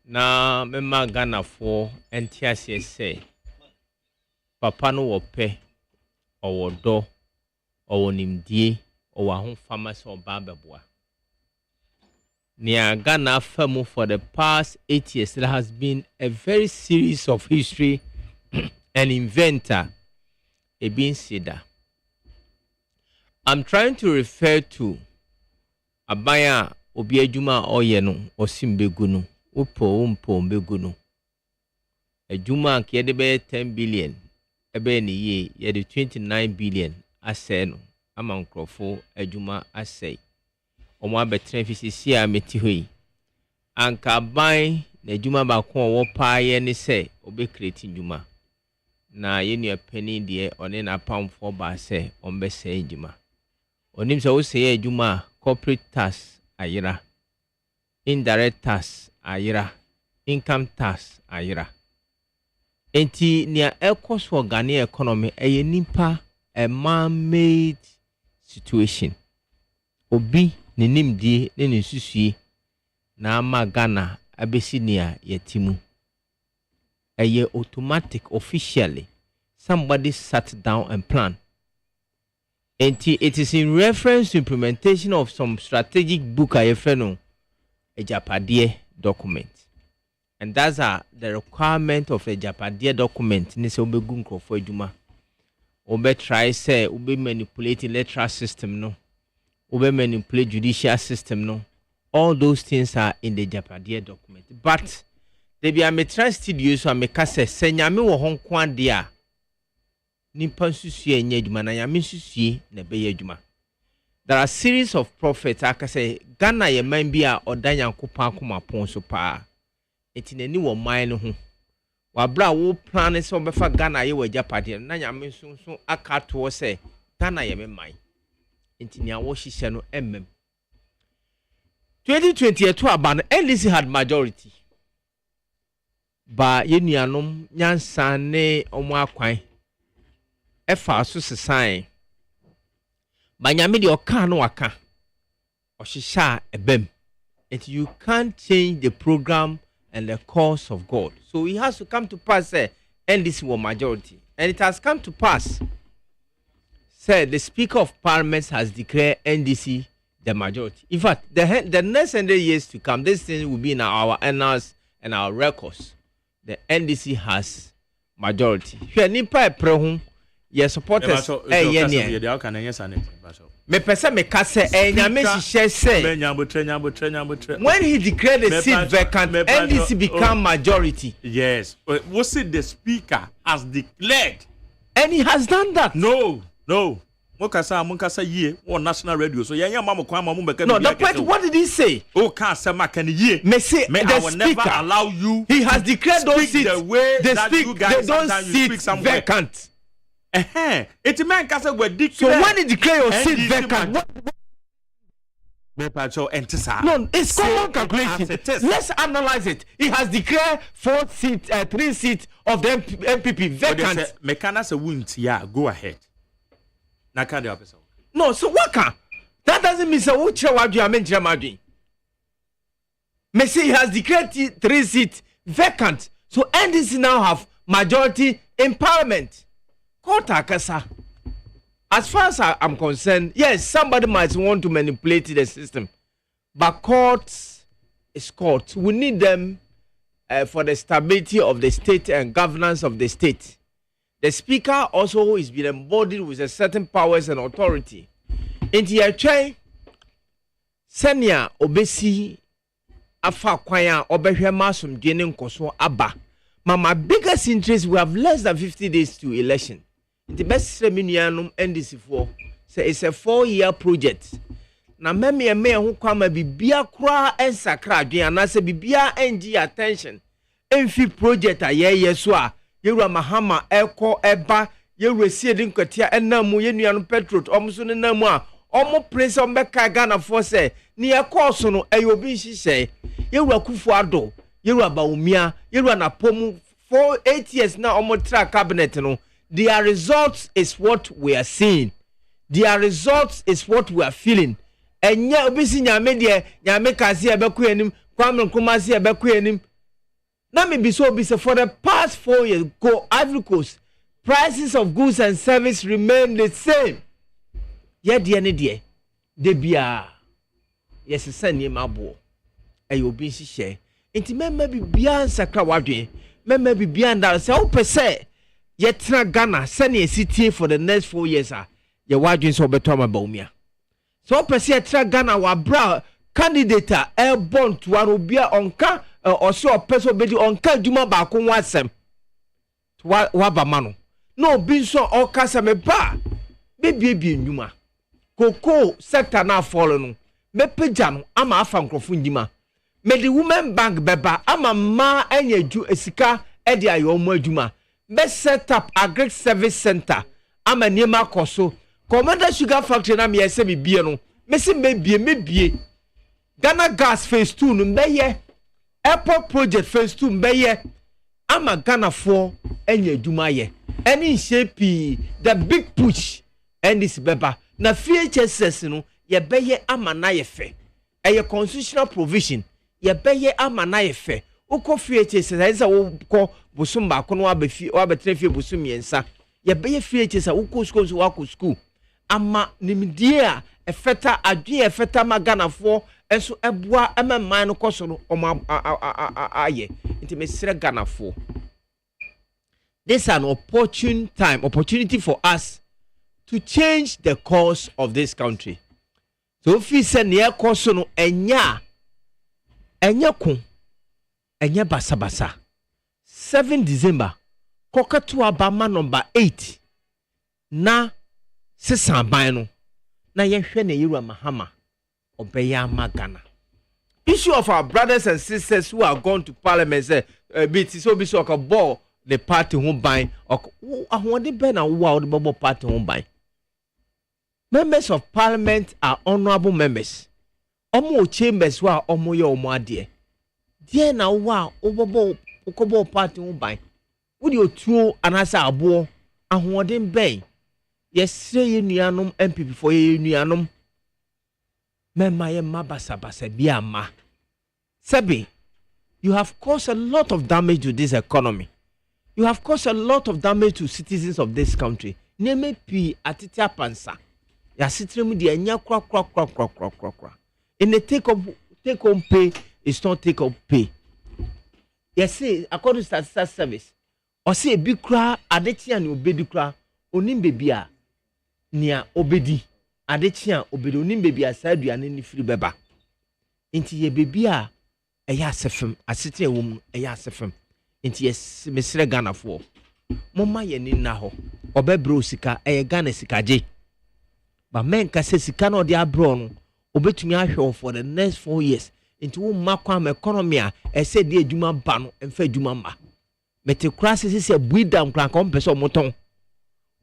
na mema Ghana for entiase say papa no wo pe owo do owo nimdie owo ahomfama se oba beboa Nia Ghana famu for the past 8 years there has been a very series of history and inventor Ebin Sida. I'm trying to refer to Abaya Obi Ejuma Oyeno Osimbegunu Upo Mbegunu. Ejuma nke be 10 billion ebe ni ye 29 billion aseno ama nkrofo ejuma asei. Omo abetre fisisi a meti hoi. Anka ban na ejuma ba ko wo paaye ni se obe create ejuma. Na ye ni apani de one na pamfo ba se ombe se ejuma. Onim se wo se ejuma corporate tax ayira. Indirect tax ayira. income tax ayera. Enti nia ekos for Ghanaian economy eye nipa a man-made situation. Obi ne nimdie ne nsusue na ama Ghana abesi nia yetimu. Eye automatic officially somebody sat down and planned. And it is in reference to implementation of some strategic book a Japadie document. And that's the requirement of a Japadie document. Nise ube gunko for Juma. Ube try say ube manipulate electoral system no. Ube manipulate judicial system no. All those things are in the Japadie document. But they be a metran studio so ameka se senyame wo hon kwan dia. Nipa nsusue enye adwuma na nyame nsusue na beye adwuma. There are series of prophets aka say Ghana ye man bi a odan Yankopon akoma pon so pa. Enti nani wo man no ho. Wa bra wo plan se obefa Ghana ye wa Japade na nyame nso aka to say Ghana ye man. Enti nia wo hihye no emmem. 2022 aban NDC had majority. Ba ye nuanom nyansa ne omo akwan efa so sesan ba nyame de oka no waka ohihya ebem. And you can't change the program and the course of God, so it has to come to pass and this was majority, and it has come to pass. Said the Speaker of Parliament has declared NDC the majority. In fact, the next 100 years to come, this thing will be in our annals and our records. The NDC has majority. Here nipa prehun ye supporters me pese me ka se enyame hihye se when he declared the seat vacant NDC become majority. Yes, was it the speaker has declared and he has done that? No Mukasa ye on national radio. So yeah, mama kwama mu beka. No, the point, what did he say? Oh, can't say can ye. Me say I will never allow you. He has declared those seats the way they that speak, you guys they don't speak somewhere vacant. It man can say we declare. So when he declare your seat vacant, no, it's common calculation. Let's analyze it. He has declared 4 seats, 3 seats of the MPP vacant. Mekana say won't yeah, go ahead. No, so what can? That doesn't mean so which what you are mentioning. Messi has declared 3 seats vacant. So NDC now have majority in parliament. Court akasa. As far as I'm concerned, yes, somebody might want to manipulate the system. But court is court. We need them for the stability of the state and governance of the state. The speaker also is being embodied with a certain powers and authority. In the chain, Senya obesi afa kwaya obehwe masum dwene nkoso aba. My biggest interest, we have less than 50 days to election. The best seminarium NDC for say it's a 4-year project. Na me ho kwama bibia kura ensakra adwen anase bibia engi attention. Enfi project ayeye so a Yura Mahama Eko Eba Yura Siedin Katia Enamu Yenian Petrot Omson Namu Omo Prince of Mecca Ghana for say near Corsono Ayobishi say Yura Kufuado Yura Baumia Yura Napomu for 8 years now Omo Tra cabinet no. Their results is what we are seeing. Their results is what we are feeling. And ya obisi nyame nyame kasi abeku enim Kwame Nkrumah abeku enim. Now maybe so be for the past 4 years go Ivory Coast prices of goods and service remain the same. Yet the de bia yes send him abo ayo bi share enti maybe bia sakra wadwe maybe bia nda say o pese yetra Ghana send a city for the next 4 years ye wadwe so beto amabawumia so pese yetra Ghana wa bra candidate born to arobia onka also person be onka djuma ba ko wasem to wa ba mano no bi so okasa me ba bebie ndwuma koko sector na follow no me pagya no ama afa nkrofo ndima me the women bank beba ama ma anyaju esika e de ayo mo adwuma me set up agric service center ama niema koso commander sugar factory na me yese bibie no me se me bie Ghana gas phase 2 no meye airport project phase 2 mbeye ama Ghana for enye adwuma ye any shape the big push and this beba na FHSS no ye beye ama na ye fe eye constitutional provision ye beye ama na ye fe ukọ FHSS eza ukọ busum ba kono abefi abetrefi busum yensa ye beye FHSS ukọ school so wako school ama nimdie a efeta adwe efeta magana for enso eboa emman no koso no aye nti mesire Ghana for this is an opportunity for us to change the course of this country. So if we say near course no enya basa 7 December kokatu abama number 8 na sesan no na yehwe na Yewura Mahama obeya magana. Issue of our brothers and sisters who are gone to parliament say bit so be so ball the party who buy or ahwode be na wo the bubble party who buy. Members of parliament are honorable members. Omo chambers wa omo ye omo ade. Die na wo okobo party who buy. Wo di otuo anasa abo ahwode be. Yesre ye nuanom MPP for ye nuanom. Mema ye mabasa biama. Sebi, you have caused a lot of damage to this economy. You have caused a lot of damage to citizens of this country. Neme pi atitia pansa. Ya sitremu di enya kwa. In the take home pay, it's not take home pay. Yes, according to Statistics Service, or say a big cra adetia ni obedi cra onim bebia nia obedi adetia obedi onim bebia sadu ane ni free beba. Inti ye bebia eya sefem asitire wom eya sefem. Inti yes mesre Ghana for moma ye ni na ho obebro sika eye Ghana sika je ba men ka se sika no de abro no obetumi ahwe for the next 4 years inti wo makwa economy a ese de adwuma ba no emfa adwuma ma mete krase se buidam kran ko mpese omoton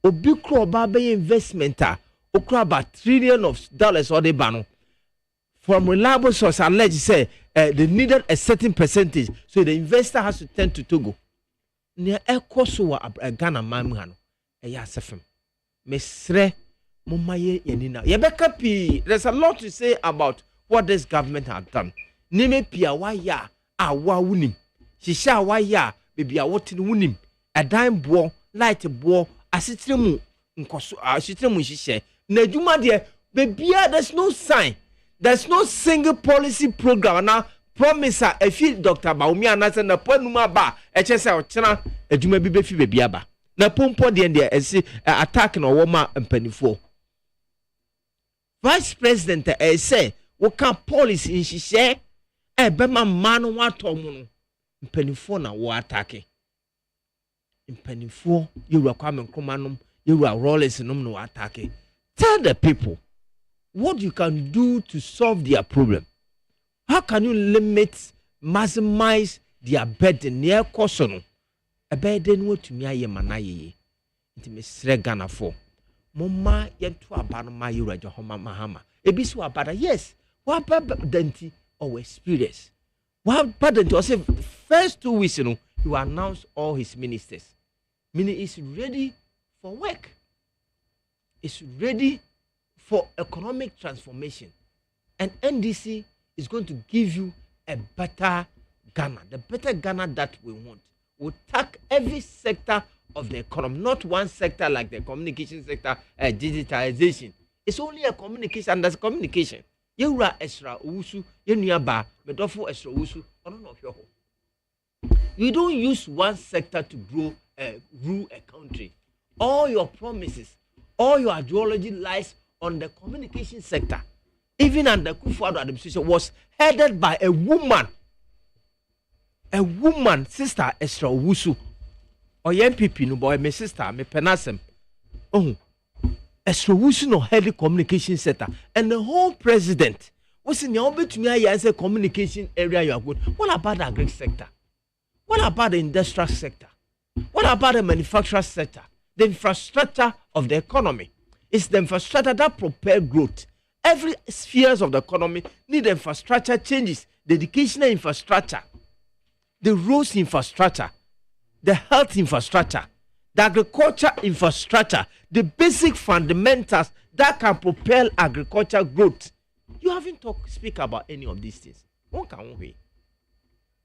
obi kro ba be investment a okra about $1 trillion or de ba no from reliable source alleged say they needed a certain percentage, so the investor has to turn to Togo. Near Ekoso wa Ghana mamhano. Eya sefem. Mesre mumaye yenina. Yebeka pi. There's a lot to say about what this government has done. Neme pia waya awa wunim. Shisha waya baby awotin wunim. A dime bo, light bo, asitremu nkoso asitremu shishe. Nejuma de baby there's no sign. There's no single policy program now promise if you Dr. Baumi anase na ponuma ba echese ochena adwuma bi befi bebi aba na pompo de ende esi attack na woma mpanifo Vice President say we can policy nhihye bema manu wato mu no mpanifo na wo attack mpanifo Yewura Kwame Nkrumah nom Yewura Rawlings nom no attack. Tell the people what you can do to solve their problem. How can you maximize their burden near Kosono? A burden what to me AGYEMAN ye. Intimate Ghana for. Mama yentu abano ma Yewura Mahama. Ebisu abada yes. What denti or experience? What pardon to say first 2 weeks you announce all his ministers. Meaning is ready for work. It's ready for economic transformation, and NDC is going to give you a better Ghana, the better Ghana that we want. We'll tackle every sector of the economy, not one sector like the communication sector, digitalization. It's only a communication, and that's communication. Yewura Esra Usu, Yenuaba, Medofo Esra Usu, you don't use one sector to rule a country. All your promises, all your ideology lies on the communication sector. Even under Kufuor administration was headed by a woman, Sister Esther Owusu. Or MPP no boy, my sister, my penasem. Oh, Esther Owusu no head the communication sector, and the whole president was in your bit to me. I say communication area you are good. What about the agri sector? What about the industrial sector? What about the manufacturing sector? The infrastructure of the economy. It's the infrastructure that propel growth. Every spheres of the economy need infrastructure changes. The educational infrastructure. the roads infrastructure, the health infrastructure, the agriculture infrastructure, the basic fundamentals that can propel agriculture growth. You haven't speak about any of these things. One can wait.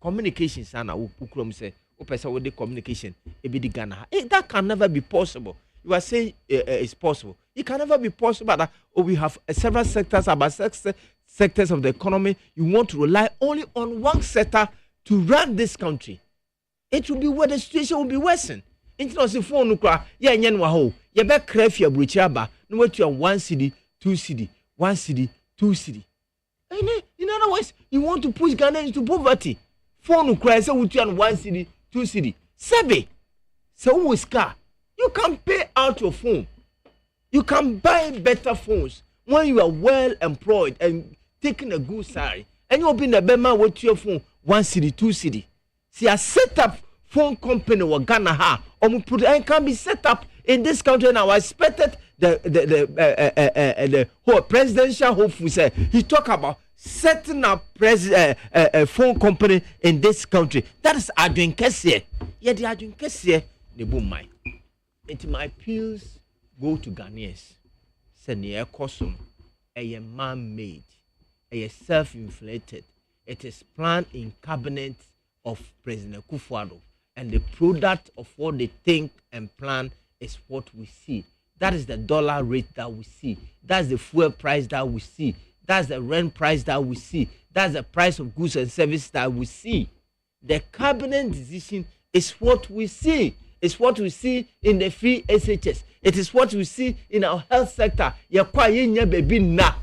Communications, and Ukrom say, with the communication, Ghana. That can never be possible. You are saying it's possible. It can never be possible that we have several sectors, about sectors of the economy. You want to rely only on one sector to run this country. It will be where the situation will be worsened. Instead of the phone, yeah, you better crave your bridgeaba. No what you are 1 city, 2 city, 1 city, 2 city. In other words, you want to push Ghana into poverty. Phone cry so with you on 1 city, 2 city. Sebe. So with car. You can pay out your phone. You can buy better phones when you are well employed and taking a good salary. And you'll be in the Bema with your phone 1 city, 2 city. See, a set up phone company or Ghana ha and can be set up in this country. Now I expected the whole presidential hopeful say he talk about setting up a phone company in this country. That is Adwin Kessier. Yeah, the Adwin Kessier the boom mine. It my appeals go to Ghanaians. Send the custom a man-made, a self-inflated. It is planned in cabinet of President Kufuor, and the product of what they think and plan is what we see. That is the dollar rate that we see. That's the fuel price that we see. That's the rent price that we see. That's the price of goods and services that we see. The cabinet decision is what we see. It's what we see in the free SHS. It is what we see in our health sector. Ya kwa yenya baby na.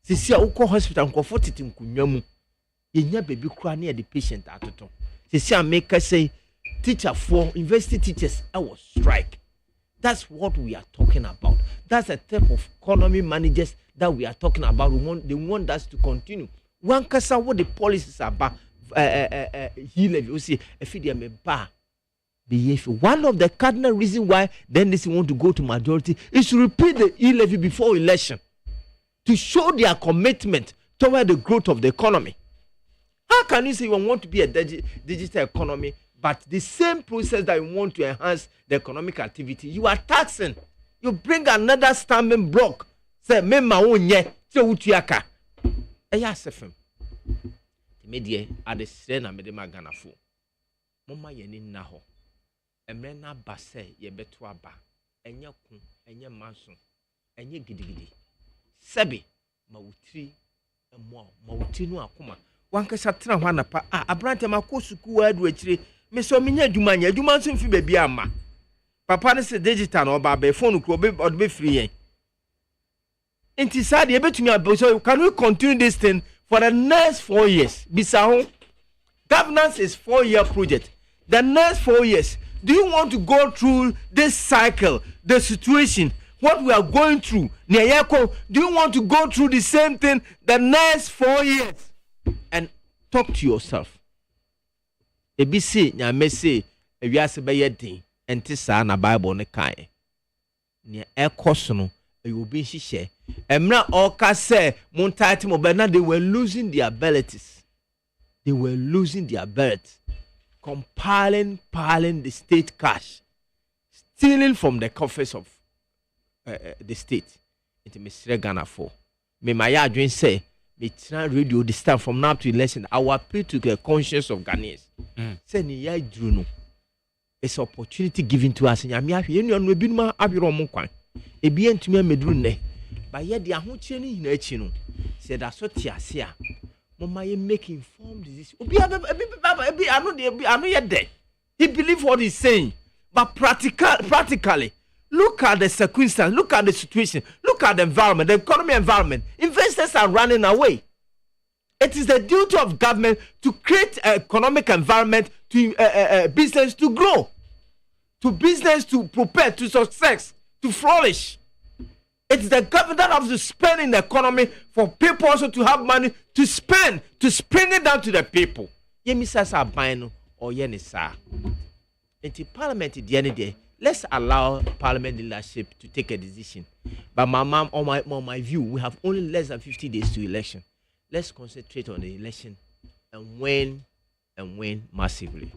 Sisi uko hospital nko titi nkunyamu. Yenya baby kwa near the patient atoto. Sisi make say teacher for university teachers our strike. That's what we are talking about. That's the type of economy managers that we are talking about. They want us to continue. One kasa what the policies are about he you see if they me ba. One of the cardinal reasons why then this want to go to majority is to repeat the e-levy before election to show their commitment toward the growth of the economy. How can you say you want to be a digital economy, but the same process that you want to enhance the economic activity, you are taxing? You bring another stumbling block. Say, me ma onye, say utiaka. Eya sefem. Media at the same and medema Ghana fo. Mama yeni naho. Emre na base ye beto aba. Enye kun, enye manson, enye gidigidi. Sebi ma utri emo, ma utri no akoma. Wanka satena ho anapa. Abrante makosuku adu akire. Me so menya adwuma nya, adwuma nso mfi baabi ama. Papa ne se digital no ba be phone kro be free yen. Inti sad ye betumi abo so can we continue this thing for the next 4 years? Bisa governance is 4-year project. The next 4 years, do you want to go through this cycle, the situation, what we are going through? Do you want to go through the same thing the next 4 years? And talk to yourself. Ebisi nyame say ewiase be yedin enti saa na Bible ne kan. Ne ekoso no eyobi hihye. Emra oka say montate mo be na they were losing their abilities. They were losing their abilities. Piling the state cash, stealing from the coffers of the state. It Mr. Ghana for me. My adjoin say me try radio this time from now to election. I will appeal to the conscience of Ghanaians. Say ni ya druno. It's opportunity given to us. Nyame ahwe enu anu ebi ma abiro mo kwan. Ebi entumi amedru ne. Ba ye de ahokyere ni hina achi no. Say da so ti ase a. Mama you make informed decision. He believe what he's saying. But practically, look at the circumstance, look at the situation, look at the environment, the economy environment. Investors are running away. It is the duty of government to create an economic environment to business to grow, to business to prepare, to success, to flourish. It's the government that has to spend in the economy for people also to have money to spend, to spring it down to the people. Yemisasa bino or yenisa. Into parliament at the end of the day, let's allow parliament leadership to take a decision. But on my view, we have only less than 50 days to election. Let's concentrate on the election. And when and win massively.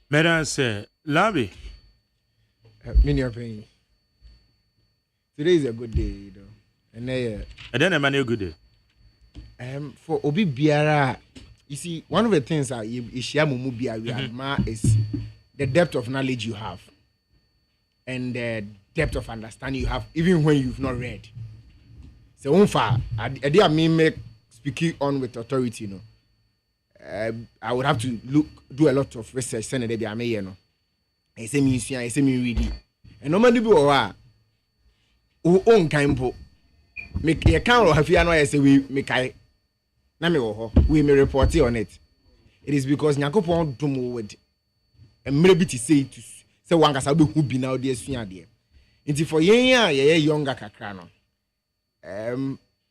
Madam say, Labi. Many of you. Today is a good day, you know. And then a man a good day. For Obi Biara, you see, one of the things that we admire is the depth of knowledge you have and the depth of understanding you have, even when you've not read. So, I make speaking on with authority, you know. I would have to do a lot of research. Send it there, you know. I say me read. And normally be own kind po. Make a count of you know I say we make I we may report on it. It is because Nyakopon do with a maybe to say one can be who be now there sooner there. Into for younger kakra no.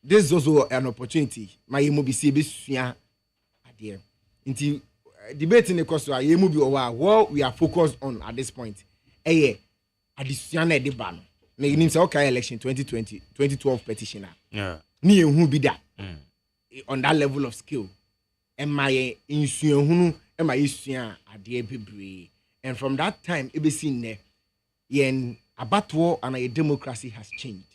This is also an opportunity. My be see be sooner there. Into debating the cost of what we are focused on at this point. Additional de ban. Make him say okay election 2012 petitioner. Yeah. Ni who be that. On that level of skill. And my insuan and from that time it be seen there yen abattoir and a democracy has changed.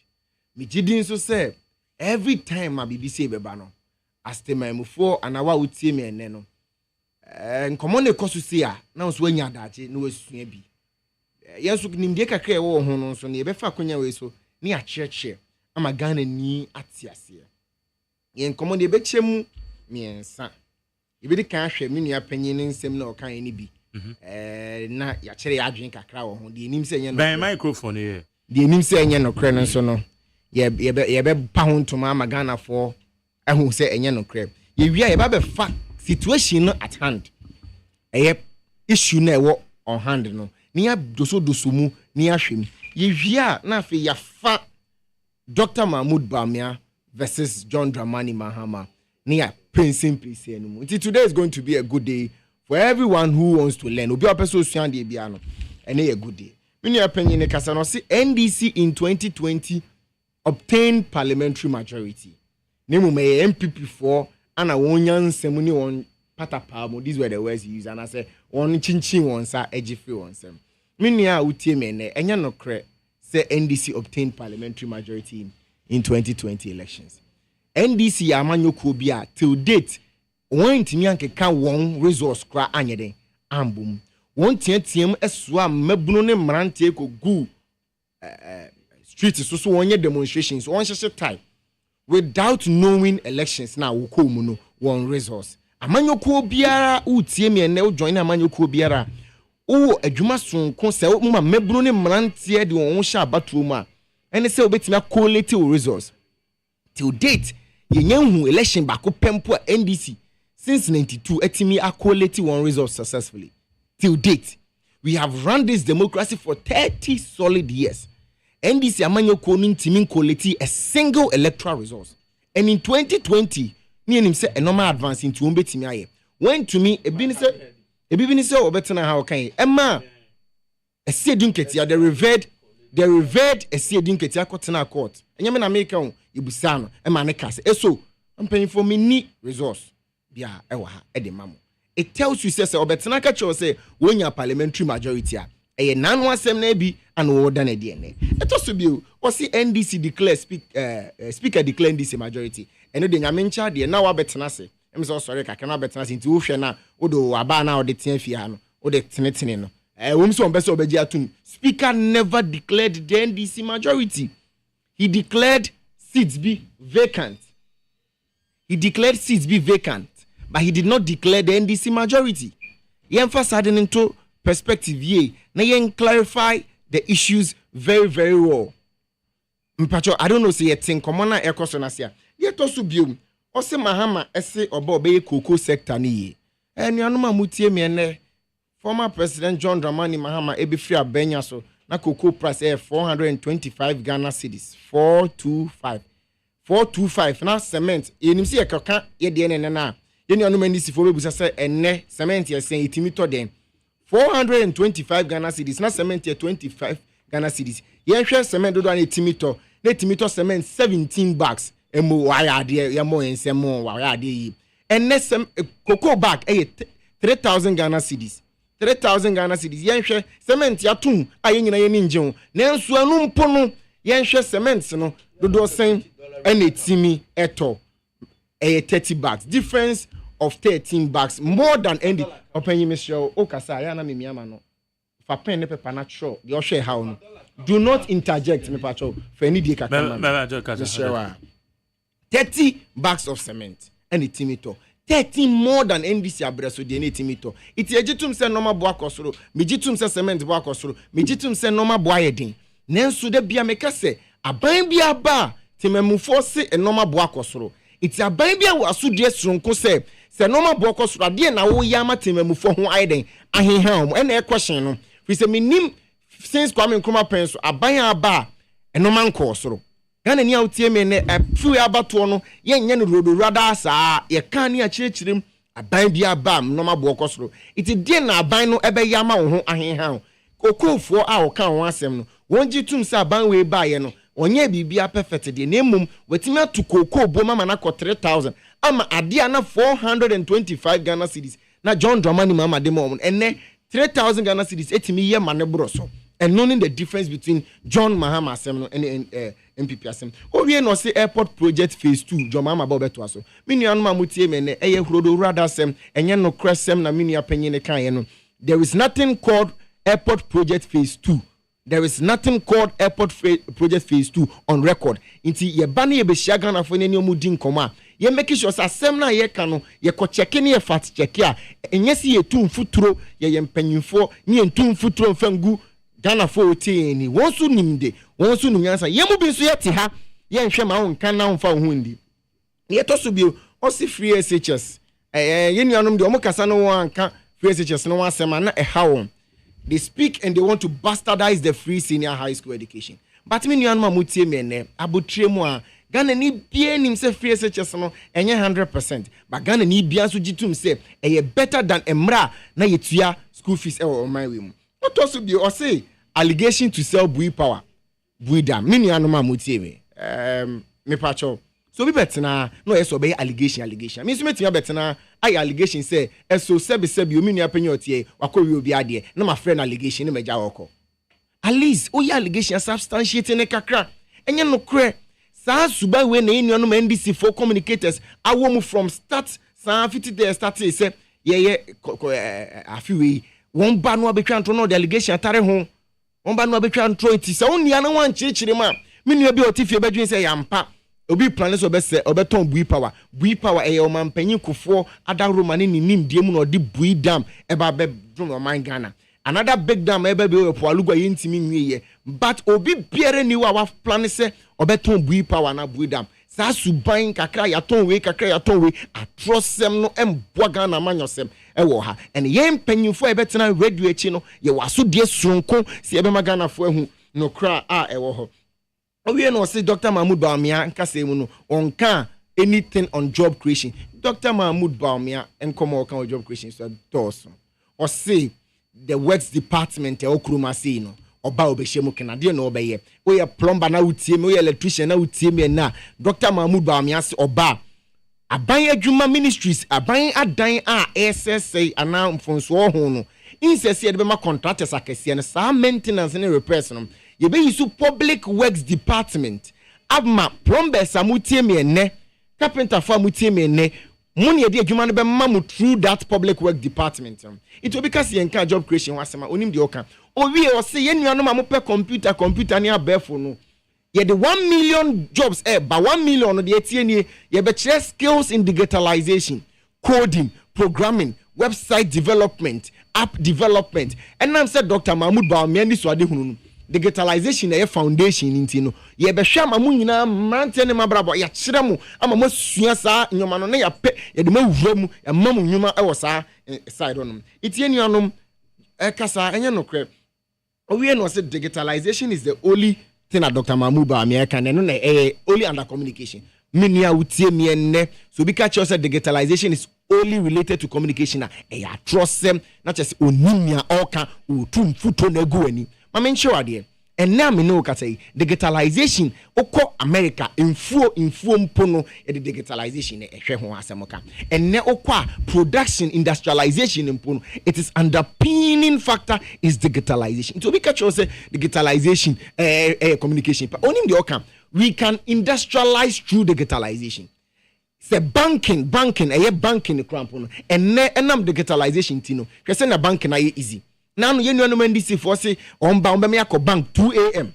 Me jidin so say every time my BBC be bano as the my mufo and awa utie me ene and common the cost to see now so nya daje no esua bi yesu nimde kakra e wo ho no so ne be fa konya we so ne a cheche ama Ghana ni atiase yen common the be chemu miensa ibidi kan hwe me nua panyin nsem na o kan ni bi na ya kire ya adwen kakra wo ho de enim se nya no ben microphone here de enim se nya no kre no so no ye be pa ho ntoma ama Ghana for ahu se enya no kre ye wia ye ba be fa situation no at hand issue na ewo on hand no ni ya doso mu ni ahwem ye wia na afi ya fa Dr. Mahmoud Bawumia versus John Dramani Mahama ni ya simply say no more. Today is going to be a good day for everyone who wants to learn. Obi apeso suan de bia no ene a good day. Mini opinion ne kasa no say NDC in 2020 obtained parliamentary majority. Nemu me MPP for ana wonya nsem ni won patapa mo. These were the words he used and I say won chinchin won sa ejife won sem. Mini a utie me ne enya no kre say NDC obtained parliamentary majority in 2020 elections. NDC amanyoko bia till date won timi ankeka won resource kra anyeden ambum won tiatiem esoa mabunu ne mrante ko gu street so won demonstrations won sheshe time without knowing elections na wo ko mu no won resource amanyoko biara utie me ne join amanyoko biara wo adwuma sonko se wo mabunu ne mrante de won hye abatuo mu a ene se obetimi akolete wo resource till date yenhu election bako pempo NDC since 92 etimi akoleti one result successfully till date. We have run this democracy for 30 solid years. NDC amanyoko ntimi koleti a single electoral result. And in 2020 me and him say a normal advance into umbetimi aye. When to me e bini se obetena how kan emma a sedun ketia the revered a sedun ketia kotena court. Enyame na make on ibusano emma ne kase eso mpanyim for me ni resource bia ewa ha e de mamo. It tells you say obetena ka cho say wonya parliamentary majority a e nanu asem na bi and wo da na de ne. It also be o see NDC declare speaker declare NDC majority eno de nyame ncha de na wa betena se em so sorry ka kana betena se nti wo hwe na odo aba na ode tia fi ha no ode tenetene no wom so ombe so obeji atum speaker never declared the NDC majority. He declared seats be vacant. But he did not declare the NDC majority. He emphasized into perspective ye. Now he clarify the issues very, very well. Mpacho, I don't know say yet common na ekosonasia. Yet also biom. Ose Mahama ese obo be cocoa sector ni. And yanuma mutie me ene former President John Dramani Mahama ebi free abenya so na cocoa price $425 Ghana cedis 425 na cement yenim se yakaka ye de ne na ye ne anu mani sifo bebusa se enne cement ye sen itimi to den $425 Ghana cedis na cement ye $25 Ghana cedis ye hwe cement do na itimi to cement 17 bags emu wa ya de ye mo ensem wa ya de yi enne cocoa bag 3,000 Ghana cedis 3,000 Ghana cedis yenhwe cement yatum aye nyina ye ninje ho nanso anu mpo no yenhwe cement no dodo sen ene timi eto 30 bags difference of 13 bags more than end open you show okasa ya na memiama no fa pen ne paper natural the ohwe how no do not interject me pacho for any dey kakama 30 bags of cement and timito 13 more than NDC abreso de ne timito it ejitum se normal bo akosoro mejitum se cement bo akosoro mejitum se normal bo ayedin nenso de bia meka se aban bia ba timamufo se normal bo akosoro it aban bia waso de sronko se normal bo akosoro de na wo yama timamufo ho ayedin aheha mo na e question no fi se minim since Kwame Nkrumah penso aban aba normal nkosoro Gana ni autie me ne fu abato no yenye no rodo rada saa ye kan ni akirikirem aban bia bam no mabo okosoro iti die na aban no ebe yama wo ho ahenhan kokofo a wo kan ho asem no wonji tum sa aban we baaye no onye bibia perfect de na emum watimi atu kokobo mama na ko 3,000 ama ade na 425 Ghana cedis na John Dramani mama de mom enne 3,000 Ghana cedis etimi ye mane broso and knowing the difference between John Mahama Assembly and MPP Assembly. We no say airport project phase 2 John Mahama Bobeto aso. Mini anu mamutie me ne eye hrodo rada sem enye no cresem na mini apenye ne kan ye no. There is nothing called airport project phase 2. There is nothing called airport project phase 2 on record. Inti ye bana ye be shiaga na fo ne ni omudi nkoma. Ye make sure say asem na ye kan no ye ko check ne ye fat check a enye si ye tu mfuturo ye mpanyimfo ni entu mfuturo mfangu Ghana for ni wonsu nimde wonsu nunyansa yemu bi so yete ha ye nhwe ma won kan na wonfa ho ndi ye to so bio o si free SHS ye nuanom de o mokasa no won kan free SHS no wasema na ha won they speak and they want to bastardize the free senior high school education but me nuanom amutie me ne abotre mu a Ghana ni bia nim se free SHS no enye 100% but Ghana ni bia so gitum se eye better than emra na yetua school fees e o my we mu. What also be or say allegation to sell bui power bui dam mini anoma motie me pacho so be betena no eso be allegation me so metia betena ay allegation say eso sebi omini apenye otie wakowi obi ade na my friend allegation ne meja woko at least o ya allegation substantiate ne kakra enye no kre sa suba we na enu anoma NDC for communicators awomu from start sa 50 days start say ye afiwe won ba no abetwa ntro no the allegation atare ho won ba no abetwa ntro iti se won nia na wan chirechire ma menu bi otifie badwin se yampa obi plan so obese obeton bui power e o mampanyi kofo adaro ma ne nim die mu no de bui dam e ba be drum o man Ghana another big dam e ba be o poalugwa yentimi nwiye but obi biere ni wa plan se obeton bui power na bui dam sa suban kakra ya ton we atrosem no emboa Ghana manyosem ewo ha and ye mpanyimfo ebetena radio echi no ye waso de sonko se ebe Ghana fo ahu no kra a ewo ho owie no say Dr. Mahmoud Bawumia nkase mu no onka anything on job creation. Dr. Mahmoud Bawumia enkomo kan on job creation so doso or say the works department e okruma say no oba obehye kenade no obeye we plumber na utie me we electrician na utie me na Dr. Mahmoud Bawumia say oba aban adwuma ministries aban adan a SSA ana mfonso ho no insese de be ma contractors akese ne sa maintenance ne repairs no ye be use public works department abma plumbers amutie me ne carpenter for amutie me ne money e de adwuma no be mamu through that public work department it will because ye nka job creation wasema onim de oka owie o se ye nuano ma mo pe computer ne abefo no ye the 1 million jobs ba 1 million no de etie nie ye be chere skills in digitalization coding programming website development app development and I'm said Dr. Mahmoud Bawumia ni so ade hunu digitalization e foundation inti no ye be hwa ma mu nyina mante ne mabrabo ya kire mu ama mo sua sa nyoma no ne ya pe ye de mawura mu ya mamu nyuma e wo sa side on itie nuanom e kasa enye no kre owie no say digitalization is the only thing that Dr. Mahmoud Bawumia can no na only under communication minia utie mi enne so bi ka say digitalization is only related to communication na e trust them not just onimia oka otum futo na gu ani mama nche wade and now me know say digitalization oko America infuo mpono e digitalization e hwe ho asemoka and ne oko production industrialization mpono it is underpinning factor is digitalization to be catch say digitalization communication only the oka we can industrialize through digitalization. Say banking banking crampono and enam digitalization tino kwese na banking na easy now no yenu no ndc for say on me akọ bank 2 a.m.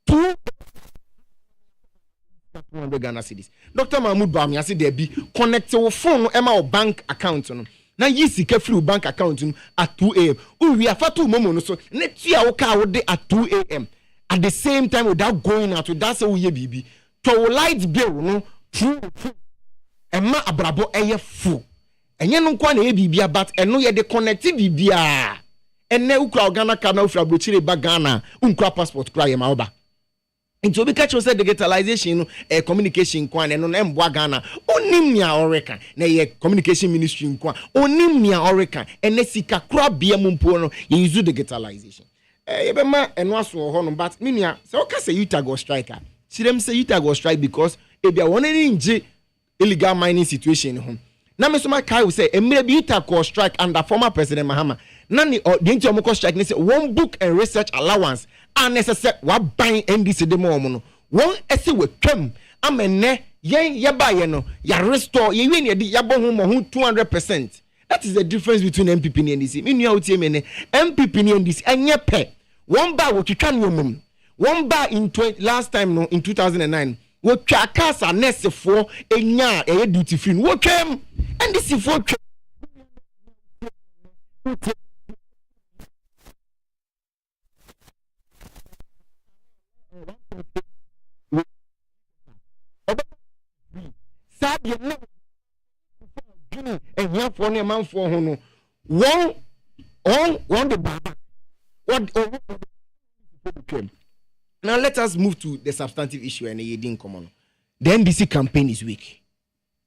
200 Ghana cedis. Dr. Mahmoud Bawumia say there be connect your phone no ema bank account no na yi sika free bank account no at 2 a.m. we afatu momo no so na tia wo ka wo de at 2 a.m. at the same time without going out that's how we bibi to light bill no true Emma abrabo eye fu enye no kwa na ye bibia but eno ye de connect bibia enne ukra Ghana ka na ufra brochire ba Ghana unkra passport kra ye ma oba nti obi catch say digitalization no communication kwa na no na emboa Ghana onim nia oreka na ye communication ministry kwa onim nia oreka enne sika kra bia mumpo no ye use digitalization ye be ma eno aso ho no but minia say o ka say Utah go striker sirem say Utah go strike because e bia won ni nje illegal mining situation home. Na me so my kai will say emre bi Utah go strike under former president Mahama. Na ni the nti omo strike ni say one book and research allowance unnecessary wa ban NDC de mo no. Won ese we twam amene yen ye ba ye no ya restore ye wi ne di ya bo ho mo ho 200%. That is the difference between MPP and NDC. Me nua utie me ne MPP and NDC enye pe. One bar wo twitwa no mum. One bar in last time no in 2009 wo twa kasa nurse for enya e duty free wo twam and this for sabi no and here for no man for ho no one the baba what now let us move to the substantive issue and the common. The NDC campaign is weak.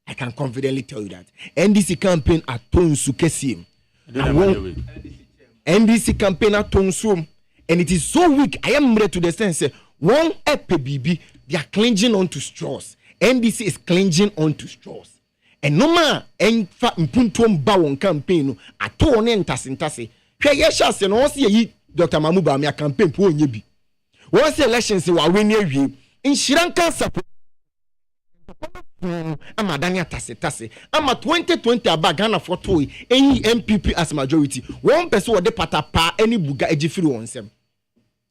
I can confidently tell you that. NDC campaign at Tonsu Kesim. NDC campaign at Tonsu. And it is so weak. I am ready to the sense one EPBB, they are clinging on to straws. NDC is clinging on to straws. And no man en fa mpuntom ba won campaign no ato ne ntasentase. Hwe ye sha se no se yi Dr. Mahmoud Bawumia campaign po onye bi. Once elections were winning in Sri Lanka support Amadania tase ama 2020 aba Ghana for toy any MPP as majority one person wo de patapa any buga ejifiri wonsem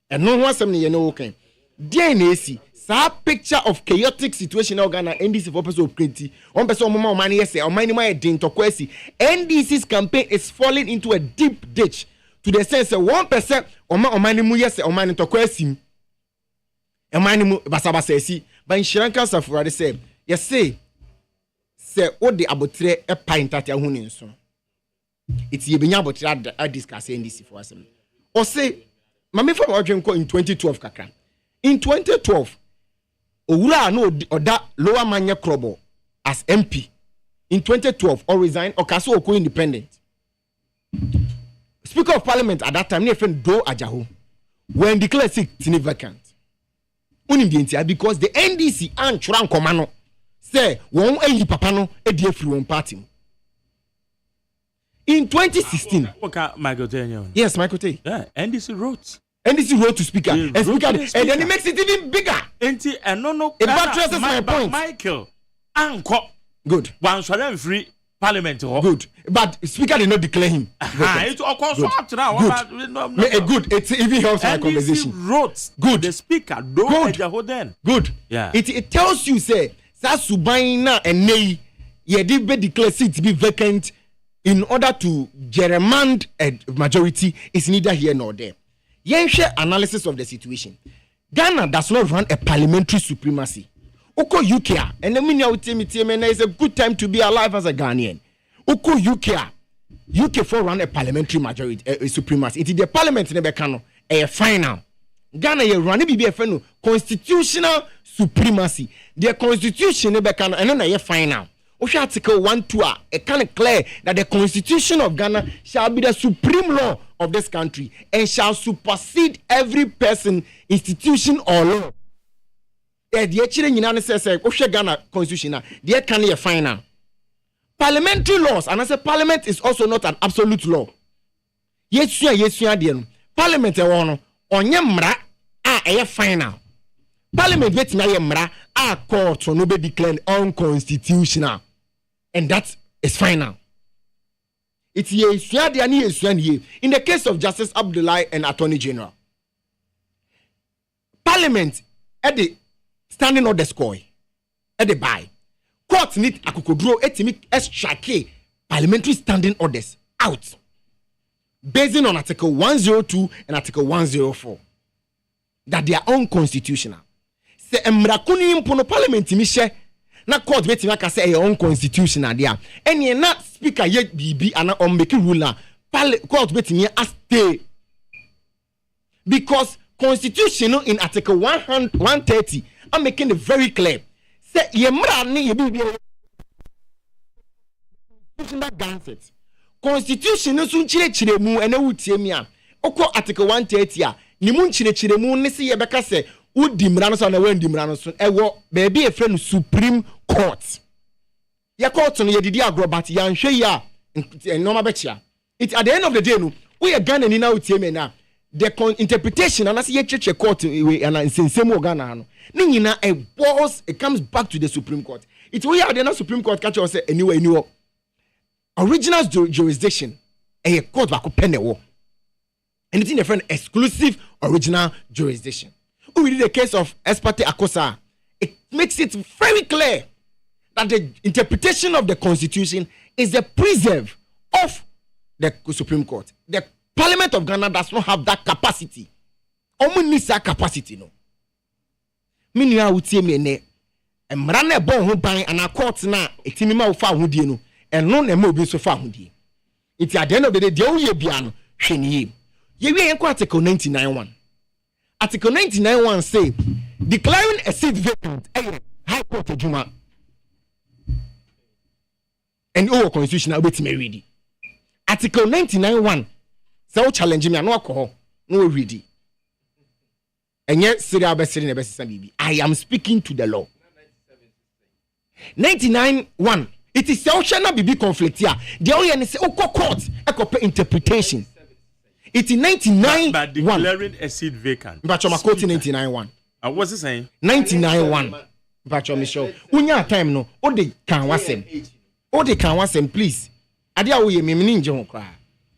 and no one sem ne ye no okay there na esi sa picture of chaotic situation in Ghana NDC for person of plenty one person mama man yes say o man ma din to kwesi NDC's campaign is falling into a deep ditch to the sense that 1% o man mu yes o man to kwesi Emanimu basabasa esi ban shiranka safurade say yes say o de abotre e paintati ahuni nso iti yebenya abotre a discuss NDC for asem o say mame fa odwen ko in 2012 kakra in 2012 owura na oda lower manye krobo as MP in 2012 or resign or kaso oko independent Speaker of Parliament at that time ne friend Do Ajaho when declared sick tini vacant because the NDC and Churan Komano say one a papa no a dear free one party. In 2016, yes, Michael Tay. Yeah, NDC wrote to speaker, and then it makes it even bigger. And no, it buttresses my point. Michael, Anko, good. One shall free Parliament. Good, but speaker did not declare him. It's of course up to now. Good. It even helps my conversation. Wrote good. The speaker don't good. Yeah. It tells you say Sasubaina and Nei ye did be declare seat to be vacant in order to gerrymander a majority is neither here nor there. Yenche analysis of the situation. Ghana does not run a parliamentary supremacy. Oko UK and the meaning of it's a good time to be alive as a Ghanaian. Oko UK for run a parliamentary majority supremacy. It is the parliament in the a final. Ghana ye run constitutional supremacy. The constitution in the and then a final. Article 1-2, it kind of clear that the Constitution of Ghana shall be the supreme law of this country and shall supersede every person, institution, or law. The actually United States Ghana Constitution, the can be final. Parliamentary laws, and I say Parliament is also not an absolute law. Yes, dear. Parliament onye mra a final. Parliament bet me mra a court no be declared unconstitutional. And that is final. It's in the case of Justice Abdullahi and Attorney General. Parliament at the standing order score at the buy. Court need akukodro etimi extract parliamentary standing orders out. Based on Article 102 and Article 104. That they are unconstitutional. Se emrakuni impono parliament mi she na court betima ka say unconstitutional there. Any na speaker ye bibi ana on make rule na court betimi stay. Because constitutional in Article 130 I'm making it very clear. Say ye mra ni ye bibi constitutional Constitution no sun chire mu ene wutie mi a okọ Article 130 a ni mu chire mu ne se ye beka se udi mra no so na wandi mra no so ewo be bi e frɛ no Supreme Court ya court no ye didi agrobat ya nhwe ya normal becha it at the end of the day no we are Ghana ni na wutie mi na the interpretation and as ye cheche court we and nsensem Ghana no ni nyina it comes back to the Supreme Court it we are the Supreme Court catch us say anyway original jurisdiction a court back pen the war. And it's in a friend exclusive original jurisdiction. We did the case of Espate Akosa. It makes it very clear that the interpretation of the Constitution is a preserve of the Supreme Court. The Parliament of Ghana does not have that capacity. Omo needs that capacity, no. Meaning I would say me ne emrane bon ho ban and a court na etimima wo fa ho die no. And no name be so far hudi. It's at the end of the day, the only piano, Sheni. Ye Article 99.1. Article 99.1 say, declaring a seat vacant, High Court of Juma. And all constitutional wait me ready. Article 99.1. So challenge me, no alcohol, no ready. And yet, I am speaking to the law. 99.1. It is social na bibi conflict here. The only say court interpretation. It is 99 by declaring a seat vacant. But you quote 99.1. What's it saying? 99.1. But you Michelle. Unya time no. O de kan wasem. O de kan wasem please. Ade a wo ye me nje ho kra.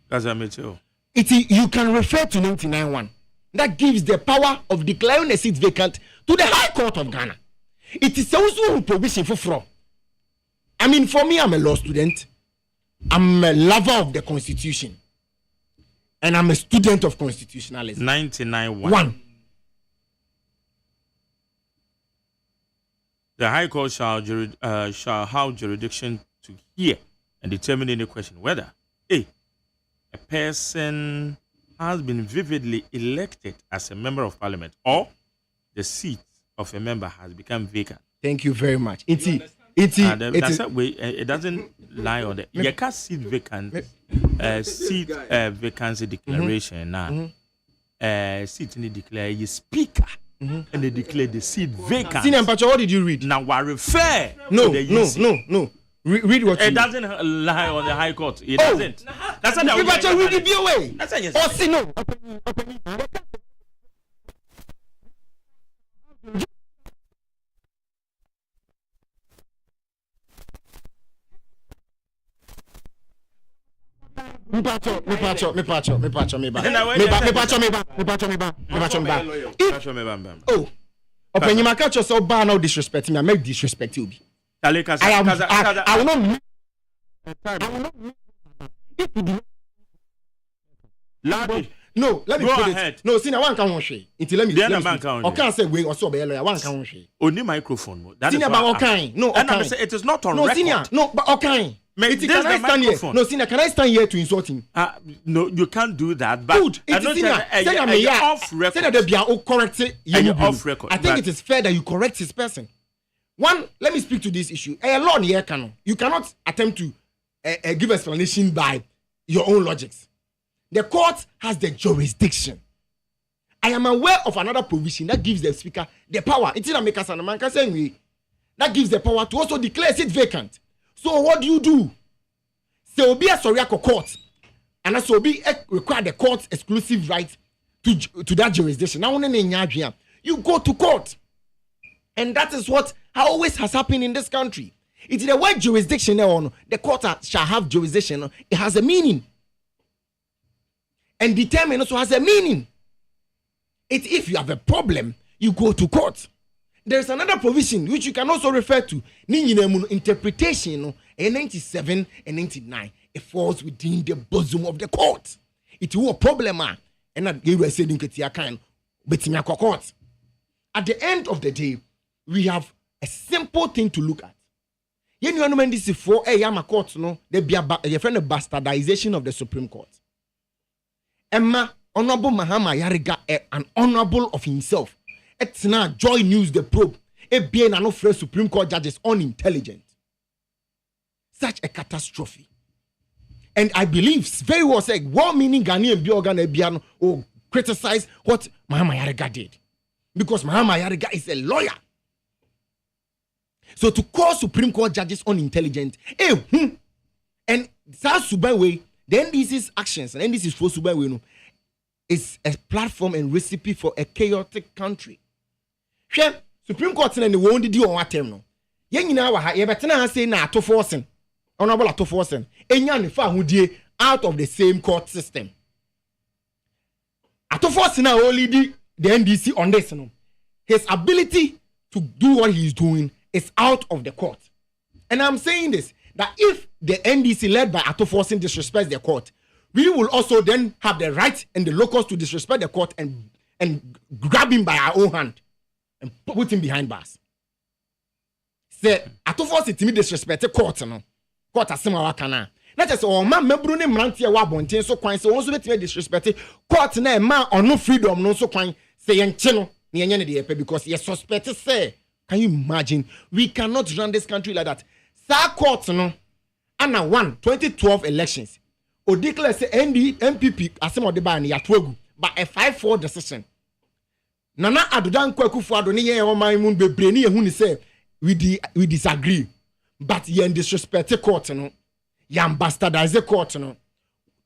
That's a Michelle. You can refer to 99.1. That gives the power of declaring a seat vacant to the High Court of Ghana. It is also provision for fraud. I mean, for me, I'm a law student. I'm a lover of the Constitution. And I'm a student of constitutionalism. 99.1. The High Court shall have jurisdiction to hear and determine any question whether A, a person has been vividly elected as a member of Parliament or the seat of a member has become vacant. Thank you very much. It doesn't lie on the you can't seat vacant vacancy declaration now. Seat in the declare you speaker and they declare the seat vacant. Senior Pacho, what did you read? Now I refer no. Read what it doesn't lie on the High Court. It doesn't. That's not that. Pacho, read it your way. That's yes. Oh, see no. Me pacho. Oh, open your catch us so bad now disrespect me. I make disrespect you. I will not. No, let me go put ahead. It. No, see, now one can one share. Until let me. I can't say we also be lawyer. One can one share. Only microphone. That is about okay. No, okay. It is not on no, record. Senior, no, but okay. Can I stand here? No, Senior, can I stand here to insult him? No, you can't do that. But good. It is Senior. Off record. Senior, they be correct. Off record. I think it is fair that you correct his person. One, let me speak to this issue. A law here canon. You cannot attempt to give explanation by your own logics. The court has the jurisdiction. I am aware of another provision that gives the speaker the power. It's in a maker and man can say that gives the power to also declare it vacant. So what do? So be a Soriako court, and also be require the court's exclusive right to that jurisdiction. Now, you go to court, and that is what always has happened in this country. It is the word jurisdiction on the court shall have jurisdiction. It has a meaning, and determine also has a meaning. If you have a problem, you go to court. There is another provision which you can also refer to. Interpretation in 97 and 99. It falls within the bosom of the court. It was a problem, and that you were saying court. At the end of the day, we have a simple thing to look at. You know when this is for a court, no, there be a bastardization of the Supreme Court. Emma, Honorable Mahama Yariga, an honorable of himself. It's now Joy News the probe. It being an offer Supreme Court judges unintelligent. Such a catastrophe. And I believe very well said, what meaning Ghanaian Biogan Ebiano or criticize what Mahama Yariga did. Because Mahama Yariga is a lawyer. So to call Supreme Court judges unintelligent, and South Subai, the NDC's actions and NDC's for Subai is a platform and recipe for a chaotic country. Supreme Court and the one did you on what term no. Yen na wa ha ye betena say na to forcing. Honorable to forcing. Enya ne fa hudie out of the same court system. Ato forcing na only the NDC on this no. His ability to do what he is doing is out of the court. And I'm saying this, that if the NDC led by Ato forcing disrespects the court, we will also then have the right and the locals to disrespect the court and grab him by our own hand and put him behind bars. Say, Ato forcing to me disrespect the court, no. Court asema wakana. Not just oh man membru ne mrantie wa bonten so kwan so won so betime disrespect court na man ono freedom no so kwan say yenche no ne yenye ne de because you suspect say. Can you imagine? We cannot run this country like that. Sa court no ana 2012 elections. O declare say MPP asema de ba ne yatoagu but a 5-4 decision. Nana Adodan Kwakufu Ado ne yen o man mun bebre ne yehu ni say we disagree. But ye disrespect court no. Yan bastardize court no.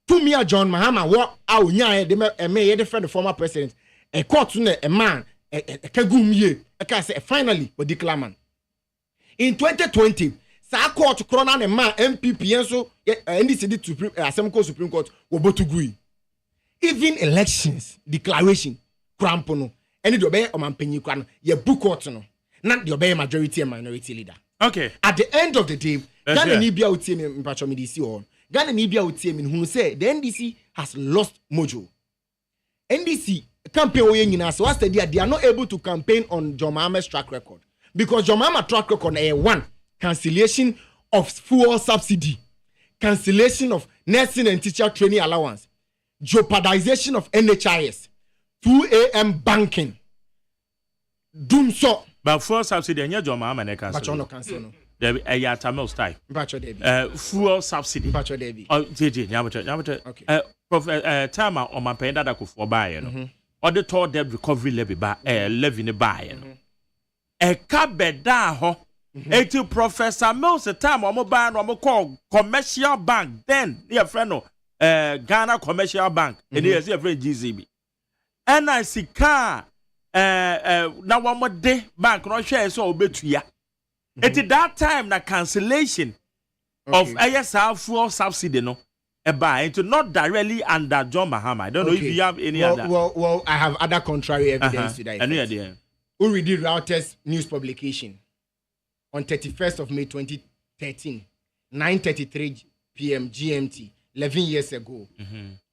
To me John Mahama what awunya de me defend the former president. A court no a man a kagumye. I say finally we declare man. In 2020, sa court krona ne man MPP enso NDC to Supreme Court wo botugui. Even elections declaration crampo no. Any do obey o manpanyi kwa no ye book court no. Not the obey majority and minority leader. Okay. At the end of the day, Ghana Nibia would say in Pacho Medisi on. Ghana Nibia would say who say the NDC has lost mojo. NDC campaign so as they are not able to campaign on John Mahama's track record. Because John Mahama's track record is 1, cancellation of fuel subsidy, cancellation of nursing and teacher training allowance, jeopardization of NHIS, 2 a.m. banking, doom so. But fuel subsidy, and John Mahama ne cancel. But no cancel no. There a Tamil style. Fuel subsidy. Bacho Debbie. Oh, JJ, okay. Prof. Tama on my pen that I could for buy, no. Or the toll debt recovery levy by levy in the buy, no. A cabeda ho. 80 Professor Mills, the time on mobile no call commercial bank, then near friend no Ghana Commercial Bank, and here's your friend GZB. And I see car. Now one more day bank no share so betu ya. At that time na cancellation of ASR fuel subsidy no buy into not directly under John Mahama. I don't know if you have any other. Well, I have other contrary evidence to that. Any idea? We did Reuters news publication on 31st of May 2013, 9:33 p.m. GMT, 11 years ago.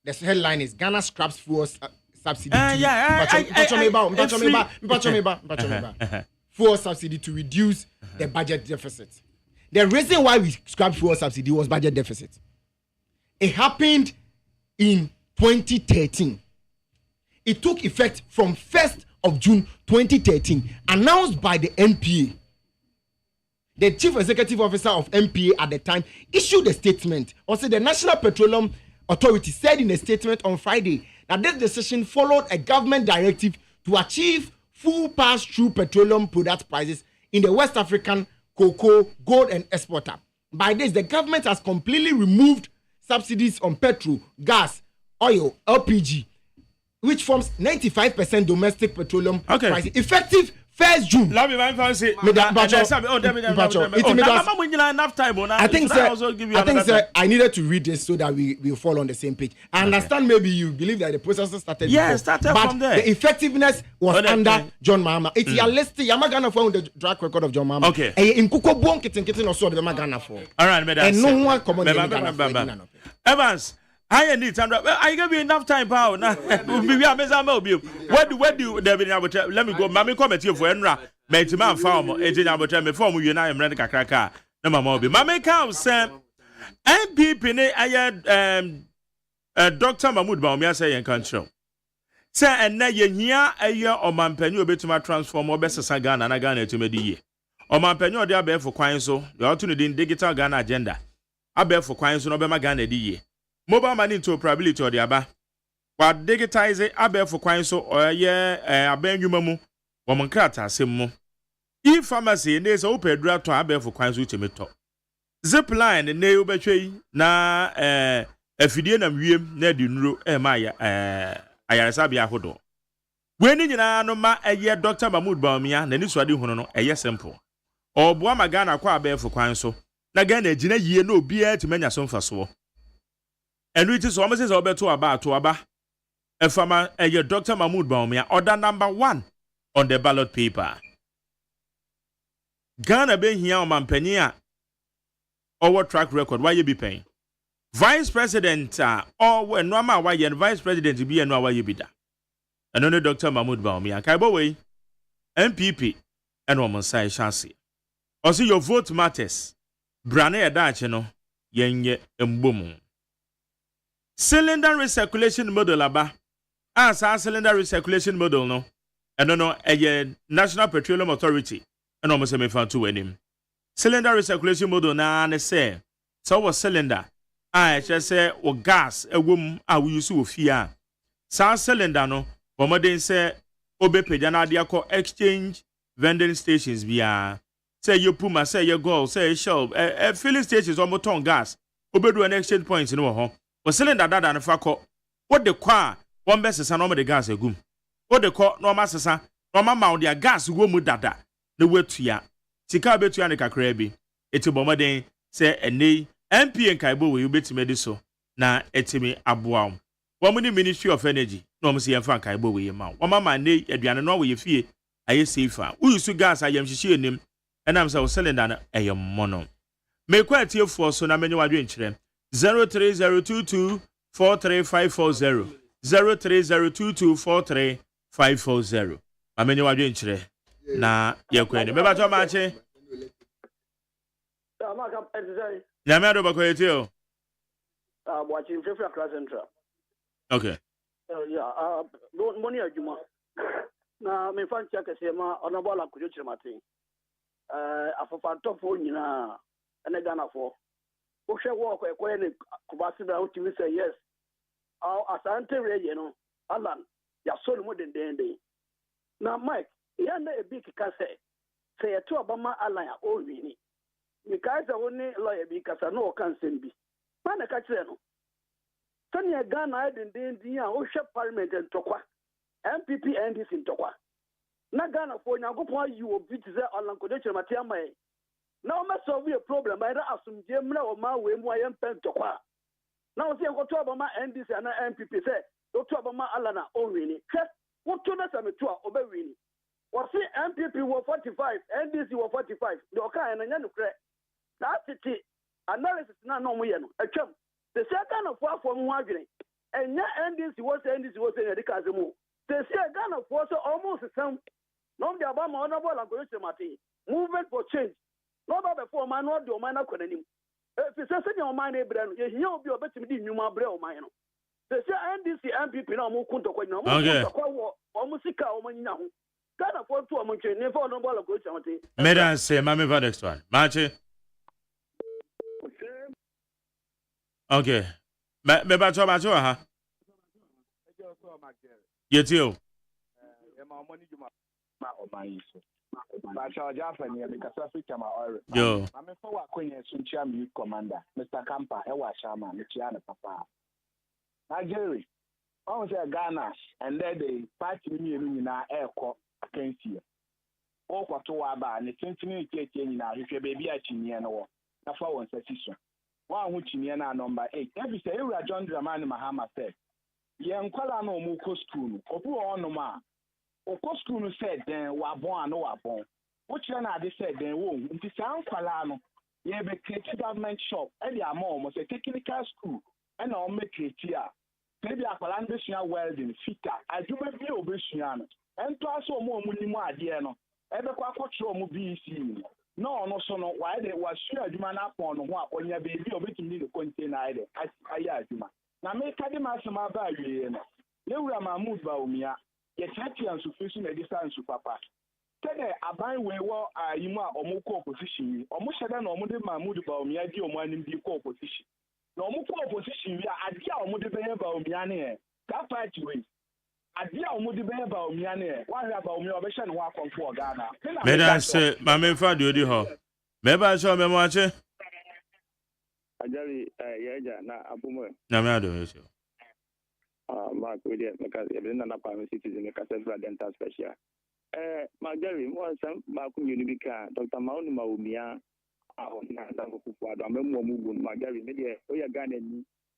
The headline is Ghana scraps fuel subsidy. Fuel subsidy to reduce the budget deficit. The reason why we scrapped fuel subsidy was budget deficit. It happened in 2013. It took effect from 1st of June 2013, announced by the NPA. the chief executive officer of MPA at the time, issued a statement. Also, the National Petroleum Authority said in a statement on Friday that this decision followed a government directive to achieve full pass-through petroleum product prices in the West African cocoa, gold, and exporter. By this, the government has completely removed subsidies on petrol, gas, oil, LPG, which forms 95% domestic petroleum prices, effective 1st June. Let me fancy. I think I needed to read this so that we fall on the same page. I understand maybe you believe that the process started before, started but from there. The effectiveness was under John Mahama. It's your list. Yamagana for the track record of John Mahama. Okay. In Kuko Bon kitten or so the Magana for. All right, and no one common Evans. I need I give you enough time, pal. Now, where do let me go. Mammy comment here for Enra. Mate, man, farm, 18 hour time before we unite and rent a cracker. No, Mamma, Mammy cows, Sam. MPP, I had Dr. Mahmoud Baumia say in control. Sir, and now you're a year or man penny a bit to my transform or best Sagan and I Ghana to me. Or man penny or there bear for quine so, the opportunity in digital Ghana agenda. I bear for quine so, no be my Ghana de. Mobile money to probability or the aba. What digitize it, I bear for quine so or a ben yumamu, woman crata, simo. If pharmacy and there's open draft to I bear for quines with me talk. Zip line and nail betray na a fidian and wiem, Ned in ro, Maya, Ayasabia Hodo. When in no ma a year Dr. Mahmoud Baumia, and this wadi hono, a year simple. Or Boamagana qua bear for quine so. Nagana Gina ye no beer to many some for so. And which is almost as over to Aba. A farmer, a year Dr. Mahmoud Baumia, order number 1 on the ballot paper. Ghana being here on Mampenia. Our track record, why you be paying? Vice President, or when normal why you Vice President to be and why you be that. And only Dr. Mahmoud Baumia, Kaibowe, MPP, and woman say chassis. Also, your vote matters. Brane Adacheno, Yenye Mbomu. Cylinder recirculation model aba. As our cylinder recirculation model no. And no a National Petroleum Authority. And almost me found two him. Cylinder recirculation model na ne say. So was cylinder. I just say or gas a woman I will use to fear. Sa cylinder no. Bomodin say obe pejana dia ko exchange vending stations via. Say you puma say your goal say shell filling stations almost on gas. Obe do an exchange points no ho. Was cylinder dada and fako. What the qua one best is a normal the gas a goom. What the call normal sasa, normal mount their gas womu dada. The word to ya. Sika bet you and a crabby. It's a bomade say a nay, MP and Kaibo will bet me so. Na etime abuam. 1 minute Ministry of Energy. No, Monsieur Frank Kaibo with your mouth. 1 mama nay, at the no way you fear. I say safer. Who used to gas I am she him, and I'm so cylinder a mono. Make quite here for so na many were 03022 43540 03022 43540. I mean, you are doing chere. Na ye kwene. Beba to mache. Nyame do bakoyeti o. Watching Fifth Class Central. Okay. Yeah, money adwuma. Na me fan check say ma onobola kujo chirmati. Afofa tofo nyina ene Ghana for. Wo hwe wo ko ne kubasi da utimi say yes. Asante reje no. Alan ya solo mo dendende. Na Mike, yanda e big kase. Say to Obama Alan ya o wini. Mi kaisa woni lawyer bi kasa no kan sembi. Ma na ka kire no. Tanya Ghana dendende ya o hwe parliament ntokwa. MPP NDC ntokwa. Na Ghana for nyankopon you obi ti say Alan ko de chirmati amaye. Na o ma solve a problem by the asumje mra o ma we mu ayem pen ntokwa. Na o se ko to Obama NDC na MPP say o to Obama Alan na o wini. What to that to obey? Was see MPP were 45, NDC were 45. The Oka and Yanu Cre. That's it. Analysis now no more. A chum. The second of war from Wagner. And ya NDC was in the Kazamu. The second of war almost the same. No, the Obama honorable and Gorisha Martin. Movement for change. Not before man or do man could him. If it's a senior mind, you'll be a better than you, my bro, mine. The NDC MPP no more kunto kwa no musika o manyina ho Ghana for 2 months, never no ball of coach. Medan say, Mammy for next one. Marche. Okay. Me bacho ha. Yet you. Yo. I'm a forward queen and youth commander, Mr. Kampa, Ewa Shama, Michiana Papa. Nigeria, I was a Ghana, and then they party me in our air court against you. All for 2 hours, and the 20 minutes in our if your baby at Chiniano, that's why one session. One which Chiniana number 8. Every say, you are John Dramani Mahama said, Yan Kwala no Moko school, or poor on no ma. Oko school said, then wa born no wa born. Which one are they said, then won't. It is San Falano. You have a creative government shop, and your mom was a technical school, and I'll make it here. Maybe a Palandesian welding, fitter, I do my view of Bishano, and plus or more Munima Diano, ever quattro BC. No, so no, why they was sure you man up on what when your baby of it need to contain either. I now make Kadimasama value. Leura Mahmoud Baumia, yet happy and sufficient a distance to Papa. Tell a buy where you are or more opposition, or more than or more Mahmoud Baumia, dear one in the opposition. No more opposition, we are idea or more Baumia, that fight way. Idea or more Baumia, why about me or Beshan walk on for Ghana. Medan say, Mammy for duty ho. Maybe I saw me watch it. Ajari, na abumo. Namado is you. Mark William, because you've been an apartment citizen, because of dental special. Marjorie, more some Baku Unibica, Dr. Mauni Maumia, Marjorie, media, we are Ghana,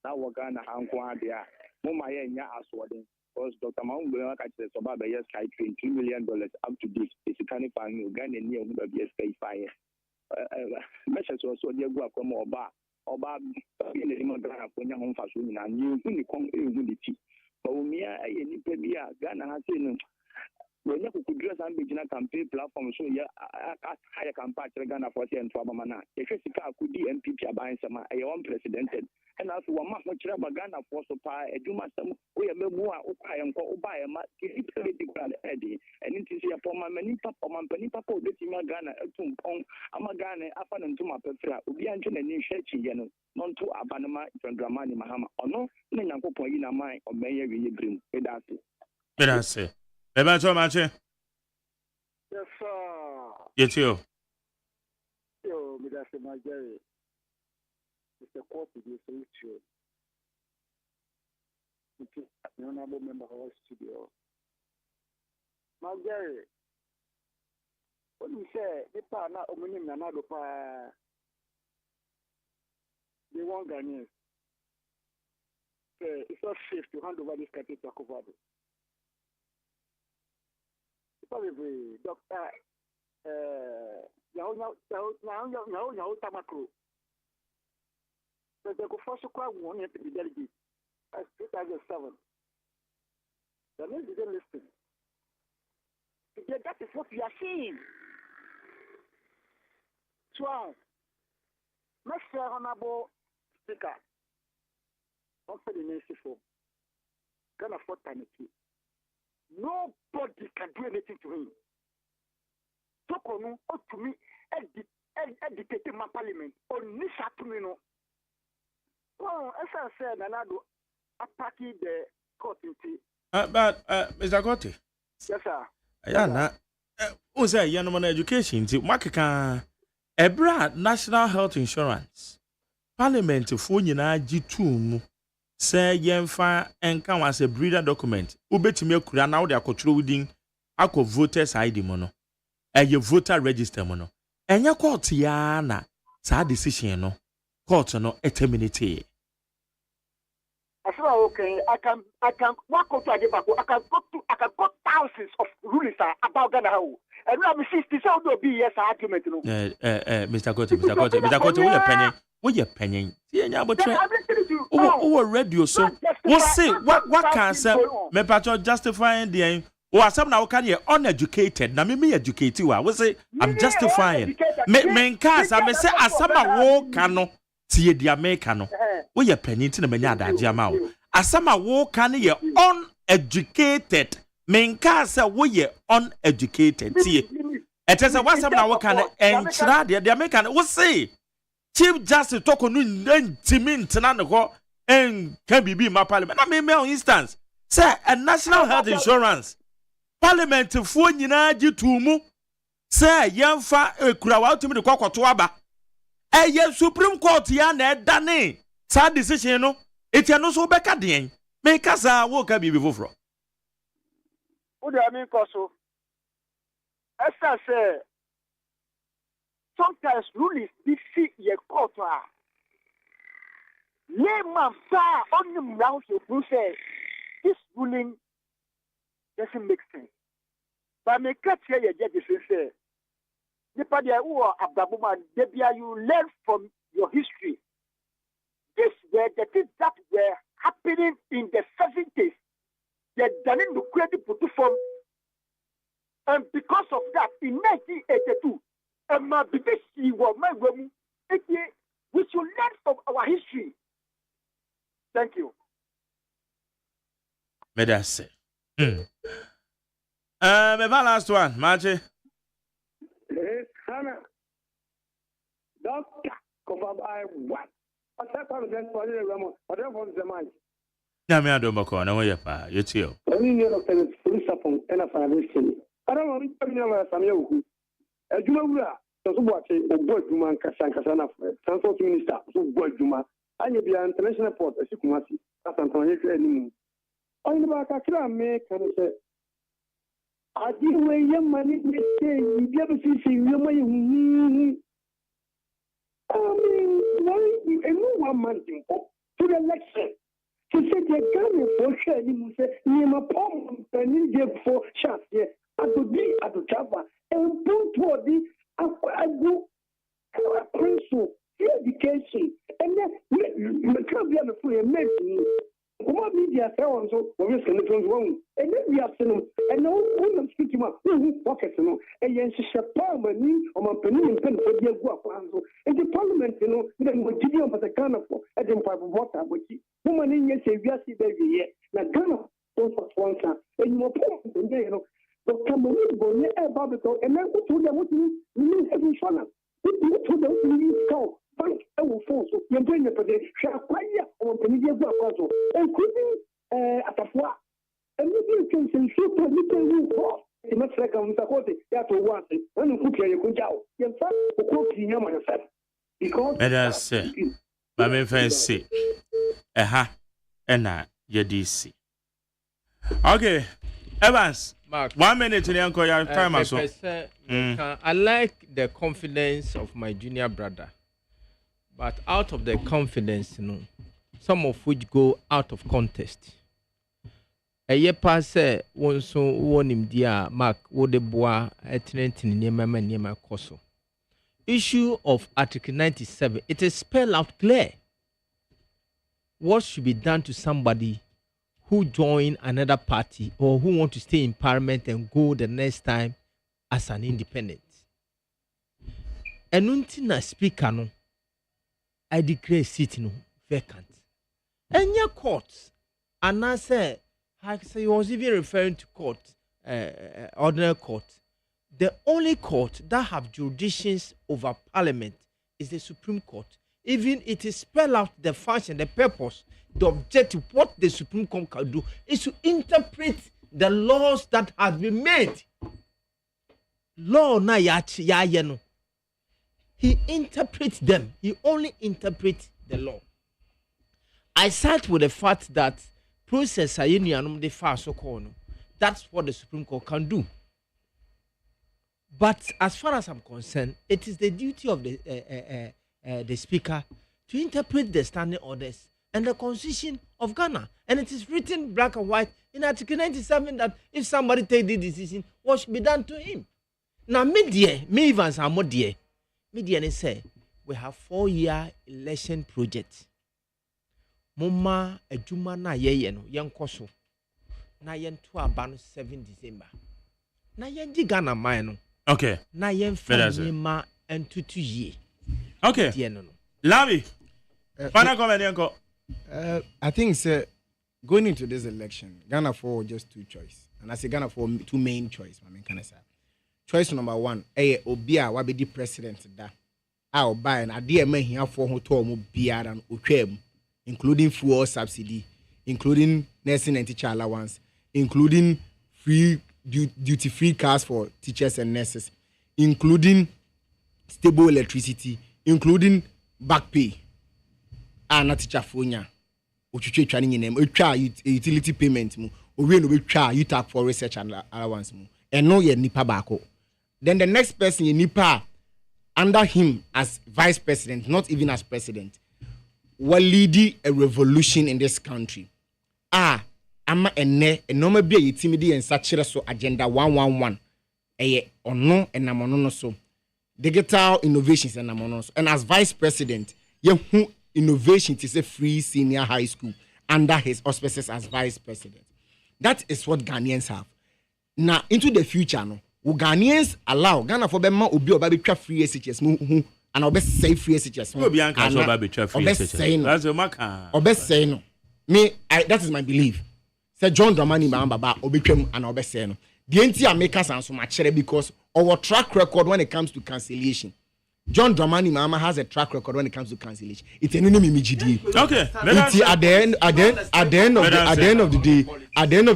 now we're Ghana, Hanquadia, Mumaya, Aswadi, because Dr. Maun will catch the Sobaba, yes, I train $2 million up to this. It's a kind of family, Ghana near yes, pay fire. Measures also, dear Guacamo or Bar. Oba in the Ghana for your home fashion and you really come in the tea. But we are any Pebia, Ghana has seen when you could dress and begin a campaign platform, so yeah, higher campaign Ghana for and Fabamana. If you could be MPP buying some a own president, and as one much Ghana for supply, a Juma some we are more Okai and Obaya, Eddie, and it is here for my many papa, my penny papa, getting my Ghana, a tomb, Amagane, upon and to my pefra, we are in a new shady, non to Abanama, Dramani Mahama, or no, Nanako Poina Mai, or Mayor Brim, Medan say. Maybe I saw Marche. Yes, sir. Yet you. Yo, Mr. Marjorie. It's a court with you. The honorable member of our studio. Marjorie. What do you say? The partner of Minim Nanado Pa. They want Ghanaians. It's not safe to hand over this country to Akufo-Addo. Probably, Doctor, Yao Tamakro. But the first one to be delegate as 2007. The next didn't listen. That is what we are seeing. So, Mr. Honorable Speaker, don't say the name before. Can afford time. Nobody can do anything to him. So, to me, educated my parliament on this afternoon. Well, as I said, Nanado attacking the court. But, Mr. Gotti. Yes, sir. Yeah, who say, Yanaman education, Makaka, a brand national health insurance. Parliament for G2. Say Yenfa and come as a breeder document. Ubetime kura now they are controlling ako voters ID mono. Your voter register mono. And your court yana sa decision no. Court no terminate. Okay, I can walk out to Adebako. I can go thousands of rulings about Ghana. And we have 60 so no be yes argument no. Mr. Gotti, what you penny? Oh, radio so. What say? What can say? Me patron justifying the. Oh, some now can you uneducated? Na me educate you. What say? I'm justifying. Me case I me say asama wo kano tie dia me kano. What you penny? Tina me nyada jama. Asama wo kano ye uneducated. menka say we uneducated tie ete say wasam na wo kan enchira de make kan wo say Chief Justice talk no ntimi ntena ne ho en can be my parliament na me on instance say a national health insurance parliament fo nyina gi tumu say yemfa ekura wa tumi de kokoto aba Supreme Court ya na edane sa decision no etia no so beka den me kasa wo ka bibi foforo What do I mean, Koso? As I say, sometimes rulings defeat your court. Layman far on the grounds who say this ruling doesn't make sense. But me catch here your judges say, Nipadia who are Abdabuma, you learn from your history. This were the things that were happening in the 70s. They're done in the credit put form. And because of that, in 1982, we should learn from our history. Thank you. May I say? My last one, Margie. Hannah. Doctor, come by what? What's happened then for the mind? Nyame adomako na wo ye pa yetio oni ni no tele police upon ena foundation ara mo mi pa mi na samye oku adwuma wura so bo ate obo adwuma nkasa na transport minister so bo adwuma anya bia international port asikumasi asantan ye kra nimu oni ba ka kra me kan se adi we ye mani me se bia be si ye mo ye hu no one man to the election. To say the Ghana for sure, you say, Nima Pom, and India for Shas, I could be at the Java, and put toward the Agu Prince, education, and then can't be on the free and what media sounds so obviously wrong, and then we have seen them, and no one speaking about pockets, and yes, Shapamani or my penny and pen for the Guapanzo, and the parliament, then what did you for the Ghana for, and then for water, which woman in yes, a Yassi baby, now Ghana don't sponsor, and more important, but come on, go near Babico, and then go to the what you mean every one. To the call. Bank will force you bring it for the Shakwaya or Penny Guapazo, and could at a floor. And you can say, super little for it must like on the hotel that will want it. When you put your Kunjao, your son will quote the young yourself. Because let us say, my main fancy, and your DC. Okay, Evans, Mark, 1 minute to the uncle, your time or so. I like the confidence of my junior brother. But out of the confidence, some of which go out of context. A year past, one so one him dear Mark Wodebois eternity Niema Koso. Issue of Article 97, it is spelled out clear. What should be done to somebody who join another party or who want to stay in parliament and go the next time as an independent. Enuntina speaker no. I declare seat vacant. And your court, and I say he was even referring to court, ordinary court. The only court that have jurisdictions over parliament is the Supreme Court. Even it is spelled out the function, the purpose, the objective. What the Supreme Court can do is to interpret the laws that have been made. Law na ya no. He interprets them. He only interprets the law. I sat with the fact that process the fast so that's what the Supreme Court can do. But as far as I'm concerned, it is the duty of the speaker to interpret the standing orders and the constitution of Ghana. And it is written black and white in Article 97 that if somebody take the decision, what should be done to him? Now, me Evans are more dear. Media say we have 4-year election project. Moma ejuma na yeye no yenkoso. Na yen to abano 7 December. Na yen di Ghana man no. Okay. Na yen ma entutu ye. Okay. Lavi. Final comment yanko. I think going into this election, Ghana for just two choice. And I say Ghana for two main choice. I mean, can I say? Choice number one, Obia, what be the president da? I'll buy an idea man here for hotel biara and Ukrem, including fuel subsidy, including nursing and teacher allowance, including free duty-free cars for teachers and nurses, including stable electricity, including back pay. Na teacher fonya. Ochuche twa ni nem, otwa utility payment mu, owie no betwa UTAC for research and allowance mu. Eno ye nipa baako. Then the next person ye nipa under him as vice president, not even as president, will lead a revolution in this country. Ama enoma bia yitimidi en sachire so agenda 111. Ono enamono no so. Digital innovations enamono so. And as vice president, ye hu innovation is a free senior high school under his auspices as vice president. That is what Ghanaians have. Now, into the future, no, will Ghanaians allow Ghana for them obi oba betwa free SHS mu and obe say free SHS mu. Obi anka so oba betwa free SHS. That's your maka. Obe say no. That is my belief. Say John Dramani Baba obetwam and obe say no. The NT makers and so much because our track record when it comes to cancellation. John Dramani Mahama has a track record when it comes to cancellation. It's an enemy GD. Okay. At the end of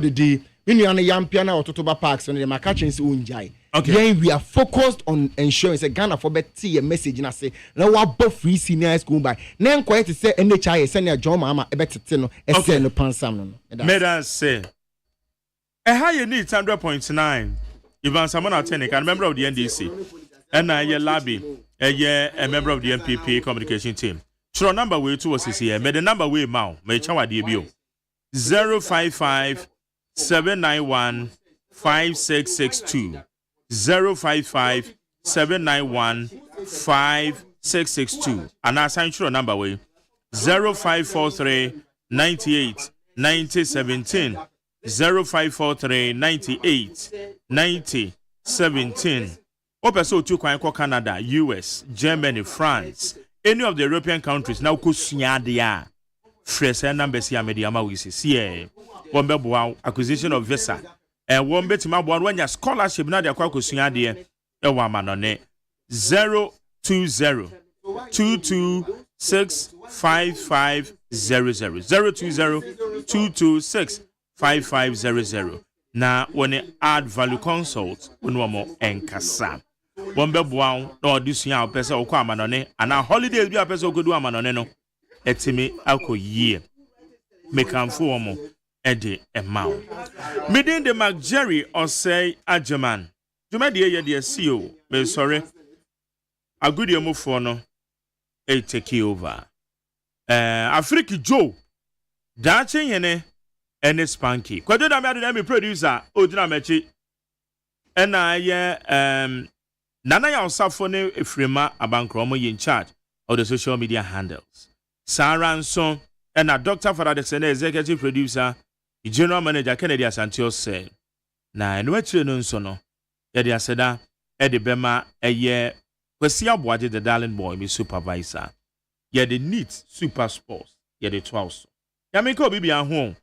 the day, when you are a young piano or Totoba Parks, and the catchings unjai. Okay. Then we are focused on ensuring that Ghana for better a message and I say, now what both free senior school by. Then quite to say NHI send your John Mama a better tino SN no pansam. Medan say a higher need 100.9. Ivan Samona Tenek, a member of the NDC, and I Labi. A member of the MPP communication team. Sure number way to us here. Made the number way mau. May chawa debut 055 791 5662 055 791 5662. And I sign sure number way 0543 98 9017 0543 98 9017. Opeso to kwa Canada, US, Germany, France, any of the European countries now kusunya dia. Fresh numbers here mediama we see. Wombe acquisition of visa. And one bet ma one when your scholarship na dia kwa kusunya dia. E wa manone 020 226 5500 020 226 5500. Na when add value consult when mo enkasa. Wombe buan na odisuya opese okwa amanone ana holidays bi opese okodu amanone no etimi akoyie mekanfo omo ede emao midin de McJerry OSEI AGYEMAN jumadi ye de CEO me sorry agudi emofo no e take over Africa Joe dache yene ene spanky kwado da me producer odina mechi ena ye Nana ya osafo ne efrema abankromo ye in charge of the social media handles. Sarah Nson and a Dr. Faradek and executive producer, the general manager Kennedy Asantio said, na enwetre no nso no, ye de aseda e de bema eye kwesi aboade the darling boy me supervisor. Ye de neat super sports, ye de 12. Ya me ko bibia ho